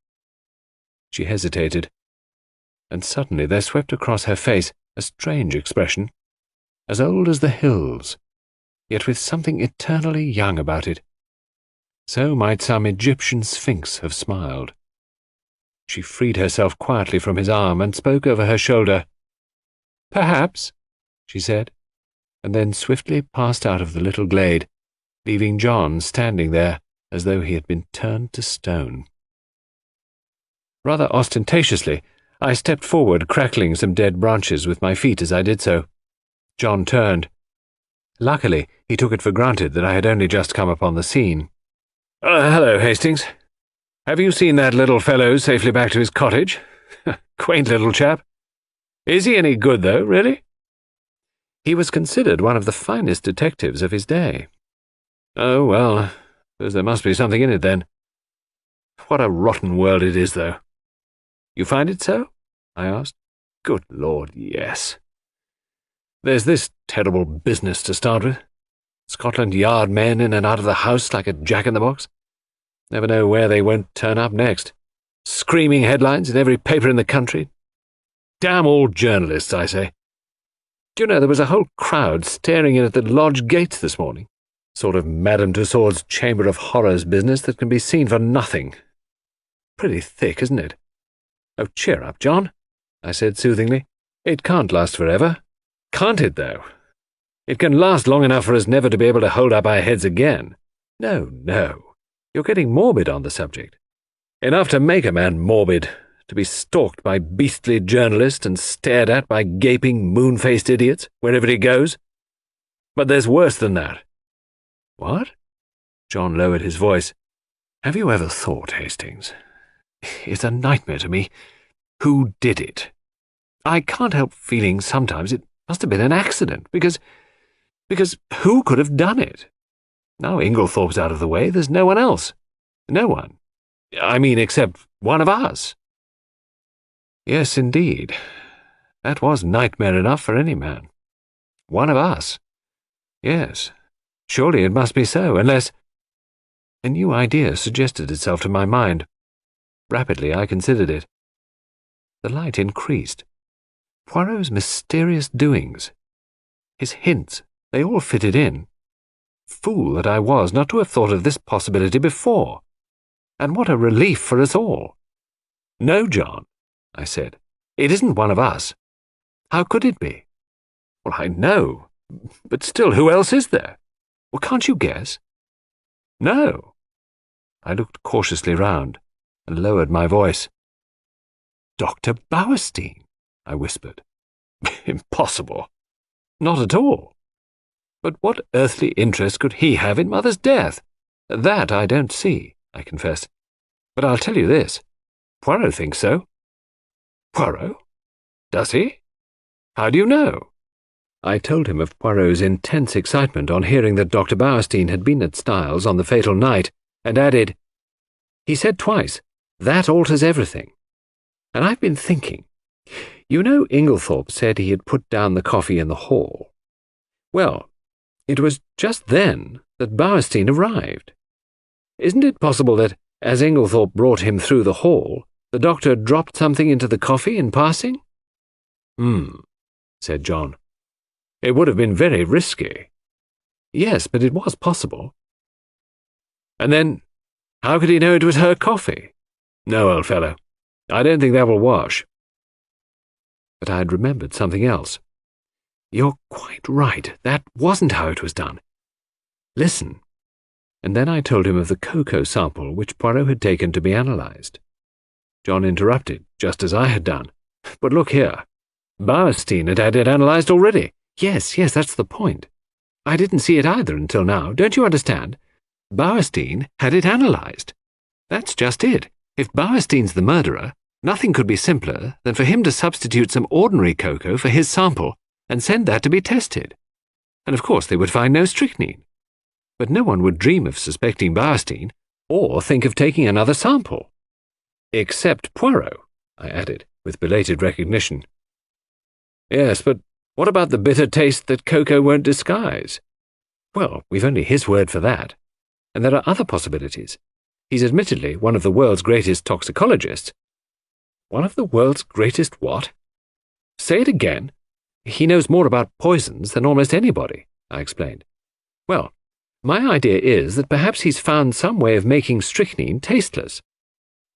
She hesitated. and suddenly there swept across her face a strange expression, as old as the hills, yet with something eternally young about it. So might some Egyptian sphinx have smiled. She freed herself quietly from his arm and spoke over her shoulder. "Perhaps," she said, and then swiftly passed out of the little glade, leaving John standing there as though he had been turned to stone. Rather ostentatiously, I stepped forward, crackling some dead branches with my feet as I did so. John turned. Luckily, he took it for granted that I had only just come upon the scene. "Hello, Hastings. Have you seen that little fellow safely back to his cottage? Quaint little chap. Is he any good, though, really?" He was considered one of the finest detectives of his day. "Oh, well, suppose there must be something in it, then. What a rotten world it is, though." "You find it so?" I asked. "Good Lord, yes. There's this terrible business to start with. Scotland Yard men in and out of the house like a jack-in-the-box. Never know where they won't turn up next. Screaming headlines in every paper in the country. Damn all journalists, I say. Do you know there was a whole crowd staring in at the lodge gates this morning? Sort of Madame Tussauds Chamber of Horrors business that can be seen for nothing. Pretty thick, isn't it?" "Oh, cheer up, John," I said soothingly. "It can't last forever." "Can't it, though? It can last long enough for us never to be able to hold up our heads again. No, no. You're getting morbid on the subject. Enough to make a man morbid, to be stalked by beastly journalists and stared at by gaping, moon-faced idiots wherever he goes. But there's worse than that." "What?" John lowered his voice. "Have you ever thought, Hastings? It's a nightmare to me. Who did it? I can't help feeling sometimes it must have been an accident, because who could have done it? Now Inglethorpe's out of the way, there's no one else. No one. I mean, except one of us." Yes, indeed. That was nightmare enough for any man. One of us. Yes. Surely it must be so, unless— A new idea suggested itself to my mind. Rapidly I considered it. The light increased. Poirot's mysterious doings. His hints, they all fitted in. Fool that I was not to have thought of this possibility before. And what a relief for us all. "No, John," I said. "It isn't one of us. How could it be?" "Well, I know. But still, who else is there? Well, can't you guess?" "No." I looked cautiously round and lowered my voice. "Dr. Bauerstein," I whispered. "Impossible. Not at all. But what earthly interest could he have in Mother's death? That I don't see," I confessed. "But I'll tell you this. Poirot thinks so." "Poirot? Does he? How do you know?" I told him of Poirot's intense excitement on hearing that Dr. Bauerstein had been at Styles on the fatal night, and added, "He said twice, 'That alters everything.' And I've been thinking. You know Inglethorpe said he had put down the coffee in the hall. Well, it was just then that Bauerstein arrived. Isn't it possible that, as Inglethorpe brought him through the hall, the doctor dropped something into the coffee in passing?" Said John. "It would have been very risky." "Yes, but it was possible." "And then, how could he know it was her coffee? No, old fellow, I don't think that will wash." But I had remembered something else. "You're quite right. That wasn't how it was done. Listen." And then I told him of the cocoa sample which Poirot had taken to be analysed. John interrupted, just as I had done. "But look here. Bauerstein had had it analysed already." Yes, that's the point. I didn't see it either until now, don't you understand? Bauerstein had it analysed. That's just it. If Bauerstein's the murderer, nothing could be simpler than for him to substitute some ordinary cocoa for his sample and send that to be tested. And of course they would find no strychnine. But no one would dream of suspecting Bauerstein or think of taking another sample. Except Poirot, I added, with belated recognition. Yes, but what about the bitter taste that cocoa won't disguise? Well, we've only his word for that. And there are other possibilities. He's admittedly one of the world's greatest toxicologists. One of the world's greatest what? Say it again. He knows more about poisons than almost anybody, I explained. Well, my idea is that perhaps he's found some way of making strychnine tasteless.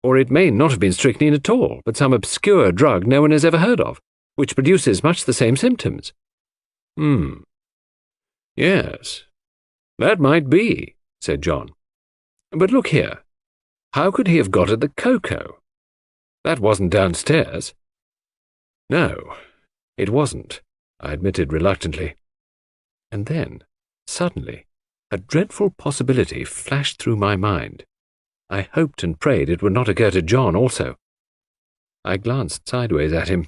Or it may not have been strychnine at all, but some obscure drug no one has ever heard of, which produces much the same symptoms. Yes, that might be, said John. But look here. How could he have got at the cocoa? That wasn't downstairs. No, it wasn't, I admitted reluctantly. And then, suddenly, a dreadful possibility flashed through my mind. I hoped and prayed it would not occur to John also. I glanced sideways at him.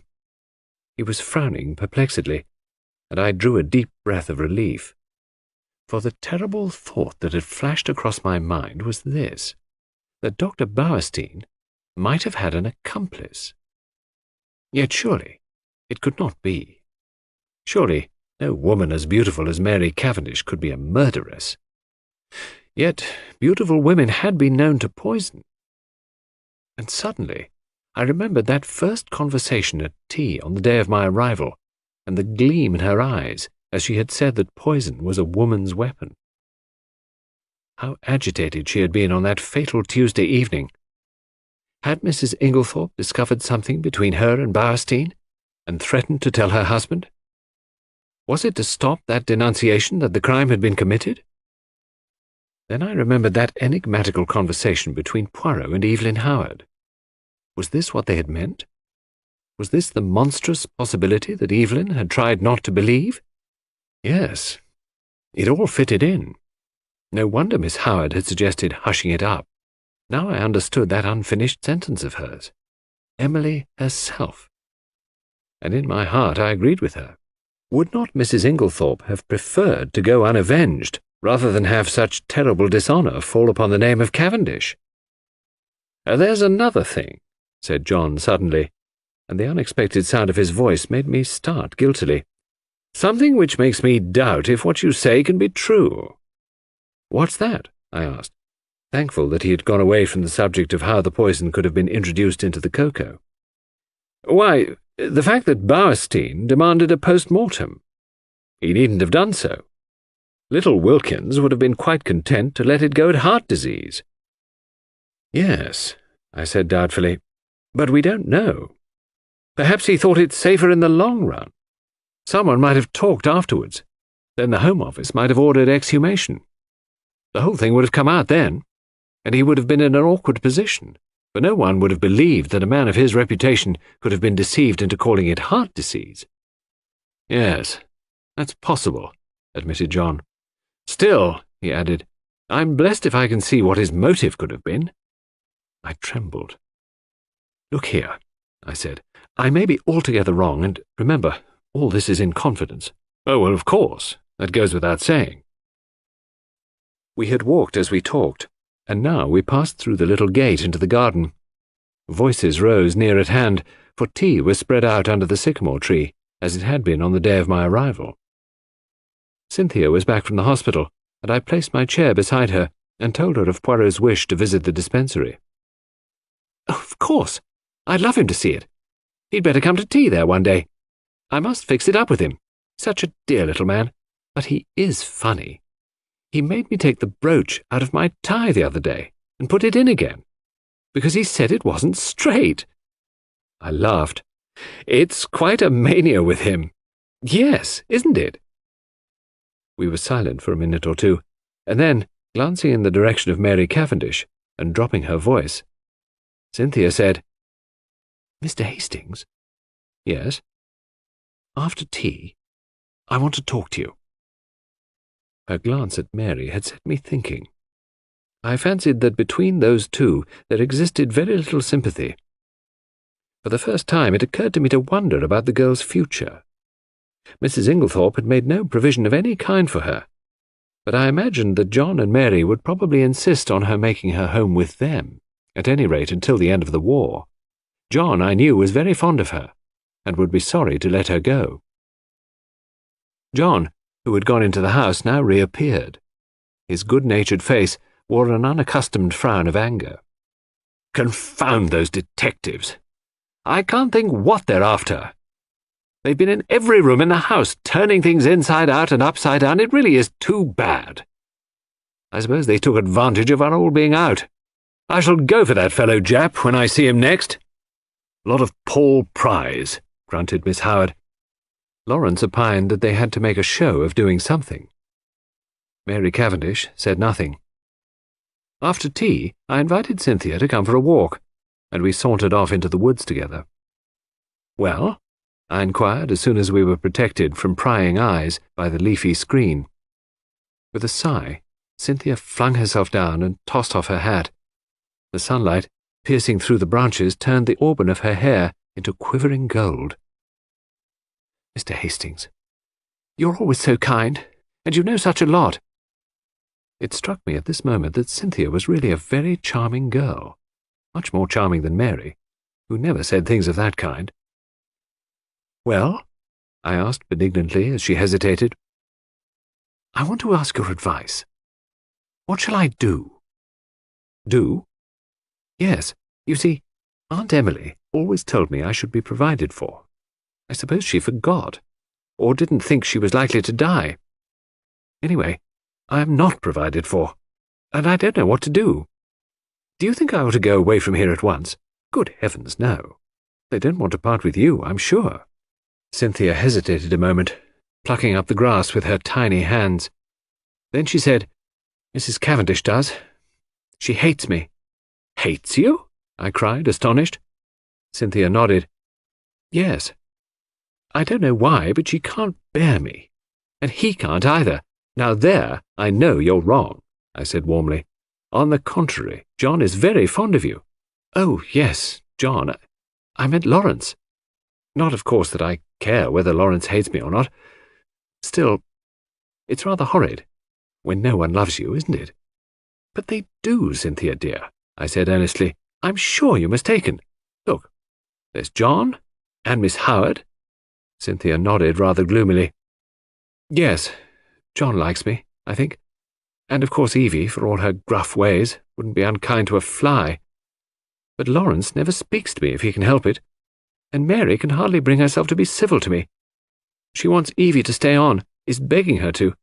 He was frowning perplexedly, and I drew a deep breath of relief. For the terrible thought that had flashed across my mind was this, that Dr. Bauerstein might have had an accomplice. Yet surely it could not be. Surely no woman as beautiful as Mary Cavendish could be a murderess. Yet beautiful women had been known to poison. And suddenly I remembered that first conversation at tea on the day of my arrival, and the gleam in her eyes as she had said that poison was a woman's weapon. How agitated she had been on that fatal Tuesday evening. Had Mrs. Inglethorpe discovered something between her and Bauerstein, and threatened to tell her husband? Was it to stop that denunciation that the crime had been committed? Then I remembered that enigmatical conversation between Poirot and Evelyn Howard. Was this what they had meant? Was this the monstrous possibility that Evelyn had tried not to believe? Yes, it all fitted in. No wonder Miss Howard had suggested hushing it up. Now I understood that unfinished sentence of hers. Emily herself. And in my heart I agreed with her. Would not Mrs. Inglethorpe have preferred to go unavenged, rather than have such terrible dishonour fall upon the name of Cavendish? There's another thing, said John suddenly, and the unexpected sound of his voice made me start guiltily. Something which makes me doubt if what you say can be true. What's that? I asked, thankful that he had gone away from the subject of how the poison could have been introduced into the cocoa. Why, the fact that Bauerstein demanded a post-mortem. He needn't have done so. Little Wilkins would have been quite content to let it go at heart disease. Yes, I said doubtfully, but we don't know. Perhaps he thought it safer in the long run. Someone might have talked afterwards. Then the Home Office might have ordered exhumation. The whole thing would have come out then, and he would have been in an awkward position, for no one would have believed that a man of his reputation could have been deceived into calling it heart disease. Yes, that's possible, admitted John. Still, he added, I'm blessed if I can see what his motive could have been. I trembled. Look here, I said, I may be altogether wrong, and remember, all this is in confidence. Oh, well, of course, that goes without saying. We had walked as we talked, and now we passed through the little gate into the garden. Voices rose near at hand, for tea was spread out under the sycamore tree, as it had been on the day of my arrival. Cynthia was back from the hospital, and I placed my chair beside her and told her of Poirot's wish to visit the dispensary. Oh, of course. I'd love him to see it. He'd better come to tea there one day. I must fix it up with him. Such a dear little man. But he is funny. He made me take the brooch out of my tie the other day and put it in again, because he said it wasn't straight. I laughed. It's quite a mania with him. Yes, isn't it? We were silent for a minute or two, and then, glancing in the direction of Mary Cavendish and dropping her voice, Cynthia said, Mr. Hastings? Yes? After tea, I want to talk to you. Her glance at Mary had set me thinking. I fancied that between those two there existed very little sympathy. For the first time it occurred to me to wonder about the girl's future. Mrs. Inglethorpe had made no provision of any kind for her, but I imagined that John and Mary would probably insist on her making her home with them, at any rate until the end of the war. John, I knew, was very fond of her, and would be sorry to let her go. John, who had gone into the house, now reappeared. His good-natured face wore an unaccustomed frown of anger. Confound those detectives! I can't think what they're after. They've been in every room in the house, turning things inside out and upside down. It really is too bad. I suppose they took advantage of our all being out. I shall go for that fellow Jap when I see him next. Lot of Paul Pryes, grunted Miss Howard. Lawrence opined that they had to make a show of doing something. Mary Cavendish said nothing. After tea, I invited Cynthia to come for a walk, and we sauntered off into the woods together. Well? I inquired as soon as we were protected from prying eyes by the leafy screen. With a sigh, Cynthia flung herself down and tossed off her hat. The sunlight, piercing through the branches, turned the auburn of her hair into quivering gold. Mr. Hastings, you're always so kind, and you know such a lot. It struck me at this moment that Cynthia was really a very charming girl, much more charming than Mary, who never said things of that kind. Well? I asked benignantly as she hesitated. I want to ask your advice. What shall I do? Do? Yes, you see, Aunt Emily always told me I should be provided for. I suppose she forgot, or didn't think she was likely to die. Anyway, I am not provided for, and I don't know what to do. Do you think I ought to go away from here at once? Good heavens, no. They don't want to part with you, I'm sure. Cynthia hesitated a moment, plucking up the grass with her tiny hands. Then she said, Mrs. Cavendish does. She hates me. Hates you? I cried, astonished. Cynthia nodded. Yes. I don't know why, but she can't bear me. And he can't either. Now there, I know you're wrong, I said warmly. On the contrary, John is very fond of you. Oh, yes, John. I meant Lawrence. Not, of course, that I care whether Lawrence hates me or not. Still, it's rather horrid, when no one loves you, isn't it? But they do, Cynthia dear, I said earnestly. I'm sure you're mistaken. Look, there's John and Miss Howard. Cynthia nodded rather gloomily. Yes, John likes me, I think. And of course Evie, for all her gruff ways, wouldn't be unkind to a fly. But Lawrence never speaks to me if he can help it, and Mary can hardly bring herself to be civil to me. She wants Evie to stay on, is begging her to,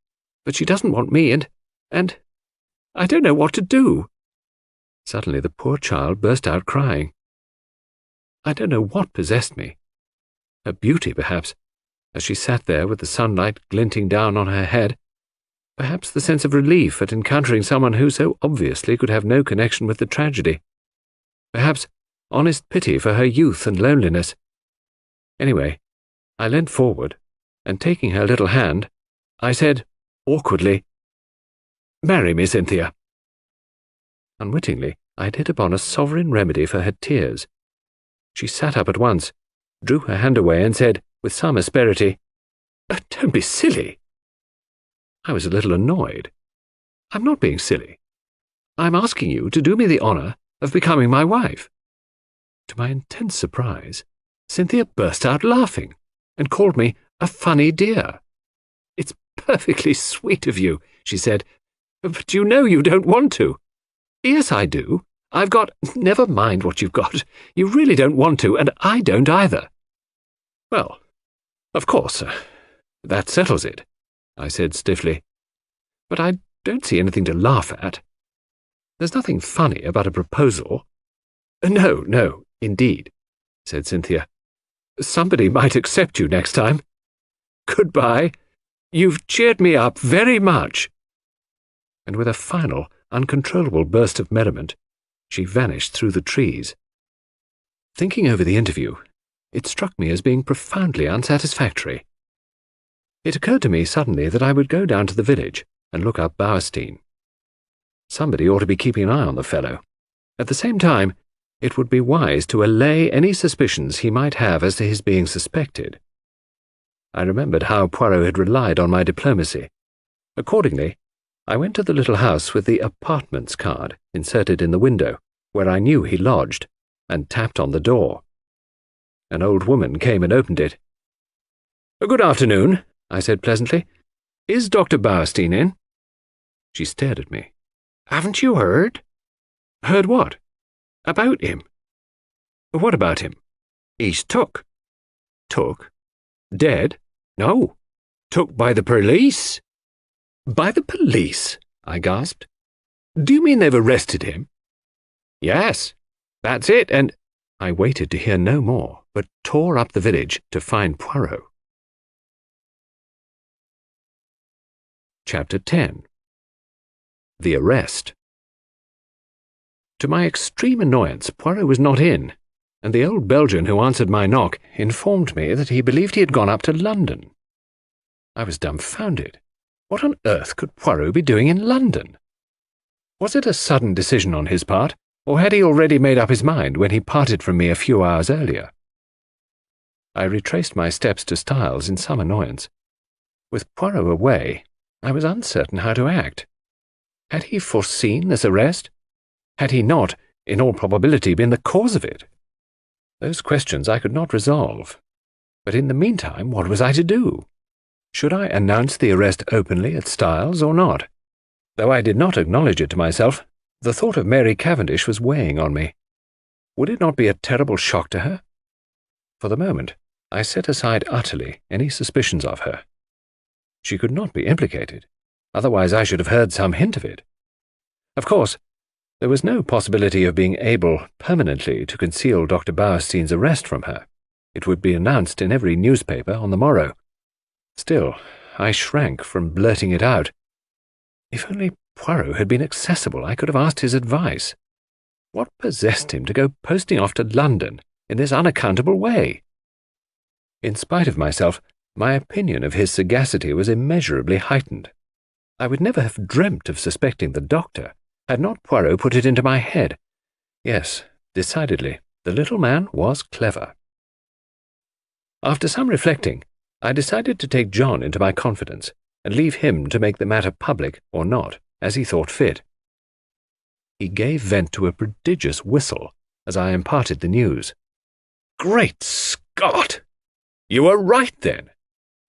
but she doesn't want me, and I don't know what to do. Suddenly the poor child burst out crying. I don't know what possessed me. Her beauty, perhaps, as she sat there with the sunlight glinting down on her head. Perhaps the sense of relief at encountering someone who so obviously could have no connection with the tragedy. Perhaps honest pity for her youth and loneliness. Anyway, I leant forward, and taking her little hand, I said, awkwardly, Marry me, Cynthia. Unwittingly, I had hit upon a sovereign remedy for her tears. She sat up at once, drew her hand away, and said, with some asperity, Don't be silly. I was a little annoyed. I'm not being silly. I'm asking you to do me the honour of becoming my wife. To my intense surprise, Cynthia burst out laughing and called me a funny dear. It's perfectly sweet of you, she said, but you know you don't want to. Yes, I do. I've got— Never mind what you've got. You really don't want to, and I don't either. Well, of course, that settles it, I said stiffly. But I don't see anything to laugh at. There's nothing funny about a proposal. No, indeed, said Cynthia. Somebody might accept you next time. Goodbye. You've cheered me up very much. And with a final, uncontrollable burst of merriment, she vanished through the trees. Thinking over the interview, it struck me as being profoundly unsatisfactory. It occurred to me suddenly that I would go down to the village and look up Bowerstein. Somebody ought to be keeping an eye on the fellow. At the same time, it would be wise to allay any suspicions he might have as to his being suspected. I remembered how Poirot had relied on my diplomacy. Accordingly, I went to the little house with the apartments card inserted in the window, where I knew he lodged, and tapped on the door. An old woman came and opened it. Good afternoon, I said pleasantly. Is Dr. Bowerstein in? She stared at me. Haven't you heard? Heard what? About him. What about him? He's took. Took? Dead? No. Took by the police. By the police? I gasped. Do you mean they've arrested him? Yes, that's it, and I waited to hear no more, but tore up the village to find Poirot. Chapter 10. The Arrest. To my extreme annoyance, Poirot was not in, and the old Belgian who answered my knock informed me that he believed he had gone up to London. I was dumbfounded. What on earth could Poirot be doing in London? Was it a sudden decision on his part, or had he already made up his mind when he parted from me a few hours earlier? I retraced my steps to Styles in some annoyance. With Poirot away, I was uncertain how to act. Had he foreseen this arrest? Had he not, in all probability, been the cause of it? Those questions I could not resolve. But in the meantime, what was I to do? Should I announce the arrest openly at Styles or not? Though I did not acknowledge it to myself, the thought of Mary Cavendish was weighing on me. Would it not be a terrible shock to her? For the moment, I set aside utterly any suspicions of her. She could not be implicated, otherwise I should have heard some hint of it. Of course, there was no possibility of being able permanently to conceal Dr. Bauerstein's arrest from her. It would be announced in every newspaper on the morrow. Still, I shrank from blurting it out. If only Poirot had been accessible, I could have asked his advice. What possessed him to go posting off to London in this unaccountable way? In spite of myself, my opinion of his sagacity was immeasurably heightened. I would never have dreamt of suspecting the doctor, had not Poirot put it into my head. Yes, decidedly, the little man was clever. After some reflecting, I decided to take John into my confidence and leave him to make the matter public or not, as he thought fit. He gave vent to a prodigious whistle as I imparted the news. Great Scott! You were right, then.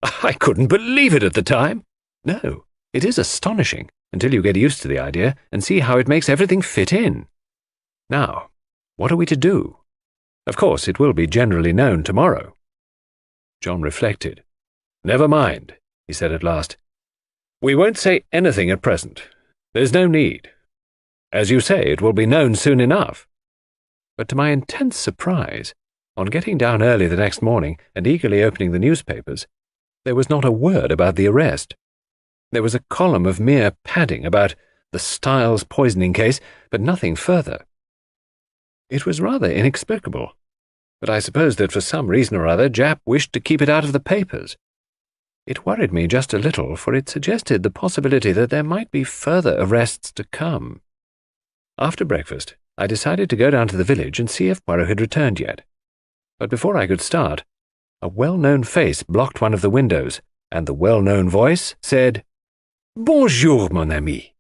I couldn't believe it at the time. No, it is astonishing until you get used to the idea and see how it makes everything fit in. Now, what are we to do? Of course, it will be generally known tomorrow. John reflected. Never mind, he said at last. We won't say anything at present. There's no need. As you say, it will be known soon enough. But to my intense surprise, on getting down early the next morning and eagerly opening the newspapers, there was not a word about the arrest. There was a column of mere padding about the Styles poisoning case, but nothing further. It was rather inexplicable, but I suppose that for some reason or other Japp wished to keep it out of the papers. It worried me just a little, for it suggested the possibility that there might be further arrests to come. After breakfast, I decided to go down to the village and see if Poirot had returned yet. But before I could start, a well-known face blocked one of the windows, and the well-known voice said, "Bonjour, mon ami."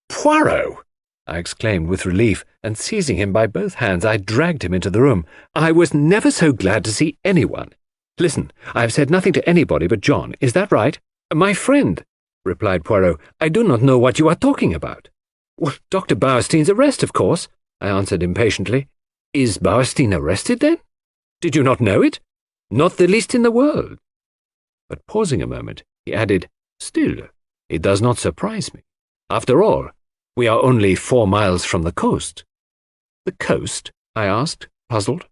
"Poirot!" I exclaimed with relief, and seizing him by both hands, I dragged him into the room. "I was never so glad to see anyone. Listen, I have said nothing to anybody but John. Is that right?" "My friend," replied Poirot, "I do not know what you are talking about." "Well, Dr. Bauerstein's arrest, of course," I answered impatiently. "Is Bauerstein arrested, then? Did you not know it? Not the least in the world." But pausing a moment, he added, "Still, it does not surprise me. After all, we are only 4 miles from the coast." "The coast?" I asked, puzzled.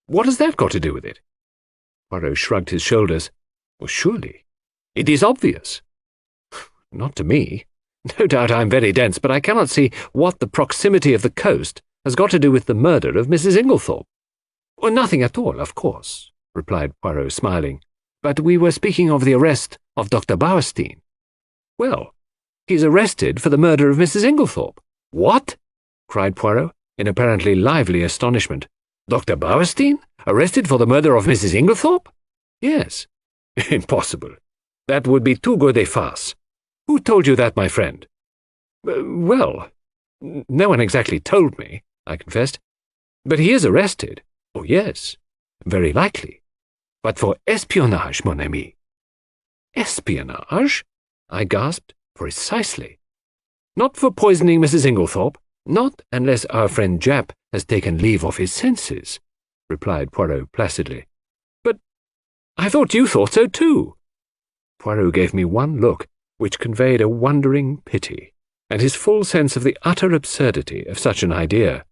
"What has that got to do with it?" Poirot shrugged his shoulders. "Well, surely. It is obvious." "Not to me. No doubt I'm very dense, but I cannot see what the proximity of the coast has got to do with the murder of Mrs. Inglethorpe." "Well, nothing at all, of course," replied Poirot, smiling. "But we were speaking of the arrest of Dr. Bauerstein." "Well, he's arrested for the murder of Mrs. Inglethorpe." "What?" cried Poirot, in apparently lively astonishment. "Dr. Bauerstein? Arrested for the murder of Mrs. Inglethorpe?" "Yes." "Impossible. That would be too good a farce. Who told you that, my friend?" Well, no one exactly told me," I confessed. "But he is arrested." "Oh, yes, very likely. But for espionage, mon ami." "Espionage?" I gasped. "Precisely. Not for poisoning Mrs. Inglethorpe, not unless our friend Japp has taken leave of his senses. replied Poirot placidly. "But I thought you thought so too." Poirot gave me one look which conveyed a wondering pity, and his full sense of the utter absurdity of such an idea.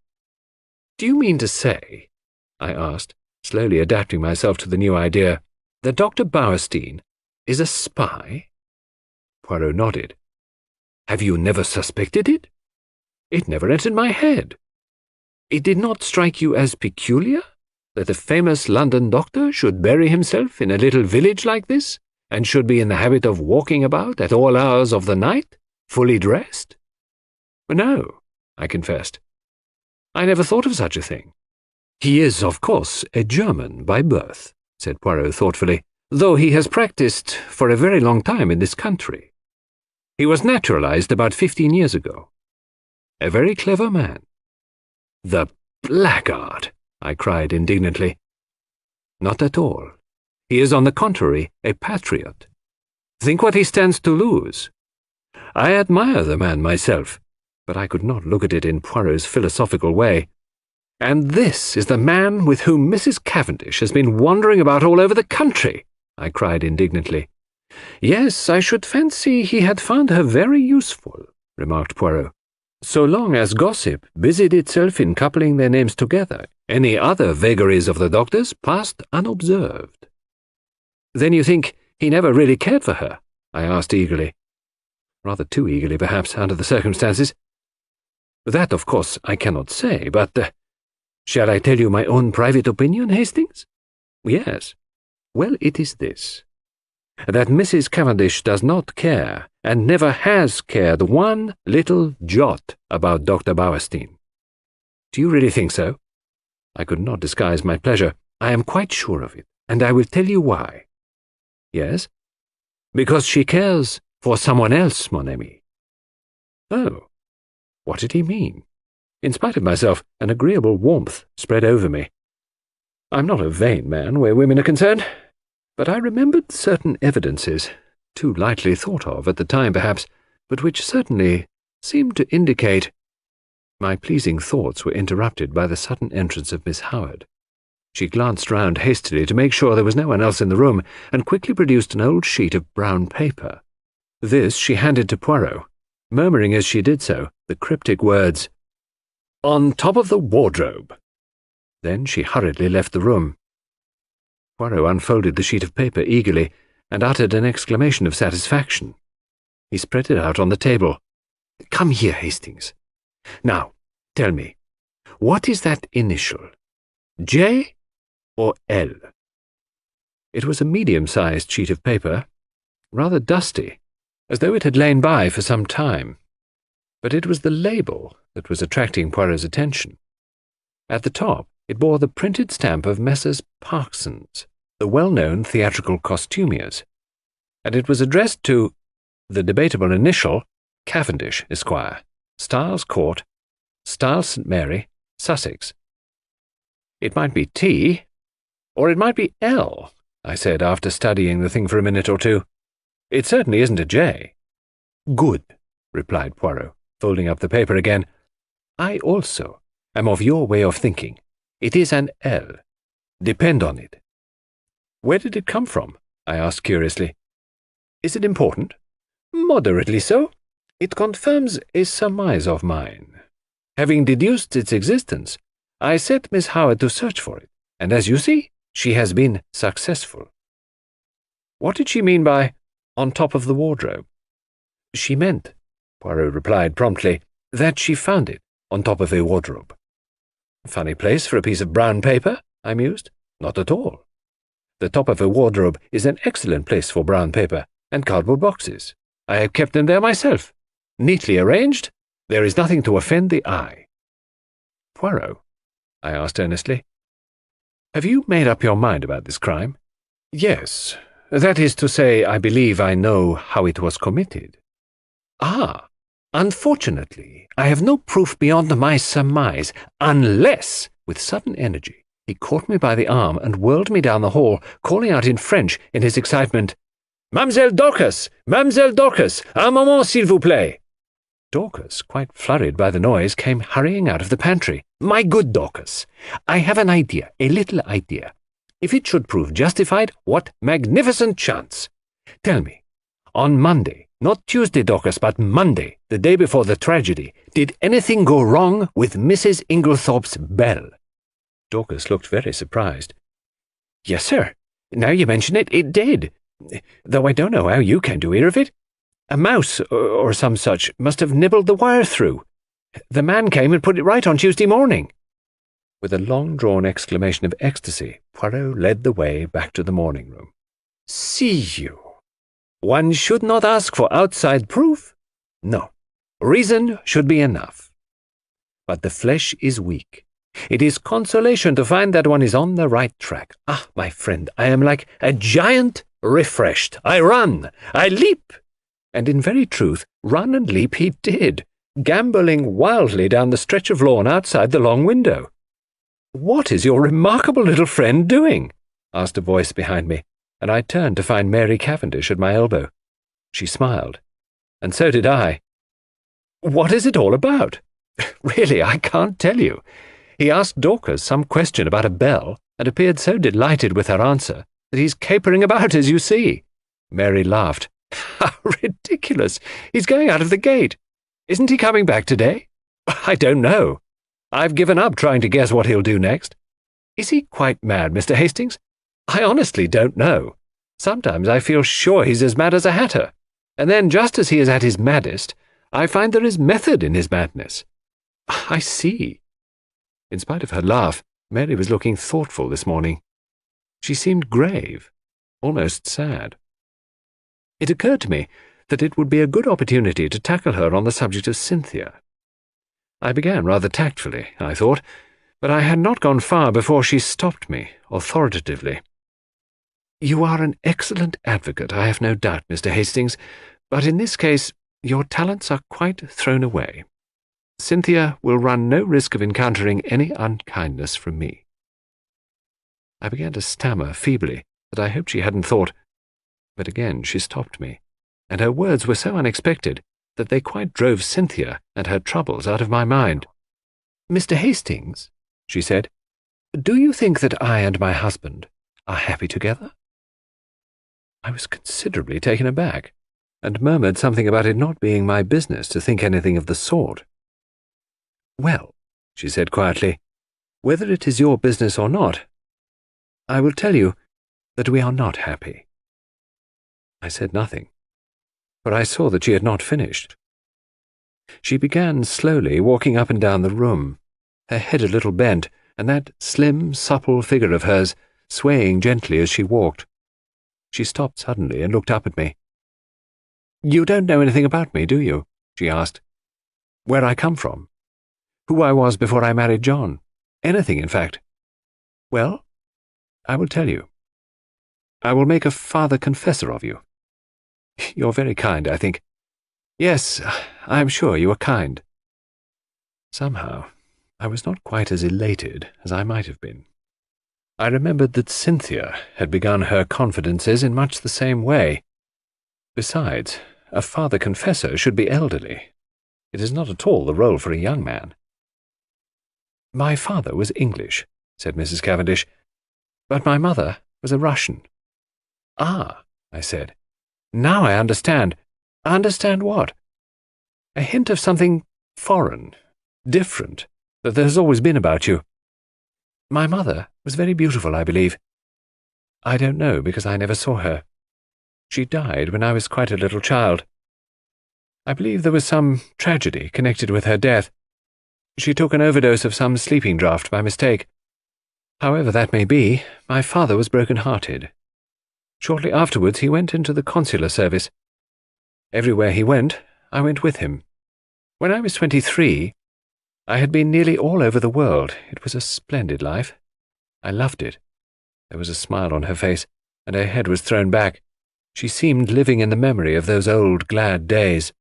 "Do you mean to say," I asked, slowly adapting myself to the new idea, "that Dr. Bauerstein is a spy?" Poirot nodded. "Have you never suspected it?" "It never entered my head." "It did not strike you as peculiar, that a famous London doctor should bury himself in a little village like this, and should be in the habit of walking about at all hours of the night, fully dressed?" "No," I confessed. "I never thought of such a thing." "He is, of course, a German by birth," said Poirot thoughtfully, "though he has practiced for a very long time in this country. He was naturalized about 15 years ago. A very clever man." "The blackguard!" I cried indignantly. "Not at all. He is, on the contrary, a patriot. Think what he stands to lose. I admire the man myself, but I could not look at it in Poirot's philosophical way. And this is the man with whom Mrs. Cavendish has been wandering about all over the country," I cried indignantly. "Yes, I should fancy he had found her very useful," remarked Poirot. "So long as gossip busied itself in coupling their names together, any other vagaries of the doctor's passed unobserved." "Then you think he never really cared for her?" I asked eagerly. Rather too eagerly, perhaps, under the circumstances. "That, of course, I cannot say, but shall I tell you my own private opinion, Hastings?" "Yes." "Well, it is this, that Mrs. Cavendish does not care, and never has cared one little jot about Dr. Bauerstein." "Do you really think so?" I could not disguise my pleasure. "I am quite sure of it, and I will tell you why." "Yes?" "Because she cares for someone else, mon ami." Oh, what did he mean? In spite of myself, an agreeable warmth spread over me. I'm not a vain man where women are concerned, but I remembered certain evidences, too lightly thought of at the time perhaps, but which certainly seemed to indicate— My pleasing thoughts were interrupted by the sudden entrance of Miss Howard. She glanced round hastily to make sure there was no one else in the room, and quickly produced an old sheet of brown paper. This she handed to Poirot, murmuring as she did so the cryptic words, "On top of the wardrobe." Then she hurriedly left the room. Poirot unfolded the sheet of paper eagerly, and uttered an exclamation of satisfaction. He spread it out on the table. "Come here, Hastings. Now, tell me, what is that initial? J or L?" It was a medium-sized sheet of paper, rather dusty, as though it had lain by for some time. But it was the label that was attracting Poirot's attention. At the top it bore the printed stamp of Messrs. Parksons, the well-known theatrical costumiers, and it was addressed to the debatable initial Cavendish, Esquire, Styles Court, Styles St. Mary, Sussex. "It might be T, or it might be L," I said after studying the thing for a minute or two. "It certainly isn't a J." "Good," replied Poirot, folding up the paper again. "I also am of your way of thinking. It is an L. Depend on it." "Where did it come from?" I asked curiously. "Is it important?" "Moderately so. It confirms a surmise of mine. Having deduced its existence, I set Miss Howard to search for it, and as you see, she has been successful." "What did she mean by 'on top of the wardrobe'?" "She meant," Poirot replied promptly, "that she found it on top of a wardrobe." "Funny place for a piece of brown paper," I mused. "Not at all. The top of a wardrobe is an excellent place for brown paper and cardboard boxes. I have kept them there myself. Neatly arranged, there is nothing to offend the eye." "Poirot," I asked earnestly, "have you made up your mind about this crime?" "Yes. That is to say, I believe I know how it was committed." "Ah, unfortunately, I have no proof beyond my surmise, unless," with sudden energy, he caught me by the arm and whirled me down the hall, calling out in French in his excitement, "Mademoiselle Dorcas! Mademoiselle Dorcas! Un moment, s'il vous plaît!" Dorcas, quite flurried by the noise, came hurrying out of the pantry. "My good Dorcas, I have an idea, a little idea. If it should prove justified, what magnificent chance! Tell me, on Monday, not Tuesday, Dorcas, but Monday, the day before the tragedy, did anything go wrong with Mrs. Inglethorpe's bell?" Dorcas looked very surprised. "Yes, sir. Now you mention it, it did. Though I don't know how you came to hear of it. A mouse, or some such, must have nibbled the wire through. The man came and put it right on Tuesday morning." With a long-drawn exclamation of ecstasy, Poirot led the way back to the morning-room. "See you. One should not ask for outside proof. No, reason should be enough. But the flesh is weak. It is consolation to find that one is on the right track. Ah, my friend, I am like a giant refreshed. I run, I leap." And in very truth, run and leap he did, gambolling wildly down the stretch of lawn outside the long window. "What is your remarkable little friend doing?" asked a voice behind me, and I turned to find Mary Cavendish at my elbow. She smiled, and so did I. "What is it all about?" "Really, I can't tell you. He asked Dorcas some question about a bell, and appeared so delighted with her answer that he's capering about as you see." Mary laughed. "How ridiculous! He's going out of the gate. Isn't he coming back today?" "I don't know. I've given up trying to guess what he'll do next. Is he quite mad, Mr. Hastings? I honestly don't know. Sometimes I feel sure he's as mad as a hatter, and then just as he is at his maddest, I find there is method in his madness." "I see." In spite of her laugh, Mary was looking thoughtful this morning. She seemed grave, almost sad. It occurred to me that it would be a good opportunity to tackle her on the subject of Cynthia. I began rather tactfully, I thought, but I had not gone far before she stopped me, authoritatively. "You are an excellent advocate, I have no doubt, Mr. Hastings, but in this case your talents are quite thrown away. Cynthia will run no risk of encountering any unkindness from me." I began to stammer feebly that I hoped she hadn't thought, but again she stopped me, and her words were so unexpected that they quite drove Cynthia and her troubles out of my mind. "Mr. Hastings," she said, "do you think that I and my husband are happy together?" I was considerably taken aback, and murmured something about it not being my business to think anything of the sort. "Well," she said quietly, "whether it is your business or not, I will tell you that we are not happy." I said nothing, for I saw that she had not finished. She began slowly walking up and down the room, her head a little bent, and that slim, supple figure of hers swaying gently as she walked. She stopped suddenly and looked up at me. "You don't know anything about me, do you?" she asked. "Where I come from? Who I was before I married John? Anything, in fact. Well, I will tell you. I will make a father confessor of you. You're very kind, I think. Yes, I am sure you are kind." Somehow, I was not quite as elated as I might have been. I remembered that Cynthia had begun her confidences in much the same way. Besides, a father confessor should be elderly. It is not at all the role for a young man. "My father was English," said Mrs. Cavendish, "but my mother was a Russian." "Ah," I said. "Now I understand." "Understand what?" "A hint of something foreign, different, that there has always been about you. My mother was very beautiful, I believe. I don't know, because I never saw her. She died when I was quite a little child. I believe there was some tragedy connected with her death. She took an overdose of some sleeping draught by mistake. However that may be, my father was broken-hearted. Shortly afterwards he went into the consular service. Everywhere he went, I went with him. When I was 23, I had been nearly all over the world. It was a splendid life. I loved it. There was a smile on her face, and her head was thrown back. She seemed living in the memory of those old glad days.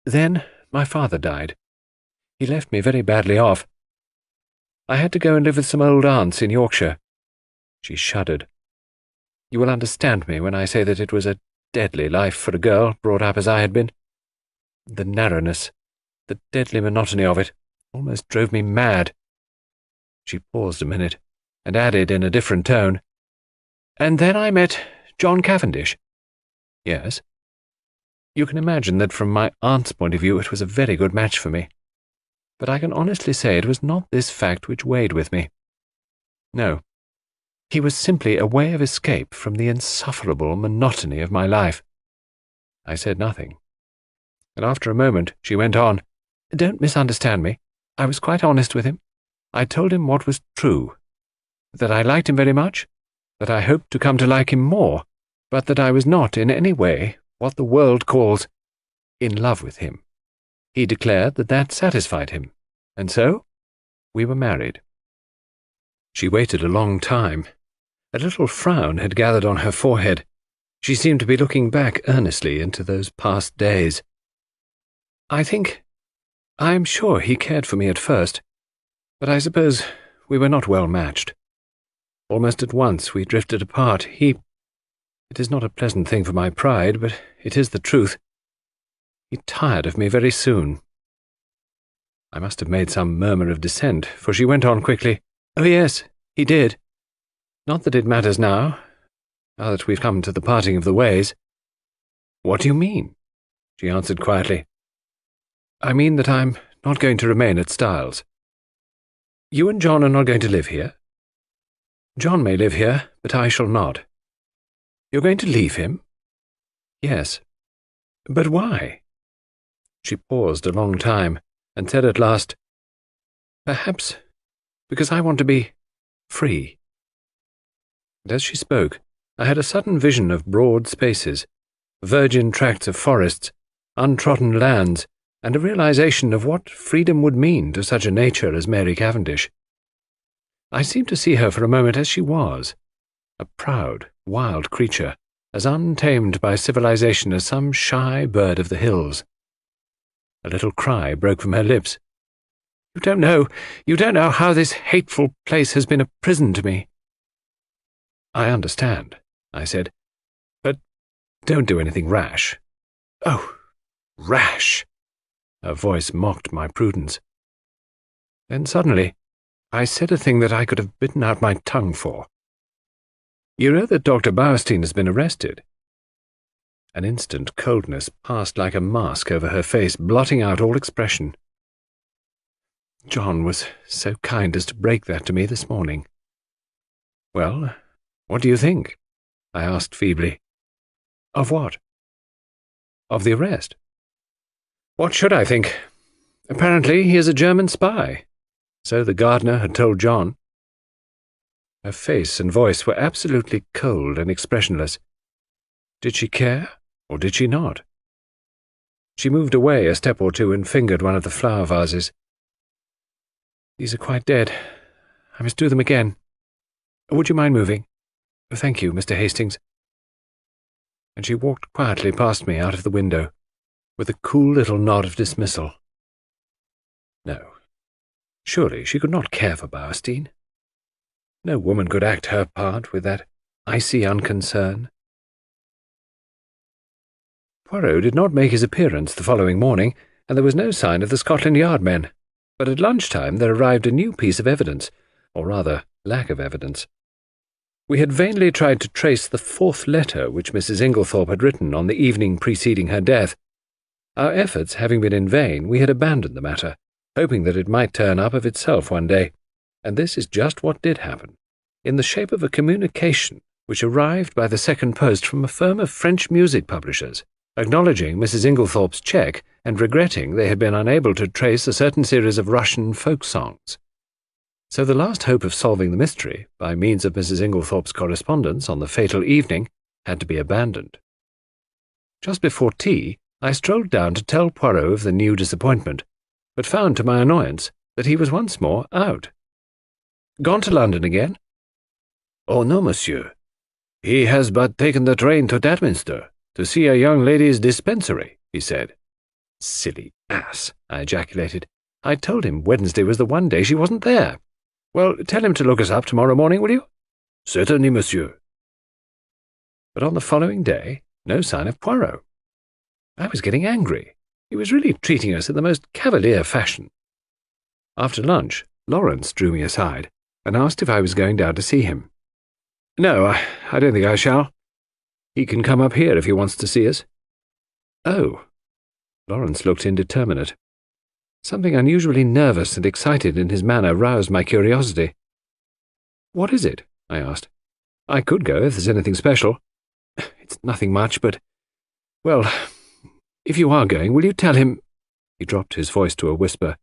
Then my father died. He left me very badly off. I had to go and live with some old aunts in Yorkshire. She shuddered. You will understand me when I say that it was a deadly life for a girl brought up as I had been. The narrowness, the deadly monotony of it, almost drove me mad. She paused a minute, and added in a different tone, "And then I met John Cavendish." "Yes." "You can imagine that from my aunt's point of view it was a very good match for me. But I can honestly say it was not this fact which weighed with me. No. He was simply a way of escape from the insufferable monotony of my life." I said nothing. And after a moment she went on, "Don't misunderstand me. I was quite honest with him. I told him what was true, that I liked him very much, that I hoped to come to like him more, but that I was not in any way what the world calls in love with him. He declared that that satisfied him, and so we were married." She waited a long time. A little frown had gathered on her forehead. She seemed to be looking back earnestly into those past days. I am sure he cared for me at first, but I suppose we were not well matched. Almost at once we drifted apart. It is not a pleasant thing for my pride, but it is the truth. He tired of me very soon." I must have made some murmur of dissent, for she went on quickly, "Oh yes, he did. Not that it matters now that we've come to the parting of the ways." "What do you mean?" she answered quietly. "I mean that I'm not going to remain at Styles." "You and John are not going to live here?" "John may live here, but I shall not." "You're going to leave him?" "Yes." "But why?" She paused a long time, and said at last, "Perhaps because I want to be free." And as she spoke, I had a sudden vision of broad spaces, virgin tracts of forests, untrodden lands, and a realization of what freedom would mean to such a nature as Mary Cavendish. I seemed to see her for a moment as she was, a proud, wild creature, as untamed by civilization as some shy bird of the hills. A little cry broke from her lips. You don't know how this hateful place has been a prison to me." "I understand," I said, "but don't do anything rash." "Oh, rash!" Her voice mocked my prudence. Then suddenly I said a thing that I could have bitten out my tongue for. "You know that Dr. Bowerstein has been arrested?" An instant coldness passed like a mask over her face, blotting out all expression. "John was so kind as to break that to me this morning." "Well, what do you think?" I asked feebly. "Of what?" "Of the arrest." "What should I think? Apparently he is a German spy. So the gardener had told John." Her face and voice were absolutely cold and expressionless. Did she care, or did she not? She moved away a step or two and fingered one of the flower vases. "These are quite dead. I must do them again. Would you mind moving? Thank you, Mr. Hastings." And she walked quietly past me out of the window, with a cool little nod of dismissal. No, surely she could not care for Bowerstein. No woman could act her part with that icy unconcern. Poirot did not make his appearance the following morning, and there was no sign of the Scotland Yard men, but at lunchtime there arrived a new piece of evidence, or rather lack of evidence. We had vainly tried to trace the fourth letter which Mrs. Inglethorpe had written on the evening preceding her death. Our efforts having been in vain, we had abandoned the matter, hoping that it might turn up of itself one day, and this is just what did happen, in the shape of a communication which arrived by the second post from a firm of French music publishers, acknowledging Mrs. Inglethorpe's cheque and regretting they had been unable to trace a certain series of Russian folk songs. So the last hope of solving the mystery, by means of Mrs. Inglethorpe's correspondence on the fatal evening, had to be abandoned. Just before tea, I strolled down to tell Poirot of the new disappointment, but found to my annoyance that he was once more out. "Gone to London again?" "Oh no, monsieur. He has but taken the train to Dadminster, to see a young lady's dispensary," he said. "Silly ass," I ejaculated. "I told him Wednesday was the one day she wasn't there. Well, tell him to look us up tomorrow morning, will you?" "Certainly, monsieur." But on the following day, no sign of Poirot. I was getting angry. He was really treating us in the most cavalier fashion. After lunch, Lawrence drew me aside and asked if I was going down to see him. No, I don't think I shall. He can come up here if he wants to see us. Oh. Lawrence looked indeterminate. Something unusually nervous and excited in his manner roused my curiosity. What is it? I asked. I could go if there's anything special. It's nothing much, but... Well, if you are going, will you tell him... He dropped his voice to a whisper.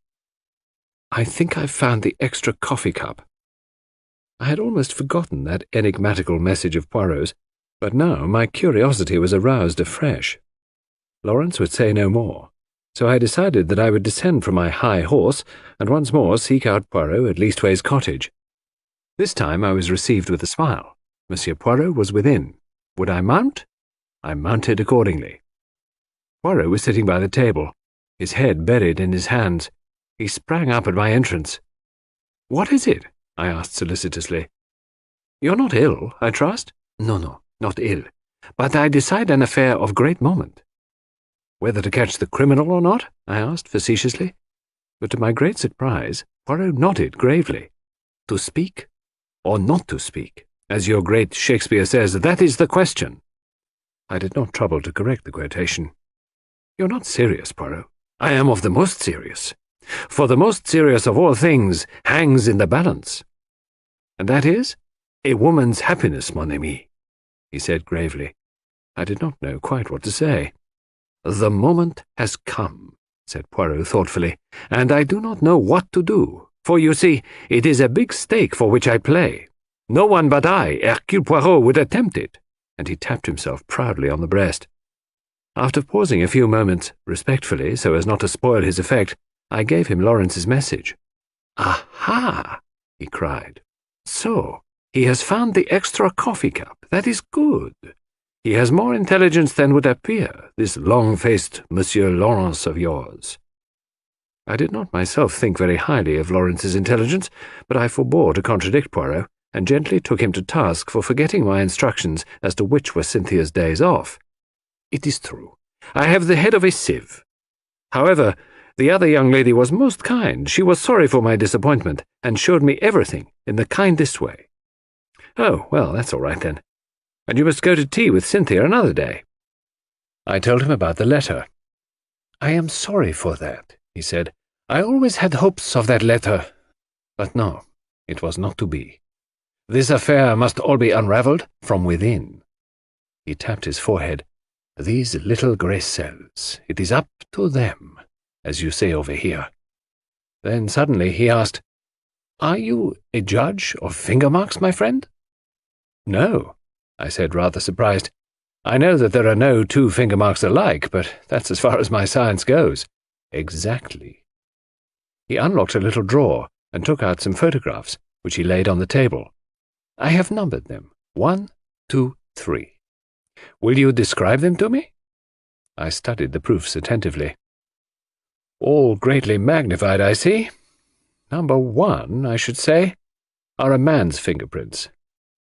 I think I've found the extra coffee cup. I had almost forgotten that enigmatical message of Poirot's, but now my curiosity was aroused afresh. Lawrence would say no more, so I decided that I would descend from my high horse and once more seek out Poirot at Leastways Cottage. This time I was received with a smile. Monsieur Poirot was within. Would I mount? I mounted accordingly. Poirot was sitting by the table, his head buried in his hands. He sprang up at my entrance. What is it? I asked solicitously. You're not ill, I trust? No, not ill. But I decide an affair of great moment. Whether to catch the criminal or not? I asked facetiously. But to my great surprise, Poirot nodded gravely. To speak or not to speak? As your great Shakespeare says, that is the question. I did not trouble to correct the quotation. You're not serious, Poirot. I am of the most serious. For the most serious of all things hangs in the balance. And that is a woman's happiness, mon ami, he said gravely. I did not know quite what to say. The moment has come, said Poirot thoughtfully, and I do not know what to do, for you see, it is a big stake for which I play. No one but I, Hercule Poirot, would attempt it, and he tapped himself proudly on the breast. After pausing a few moments, respectfully, so as not to spoil his effect, I gave him Lawrence's message. Aha! He cried. So, he has found the extra coffee cup. That is good. He has more intelligence than would appear, this long-faced Monsieur Lawrence of yours. I did not myself think very highly of Lawrence's intelligence, but I forbore to contradict Poirot, and gently took him to task for forgetting my instructions as to which were Cynthia's days off. It is true. I have the head of a sieve. However, the other young lady was most kind. She was sorry for my disappointment, and showed me everything in the kindest way. Oh, well, that's all right then. And you must go to tea with Cynthia another day. I told him about the letter. I am sorry for that, he said. I always had hopes of that letter. But no, it was not to be. This affair must all be unravelled from within. He tapped his forehead. These little grey cells, it is up to them, as you say over here. Then suddenly he asked, Are you a judge of finger marks, my friend? No, I said, rather surprised. I know that there are no two finger marks alike, but that's as far as my science goes. Exactly. He unlocked a little drawer and took out some photographs, which he laid on the table. I have numbered them. 1, 2, 3. Will you describe them to me? I studied the proofs attentively. All greatly magnified, I see. Number 1, I should say, are a man's fingerprints.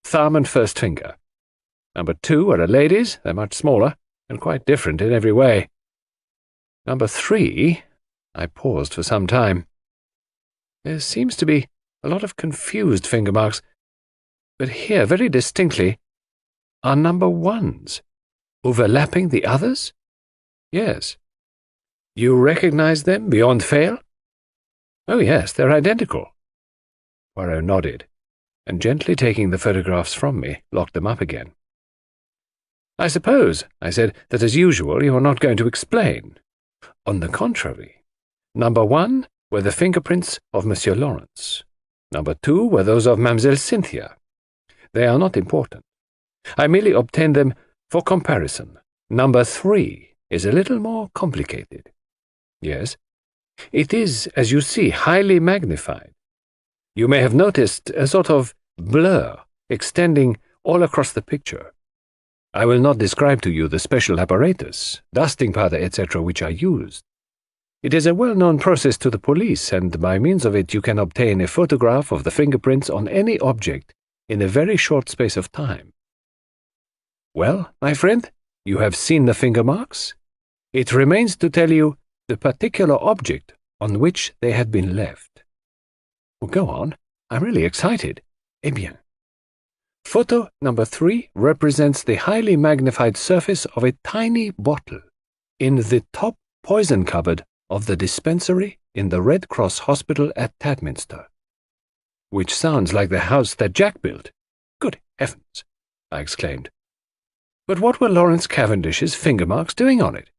Thumb and first finger. Number 2 are a lady's. They're much smaller, and quite different in every way. Number 3, I paused for some time. There seems to be a lot of confused finger marks, but here, very distinctly, are number 1s, overlapping the others? Yes. You recognize them beyond fail? Oh, yes, they're identical. Poirot nodded, and gently taking the photographs from me, locked them up again. I suppose, I said, that as usual you are not going to explain. On the contrary, number 1 were the fingerprints of Monsieur Lawrence. Number 2 were those of Mademoiselle Cynthia. They are not important. I merely obtained them for comparison. Number 3 is a little more complicated. Yes, it is, as you see, highly magnified. You may have noticed a sort of blur extending all across the picture. I will not describe to you the special apparatus, dusting powder, etc., which I used. It is a well-known process to the police, and by means of it you can obtain a photograph of the fingerprints on any object in a very short space of time. Well, my friend, you have seen the finger marks. It remains to tell you the particular object on which they had been left. Well, go on. I'm really excited. Eh bien. Photo number 3 represents the highly magnified surface of a tiny bottle in the top poison cupboard of the dispensary in the Red Cross Hospital at Tadminster. Which sounds like the house that Jack built. Good heavens, I exclaimed. But what were Lawrence Cavendish's finger marks doing on it?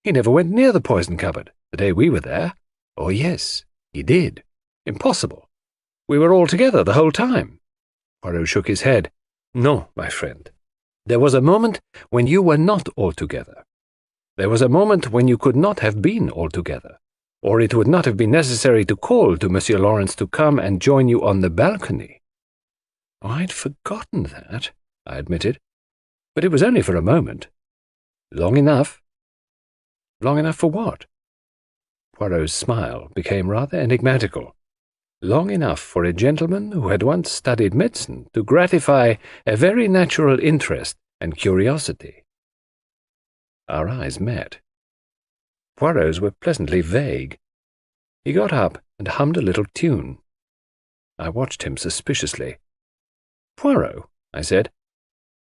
He never went near the poison cupboard the day we were there. Oh, yes, he did. Impossible. We were all together the whole time. Poirot shook his head. No, my friend. There was a moment when you were not all together. There was a moment when you could not have been all together, or it would not have been necessary to call to Monsieur Lawrence to come and join you on the balcony. Oh, I'd forgotten that, I admitted. But it was only for a moment. Long enough. Long enough for what? Poirot's smile became rather enigmatical. Long enough for a gentleman who had once studied medicine to gratify a very natural interest and curiosity. Our eyes met. Poirot's were pleasantly vague. He got up and hummed a little tune. I watched him suspiciously. Poirot, I said,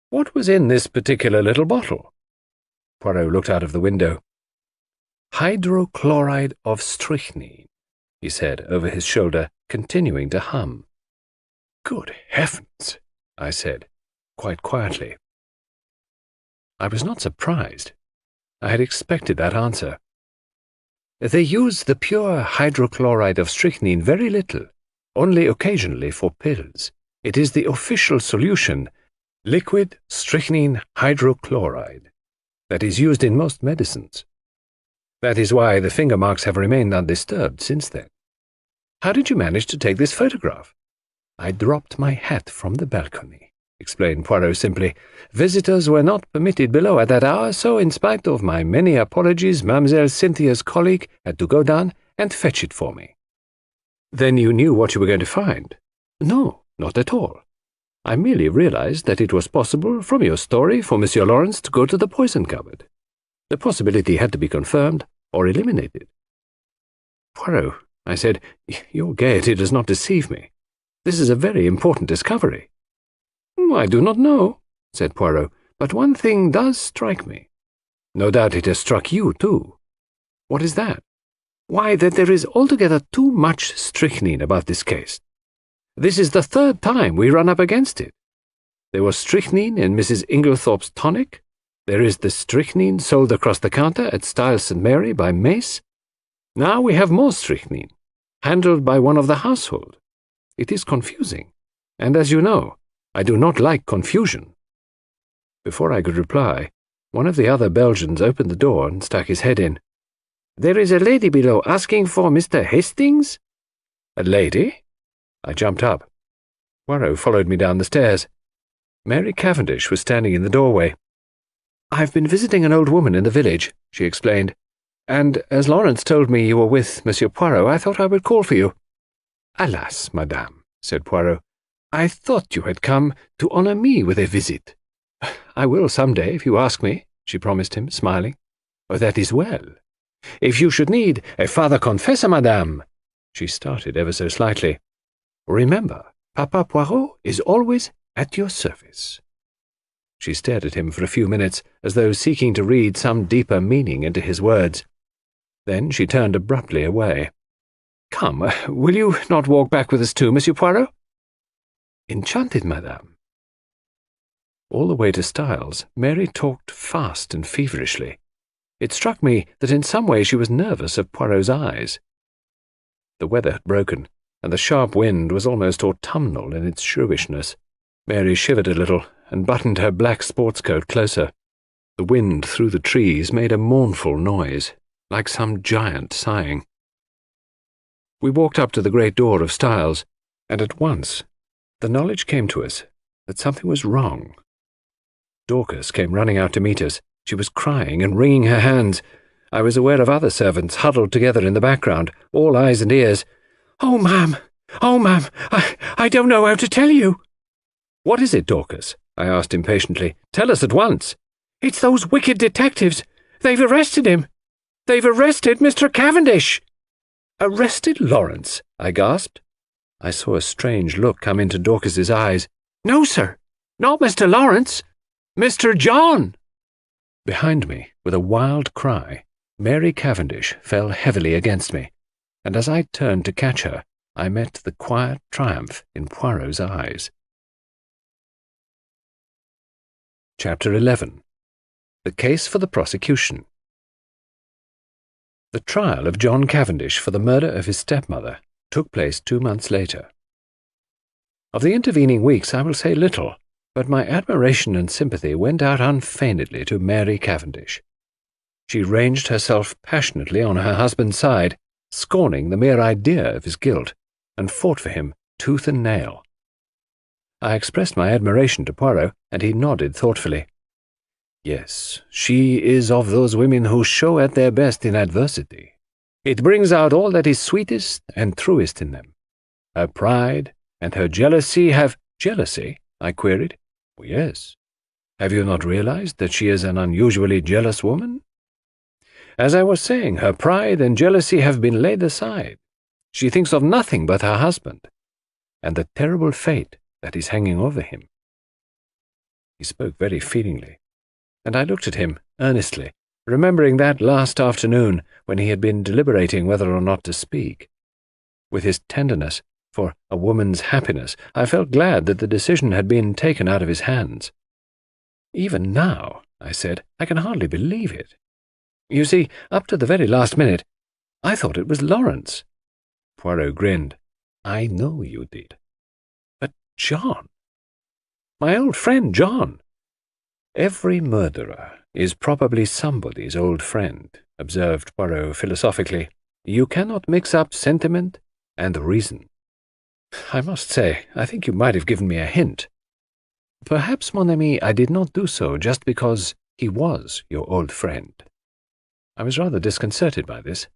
what was in this particular little bottle? Poirot looked out of the window. Hydrochloride of strychnine, he said over his shoulder, continuing to hum. Good heavens, I said, quite quietly. I was not surprised. I had expected that answer. They use the pure hydrochloride of strychnine very little, only occasionally for pills. It is the official solution, liquid strychnine hydrochloride, that is used in most medicines. That is why the finger marks have remained undisturbed since then. How did you manage to take this photograph? I dropped my hat from the balcony, explained Poirot simply. Visitors were not permitted below at that hour, so in spite of my many apologies, Mademoiselle Cynthia's colleague had to go down and fetch it for me. Then you knew what you were going to find? No, not at all. I merely realized that it was possible, from your story, for Monsieur Lawrence to go to the poison cupboard. The possibility had to be confirmed or eliminated. Poirot, I said, your gaiety does not deceive me. This is a very important discovery. I do not know, said Poirot, but one thing does strike me. No doubt it has struck you, too. What is that? Why, that there is altogether too much strychnine about this case. This is the third time we run up against it. There was strychnine in Mrs. Inglethorpe's tonic. There is the strychnine sold across the counter at Styles St. Mary by Mace. Now we have more strychnine, handled by one of the household. It is confusing, and as you know, I do not like confusion. Before I could reply, one of the other Belgians opened the door and stuck his head in. There is a lady below asking for Mr. Hastings? A lady? I jumped up. Poirot followed me down the stairs. Mary Cavendish was standing in the doorway. I've been visiting an old woman in the village, she explained, and as Lawrence told me you were with Monsieur Poirot, I thought I would call for you. Alas, madame, said Poirot, I thought you had come to honour me with a visit. I will some day, if you ask me, she promised him, smiling. Oh, that is well. If you should need a father confessor, madame. She started ever so slightly. Remember, Papa Poirot is always at your service. She stared at him for a few minutes, as though seeking to read some deeper meaning into his words. Then she turned abruptly away. Come, will you not walk back with us too, Monsieur Poirot? Enchanted, madame. All the way to Styles, Mary talked fast and feverishly. It struck me that in some way she was nervous of Poirot's eyes. The weather had broken, and the sharp wind was almost autumnal in its shrewishness. Mary shivered a little and buttoned her black sports coat closer. The wind through the trees made a mournful noise, like some giant sighing. We walked up to the great door of Styles, and at once the knowledge came to us that something was wrong. Dorcas came running out to meet us. She was crying and wringing her hands. I was aware of other servants huddled together in the background, all eyes and ears. Oh, ma'am! Oh, ma'am! I don't know how to tell you! What is it, Dorcas? I asked impatiently. Tell us at once. It's those wicked detectives. They've arrested him. They've arrested Mr. Cavendish!" "Arrested Lawrence?" I gasped. I saw a strange look come into Dorcas's eyes. "No, sir, not Mr. Lawrence. Mr. John!" Behind me, with a wild cry, Mary Cavendish fell heavily against me, and as I turned to catch her, I met the quiet triumph in Poirot's eyes. Chapter 11. The Case for the Prosecution. The trial of John Cavendish for the murder of his stepmother took place 2 months later. Of the intervening weeks I will say little, but my admiration and sympathy went out unfeignedly to Mary Cavendish. She ranged herself passionately on her husband's side, scorning the mere idea of his guilt, and fought for him tooth and nail. I expressed my admiration to Poirot, and he nodded thoughtfully. "Yes, she is of those women who show at their best in adversity. It brings out all that is sweetest and truest in them. Her pride and her jealousy have—" "Jealousy?" I queried. "Yes. Have you not realized that she is an unusually jealous woman? As I was saying, her pride and jealousy have been laid aside. She thinks of nothing but her husband, and the terrible fate that is hanging over him." He spoke very feelingly, and I looked at him earnestly, remembering that last afternoon when he had been deliberating whether or not to speak. With his tenderness for a woman's happiness, I felt glad that the decision had been taken out of his hands. "Even now," I said, "I can hardly believe it. You see, up to the very last minute, I thought it was Lawrence." Poirot grinned. "I know you did. But John, my old friend John." "Every murderer is probably somebody's old friend," observed Poirot philosophically. "You cannot mix up sentiment and reason." "I must say, I think you might have given me a hint." "Perhaps, mon ami, I did not do so just because he was your old friend." I was rather disconcerted by this,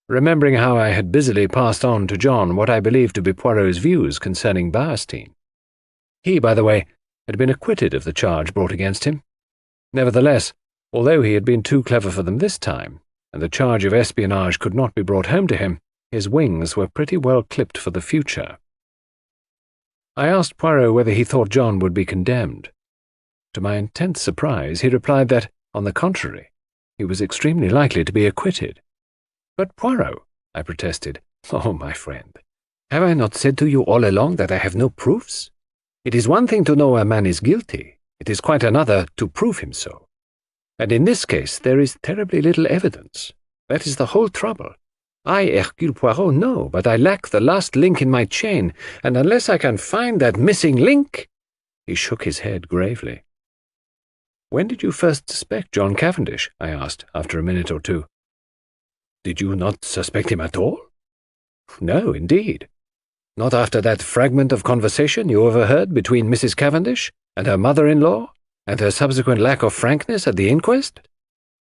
remembering how I had busily passed on to John what I believed to be Poirot's views concerning Beierstein. He, by the way, had been acquitted of the charge brought against him. Nevertheless, although he had been too clever for them this time, and the charge of espionage could not be brought home to him, his wings were pretty well clipped for the future. I asked Poirot whether he thought John would be condemned. To my intense surprise, he replied that, on the contrary, he was extremely likely to be acquitted. "But Poirot," I protested, "oh, my friend, have I not said to you all along that I have no proofs? It is one thing to know a man is guilty, it is quite another to prove him so. And in this case there is terribly little evidence. That is the whole trouble. I, Hercule Poirot, know, but I lack the last link in my chain, and unless I can find that missing link—" He shook his head gravely. "When did you first suspect John Cavendish?" I asked, after a minute or two. "Did you not suspect him at all?" "No, indeed. Not after that fragment of conversation you overheard between Mrs. Cavendish and her mother-in-law, and her subsequent lack of frankness at the inquest?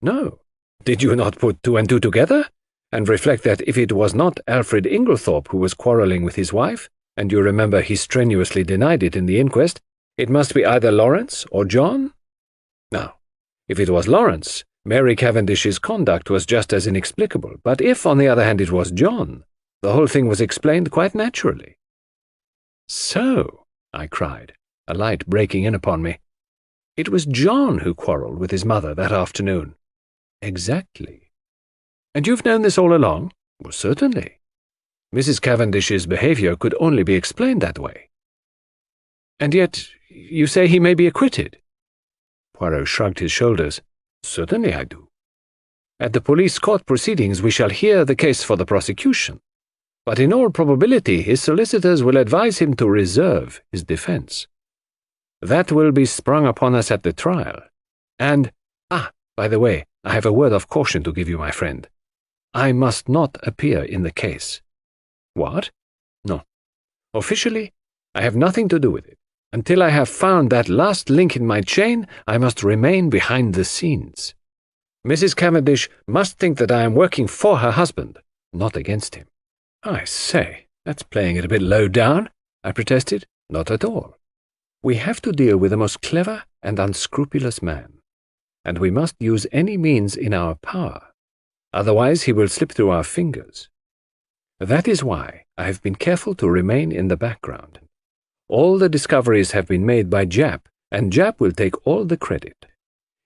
No. Did you not put two and two together, and reflect that if it was not Alfred Inglethorpe who was quarrelling with his wife, and you remember he strenuously denied it in the inquest, it must be either Lawrence or John? Now, if it was Lawrence, Mary Cavendish's conduct was just as inexplicable, but if, on the other hand, it was John, the whole thing was explained quite naturally." "So," I cried, a light breaking in upon me, "it was John who quarrelled with his mother that afternoon?" "Exactly." "And you've known this all along?" "Well, certainly. Mrs. Cavendish's behaviour could only be explained that way." "And yet you say he may be acquitted?" Poirot shrugged his shoulders. "Certainly I do. At the police court proceedings we shall hear the case for the prosecution, but in all probability his solicitors will advise him to reserve his defence. That will be sprung upon us at the trial. And, by the way, I have a word of caution to give you, my friend. I must not appear in the case." "What?" "No. Officially, I have nothing to do with it. Until I have found that last link in my chain, I must remain behind the scenes. Mrs. Cavendish must think that I am working for her husband, not against him." "I say, that's playing it a bit low down," I protested. "Not at all. We have to deal with a most clever and unscrupulous man, and we must use any means in our power. Otherwise he will slip through our fingers. That is why I have been careful to remain in the background. All the discoveries have been made by Jap, and Jap will take all the credit.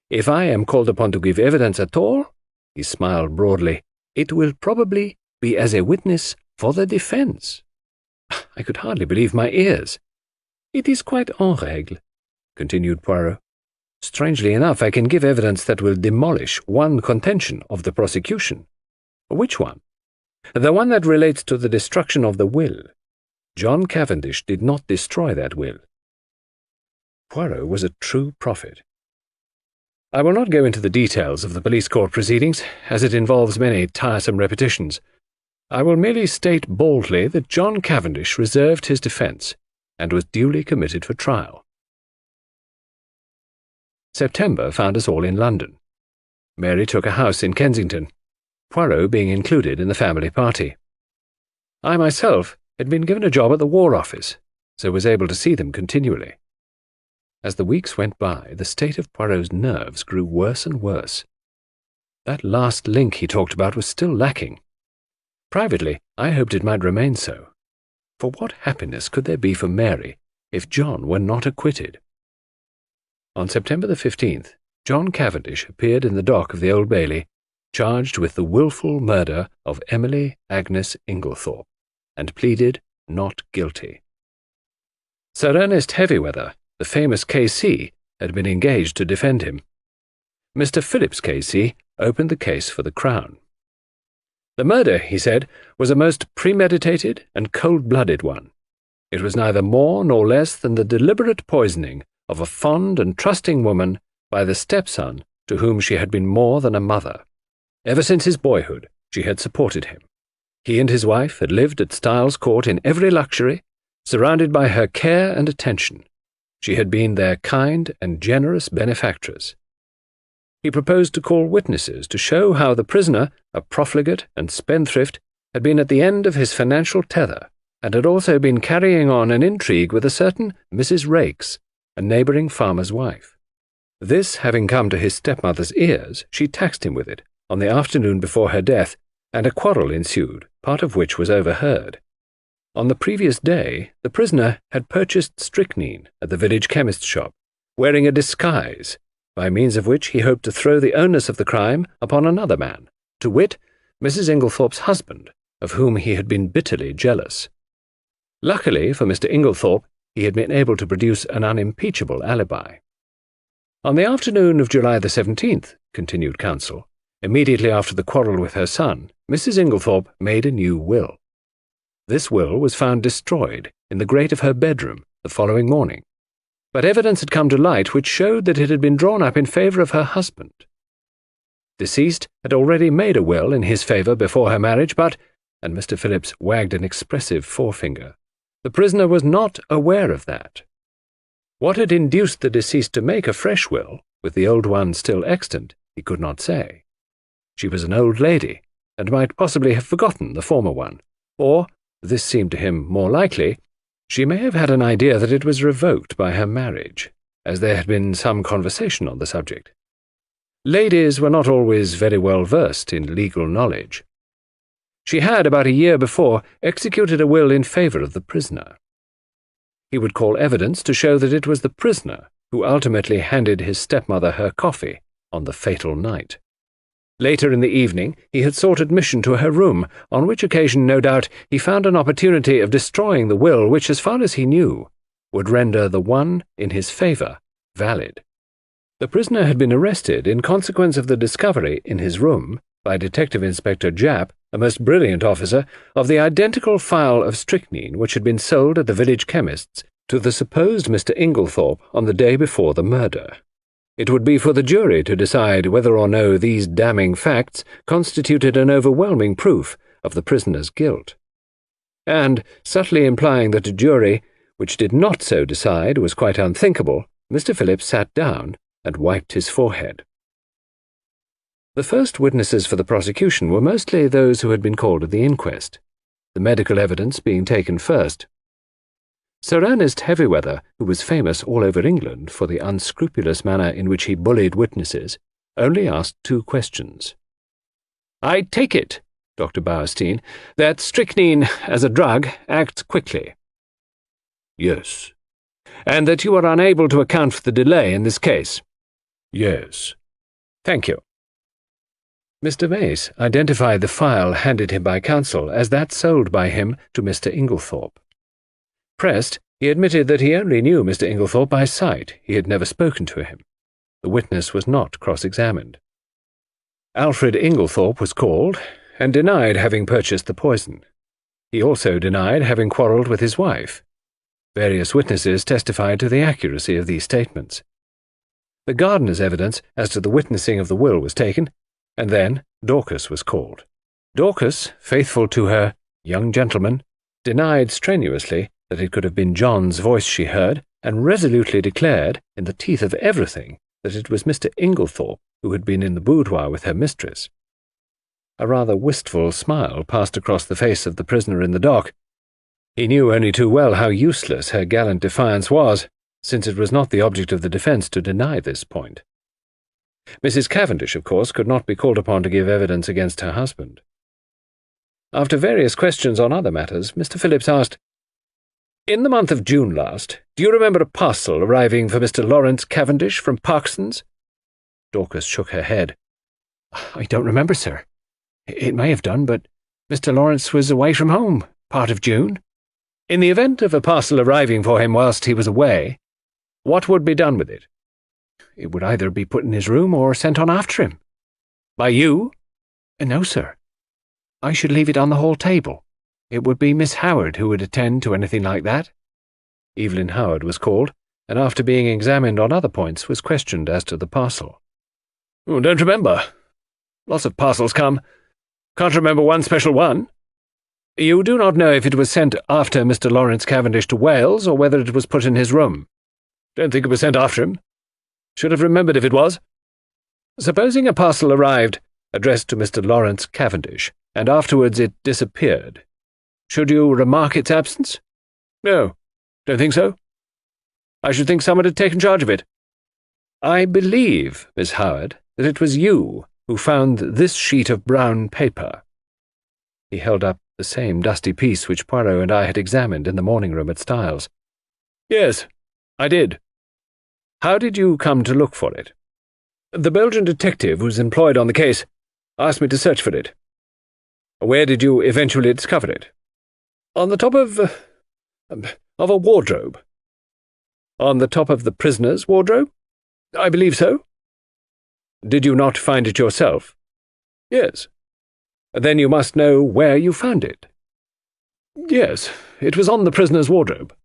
If I am called upon to give evidence at all," he smiled broadly, "it will probably be as a witness for the defense." I could hardly believe my ears. "It is quite en règle," continued Poirot. "Strangely enough, I can give evidence that will demolish one contention of the prosecution." "Which one?" "The one that relates to the destruction of the will. John Cavendish did not destroy that will." Poirot was a true prophet. I will not go into the details of the police court proceedings, as it involves many tiresome repetitions. I will merely state boldly that John Cavendish reserved his defence, and was duly committed for trial. September found us all in London. Mary took a house in Kensington, Poirot being included in the family party. I myself had been given a job at the War Office, so was able to see them continually. As the weeks went by, the state of Poirot's nerves grew worse and worse. That last link he talked about was still lacking. Privately, I hoped it might remain so. For what happiness could there be for Mary if John were not acquitted? On September the 15th, John Cavendish appeared in the dock of the Old Bailey, charged with the wilful murder of Emily Agnes Inglethorpe, and pleaded not guilty. Sir Ernest Heavyweather, the famous K.C., had been engaged to defend him. Mr. Phillips, K.C., opened the case for the Crown. The murder, he said, was a most premeditated and cold-blooded one. It was neither more nor less than the deliberate poisoning of a fond and trusting woman by the stepson to whom she had been more than a mother. Ever since his boyhood, she had supported him. He and his wife had lived at Styles Court in every luxury, surrounded by her care and attention. She had been their kind and generous benefactress. He proposed to call witnesses to show how the prisoner, a profligate and spendthrift, had been at the end of his financial tether, and had also been carrying on an intrigue with a certain Mrs. Raikes, a neighbouring farmer's wife. This having come to his stepmother's ears, she taxed him with it on the afternoon before her death, and a quarrel ensued, part of which was overheard. On the previous day, the prisoner had purchased strychnine at the village chemist's shop, wearing a disguise, by means of which he hoped to throw the onus of the crime upon another man, to wit, Mrs. Inglethorpe's husband, of whom he had been bitterly jealous. Luckily for Mr. Inglethorpe, he had been able to produce an unimpeachable alibi. On the afternoon of July the 17th, continued counsel, immediately after the quarrel with her son, Mrs. Inglethorpe made a new will. This will was found destroyed in the grate of her bedroom the following morning, but evidence had come to light which showed that it had been drawn up in favour of her husband. Deceased had already made a will in his favour before her marriage, but, and Mr. Phillips wagged an expressive forefinger, the prisoner was not aware of that. What had induced the deceased to make a fresh will, with the old one still extant, he could not say. She was an old lady, and might possibly have forgotten the former one, or, this seemed to him more likely, she may have had an idea that it was revoked by her marriage, as there had been some conversation on the subject. Ladies were not always very well versed in legal knowledge. She had, about a year before, executed a will in favour of the prisoner. He would call evidence to show that it was the prisoner who ultimately handed his stepmother her coffee on the fatal night. Later in the evening, he had sought admission to her room, on which occasion, no doubt, he found an opportunity of destroying the will which, as far as he knew, would render the one in his favour valid. The prisoner had been arrested in consequence of the discovery in his room, by Detective Inspector Japp, a most brilliant officer, of the identical phial of strychnine which had been sold at the village chemist's to the supposed Mr. Inglethorpe on the day before the murder. It would be for the jury to decide whether or no these damning facts constituted an overwhelming proof of the prisoner's guilt. And, subtly implying that a jury which did not so decide was quite unthinkable, Mr. Phillips sat down and wiped his forehead. The first witnesses for the prosecution were mostly those who had been called at the inquest, the medical evidence being taken first. Sir Ernest Heavyweather, who was famous all over England for the unscrupulous manner in which he bullied witnesses, only asked 2 questions. I take it, Dr. Bowerstein, that strychnine as a drug acts quickly. Yes. And that you are unable to account for the delay in this case. Yes. Thank you. Mr. Mace identified the file handed him by counsel as that sold by him to Mr. Inglethorpe. Pressed, he admitted that he only knew Mr. Inglethorpe by sight. He had never spoken to him. The witness was not cross-examined. Alfred Inglethorpe was called, and denied having purchased the poison. He also denied having quarrelled with his wife. Various witnesses testified to the accuracy of these statements. The gardener's evidence as to the witnessing of the will was taken, and then Dorcas was called. Dorcas, faithful to her young gentleman, denied strenuously that it could have been John's voice she heard, and resolutely declared, in the teeth of everything, that it was Mr. Inglethorpe who had been in the boudoir with her mistress. A rather wistful smile passed across the face of the prisoner in the dock. He knew only too well how useless her gallant defiance was, since it was not the object of the defence to deny this point. Mrs. Cavendish, of course, could not be called upon to give evidence against her husband. After various questions on other matters, Mr. Phillips asked, "In the month of June last, do you remember a parcel arriving for Mr. Lawrence Cavendish from Parkson's?" Dorcas shook her head. "I don't remember, sir. It may have done, but Mr. Lawrence was away from home part of June. In the event of a parcel arriving for him whilst he was away, what would be done with it?" "It would either be put in his room or sent on after him." "By you?" "No, sir. I should leave it on the hall table. It would be Miss Howard who would attend to anything like that." Evelyn Howard was called, and after being examined on other points was questioned as to the parcel. "Oh, don't remember. Lots of parcels come. Can't remember one special one." "You do not know if it was sent after Mr. Lawrence Cavendish to Wales, or whether it was put in his room?" "Don't think it was sent after him. Should have remembered if it was." "Supposing a parcel arrived, addressed to Mr. Lawrence Cavendish, and afterwards it disappeared. Should you remark its absence?" "No, don't think so. I should think someone had taken charge of it." "I believe, Miss Howard, that it was you who found this sheet of brown paper." He held up the same dusty piece which Poirot and I had examined in the morning room at Styles. "Yes, I did." "How did you come to look for it?" "The Belgian detective who was employed on the case asked me to search for it." "Where did you eventually discover it?" "On the top of a wardrobe." "On the top of the prisoner's wardrobe?" "I believe so." "Did you not find it yourself?" "Yes." "Then you must know where you found it." "Yes, it was on the prisoner's wardrobe."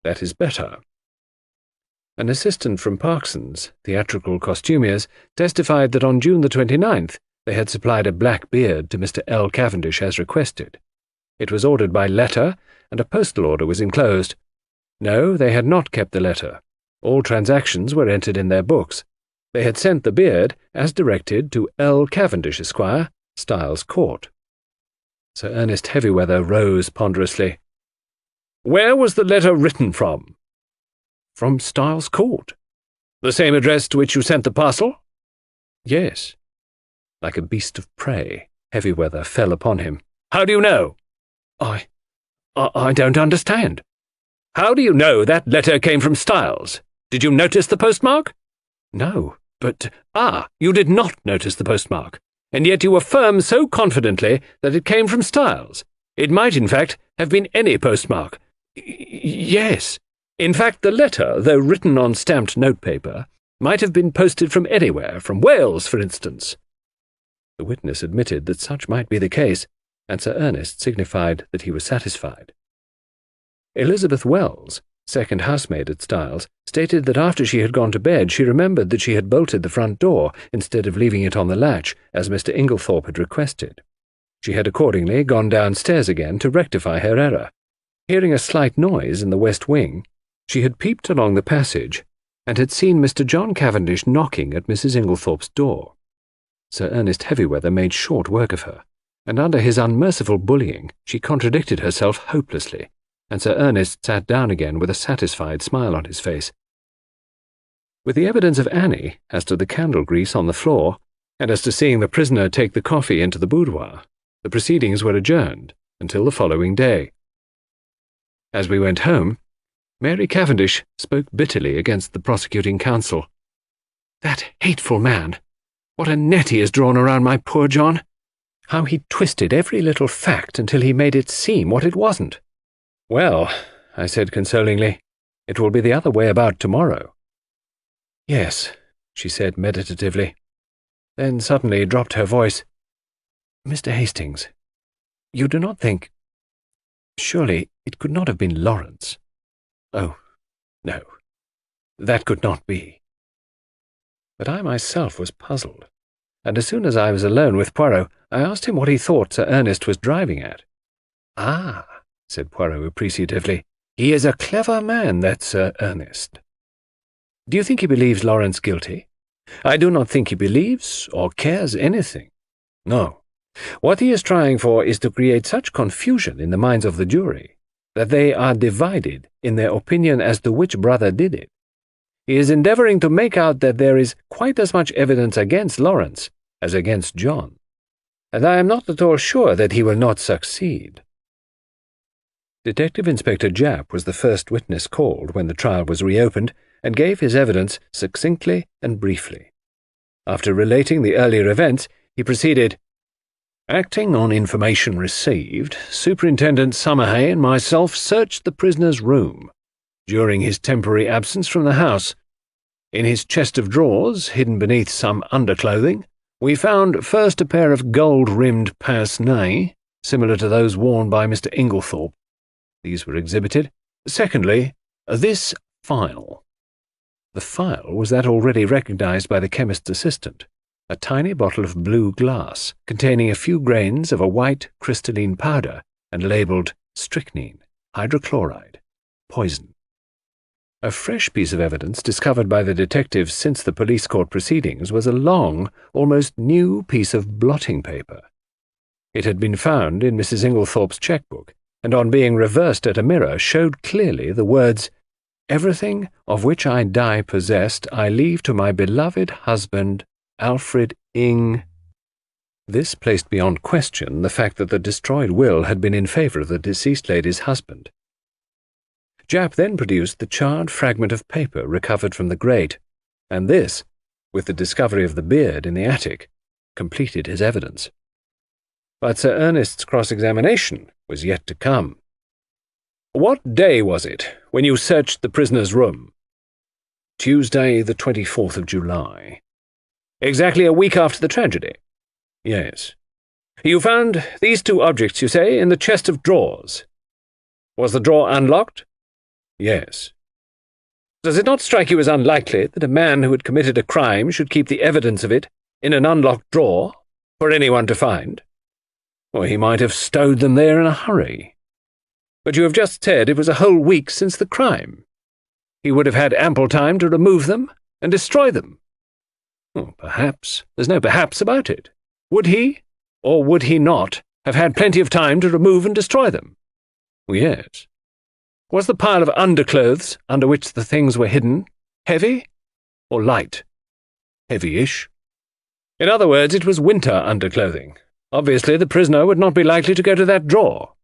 "That is better." An assistant from Parkson's, theatrical costumiers, testified that on June the 29th they had supplied a black beard to Mr. L. Cavendish as requested. It was ordered by letter, and a postal order was enclosed. No, they had not kept the letter. All transactions were entered in their books. They had sent the beard, as directed, to L. Cavendish, Esquire, Styles Court. Sir Ernest Heavyweather rose ponderously. "Where was the letter written from?" "From Styles Court." "The same address to which you sent the parcel?" "Yes." Like a beast of prey, Heavyweather fell upon him. "How do you know?" I don't understand." "How do you know that letter came from Styles? Did you notice the postmark?" "No, but—" You did not notice the postmark, and yet you affirm so confidently that it came from Styles. It might, in fact, have been any postmark." "Yes. In fact, the letter, though written on stamped notepaper, might have been posted from anywhere, from Wales, for instance." The witness admitted that such might be the case, and Sir Ernest signified that he was satisfied. Elizabeth Wells, second housemaid at Styles, stated that after she had gone to bed she remembered that she had bolted the front door instead of leaving it on the latch, as Mr. Inglethorpe had requested. She had accordingly gone downstairs again to rectify her error. Hearing a slight noise in the west wing, she had peeped along the passage, and had seen Mr. John Cavendish knocking at Mrs. Inglethorpe's door. Sir Ernest Heavyweather made short work of her, and under his unmerciful bullying she contradicted herself hopelessly, and Sir Ernest sat down again with a satisfied smile on his face. With the evidence of Annie as to the candle grease on the floor, and as to seeing the prisoner take the coffee into the boudoir, the proceedings were adjourned until the following day. As we went home, Mary Cavendish spoke bitterly against the prosecuting counsel. "That hateful man! What a net he has drawn around my poor John! How he twisted every little fact until he made it seem what it wasn't." "Well," I said consolingly, "it will be the other way about tomorrow." "Yes," she said meditatively, then suddenly dropped her voice. "Mr. Hastings, you do not think— surely it could not have been Lawrence?" "Oh, no, that could not be." But I myself was puzzled, and as soon as I was alone with Poirot, I asked him what he thought Sir Ernest was driving at. "Ah," said Poirot appreciatively, "he is a clever man, that Sir Ernest. Do you think he believes Lawrence guilty?" "I do not think he believes or cares anything. No. What he is trying for is to create such confusion in the minds of the jury that they are divided in their opinion as to which brother did it. He is endeavouring to make out that there is quite as much evidence against Lawrence as against John, and I am not at all sure that he will not succeed." Detective Inspector Japp was the first witness called when the trial was reopened, and gave his evidence succinctly and briefly. After relating the earlier events, he proceeded, "Acting on information received, Superintendent Summerhay and myself searched the prisoner's room during his temporary absence from the house. In his chest of drawers, hidden beneath some underclothing, we found first a pair of gold-rimmed pince-nez, similar to those worn by Mr. Inglethorpe. These were exhibited. Secondly, this phial." The phial was that already recognized by the chemist's assistant, a tiny bottle of blue glass containing a few grains of a white crystalline powder and labelled strychnine, hydrochloride, poison. A fresh piece of evidence discovered by the detectives since the police court proceedings was a long, almost new piece of blotting paper. It had been found in Mrs. Inglethorpe's checkbook, and on being reversed at a mirror showed clearly the words, "Everything of which I die possessed I leave to my beloved husband, Alfred Ing—" This placed beyond question the fact that the destroyed will had been in favour of the deceased lady's husband. Japp then produced the charred fragment of paper recovered from the grate, and this, with the discovery of the beard in the attic, completed his evidence. But Sir Ernest's cross-examination was yet to come. "What day was it when you searched the prisoner's room?" "Tuesday, the 24th of July. "Exactly a week after the tragedy?" "Yes." "You found these two objects, you say, in the chest of drawers. Was the drawer unlocked?" "Yes." "Does it not strike you as unlikely that a man who had committed a crime should keep the evidence of it in an unlocked drawer for anyone to find?" "Or he might have stowed them there in a hurry." "But you have just said it was a whole week since the crime. He would have had ample time to remove them and destroy them." "Oh, perhaps. There's no perhaps about it. Would he, or would he not, have had plenty of time to remove and destroy them?" "Yes." "Was the pile of underclothes under which the things were hidden heavy or light?" "Heavy-ish." "In other words, it was winter underclothing. Obviously, the prisoner would not be likely to go to that drawer."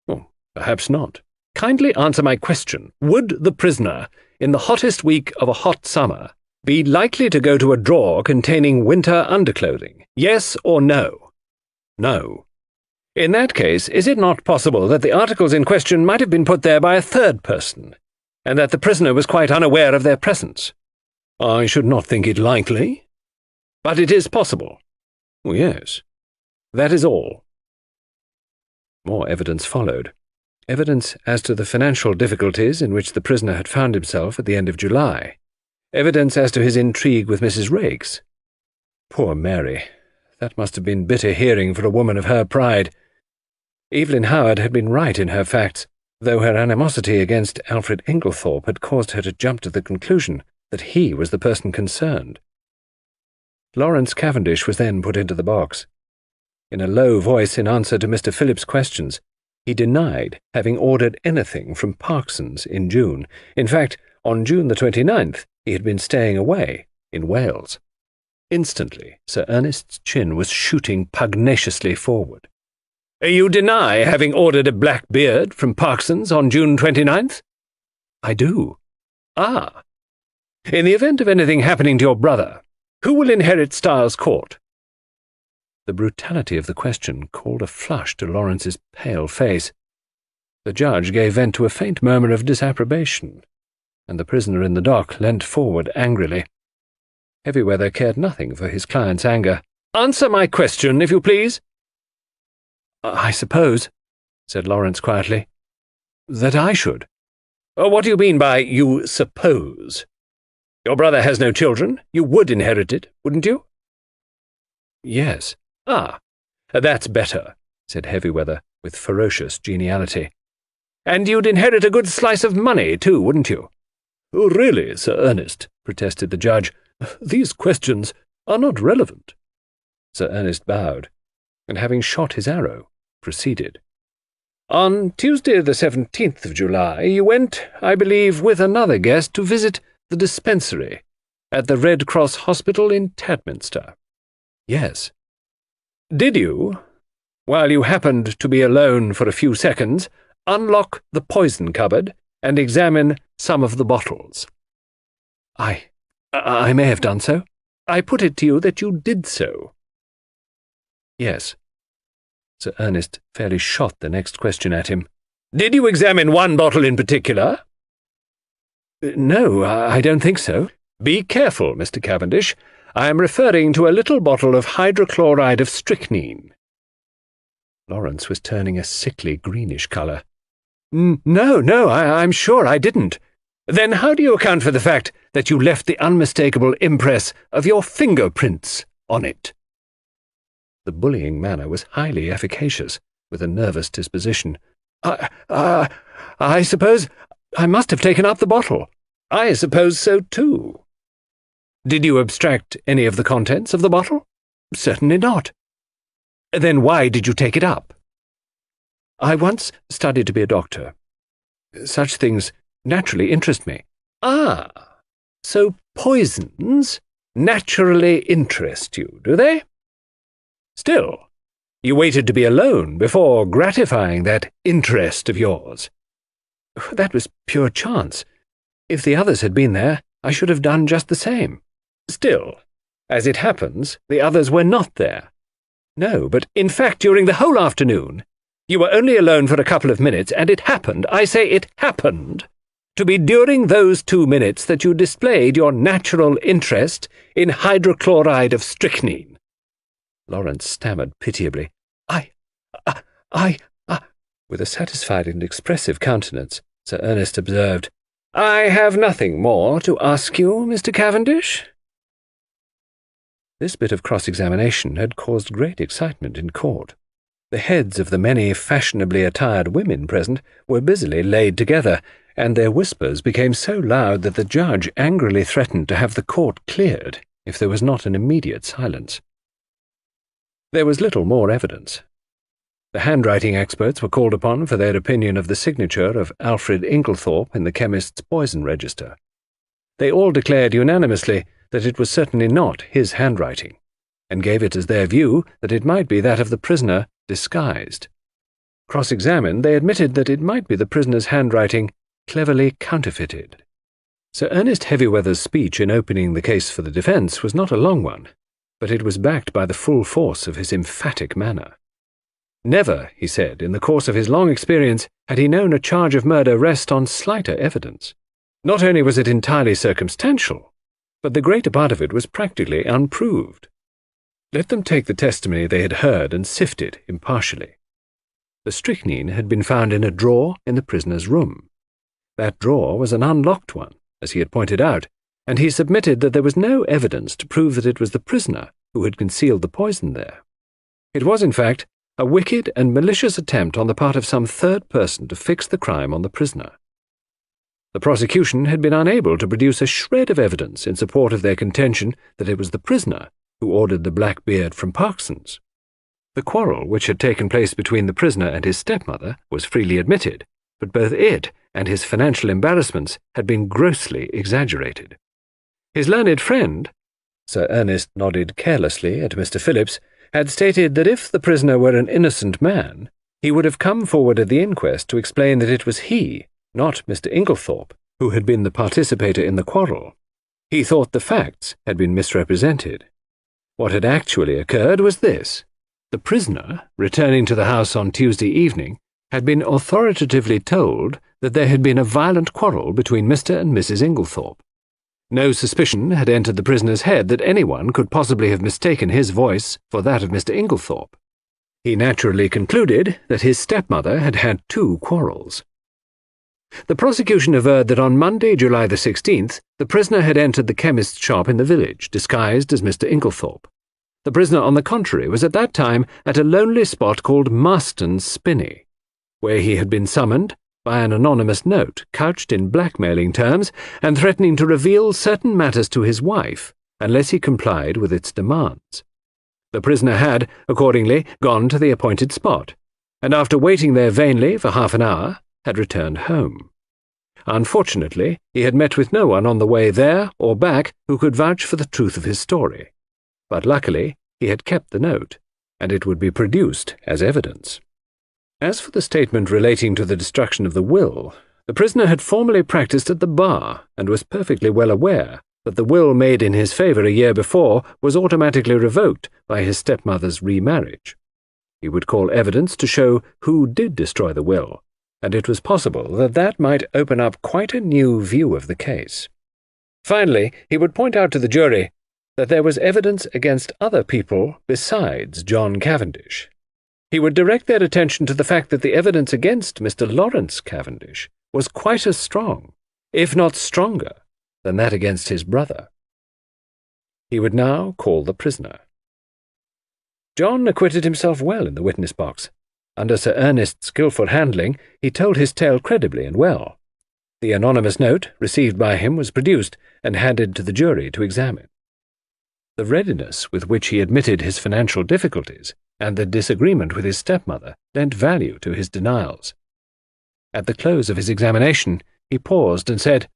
"Oh, perhaps not." "Kindly answer my question. Would the prisoner, in the hottest week of a hot summer, be likely to go to a drawer containing winter underclothing? Yes or no?" "No." "In that case, is it not possible that the articles in question might have been put there by a third person, and that the prisoner was quite unaware of their presence?" "I should not think it likely." "But it is possible?" "Yes." "That is all." More evidence followed. Evidence as to the financial difficulties in which the prisoner had found himself at the end of July. Evidence as to his intrigue with Mrs. Raikes. Poor Mary! That must have been bitter hearing for a woman of her pride. Evelyn Howard had been right in her facts, though her animosity against Alfred Inglethorpe had caused her to jump to the conclusion that he was the person concerned. Lawrence Cavendish was then put into the box. In a low voice in answer to Mr. Phillips' questions, he denied having ordered anything from Parkson's in June. In fact, on June the 29th, he had been staying away in Wales. Instantly, Sir Ernest's chin was shooting pugnaciously forward. "You deny having ordered a black beard from Parkinson's on June 29th? "I do." "Ah. In the event of anything happening to your brother, who will inherit Styles Court?" The brutality of the question called a flush to Lawrence's pale face. The judge gave vent to a faint murmur of disapprobation, and the prisoner in the dock leant forward angrily. Heavyweather cared nothing for his client's anger. "Answer my question, if you please." "I suppose," said Lawrence quietly, "that I should." "What do you mean by 'you suppose'? Your brother has no children. You would inherit it, wouldn't you?" "Yes." "Ah, that's better," said Heavyweather with ferocious geniality. "And you'd inherit a good slice of money, too, wouldn't you?" "Oh, really, Sir Ernest," protested the judge, "these questions are not relevant." Sir Ernest bowed, and having shot his arrow, proceeded. "On Tuesday the 17th of July, you went, I believe, with another guest to visit the dispensary at the Red Cross Hospital in Tadminster." "Yes." "Did you, while you happened to be alone for a few seconds, unlock the poison cupboard and examine some of the bottles?" I may have done so." "I put it to you that you did so." "Yes." Sir Ernest fairly shot the next question at him. "Did you examine one bottle in particular?" "No, I don't think so." "Be careful, Mr. Cavendish. I am referring to a little bottle of hydrochloride of strychnine." Lawrence was turning a sickly greenish colour. No, I'm sure I didn't." "Then how do you account for the fact that you left the unmistakable impress of your fingerprints on it?" The bullying manner was highly efficacious, with a nervous disposition. I suppose I must have taken up the bottle." "I suppose so, too." "Did you abstract any of the contents of the bottle?" "Certainly not." "Then why did you take it up?" "I once studied to be a doctor. Such things naturally interest me." "Ah, so poisons naturally interest you, do they? Still, you waited to be alone before gratifying that interest of yours." "That was pure chance. If the others had been there, I should have done just the same." "Still, as it happens, the others were not there." "No, but in fact during the whole afternoon, you were only alone for a couple of minutes, and it happened, I say it happened, to be during those 2 minutes that you displayed your natural interest in hydrochloride of strychnine." Lawrence stammered pitiably. I... With a satisfied and expressive countenance, Sir Ernest observed, "I have nothing more to ask you, Mr. Cavendish." This bit of cross-examination had caused great excitement in court. The heads of the many fashionably attired women present were busily laid together, and their whispers became so loud that the judge angrily threatened to have the court cleared if there was not an immediate silence. There was little more evidence. The handwriting experts were called upon for their opinion of the signature of Alfred Inglethorpe in the chemist's poison register. They all declared unanimously that it was certainly not his handwriting, and gave it as their view that it might be that of the prisoner disguised. Cross-examined, they admitted that it might be the prisoner's handwriting cleverly counterfeited. Sir Ernest Heavyweather's speech in opening the case for the defence was not a long one, but it was backed by the full force of his emphatic manner. Never, he said, in the course of his long experience, had he known a charge of murder rest on slighter evidence. Not only was it entirely circumstantial, but the greater part of it was practically unproved. Let them take the testimony they had heard and sift it impartially. The strychnine had been found in a drawer in the prisoner's room. That drawer was an unlocked one, as he had pointed out, and he submitted that there was no evidence to prove that it was the prisoner who had concealed the poison there. It was, in fact, a wicked and malicious attempt on the part of some third person to fix the crime on the prisoner. The prosecution had been unable to produce a shred of evidence in support of their contention that it was the prisoner who ordered the black beard from Parkinson's. The quarrel which had taken place between the prisoner and his stepmother was freely admitted, but both it and his financial embarrassments had been grossly exaggerated. His learned friend, Sir Ernest nodded carelessly at Mr. Phillips, had stated that if the prisoner were an innocent man, he would have come forward at the inquest to explain that it was he, not Mr. Inglethorpe, who had been the participator in the quarrel. He thought the facts had been misrepresented. What had actually occurred was this. The prisoner, returning to the house on Tuesday evening, had been authoritatively told that there had been a violent quarrel between Mr. and Mrs. Inglethorpe. No suspicion had entered the prisoner's head that anyone could possibly have mistaken his voice for that of Mr. Inglethorpe. He naturally concluded that his stepmother had had 2 quarrels. The prosecution averred that on Monday, July the 16th, the prisoner had entered the chemist's shop in the village, disguised as Mr. Inglethorpe. The prisoner, on the contrary, was at that time at a lonely spot called Marston's Spinney, where he had been summoned by an anonymous note couched in blackmailing terms and threatening to reveal certain matters to his wife unless he complied with its demands. The prisoner had, accordingly, gone to the appointed spot, and after waiting there vainly for half an hour, had returned home. Unfortunately, he had met with no one on the way there or back who could vouch for the truth of his story, but luckily he had kept the note, and it would be produced as evidence. As for the statement relating to the destruction of the will, the prisoner had formerly practised at the bar and was perfectly well aware that the will made in his favour a year before was automatically revoked by his stepmother's remarriage. He would call evidence to show who did destroy the will, and it was possible that that might open up quite a new view of the case. Finally, he would point out to the jury that there was evidence against other people besides John Cavendish. He would direct their attention to the fact that the evidence against Mr. Lawrence Cavendish was quite as strong, if not stronger, than that against his brother. He would now call the prisoner. John acquitted himself well in the witness box. Under Sir Ernest's skilful handling, he told his tale credibly and well. The anonymous note received by him was produced and handed to the jury to examine. The readiness with which he admitted his financial difficulties and the disagreement with his stepmother lent value to his denials. At the close of his examination, he paused and said,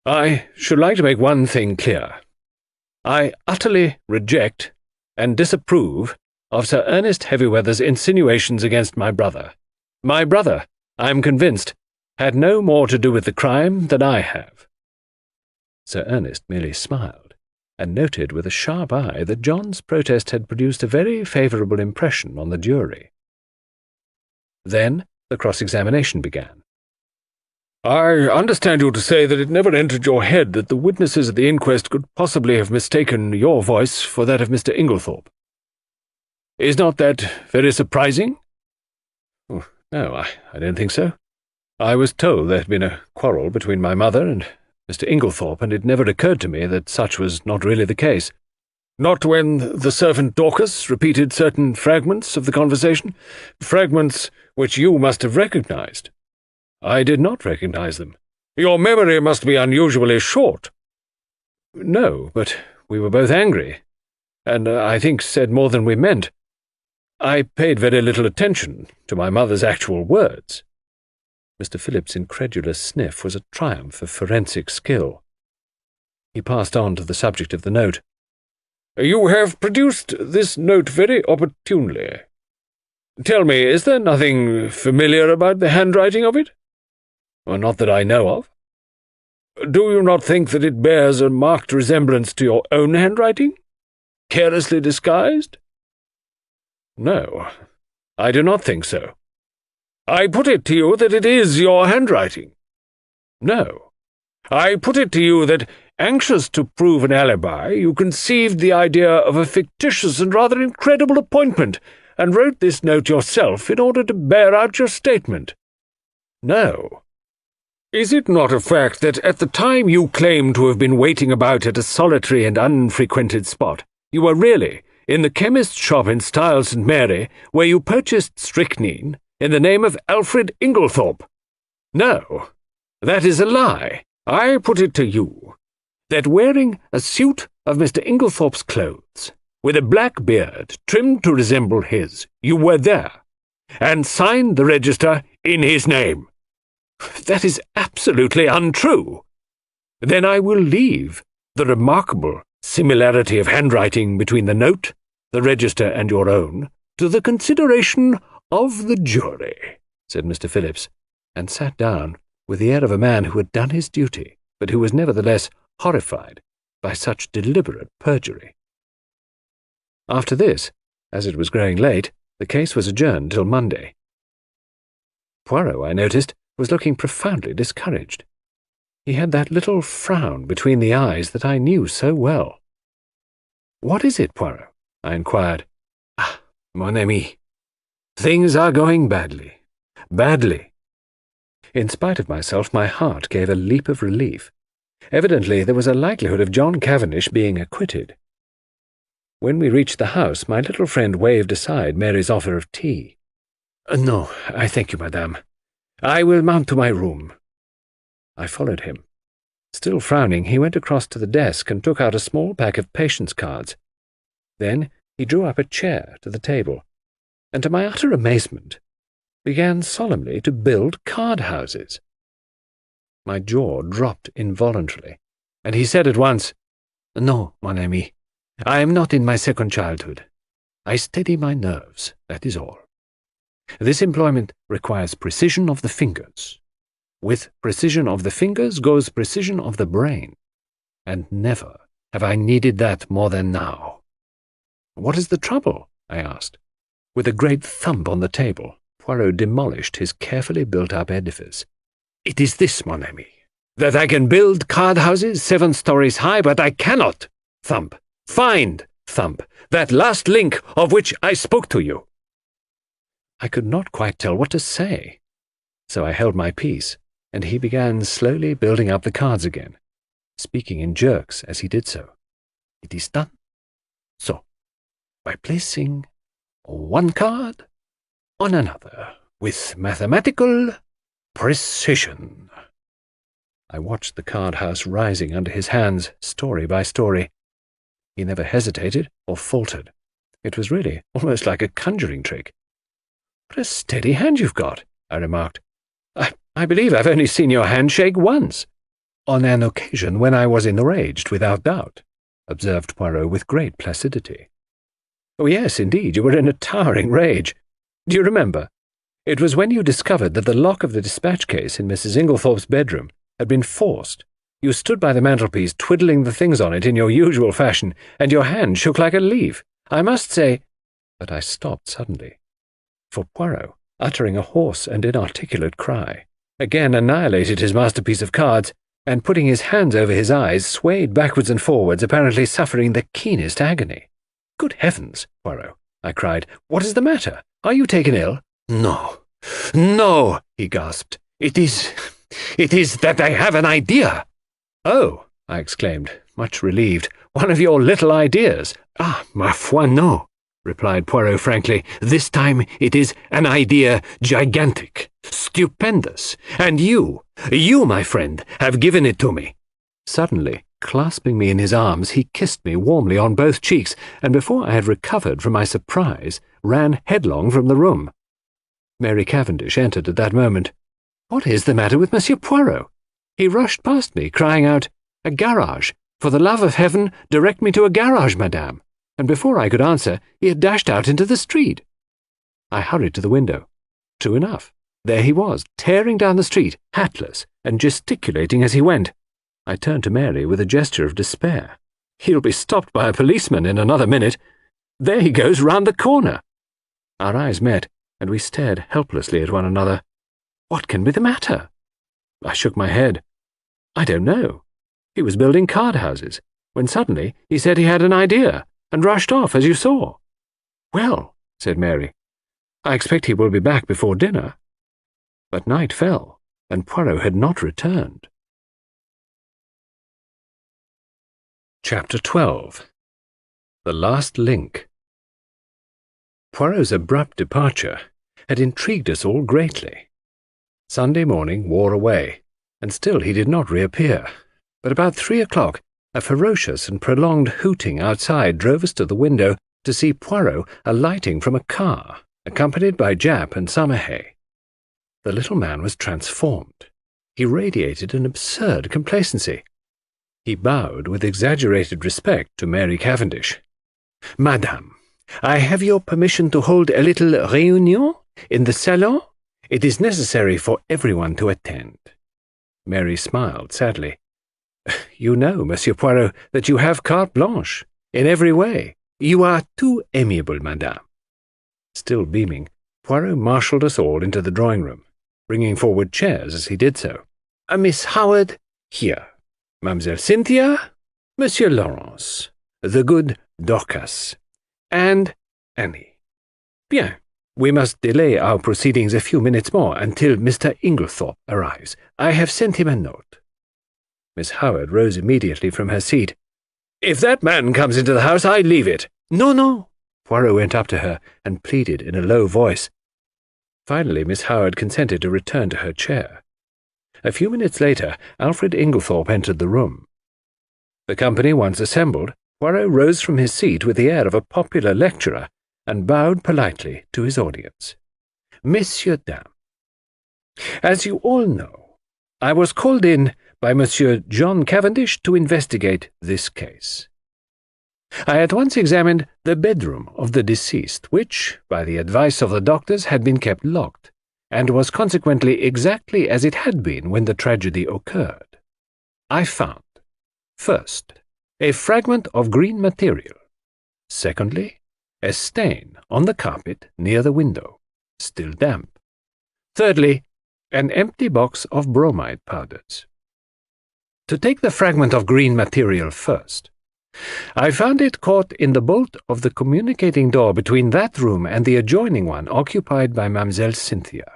"I should like to make one thing clear. I utterly reject and disapprove of Sir Ernest Heavyweather's insinuations against my brother. My brother, I am convinced, had no more to do with the crime than I have." Sir Ernest merely smiled, and noted with a sharp eye that John's protest had produced a very favourable impression on the jury. Then the cross-examination began. "I understand you to say that it never entered your head that the witnesses at the inquest could possibly have mistaken your voice for that of Mr. Inglethorpe. Is not that very surprising?" "Oh, no, I don't think so. I was told there had been a quarrel between my mother and Mr. Inglethorpe, and it never occurred to me that such was not really the case." "Not when the servant Dorcas repeated certain fragments of the conversation, fragments which you must have recognized?" "I did not recognize them." "Your memory must be unusually short." "No, but we were both angry, and I think said more than we meant. I paid very little attention to my mother's actual words." Mr. Phillips' incredulous sniff was a triumph of forensic skill. He passed on to the subject of the note. "You have produced this note very opportunely. Tell me, is there nothing familiar about the handwriting of it?" "Not that I know of." "Do you not think that it bears a marked resemblance to your own handwriting? Carelessly disguised?" "No, I do not think so." "I put it to you that it is your handwriting." "No." "I put it to you that, anxious to prove an alibi, you conceived the idea of a fictitious and rather incredible appointment, and wrote this note yourself in order to bear out your statement." "No." "Is it not a fact that at the time you claim to have been waiting about at a solitary and unfrequented spot, you were really in the chemist's shop in Stile St. Mary, where you purchased strychnine in the name of Alfred Inglethorpe? No, that is a lie. I put it to you that wearing a suit of Mr. Inglethorpe's clothes, with a black beard trimmed to resemble his, you were there, and signed the register in his name. That is absolutely untrue. Then I will leave the remarkable similarity of handwriting between the note, the register, and your own, to the consideration of the jury," said Mr. Phillips, and sat down with the air of a man who had done his duty, but who was nevertheless horrified by such deliberate perjury. After this, as it was growing late, the case was adjourned till Monday. Poirot, I noticed, was looking profoundly discouraged. He had that little frown between the eyes that I knew so well. "What is it, Poirot?" I inquired. "Ah, mon ami, things are going badly. Badly." In spite of myself, my heart gave a leap of relief. Evidently there was a likelihood of John Cavendish being acquitted. When we reached the house, my little friend waved aside Mary's offer of tea. "No, I thank you, madame. I will mount to my room." I followed him. Still frowning, he went across to the desk and took out a small pack of patience cards. Then he drew up a chair to the table, and to my utter amazement, began solemnly to build card-houses. My jaw dropped involuntarily, and he said at once, "No, mon ami, I am not in my second childhood. I steady my nerves, that is all. This employment requires precision of the fingers. With precision of the fingers goes precision of the brain, and never have I needed that more than now." "What is the trouble?" I asked. With a great thump on the table, Poirot demolished his carefully built-up edifice. "It is this, mon ami, that I can build card-houses 7 stories high, but I cannot, thump, find, thump, that last link of which I spoke to you." I could not quite tell what to say, so I held my peace, and he began slowly building up the cards again, speaking in jerks as he did so. "It is done. So, by placing one card on another with mathematical precision." I watched the card-house rising under his hands, story by story. He never hesitated or faltered. It was really almost like a conjuring trick. "What a steady hand you've got," I remarked. I believe I've only seen your hand shake once." "On an occasion when I was enraged, without doubt," observed Poirot with great placidity. "Oh, yes, indeed, you were in a towering rage. Do you remember? It was when you discovered that the lock of the dispatch case in Mrs. Inglethorpe's bedroom had been forced. You stood by the mantelpiece, twiddling the things on it in your usual fashion, and your hand shook like a leaf. I must say—" But I stopped suddenly, for Poirot, uttering a hoarse and inarticulate cry, again annihilated his masterpiece of cards, and putting his hands over his eyes, swayed backwards and forwards, apparently suffering the keenest agony. "Good heavens, Poirot," I cried, "what is the matter? Are you taken ill?" "No, no," he gasped. It is that I have an idea." "Oh," I exclaimed, much relieved, "one of your little ideas." "Ah, ma foi, no," replied Poirot frankly. "This time it is an idea gigantic, stupendous, and you, my friend, have given it to me." Suddenly, clasping me in his arms, he kissed me warmly on both cheeks, and before I had recovered from my surprise, ran headlong from the room. Mary Cavendish entered at that moment. "What is the matter with Monsieur Poirot?" He rushed past me, crying out, "A garage! For the love of heaven, direct me to a garage, madame!" And before I could answer, he had dashed out into the street. I hurried to the window. True enough, there he was, tearing down the street, hatless, and gesticulating as he went. I turned to Mary with a gesture of despair. "He'll be stopped by a policeman in another minute. There he goes round the corner." Our eyes met, and we stared helplessly at one another. What can be the matter? I shook my head. I don't know. He was building card-houses, when suddenly he said he had an idea, and rushed off, as you saw. "Well," said Mary, "I expect he will be back before dinner." But night fell, and Poirot had not returned. Chapter 12. The Last Link. Poirot's abrupt departure had intrigued us all greatly. Sunday morning wore away, and still he did not reappear, but about 3 o'clock a ferocious and prolonged hooting outside drove us to the window to see Poirot alighting from a car, accompanied by Japp and Summerhay. The little man was transformed. He radiated an absurd complacency. He bowed with exaggerated respect to Mary Cavendish. "Madame, I have your permission to hold a little réunion in the salon? It is necessary for everyone to attend." Mary smiled sadly. "You know, Monsieur Poirot, that you have carte blanche, in every way. You are too amiable, madame." Still beaming, Poirot marshalled us all into the drawing-room, bringing forward chairs as he did so. "Miss Howard, here. Mademoiselle Cynthia, Monsieur Lawrence, the good Dorcas, and Annie. Bien, we must delay our proceedings a few minutes more until Mr. Inglethorpe arrives. I have sent him a note." Miss Howard rose immediately from her seat. "If that man comes into the house, I leave it." "No, no." Poirot went up to her and pleaded in a low voice. Finally, Miss Howard consented to return to her chair. A few minutes later, Alfred Inglethorpe entered the room. The company once assembled, Poirot rose from his seat with the air of a popular lecturer and bowed politely to his audience. "Messieurs, dames, as you all know, I was called in by Monsieur John Cavendish to investigate this case. I at once examined the bedroom of the deceased, which, by the advice of the doctors, had been kept locked, and was consequently exactly as it had been when the tragedy occurred. I found, first, a fragment of green material, secondly, a stain on the carpet near the window, still damp, thirdly, an empty box of bromide powders. To take the fragment of green material first, I found it caught in the bolt of the communicating door between that room and the adjoining one occupied by Mademoiselle Cynthia.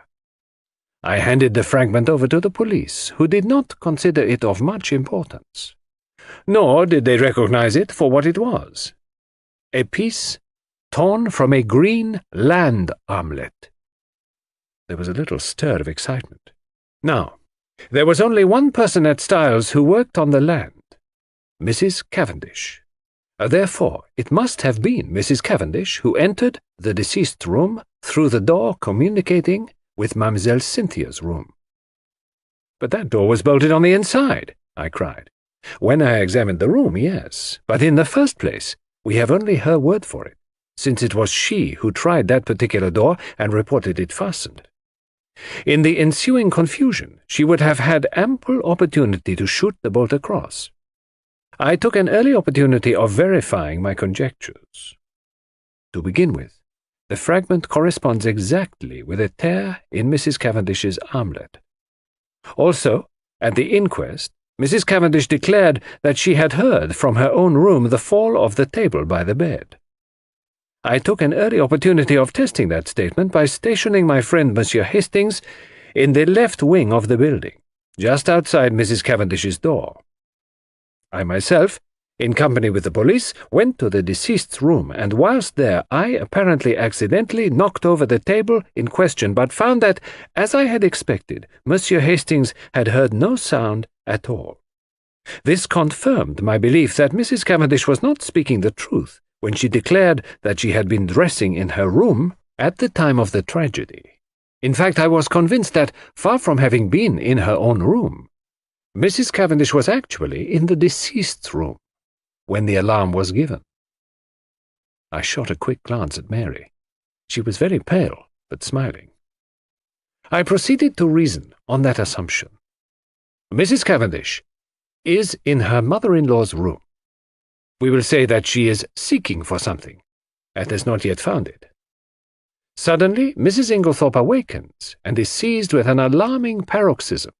I handed the fragment over to the police, who did not consider it of much importance, nor did they recognize it for what it was: a piece torn from a green land armlet. There was a little stir of excitement. Now, there was only one person at Styles who worked on the land, Mrs. Cavendish. Therefore, it must have been Mrs. Cavendish who entered the deceased's room through the door communicating with Mademoiselle Cynthia's room. "But that door was bolted on the inside," I cried. "When I examined the room, yes, but in the first place, we have only her word for it, since it was she who tried that particular door and reported it fastened. In the ensuing confusion, she would have had ample opportunity to shoot the bolt across. I took an early opportunity of verifying my conjectures. To begin with, the fragment corresponds exactly with a tear in Mrs. Cavendish's armlet. Also, at the inquest, Mrs. Cavendish declared that she had heard from her own room the fall of the table by the bed. I took an early opportunity of testing that statement by stationing my friend Monsieur Hastings in the left wing of the building, just outside Mrs. Cavendish's door. I myself, in company with the police, went to the deceased's room, and whilst there I apparently accidentally knocked over the table in question, but found that, as I had expected, Monsieur Hastings had heard no sound at all. This confirmed my belief that Mrs. Cavendish was not speaking the truth when she declared that she had been dressing in her room at the time of the tragedy. In fact, I was convinced that, far from having been in her own room, Mrs. Cavendish was actually in the deceased's room when the alarm was given. I shot a quick glance at Mary. She was very pale, but smiling. I proceeded to reason on that assumption. Mrs. Cavendish is in her mother-in-law's room. We will say that she is seeking for something, and has not yet found it. Suddenly, Mrs. Inglethorpe awakens and is seized with an alarming paroxysm.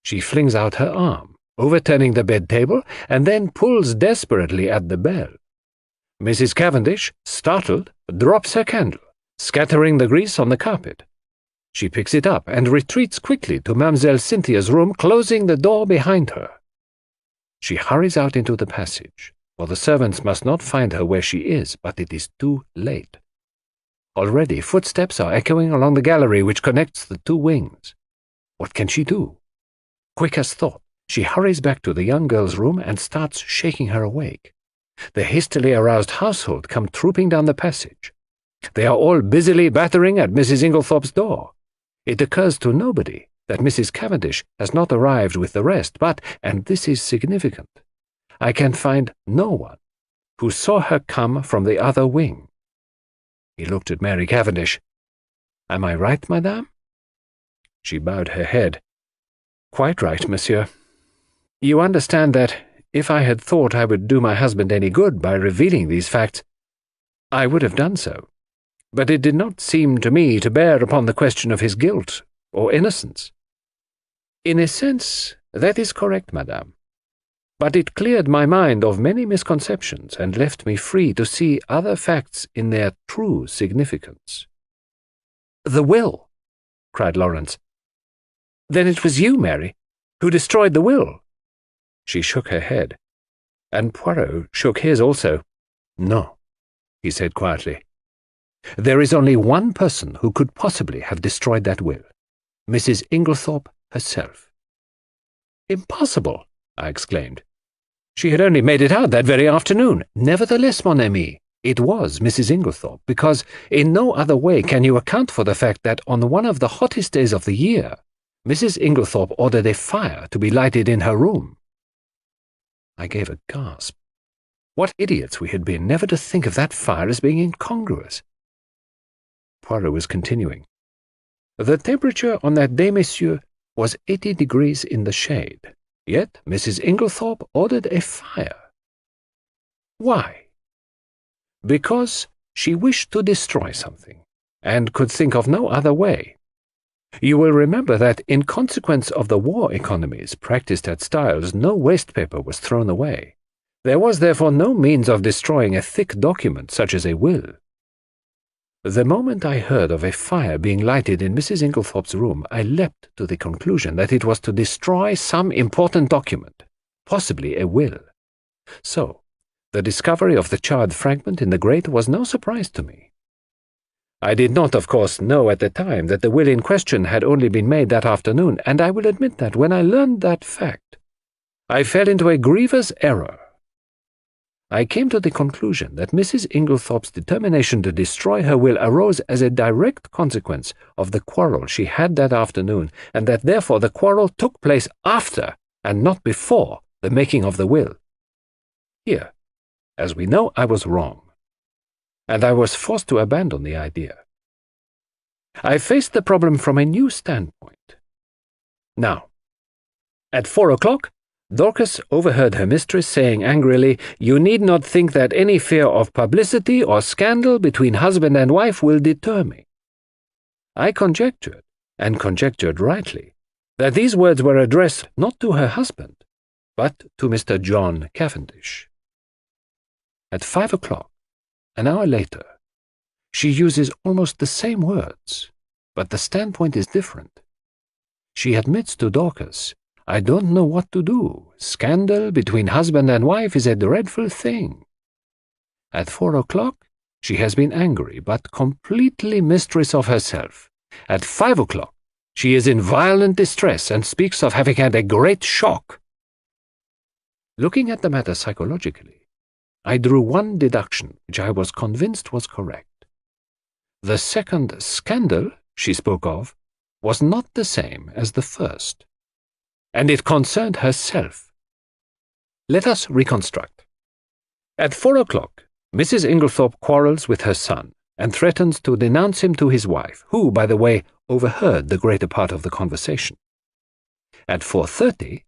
She flings out her arm, overturning the bed table, and then pulls desperately at the bell. Mrs. Cavendish, startled, drops her candle, scattering the grease on the carpet. She picks it up and retreats quickly to Mademoiselle Cynthia's room, closing the door behind her. She hurries out into the passage, for the servants must not find her where she is, but it is too late. Already footsteps are echoing along the gallery which connects the two wings. What can she do? Quick as thought, she hurries back to the young girl's room and starts shaking her awake. The hastily aroused household come trooping down the passage. They are all busily battering at Mrs. Inglethorpe's door. It occurs to nobody that Mrs. Cavendish has not arrived with the rest, but, and this is significant, I can find no one who saw her come from the other wing." He looked at Mary Cavendish. "Am I right, madame?" She bowed her head. "Quite right, monsieur. You understand that if I had thought I would do my husband any good by revealing these facts, I would have done so, but it did not seem to me to bear upon the question of his guilt or innocence." "In a sense, that is correct, madame. But it cleared my mind of many misconceptions and left me free to see other facts in their true significance." "The will!" cried Lawrence. "Then it was you, Mary, who destroyed the will?" She shook her head, and Poirot shook his also. "No," he said quietly. "There is only one person who could possibly have destroyed that will, Mrs. Inglethorpe herself." "Impossible!" I exclaimed. "She had only made it out that very afternoon." "Nevertheless, mon ami, it was Mrs. Inglethorpe, because in no other way can you account for the fact that on one of the hottest days of the year, Mrs. Inglethorpe ordered a fire to be lighted in her room." I gave a gasp. What idiots we had been never to think of that fire as being incongruous. Poirot was continuing. "The temperature on that day, monsieur, was 80 degrees in the shade. Yet Mrs. Inglethorpe ordered a fire. Why? Because she wished to destroy something, and could think of no other way. You will remember that in consequence of the war economies practiced at Styles, no waste paper was thrown away. There was therefore no means of destroying a thick document such as a will. The moment I heard of a fire being lighted in Mrs. Inglethorpe's room, I leapt to the conclusion that it was to destroy some important document, possibly a will. So, the discovery of the charred fragment in the grate was no surprise to me. I did not, of course, know at the time that the will in question had only been made that afternoon, and I will admit that when I learned that fact, I fell into a grievous error. I came to the conclusion that Mrs. Inglethorpe's determination to destroy her will arose as a direct consequence of the quarrel she had that afternoon, and that therefore the quarrel took place after and not before the making of the will. Here, as we know, I was wrong, and I was forced to abandon the idea. I faced the problem from a new standpoint. Now, at 4 o'clock, Dorcas overheard her mistress saying angrily, "You need not think that any fear of publicity or scandal between husband and wife will deter me." I conjectured, and conjectured rightly, that these words were addressed not to her husband, but to Mr. John Cavendish. At 5 o'clock, an hour later, she uses almost the same words, but the standpoint is different. She admits to Dorcas, "I don't know what to do. Scandal between husband and wife is a dreadful thing." At 4 o'clock, she has been angry, but completely mistress of herself. At 5 o'clock, she is in violent distress and speaks of having had a great shock. Looking at the matter psychologically, I drew one deduction which I was convinced was correct. The second scandal she spoke of was not the same as the first, and it concerned herself. Let us reconstruct. At 4 o'clock, Mrs. Inglethorpe quarrels with her son and threatens to denounce him to his wife, who, by the way, overheard the greater part of the conversation. At 4:30,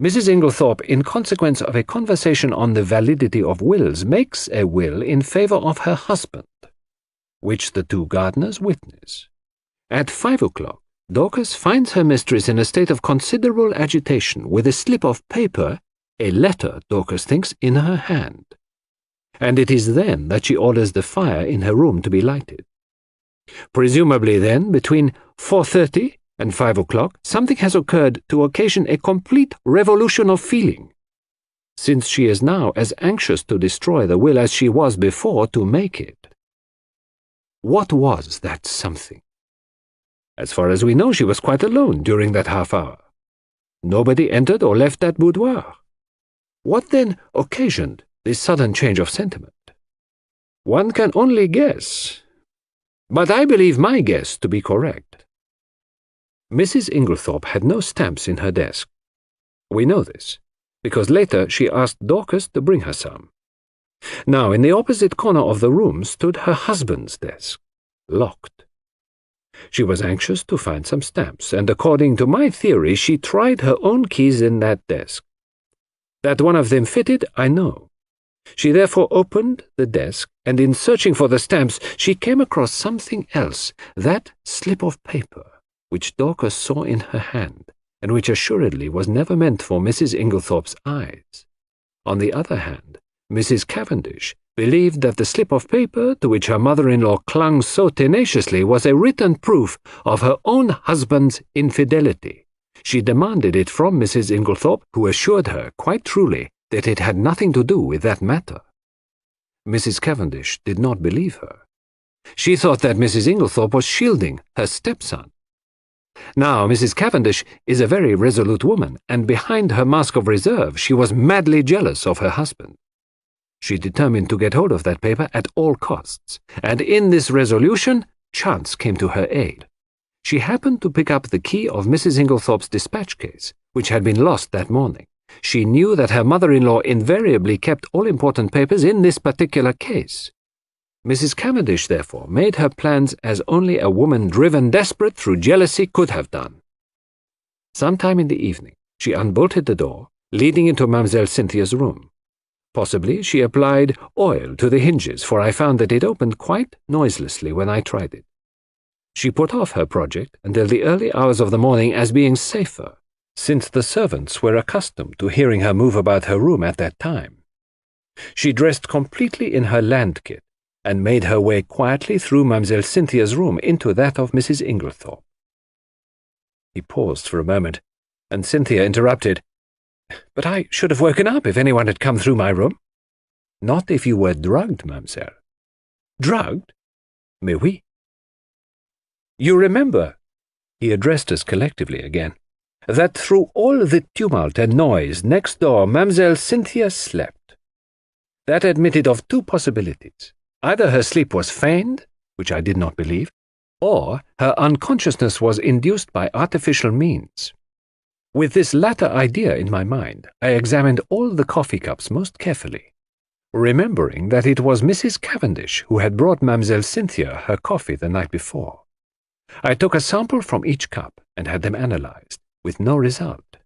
Mrs. Inglethorpe, in consequence of a conversation on the validity of wills, makes a will in favour of her husband, which the two gardeners witness. At 5 o'clock, Dorcas finds her mistress in a state of considerable agitation, with a slip of paper, a letter, Dorcas thinks, in her hand. And it is then that she orders the fire in her room to be lighted. Presumably then, between 4:30 and 5 o'clock, something has occurred to occasion a complete revolution of feeling, since she is now as anxious to destroy the will as she was before to make it. What was that something? As far as we know, she was quite alone during that half hour. Nobody entered or left that boudoir. What then occasioned this sudden change of sentiment? One can only guess, but I believe my guess to be correct. Mrs. Inglethorpe had no stamps in her desk. We know this, because later she asked Dorcas to bring her some. Now, in the opposite corner of the room stood her husband's desk, locked. She was anxious to find some stamps, and according to my theory, she tried her own keys in that desk. That one of them fitted, I know. She therefore opened the desk, and in searching for the stamps, she came across something else, that slip of paper, which Dorcas saw in her hand, and which assuredly was never meant for Mrs. Inglethorpe's eyes. On the other hand, Mrs. Cavendish believed that the slip of paper to which her mother-in-law clung so tenaciously was a written proof of her own husband's infidelity. She demanded it from Mrs. Inglethorpe, who assured her, quite truly, that it had nothing to do with that matter. Mrs. Cavendish did not believe her. She thought that Mrs. Inglethorpe was shielding her stepson. Now, Mrs. Cavendish is a very resolute woman, and behind her mask of reserve she was madly jealous of her husband. She determined to get hold of that paper at all costs, and in this resolution, chance came to her aid. She happened to pick up the key of Mrs. Inglethorpe's dispatch case, which had been lost that morning. She knew that her mother-in-law invariably kept all important papers in this particular case. Mrs. Cavendish, therefore, made her plans as only a woman driven desperate through jealousy could have done. Sometime in the evening, she unbolted the door, leading into Mademoiselle Cynthia's room. Possibly she applied oil to the hinges, for I found that it opened quite noiselessly when I tried it. She put off her project until the early hours of the morning as being safer, since the servants were accustomed to hearing her move about her room at that time. She dressed completely in her land kit, and made her way quietly through Mademoiselle Cynthia's room into that of Mrs. Inglethorpe. He paused for a moment, and Cynthia interrupted. "But I should have woken up if anyone had come through my room." "Not if you were drugged, mademoiselle." "Drugged? Mais oui." "You remember," he addressed us collectively again, "that through all the tumult and noise next door Mademoiselle Cynthia slept. That admitted of two possibilities. Either her sleep was feigned, which I did not believe, or her unconsciousness was induced by artificial means. With this latter idea in my mind, I examined all the coffee cups most carefully, remembering that it was Mrs. Cavendish who had brought Mademoiselle Cynthia her coffee the night before. I took a sample from each cup and had them analyzed, with no result.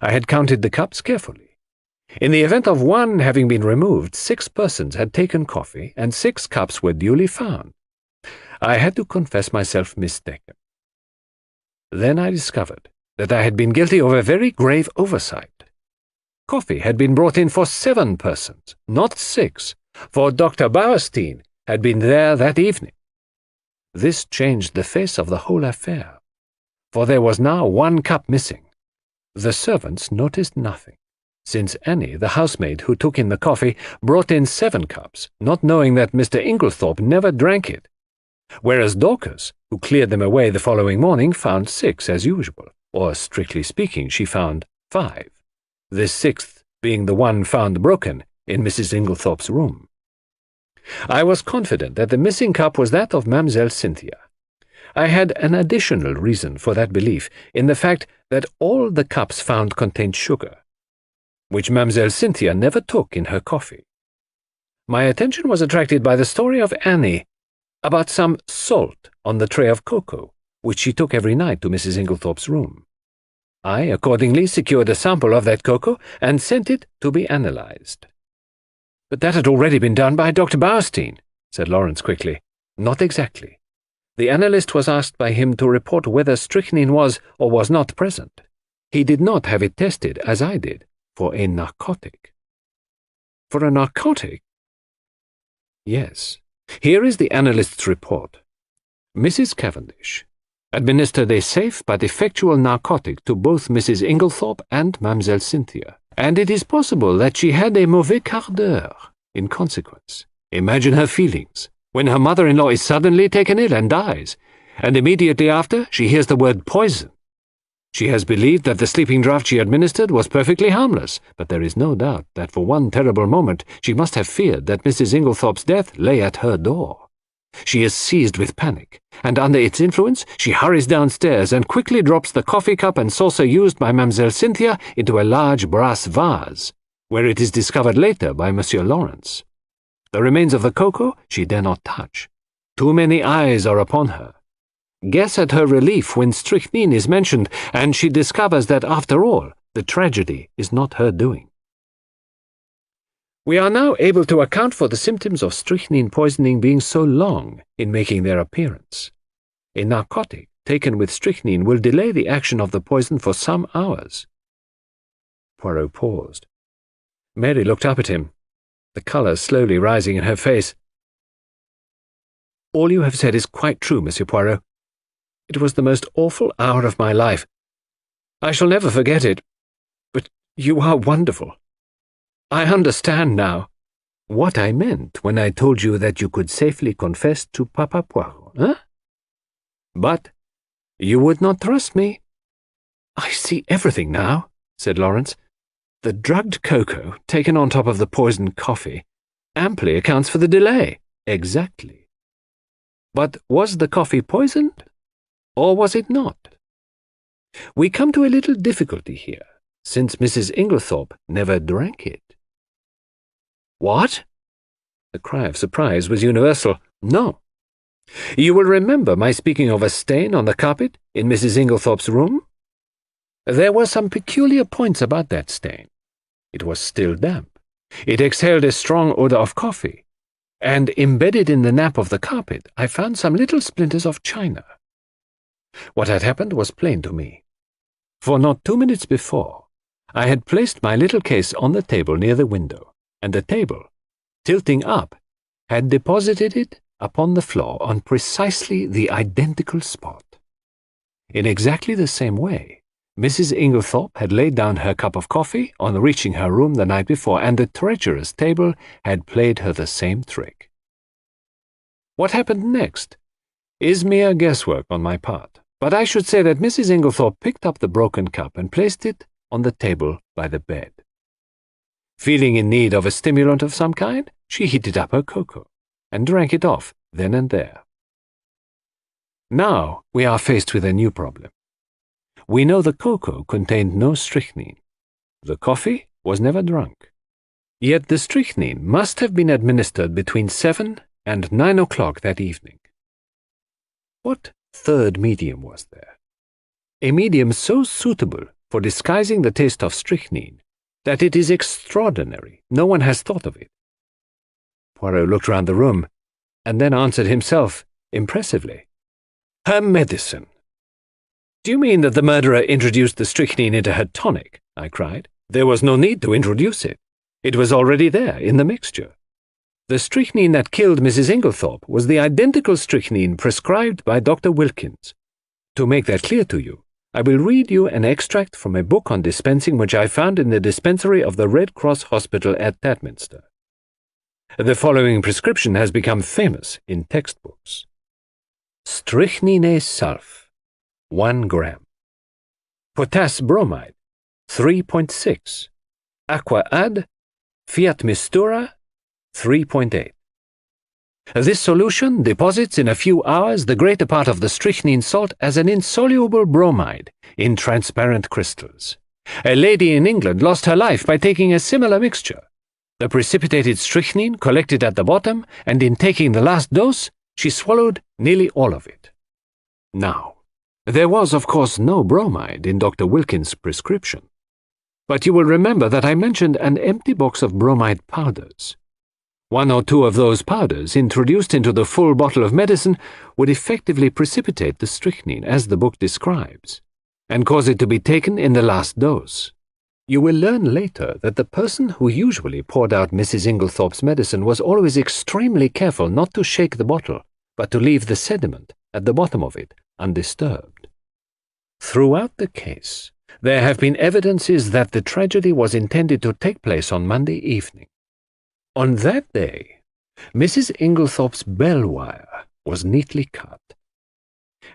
I had counted the cups carefully. In the event of one having been removed, 6 persons had taken coffee, and 6 cups were duly found. I had to confess myself mistaken. Then I discovered that I had been guilty of a very grave oversight. Coffee had been brought in for 7 persons, not 6, for Dr. Bauerstein had been there that evening. This changed the face of the whole affair, for there was now 1 cup missing. The servants noticed nothing, since Annie, the housemaid who took in the coffee, brought in 7 cups, not knowing that Mr. Inglethorpe never drank it, whereas Dorcas, who cleared them away the following morning, found 6 as usual, or strictly speaking she found 5, this 6th being the one found broken in Mrs. Inglethorpe's room. I was confident that the missing cup was that of Mademoiselle Cynthia. I had an additional reason for that belief in the fact that all the cups found contained sugar, which Mademoiselle Cynthia never took in her coffee. My attention was attracted by the story of Annie about some salt on the tray of cocoa, which she took every night to Mrs. Inglethorpe's room. I accordingly secured a sample of that cocoa and sent it to be analyzed. "But that had already been done by Dr. Bauerstein," said Lawrence quickly. "Not exactly. The analyst was asked by him to report whether strychnine was or was not present. He did not have it tested, as I did, for a narcotic." "For a narcotic?" "Yes. Here is the analyst's report. Mrs. Cavendish administered a safe but effectual narcotic to both Mrs. Inglethorpe and Mademoiselle Cynthia, and it is possible that she had a mauvais quart d'heure in consequence. Imagine her feelings when her mother-in-law is suddenly taken ill and dies, and immediately after she hears the word poison. She has believed that the sleeping draught she administered was perfectly harmless, but there is no doubt that for one terrible moment she must have feared that Mrs. Inglethorpe's death lay at her door. She is seized with panic, and under its influence she hurries downstairs and quickly drops the coffee cup and saucer used by Mademoiselle Cynthia into a large brass vase, where it is discovered later by Monsieur Lawrence. The remains of the cocoa she dare not touch. Too many eyes are upon her. Guess at her relief when strychnine is mentioned, and she discovers that, after all, the tragedy is not her doing. We are now able to account for the symptoms of strychnine poisoning being so long in making their appearance. A narcotic taken with strychnine will delay the action of the poison for some hours. Poirot paused. Mary looked up at him, the colour slowly rising in her face. "All you have said is quite true, Monsieur Poirot. It was the most awful hour of my life. I shall never forget it. But you are wonderful. I understand now what I meant when I told you that you could safely confess to Papa Poirot, eh? But you would not trust me." "I see everything now," said Lawrence. "The drugged cocoa, taken on top of the poisoned coffee, amply accounts for the delay." "Exactly. But was the coffee poisoned, or was it not? We come to a little difficulty here, since Mrs. Inglethorpe never drank it." "What?" The cry of surprise was universal. "No. You will remember my speaking of a stain on the carpet in Mrs. Inglethorpe's room? There were some peculiar points about that stain. It was still damp. It exhaled a strong odour of coffee, and embedded in the nap of the carpet I found some little splinters of china. What had happened was plain to me, for not 2 minutes before I had placed my little case on the table near the window, and the table, tilting up, had deposited it upon the floor on precisely the identical spot. In exactly the same way, Mrs. Inglethorpe had laid down her cup of coffee on reaching her room the night before, and the treacherous table had played her the same trick. What happened next is mere guesswork on my part, but I should say that Mrs. Inglethorpe picked up the broken cup and placed it on the table by the bed. Feeling in need of a stimulant of some kind, she heated up her cocoa, and drank it off then and there. Now we are faced with a new problem. We know the cocoa contained no strychnine. The coffee was never drunk. Yet the strychnine must have been administered between 7 and 9 o'clock that evening. What third medium was there? A medium so suitable for disguising the taste of strychnine that it is extraordinary no one has thought of it. Poirot looked round the room, and then answered himself impressively. "Her medicine." "Do you mean that the murderer introduced the strychnine into her tonic?" I cried. "There was no need to introduce it. It was already there, in the mixture. The strychnine that killed Mrs. Inglethorpe was the identical strychnine prescribed by Dr. Wilkins. To make that clear to you, I will read you an extract from a book on dispensing which I found in the dispensary of the Red Cross Hospital at Tadminster. The following prescription has become famous in textbooks. Strychnine sulf, 1 gram. Potass bromide, 3.6. Aqua ad, fiat mistura, 3.8. This solution deposits in a few hours the greater part of the strychnine salt as an insoluble bromide in transparent crystals. A lady in England lost her life by taking a similar mixture. The precipitated strychnine collected at the bottom, and in taking the last dose, she swallowed nearly all of it. Now, there was, of course, no bromide in Dr. Wilkins' prescription. But you will remember that I mentioned an empty box of bromide powders. 1 or 2 of those powders, introduced into the full bottle of medicine, would effectively precipitate the strychnine, as the book describes, and cause it to be taken in the last dose. You will learn later that the person who usually poured out Mrs. Inglethorpe's medicine was always extremely careful not to shake the bottle, but to leave the sediment at the bottom of it undisturbed. Throughout the case, there have been evidences that the tragedy was intended to take place on Monday evening. On that day, Mrs. Inglethorpe's bell wire was neatly cut,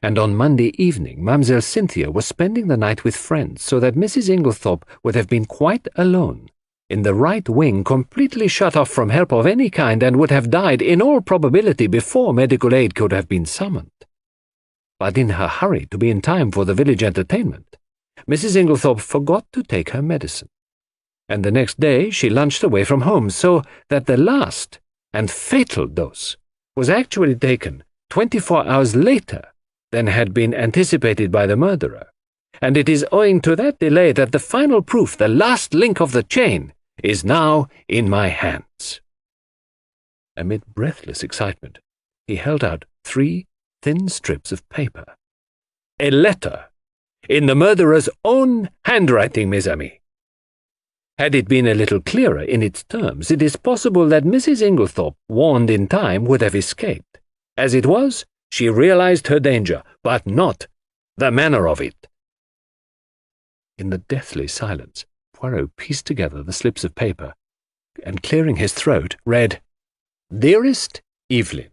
and on Monday evening Mademoiselle Cynthia was spending the night with friends, so that Mrs. Inglethorpe would have been quite alone in the right wing, completely shut off from help of any kind, and would have died in all probability before medical aid could have been summoned. But in her hurry to be in time for the village entertainment, Mrs. Inglethorpe forgot to take her medicine, and the next day she lunched away from home, so that the last and fatal dose was actually taken 24 hours later than had been anticipated by the murderer, and it is owing to that delay that the final proof, the last link of the chain, is now in my hands." Amid breathless excitement, he held out 3 thin strips of paper. "A letter, in the murderer's own handwriting, mes amis. Had it been a little clearer in its terms, it is possible that Mrs. Inglethorpe, warned in time, would have escaped. As it was, she realized her danger, but not the manner of it." In the deathly silence, Poirot pieced together the slips of paper, and clearing his throat, read, "Dearest Evelyn,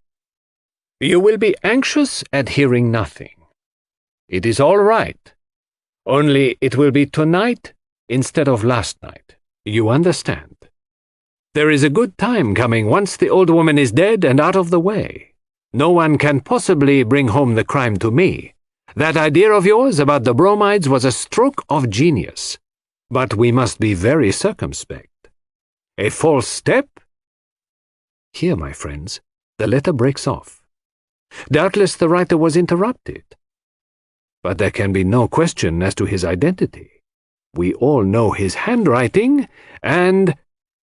you will be anxious at hearing nothing. It is all right, only it will be tonight instead of last night. You understand? There is a good time coming once the old woman is dead and out of the way. No one can possibly bring home the crime to me. That idea of yours about the bromides was a stroke of genius, but we must be very circumspect. A false step—" Here, my friends, the letter breaks off. Doubtless the writer was interrupted, but there can be no question as to his identity. We all know his handwriting, and—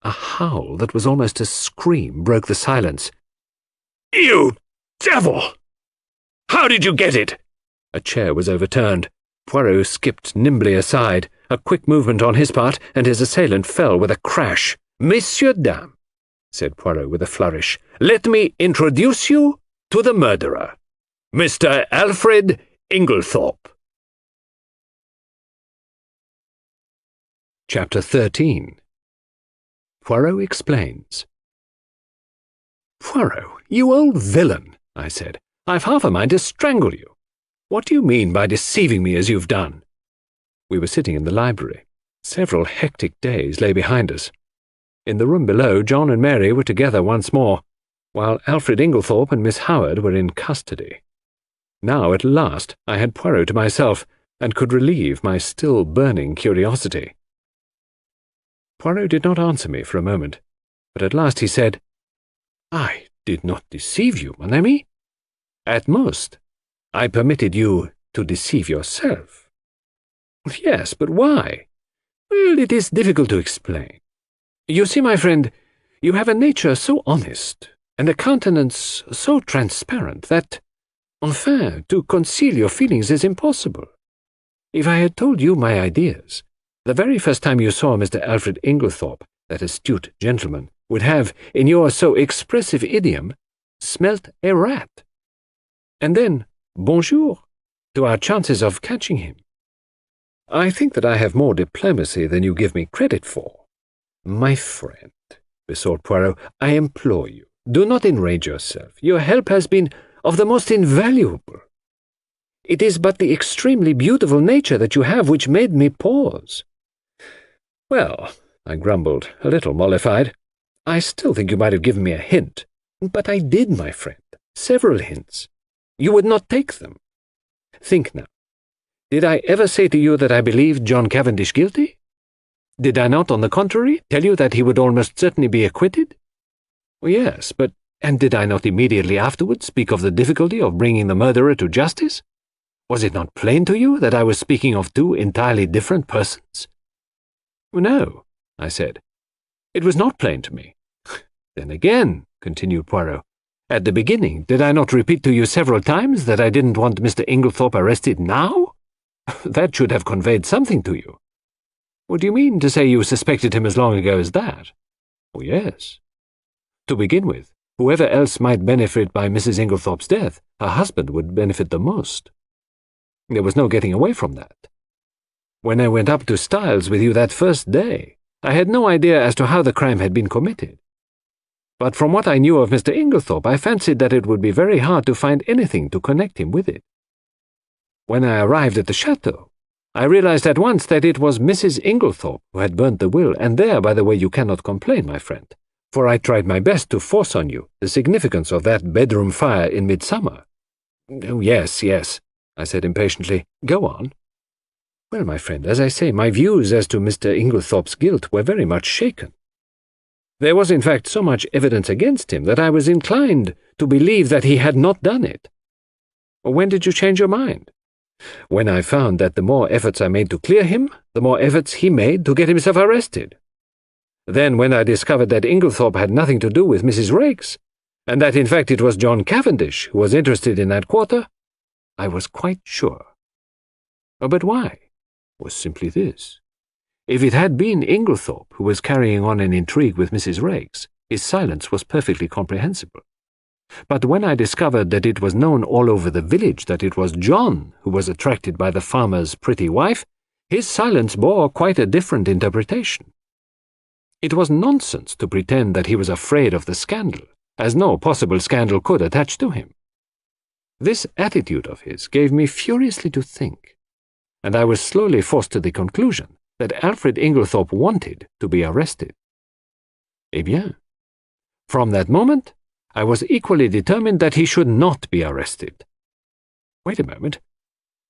A howl that was almost a scream broke the silence. "You devil! How did you get it?" A chair was overturned. Poirot skipped nimbly aside, a quick movement on his part, and his assailant fell with a crash. "Messieurs, dames," said Poirot with a flourish, "let me introduce you to the murderer, Mr. Alfred Inglethorpe." Chapter 13. Poirot explains. "Poirot, you old villain," I said. "I've half a mind to strangle you. What do you mean by deceiving me as you've done?" We were sitting in the library. Several hectic days lay behind us. In the room below, John and Mary were together once more, while Alfred Inglethorpe and Miss Howard were in custody. Now, at last, I had Poirot to myself, and could relieve my still burning curiosity. Poirot did not answer me for a moment, but at last he said, "I did not deceive you, mon ami. At most, I permitted you to deceive yourself." "Yes, but why?" "Well, it is difficult to explain. You see, my friend, you have a nature so honest, and a countenance so transparent that, enfin, to conceal your feelings is impossible. If I had told you my ideas, the very first time you saw Mr. Alfred Inglethorpe, that astute gentleman, would have, in your so expressive idiom, smelt a rat. And then, bonjour, to our chances of catching him. I think that I have more diplomacy than you give me credit for." "My friend," besought Poirot, "I implore you, do not enrage yourself. Your help has been of the most invaluable. It is but the extremely beautiful nature that you have which made me pause." "Well," I grumbled, a little mollified, "I still think you might have given me a hint." "But I did, my friend, several hints. You would not take them. Think now. Did I ever say to you that I believed John Cavendish guilty? Did I not, on the contrary, tell you that he would almost certainly be acquitted? Yes, but— and did I not immediately afterwards speak of the difficulty of bringing the murderer to justice? Was it not plain to you that I was speaking of 2 entirely different persons?" "No," I said. "It was not plain to me." "Then again," continued Poirot, "at the beginning, did I not repeat to you several times that I didn't want Mr. Inglethorpe arrested now? That should have conveyed something to you. What do you mean to say you suspected him as long ago as that?" "Oh, yes. To begin with, whoever else might benefit by Mrs. Inglethorpe's death, her husband would benefit the most. There was no getting away from that. When I went up to Styles with you that first day, I had no idea as to how the crime had been committed. But from what I knew of Mr. Inglethorpe, I fancied that it would be very hard to find anything to connect him with it. When I arrived at the chateau, I realized at once that it was Mrs. Inglethorpe who had burnt the will, and there, by the way, you cannot complain, my friend, for I tried my best to force on you the significance of that bedroom fire in midsummer. Oh, yes, I said impatiently. Go on. Well, my friend, as I say, my views as to Mr. Inglethorpe's guilt were very much shaken. There was, in fact, so much evidence against him that I was inclined to believe that he had not done it. When did you change your mind? When I found that the more efforts I made to clear him, the more efforts he made to get himself arrested. Then when I discovered that Inglethorpe had nothing to do with Mrs. Raikes, and that in fact it was John Cavendish who was interested in that quarter, I was quite sure. But why? It was simply this. If it had been Inglethorpe who was carrying on an intrigue with Mrs. Raikes, his silence was perfectly comprehensible. But when I discovered that it was known all over the village that it was John who was attracted by the farmer's pretty wife, his silence bore quite a different interpretation. It was nonsense to pretend that he was afraid of the scandal, as no possible scandal could attach to him. This attitude of his gave me furiously to think, and I was slowly forced to the conclusion that Alfred Inglethorpe wanted to be arrested. Eh bien, from that moment, I was equally determined that he should not be arrested. Wait a moment.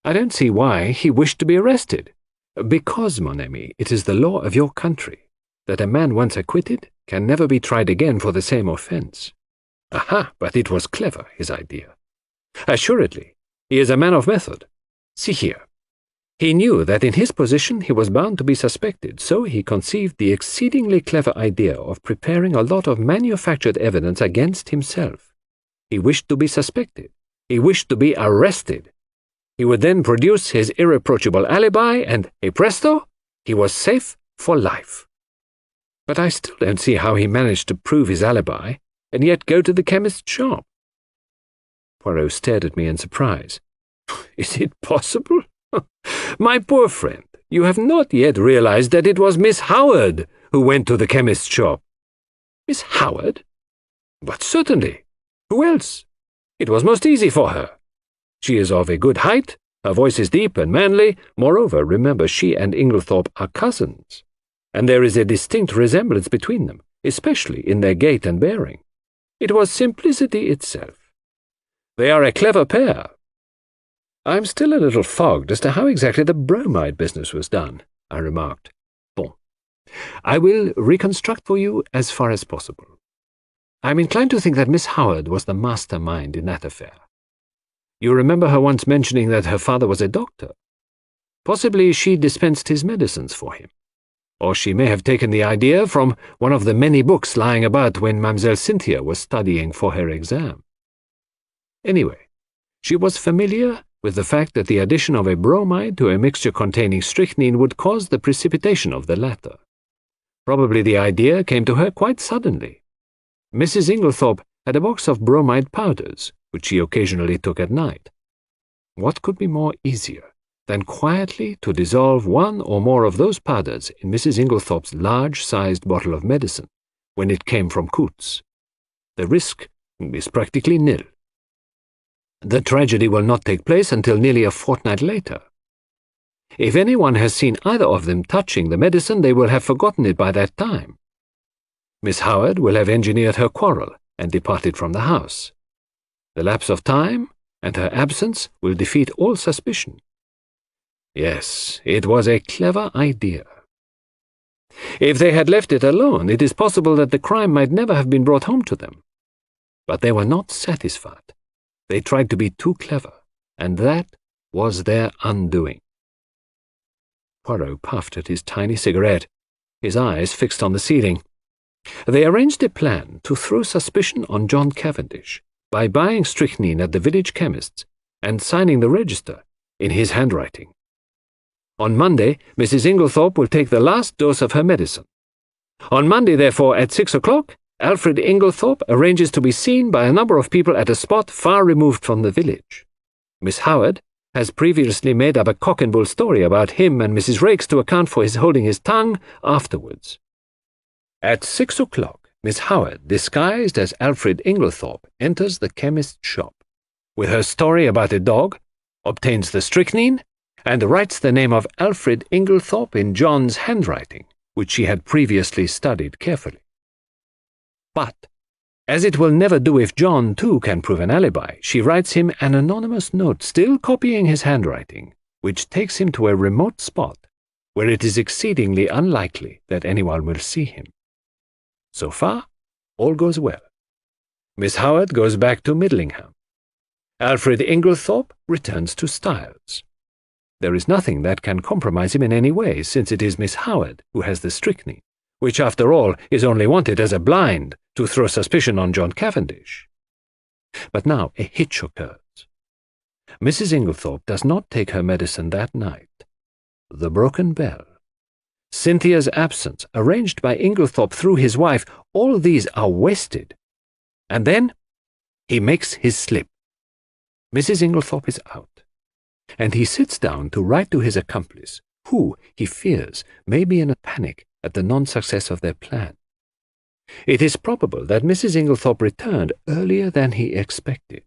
I don't see why he wished to be arrested. Because, mon ami, it is the law of your country that a man once acquitted can never be tried again for the same offence. Aha, but it was clever, his idea. Assuredly, he is a man of method. See here. He knew that in his position he was bound to be suspected, so he conceived the exceedingly clever idea of preparing a lot of manufactured evidence against himself. He wished to be suspected. He wished to be arrested. He would then produce his irreproachable alibi, and, e presto, he was safe for life. But I still don't see how he managed to prove his alibi, and yet go to the chemist's shop. Poirot stared at me in surprise. Is it possible? My poor friend, you have not yet realized that it was Miss Howard who went to the chemist's shop. Miss Howard? But certainly. Who else? It was most easy for her. She is of a good height, her voice is deep and manly. Moreover, remember, she and Inglethorpe are cousins, and there is a distinct resemblance between them, especially in their gait and bearing. It was simplicity itself. They are a clever pair. I'm still a little fogged as to how exactly the bromide business was done, I remarked. Bon. I will reconstruct for you as far as possible. I'm inclined to think that Miss Howard was the mastermind in that affair. You remember her once mentioning that her father was a doctor. Possibly she dispensed his medicines for him. Or she may have taken the idea from one of the many books lying about when Mademoiselle Cynthia was studying for her exam. Anyway, she was familiar with the fact that the addition of a bromide to a mixture containing strychnine would cause the precipitation of the latter. Probably the idea came to her quite suddenly. Mrs. Inglethorpe had a box of bromide powders, which she occasionally took at night. What could be more easier than quietly to dissolve one or more of those powders in Mrs. Inglethorpe's large-sized bottle of medicine when it came from Coutts? The risk is practically nil. The tragedy will not take place until nearly a fortnight later. If anyone has seen either of them touching the medicine, they will have forgotten it by that time. Miss Howard will have engineered her quarrel and departed from the house. The lapse of time and her absence will defeat all suspicion. Yes, it was a clever idea. If they had left it alone, it is possible that the crime might never have been brought home to them. But they were not satisfied. They tried to be too clever, and that was their undoing. Poirot puffed at his tiny cigarette, his eyes fixed on the ceiling. They arranged a plan to throw suspicion on John Cavendish by buying strychnine at the village chemist's and signing the register in his handwriting. On Monday, Mrs. Inglethorpe will take the last dose of her medicine. On Monday, therefore, at 6 o'clock, Alfred Inglethorpe arranges to be seen by a number of people at a spot far removed from the village. Miss Howard has previously made up a cock-and-bull story about him and Mrs. Raikes to account for his holding his tongue afterwards. At 6 o'clock, Miss Howard, disguised as Alfred Inglethorpe, enters the chemist's shop. With her story about a dog, obtains the strychnine, and writes the name of Alfred Inglethorpe in John's handwriting, which she had previously studied carefully. But, as it will never do if John, too, can prove an alibi, she writes him an anonymous note, still copying his handwriting, which takes him to a remote spot where it is exceedingly unlikely that anyone will see him. So far, all goes well. Miss Howard goes back to Middlingham. Alfred Inglethorpe returns to Styles. There is nothing that can compromise him in any way, since it is Miss Howard who has the strychnine, which, after all, is only wanted as a blind to throw suspicion on John Cavendish. But now a hitch occurs. Mrs. Inglethorpe does not take her medicine that night. The broken bell, Cynthia's absence, arranged by Inglethorpe through his wife, all these are wasted. And then he makes his slip. Mrs. Inglethorpe is out, and he sits down to write to his accomplice, who, he fears, may be in a panic at the non-success of their plan. It is probable that Mrs. Inglethorpe returned earlier than he expected.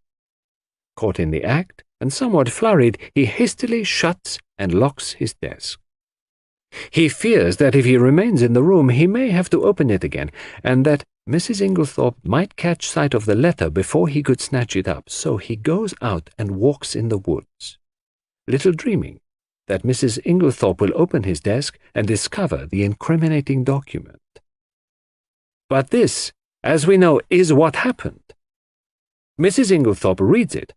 Caught in the act, and somewhat flurried, he hastily shuts and locks his desk. He fears that if he remains in the room he may have to open it again, and that Mrs. Inglethorpe might catch sight of the letter before he could snatch it up, so he goes out and walks in the woods, little dreaming that Mrs. Inglethorpe will open his desk and discover the incriminating document. But this, as we know, is what happened. Mrs. Inglethorpe reads it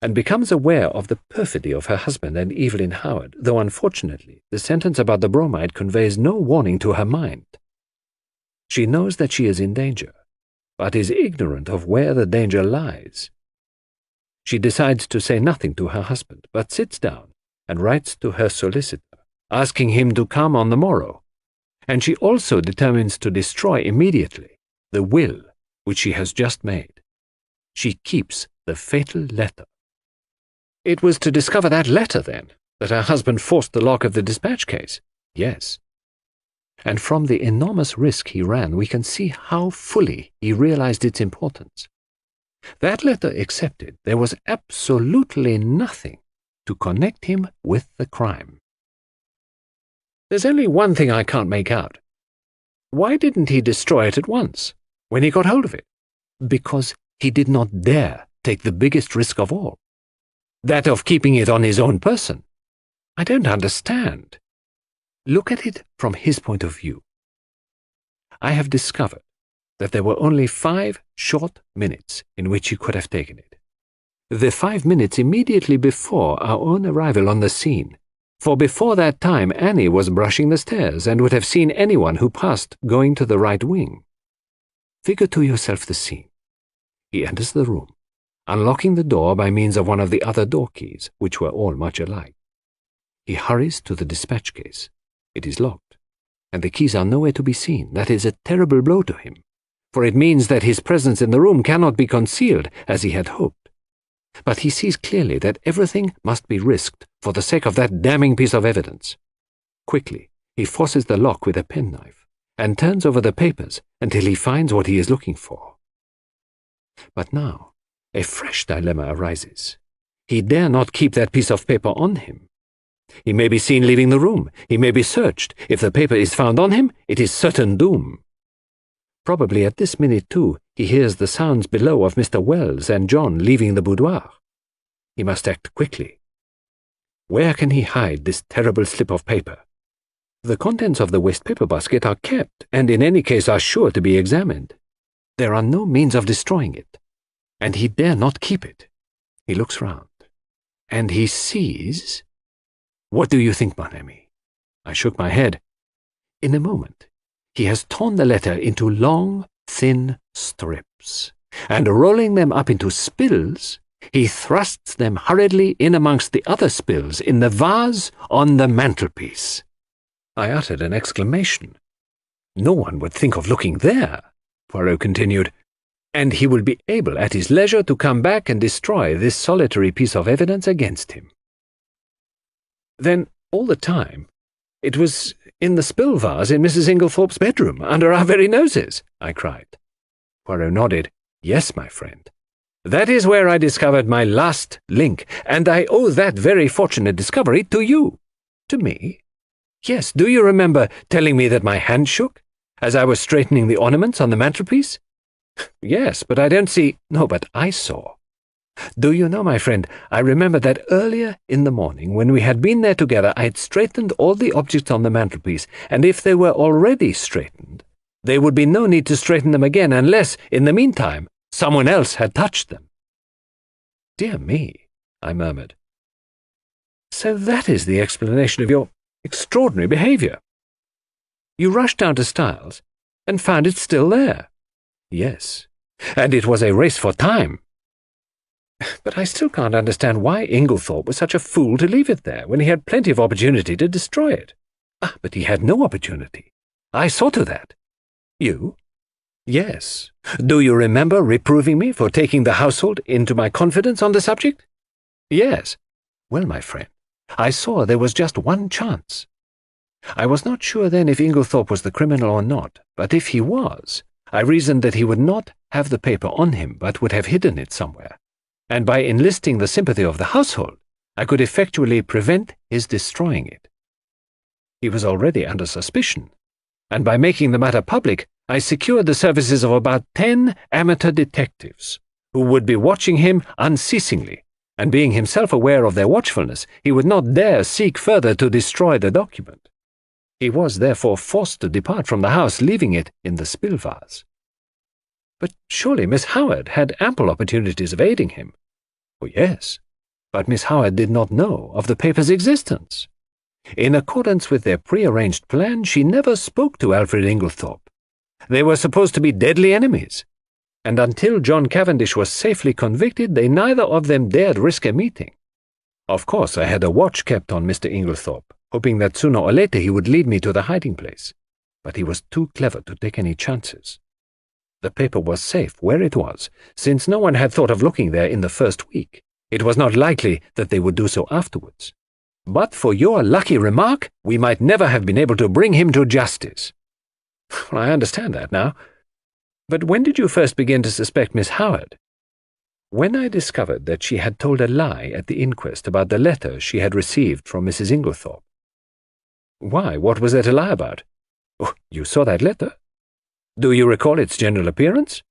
and becomes aware of the perfidy of her husband and Evelyn Howard, though unfortunately the sentence about the bromide conveys no warning to her mind. She knows that she is in danger, but is ignorant of where the danger lies. She decides to say nothing to her husband, but sits down and writes to her solicitor, asking him to come on the morrow, and she also determines to destroy immediately the will which she has just made. She keeps the fatal letter. It was to discover that letter, then, that her husband forced the lock of the dispatch case. Yes. And from the enormous risk he ran, we can see how fully he realized its importance. That letter accepted, there was absolutely nothing to connect him with the crime. There's only one thing I can't make out. Why didn't he destroy it at once, when he got hold of it? Because he did not dare take the biggest risk of all, that of keeping it on his own person. I don't understand. Look at it from his point of view. I have discovered that there were only 5 short minutes in which he could have taken it. The 5 minutes immediately before our own arrival on the scene, for before that time Annie was brushing the stairs and would have seen anyone who passed going to the right wing. Figure to yourself the scene. He enters the room, unlocking the door by means of one of the other door keys, which were all much alike. He hurries to the dispatch case. It is locked, and the keys are nowhere to be seen. That is a terrible blow to him, for it means that his presence in the room cannot be concealed, as he had hoped. But he sees clearly that everything must be risked for the sake of that damning piece of evidence. Quickly, he forces the lock with a penknife, and turns over the papers until he finds what he is looking for. But now, a fresh dilemma arises. He dare not keep that piece of paper on him. He may be seen leaving the room. He may be searched. If the paper is found on him, it is certain doom. Probably at this minute, too, he hears the sounds below of Mr. Wells and John leaving the boudoir. He must act quickly. Where can he hide this terrible slip of paper? The contents of the waste paper basket are kept, and in any case are sure to be examined. There are no means of destroying it, and he dare not keep it. He looks round, and he sees— What do you think, mon ami? I shook my head. In a moment, he has torn the letter into long, thin strips, and rolling them up into spills, he thrusts them hurriedly in amongst the other spills in the vase on the mantelpiece. I uttered an exclamation. No one would think of looking there, Poirot continued, and he will be able at his leisure to come back and destroy this solitary piece of evidence against him. Then, all the time, it was in the spill vase in Mrs. Inglethorpe's bedroom, under our very noses, I cried. Poirot nodded. Yes, my friend. That is where I discovered my last link, and I owe that very fortunate discovery to you. To me? Yes, do you remember telling me that my hand shook as I was straightening the ornaments on the mantelpiece? Yes, but I don't see— No, but I saw. Do you know, my friend, I remember that earlier in the morning, when we had been there together, I had straightened all the objects on the mantelpiece, and if they were already straightened, there would be no need to straighten them again unless, in the meantime, someone else had touched them. Dear me, I murmured. So that is the explanation of your extraordinary behaviour. You rushed down to Styles and found it still there. Yes, and it was a race for time. But I still can't understand why Inglethorpe was such a fool to leave it there when he had plenty of opportunity to destroy it. But he had no opportunity. I saw to that. You? Yes. Do you remember reproving me for taking the household into my confidence on the subject? Yes. Well, my friend, I saw there was just one chance. I was not sure then if Inglethorpe was the criminal or not, but if he was, I reasoned that he would not have the paper on him, but would have hidden it somewhere, and by enlisting the sympathy of the household, I could effectually prevent his destroying it. He was already under suspicion, and by making the matter public, I secured the services of about 10 amateur detectives, who would be watching him unceasingly, and being himself aware of their watchfulness, he would not dare seek further to destroy the document. He was therefore forced to depart from the house, leaving it in the spill vase. But surely Miss Howard had ample opportunities of aiding him. Oh, yes, but Miss Howard did not know of the paper's existence. In accordance with their prearranged plan, she never spoke to Alfred Inglethorpe. They were supposed to be deadly enemies, and until John Cavendish was safely convicted, they neither of them dared risk a meeting. Of course, I had a watch kept on Mr. Inglethorpe, hoping that sooner or later he would lead me to the hiding place, but he was too clever to take any chances. The paper was safe where it was, since no one had thought of looking there in the first week. It was not likely that they would do so afterwards. But for your lucky remark, we might never have been able to bring him to justice. Well, I understand that now. But when did you first begin to suspect Miss Howard? When I discovered that she had told a lie at the inquest about the letter she had received from Mrs. Inglethorpe. Why, what was there to lie about? Oh, you saw that letter? Do you recall its general appearance?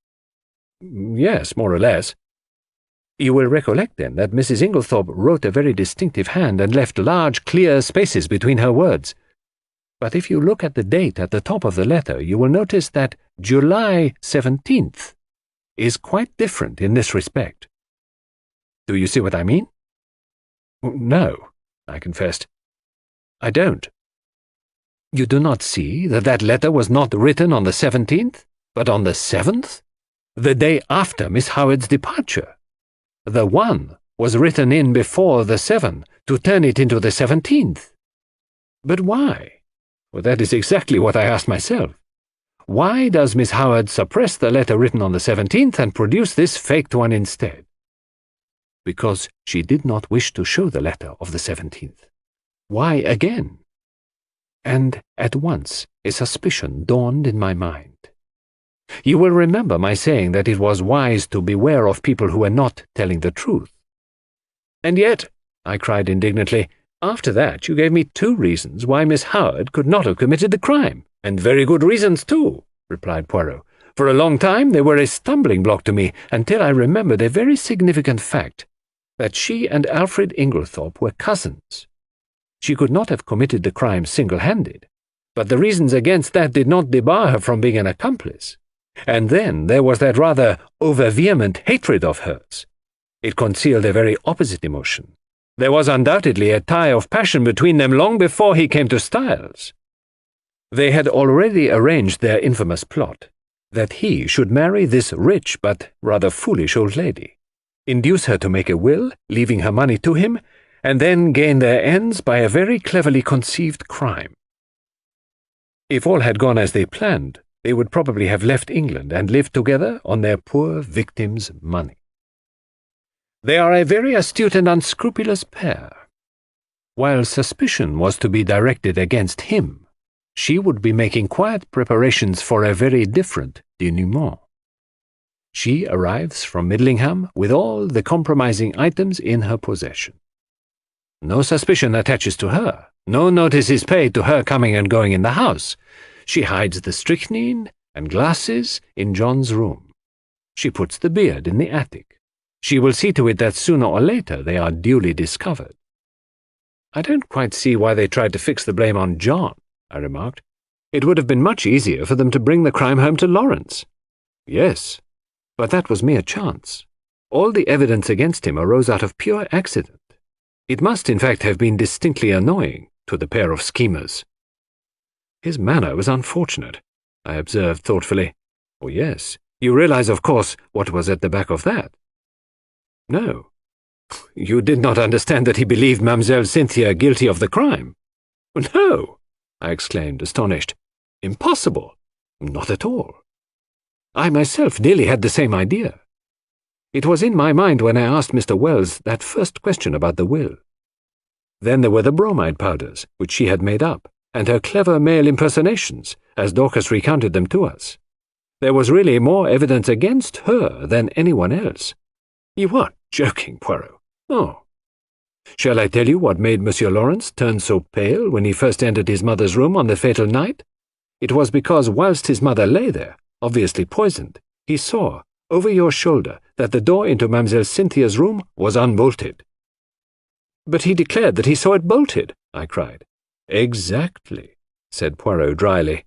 Yes, more or less. You will recollect, then, that Mrs. Inglethorpe wrote a very distinctive hand and left large, clear spaces between her words. But if you look at the date at the top of the letter, you will notice that July 17th is quite different in this respect. Do you see what I mean? No, I confessed. I don't. You do not see that that letter was not written on the 17th, but on the 7th, the day after Miss Howard's departure. The 1 was written in before the 7 to turn it into the 17th. But why? Well, that is exactly what I asked myself. Why does Miss Howard suppress the letter written on the 17th and produce this faked one instead? Because she did not wish to show the letter of the 17th. Why again? And at once a suspicion dawned in my mind. You will remember my saying that it was wise to beware of people who were not telling the truth. And yet, I cried indignantly, after that you gave me 2 reasons why Miss Howard could not have committed the crime, and very good reasons too, replied Poirot. For a long time they were a stumbling block to me, until I remembered a very significant fact, that she and Alfred Inglethorpe were cousins. She could not have committed the crime single-handed, but the reasons against that did not debar her from being an accomplice. And then there was that rather over-vehement hatred of hers. It concealed a very opposite emotion. There was undoubtedly a tie of passion between them long before he came to Styles. They had already arranged their infamous plot, that he should marry this rich but rather foolish old lady, induce her to make a will, leaving her money to him, and then gain their ends by a very cleverly conceived crime. If all had gone as they planned, they would probably have left England and lived together on their poor victim's money. They are a very astute and unscrupulous pair. While suspicion was to be directed against him, she would be making quiet preparations for a very different denouement. She arrives from Middlingham with all the compromising items in her possession. No suspicion attaches to her. No notice is paid to her coming and going in the house. She hides the strychnine and glasses in John's room. She puts the beard in the attic. She will see to it that sooner or later they are duly discovered. I don't quite see why they tried to fix the blame on John, I remarked. It would have been much easier for them to bring the crime home to Lawrence. Yes, but that was mere chance. All the evidence against him arose out of pure accident. It must, in fact, have been distinctly annoying to the pair of schemers. His manner was unfortunate, I observed thoughtfully. Oh, yes, you realize, of course, what was at the back of that. No. You did not understand that he believed Mademoiselle Cynthia guilty of the crime? No, I exclaimed, astonished. Impossible. Not at all. I myself nearly had the same idea. It was in my mind when I asked Mr. Wells that first question about the will. Then there were the bromide powders, which she had made up, and her clever male impersonations, as Dorcas recounted them to us. There was really more evidence against her than anyone else. You are joking, Poirot. Oh. Shall I tell you what made Monsieur Lawrence turn so pale when he first entered his mother's room on the fatal night? It was because whilst his mother lay there, obviously poisoned, he saw, over your shoulder, that the door into Mademoiselle Cynthia's room was unbolted. But he declared that he saw it bolted, I cried. Exactly, said Poirot dryly.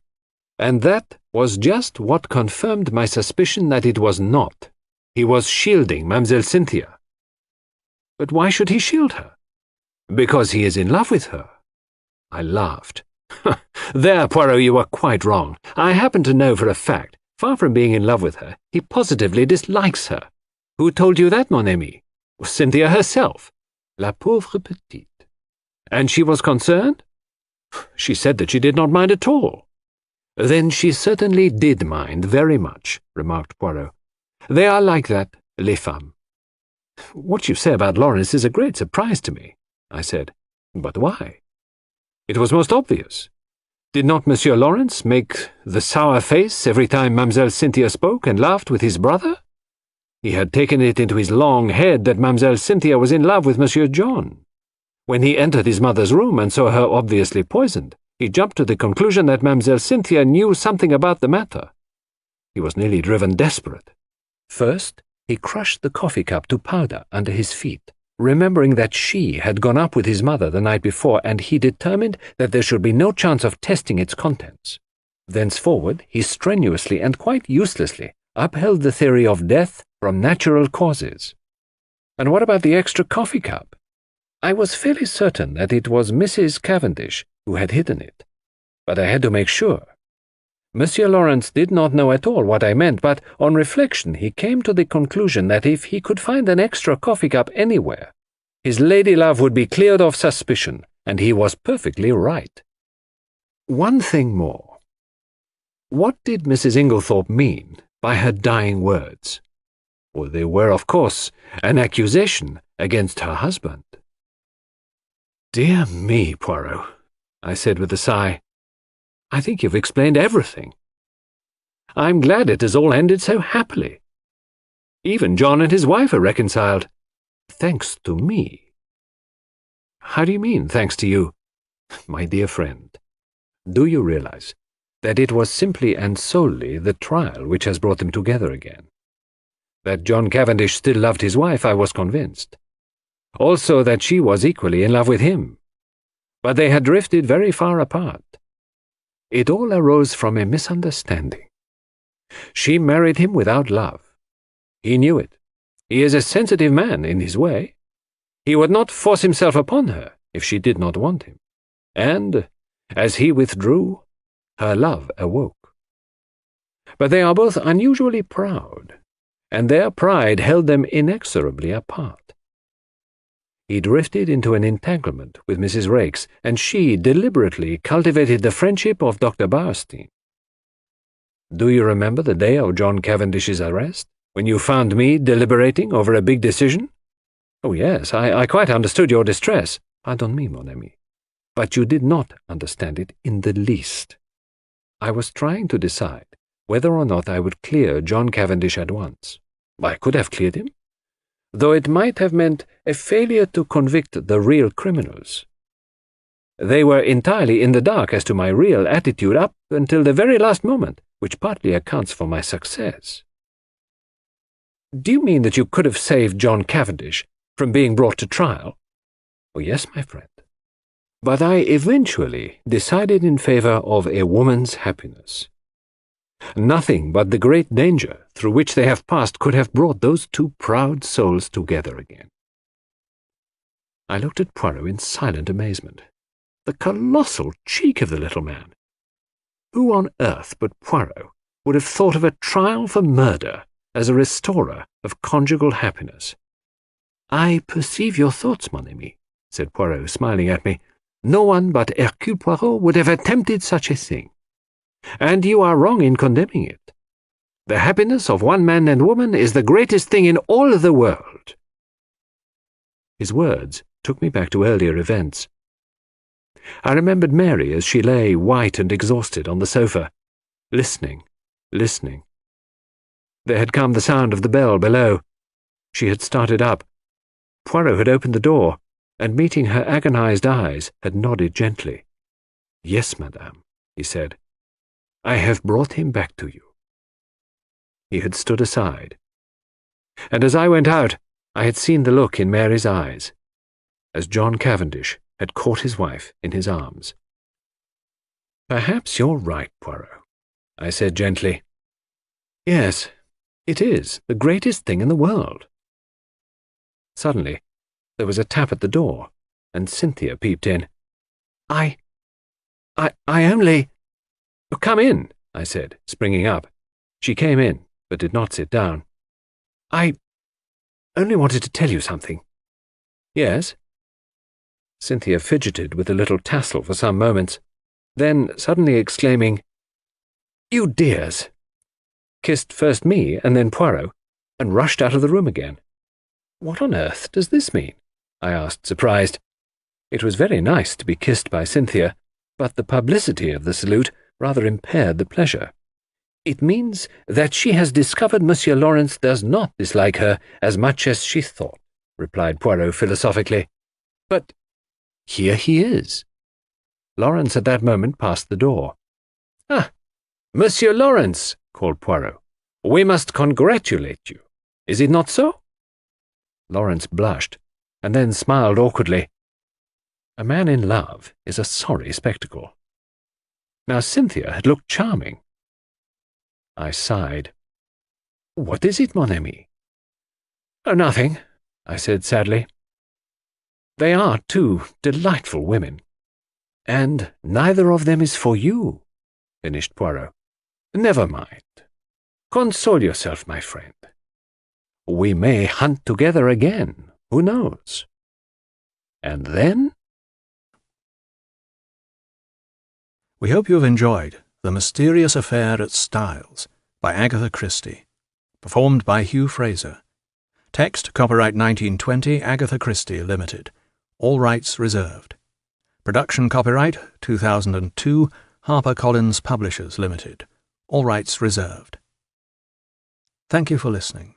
And that was just what confirmed my suspicion that it was not. He was shielding Mademoiselle Cynthia. But why should he shield her? Because he is in love with her. I laughed. There, Poirot, you are quite wrong. I happen to know for a fact, far from being in love with her, he positively dislikes her. Who told you that, mon ami? Cynthia herself. La pauvre petite. And she was concerned? She said that she did not mind at all. Then she certainly did mind very much, remarked Poirot. They are like that, les femmes. What you say about Lawrence is a great surprise to me, I said. But why? It was most obvious. Did not Monsieur Lawrence make the sour face every time Mademoiselle Cynthia spoke and laughed with his brother? He had taken it into his long head that Mademoiselle Cynthia was in love with Monsieur John. When he entered his mother's room and saw her obviously poisoned, he jumped to the conclusion that Mademoiselle Cynthia knew something about the matter. He was nearly driven desperate. First, he crushed the coffee cup to powder under his feet, remembering that she had gone up with his mother the night before, and he determined that there should be no chance of testing its contents. Thenceforward, he strenuously and quite uselessly upheld the theory of death from natural causes. And what about the extra coffee cup? I was fairly certain that it was Mrs. Cavendish who had hidden it, but I had to make sure. Monsieur Lawrence did not know at all what I meant, but on reflection he came to the conclusion that if he could find an extra coffee cup anywhere, his lady-love would be cleared of suspicion, and he was perfectly right. One thing more. What did Mrs. Inglethorpe mean by her dying words? Well, they were, of course, an accusation against her husband. Dear me, Poirot, I said with a sigh. I think you've explained everything. I'm glad it has all ended so happily. Even John and his wife are reconciled, thanks to me. How do you mean, thanks to you? My dear friend, do you realize that it was simply and solely the trial which has brought them together again? That John Cavendish still loved his wife, I was convinced. Also that she was equally in love with him. But they had drifted very far apart. It all arose from a misunderstanding. She married him without love. He knew it. He is a sensitive man in his way. He would not force himself upon her if she did not want him. And, as he withdrew, her love awoke. But they are both unusually proud, and their pride held them inexorably apart. He drifted into an entanglement with Mrs. Raikes, and she deliberately cultivated the friendship of Dr. Bauerstein. Do you remember the day of John Cavendish's arrest, when you found me deliberating over a big decision? Oh yes, I quite understood your distress. Pardon me, mon ami. But you did not understand it in the least. I was trying to decide whether or not I would clear John Cavendish at once. I could have cleared him, though it might have meant a failure to convict the real criminals. They were entirely in the dark as to my real attitude up until the very last moment, which partly accounts for my success. Do you mean that you could have saved John Cavendish from being brought to trial? Oh, yes, my friend. But I eventually decided in favor of a woman's happiness. Nothing but the great danger through which they have passed could have brought those two proud souls together again. I looked at Poirot in silent amazement. The colossal cheek of the little man! Who on earth but Poirot would have thought of a trial for murder as a restorer of conjugal happiness? "I perceive your thoughts, mon ami," said Poirot, smiling at me. "No one but Hercule Poirot would have attempted such a thing. And you are wrong in condemning it. The happiness of one man and woman is the greatest thing in all the world." His words took me back to earlier events. I remembered Mary as she lay white and exhausted on the sofa, listening. There had come the sound of the bell below. She had started up. Poirot had opened the door, and meeting her agonized eyes, had nodded gently. "Yes, madame," he said. "I have brought him back to you." He had stood aside, and as I went out, I had seen the look in Mary's eyes, as John Cavendish had caught his wife in his arms. "Perhaps you're right, Poirot," I said gently. "Yes, it is the greatest thing in the world." Suddenly, there was a tap at the door, and Cynthia peeped in. I only—" "Come in," I said, springing up. She came in, but did not sit down. "I only wanted to tell you something." "Yes?" Cynthia fidgeted with a little tassel for some moments, then suddenly exclaiming, "You dears!" kissed first me and then Poirot, and rushed out of the room again. "What on earth does this mean?" I asked, surprised. It was very nice to be kissed by Cynthia, but the publicity of the salute rather impaired the pleasure. "It means that she has discovered Monsieur Lawrence does not dislike her as much as she thought," replied Poirot philosophically. "But here he is." Lawrence at that moment passed the door. "Ah, Monsieur Lawrence," called Poirot, "we must congratulate you. Is it not so?" Lawrence blushed, and then smiled awkwardly. A man in love is a sorry spectacle. Now Cynthia had looked charming. I sighed. "What is it, mon ami?" "Oh, nothing," I said sadly. "They are two delightful women." "And neither of them is for you," finished Poirot. "Never mind. Console yourself, my friend. We may hunt together again, who knows? And then—" We hope you have enjoyed The Mysterious Affair at Styles by Agatha Christie, performed by Hugh Fraser. Text copyright 1920 Agatha Christie Limited. All rights reserved. Production copyright 2002 HarperCollins Publishers Limited. All rights reserved. Thank you for listening.